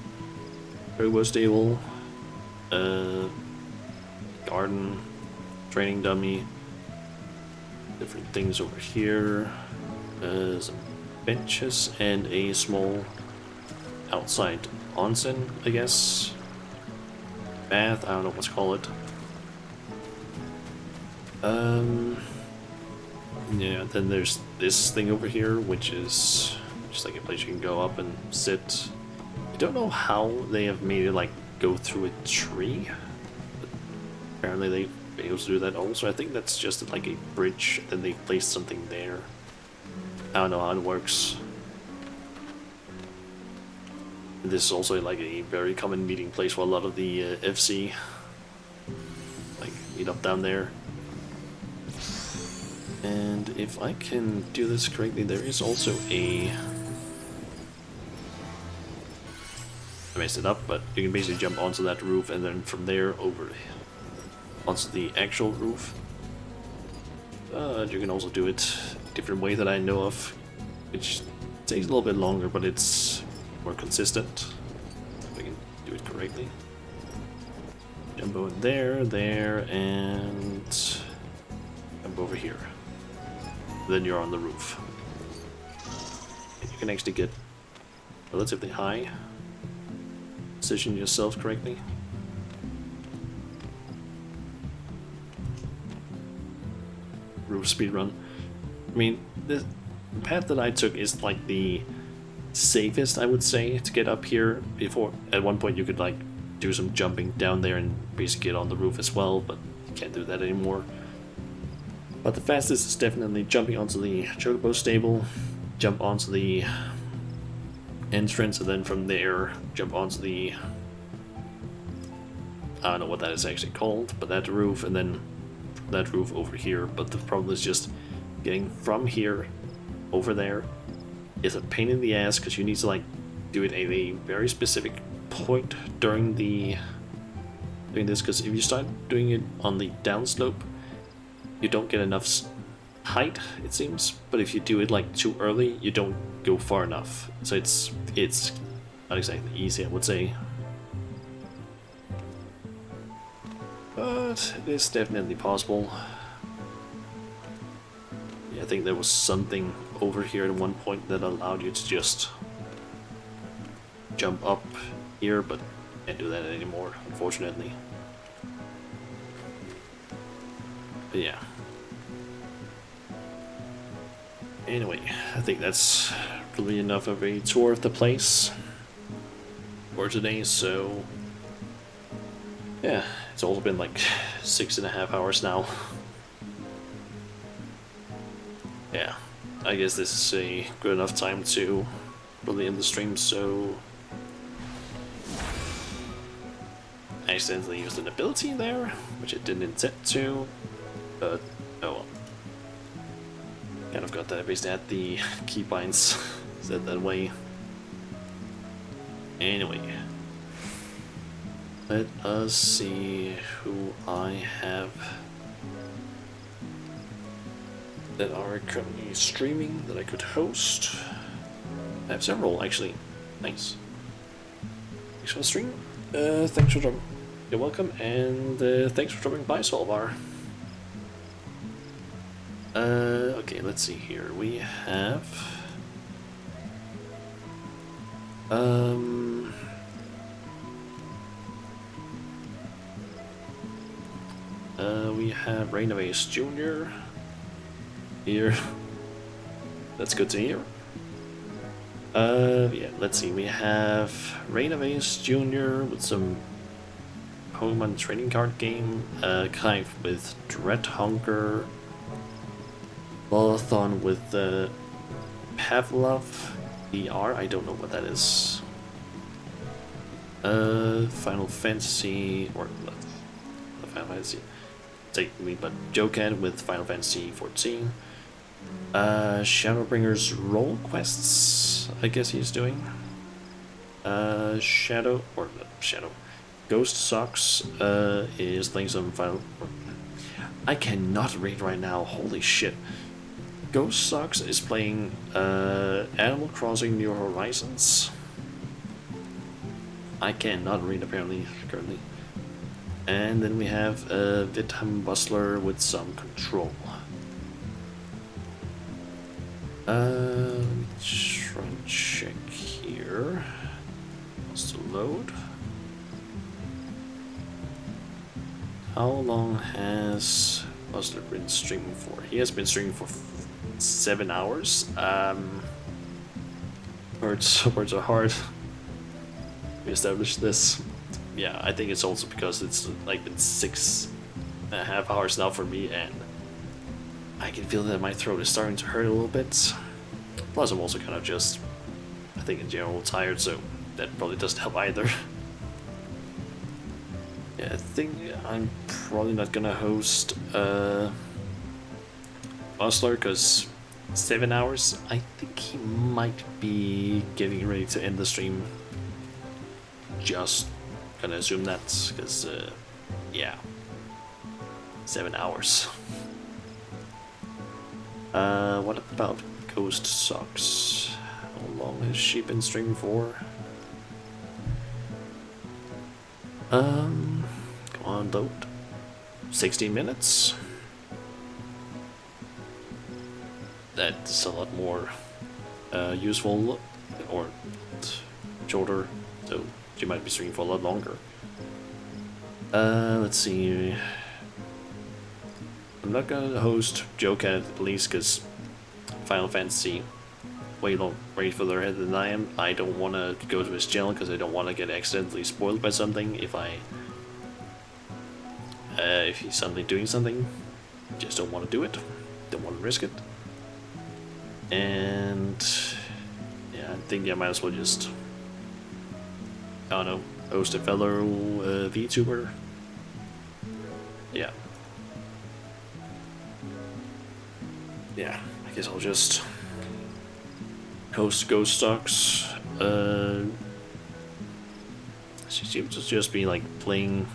Turbo stable, garden, training dummy, different things over here. Some benches and a small outside onsen, I guess. Bath, I don't know what to call it. Yeah, then there's this thing over here, which is just like a place you can go up and sit. I don't know how they have made it like go through a tree, but apparently they be able to do that also. I think that's just like a bridge, and they placed something there. I don't know how it works. This is also like a very common meeting place for a lot of the FC. Like, meet up down there. And if I can do this correctly, there is also a... I messed it up, but you can basically jump onto that roof and then from there over onto the actual roof. You can also do it a different way that I know of, which takes a little bit longer, but it's more consistent. If I can do it correctly. Jump over there, and jump over here. Then you're on the roof. And you can actually get relatively high. Position yourself correctly. Roof speed run. I mean, the path that I took is like the safest, I would say, to get up here. Before, at one point you could like do some jumping down there and basically get on the roof as well, but you can't do that anymore. But the fastest is definitely jumping onto the chocobo stable, jump onto the entrance, and then from there jump onto the, I don't know what that is actually called, but that roof, and then from that roof over here. But the problem is just getting from here over there is a pain in the ass, because you need to like do it at a very specific point during this, because if you start doing it on the downslope, you don't get enough height, it seems. But if you do it like too early, you don't go far enough. So it's not exactly easy, I would say, but it is definitely possible. Yeah, I think there was something over here at one point that allowed you to just jump up here, but can't do that anymore, unfortunately. But yeah. Anyway, I think that's really enough of a tour of the place for today, so yeah, it's also been like 6.5 hours now. Yeah, I guess this is a good enough time to really end the stream, so I accidentally used an ability there, which it didn't intend to, but oh well. Kind of got that based at the keybinds said that way. Anyway, let us see who I have that are currently streaming that I could host. I have several actually. Nice. Thanks for the stream. Thanks for dropping. You're welcome, and thanks for dropping by, Solvar. Okay, let's see here. We have we have Rainavis Jr. here. That's good to hear. Yeah, let's see. We have Rainavis Jr. with some Pokemon trading card game, Clive with Dread Hunger, Lolathon with Pavlov ER, I don't know what that is. Final Fantasy, or not Final Fantasy, technically, but Jokan with Final Fantasy 14. Shadowbringer's Roll Quests, I guess he's doing. Ghost Socks is playing some Final... I cannot read right now, holy shit. Ghost Socks is playing Animal Crossing New Horizons. I cannot read apparently currently. And then we have Vitham Bustler with some Control. Let me try and check here. Wants to load. How long has Bustler been streaming for? He has been streaming for 7 hours. Words are hard. We established this. Yeah, I think it's also because it's like been 6 half hours now for me, and I can feel that my throat is starting to hurt a little bit. Plus, I'm also kind of just, I think in general, tired, so that probably doesn't help either. Yeah, I think I'm probably not gonna host Osler, because 7 hours, I think he might be getting ready to end the stream. Just gonna assume that, because, yeah. 7 hours. What about Ghost Socks? How long has she been streaming for? Come on, load. 16 minutes? That's a lot more useful, or shorter, so she might be streaming for a lot longer. Let's see. I'm not gonna host Joker at least because Final Fantasy way further ahead than I am. I don't want to go to his channel because I don't want to get accidentally spoiled by something if he's suddenly doing something. Just don't want to do it. Don't want to risk it. And yeah, I think I might as well just, I don't know, host a fellow VTuber. Yeah. Yeah, I guess I'll just host Ghost Stocks. She seems to just be like playing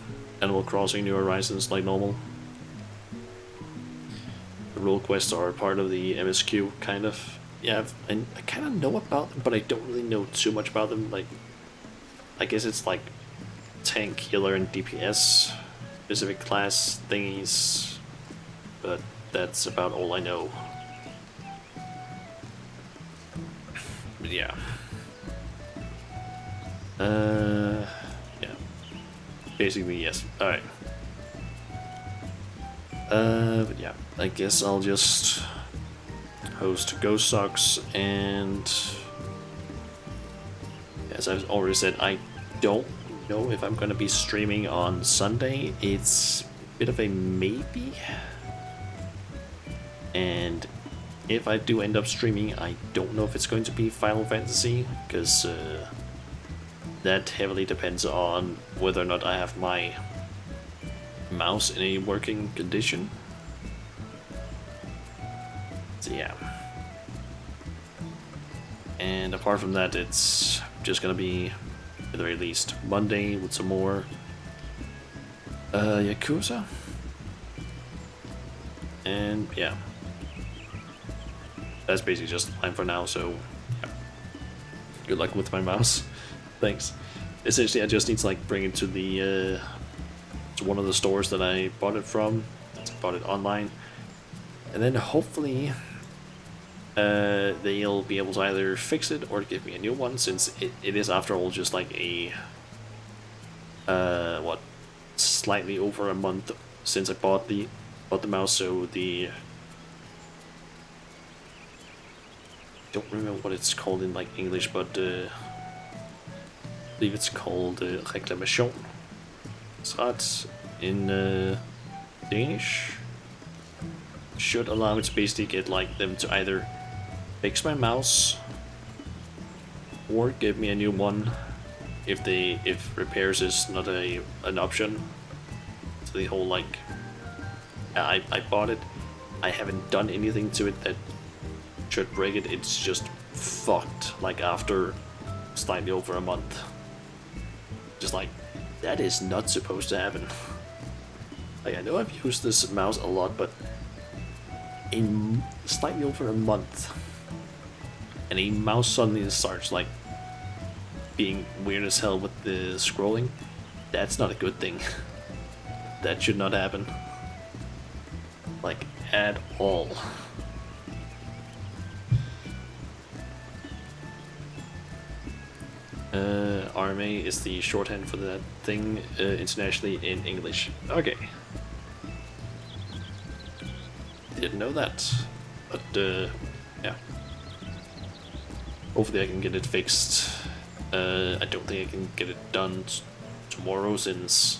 Animal Crossing New Horizons like normal. The role quests are part of the MSQ, kind of. Yeah, I kind of know about them, but I don't really know too much about them. Like, I guess it's like tank, healer, and DPS specific class thingies, but that's about all I know. But yeah. Yeah. Basically, yes. Alright. But yeah, I guess I'll just host Ghost Socks, and as I've already said, I don't know if I'm gonna be streaming on Sunday. It's a bit of a maybe. And if I do end up streaming, I don't know if it's going to be Final Fantasy, because that heavily depends on whether or not I have my mouse in a working condition. So yeah. And apart from that, it's just gonna be, at the very least, Monday with some more Yakuza. And yeah. That's basically just the plan for now, so yeah. Good luck with my mouse. Thanks. Essentially, I just need to like bring it to the to one of the stores that I bought it from. I bought it online, and then hopefully they'll be able to either fix it or give me a new one, since it is after all just like a what, slightly over a month since I bought the mouse, so the, don't remember what it's called in like English, but I believe it's called réclamation. So that's in Danish. Should allow me to basically get like them to either fix my mouse or give me a new one if repairs is not an option. So the whole like, I bought it, I haven't done anything to it that should break it, it's just fucked like after slightly over a month. Just like, that is not supposed to happen. Like, I know I've used this mouse a lot, but in slightly over a month and a mouse suddenly starts like being weird as hell with the scrolling, that's not a good thing. That should not happen, like, at all. RMA is the shorthand for that thing internationally in English. Okay. Didn't know that, but yeah. Hopefully I can get it fixed. I don't think I can get it done tomorrow, since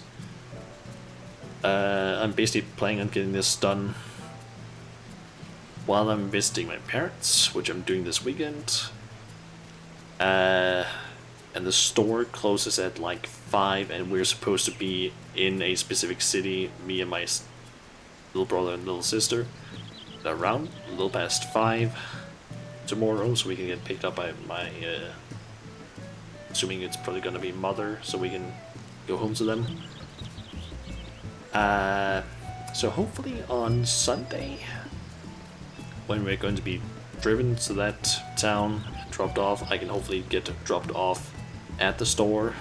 I'm basically planning on getting this done while I'm visiting my parents, which I'm doing this weekend. And the store closes at like 5, and we're supposed to be in a specific city, me and my little brother and little sister, around a little past 5 tomorrow, so we can get picked up by my, assuming it's probably gonna be mother, so we can go home to them. So hopefully on Sunday, when we're going to be driven to that town and dropped off, I can hopefully get dropped off at the store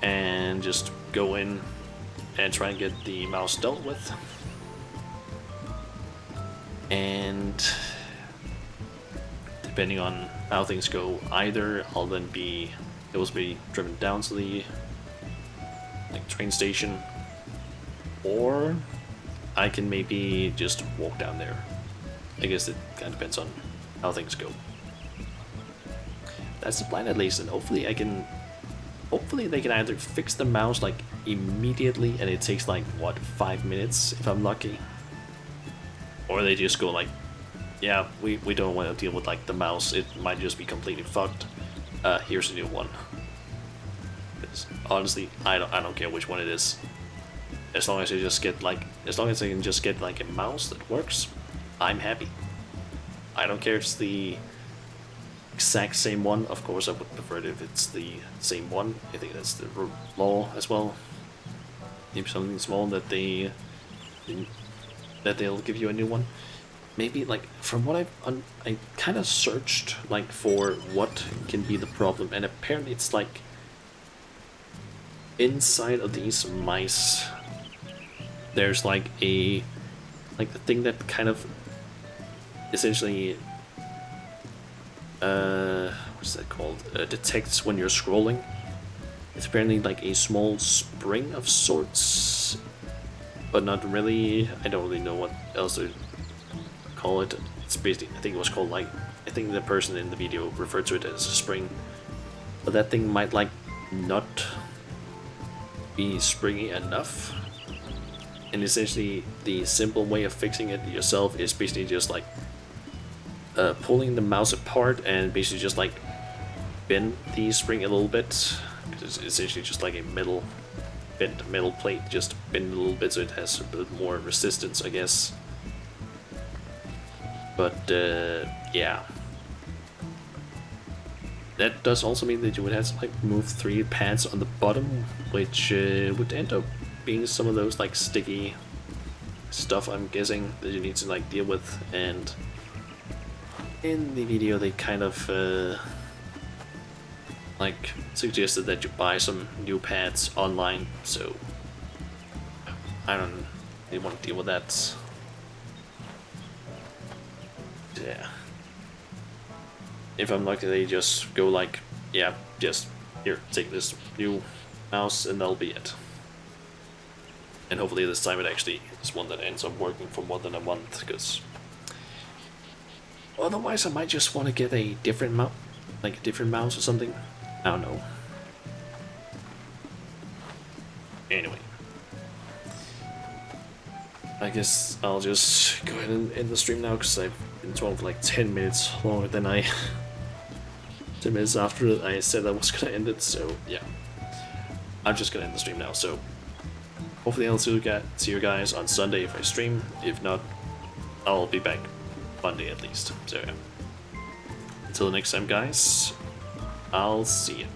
and just go in and try and get the mouse dealt with. And depending on how things go, either I'll then be able to be driven down to the train station, or I can maybe just walk down there. I guess it kind of depends on how things go. That's the plan at least, and hopefully they can either fix the mouse like immediately, and it takes like what, 5 minutes if I'm lucky, or they just go like, yeah, we don't want to deal with like the mouse, it might just be completely fucked, here's a new one. Because honestly, I don't care which one it is, as long as I can just get like a mouse that works, I'm happy. I don't care if it's the exact same one. Of course I would prefer it if it's the same one. I think that's the law as well. Maybe something small that they'll give you a new one. Maybe like from what I kind of searched like for what can be the problem, and apparently it's like inside of these mice there's like the thing that kind of essentially what's that called, detects when you're scrolling. It's apparently like a small spring of sorts, but not really. I don't really know what else to call it. It's basically, I think it was called like, I think the person in the video referred to it as a spring, but that thing might like not be springy enough. And essentially the simple way of fixing it yourself is basically just like pulling the mouse apart and basically just like bend the spring a little bit, because it's essentially just like a bent metal plate, just bend a little bit so it has a bit more resistance, I guess. But yeah, that does also mean that you would have to like move 3 pads on the bottom, which would end up being some of those like sticky stuff, I'm guessing, that you need to like deal with. And in the video they kind of like suggested that you buy some new pads online, so I don't really want to deal with that. Yeah, if I'm lucky they just go like, yeah, just here, take this new mouse and that'll be it. And hopefully this time it actually is one that ends up working for more than a month, because otherwise I might just want to get a different mouse, like a different mouse or something. I don't know. Anyway, I guess I'll just go ahead and end the stream now, because I've been talking for like 10 minutes longer than 10 minutes after I said I was gonna end it, so yeah. I'm just gonna end the stream now, so hopefully I'll see you guys on Sunday if I stream. If not, I'll be back Monday at least. So yeah. Until next time, guys, I'll see you.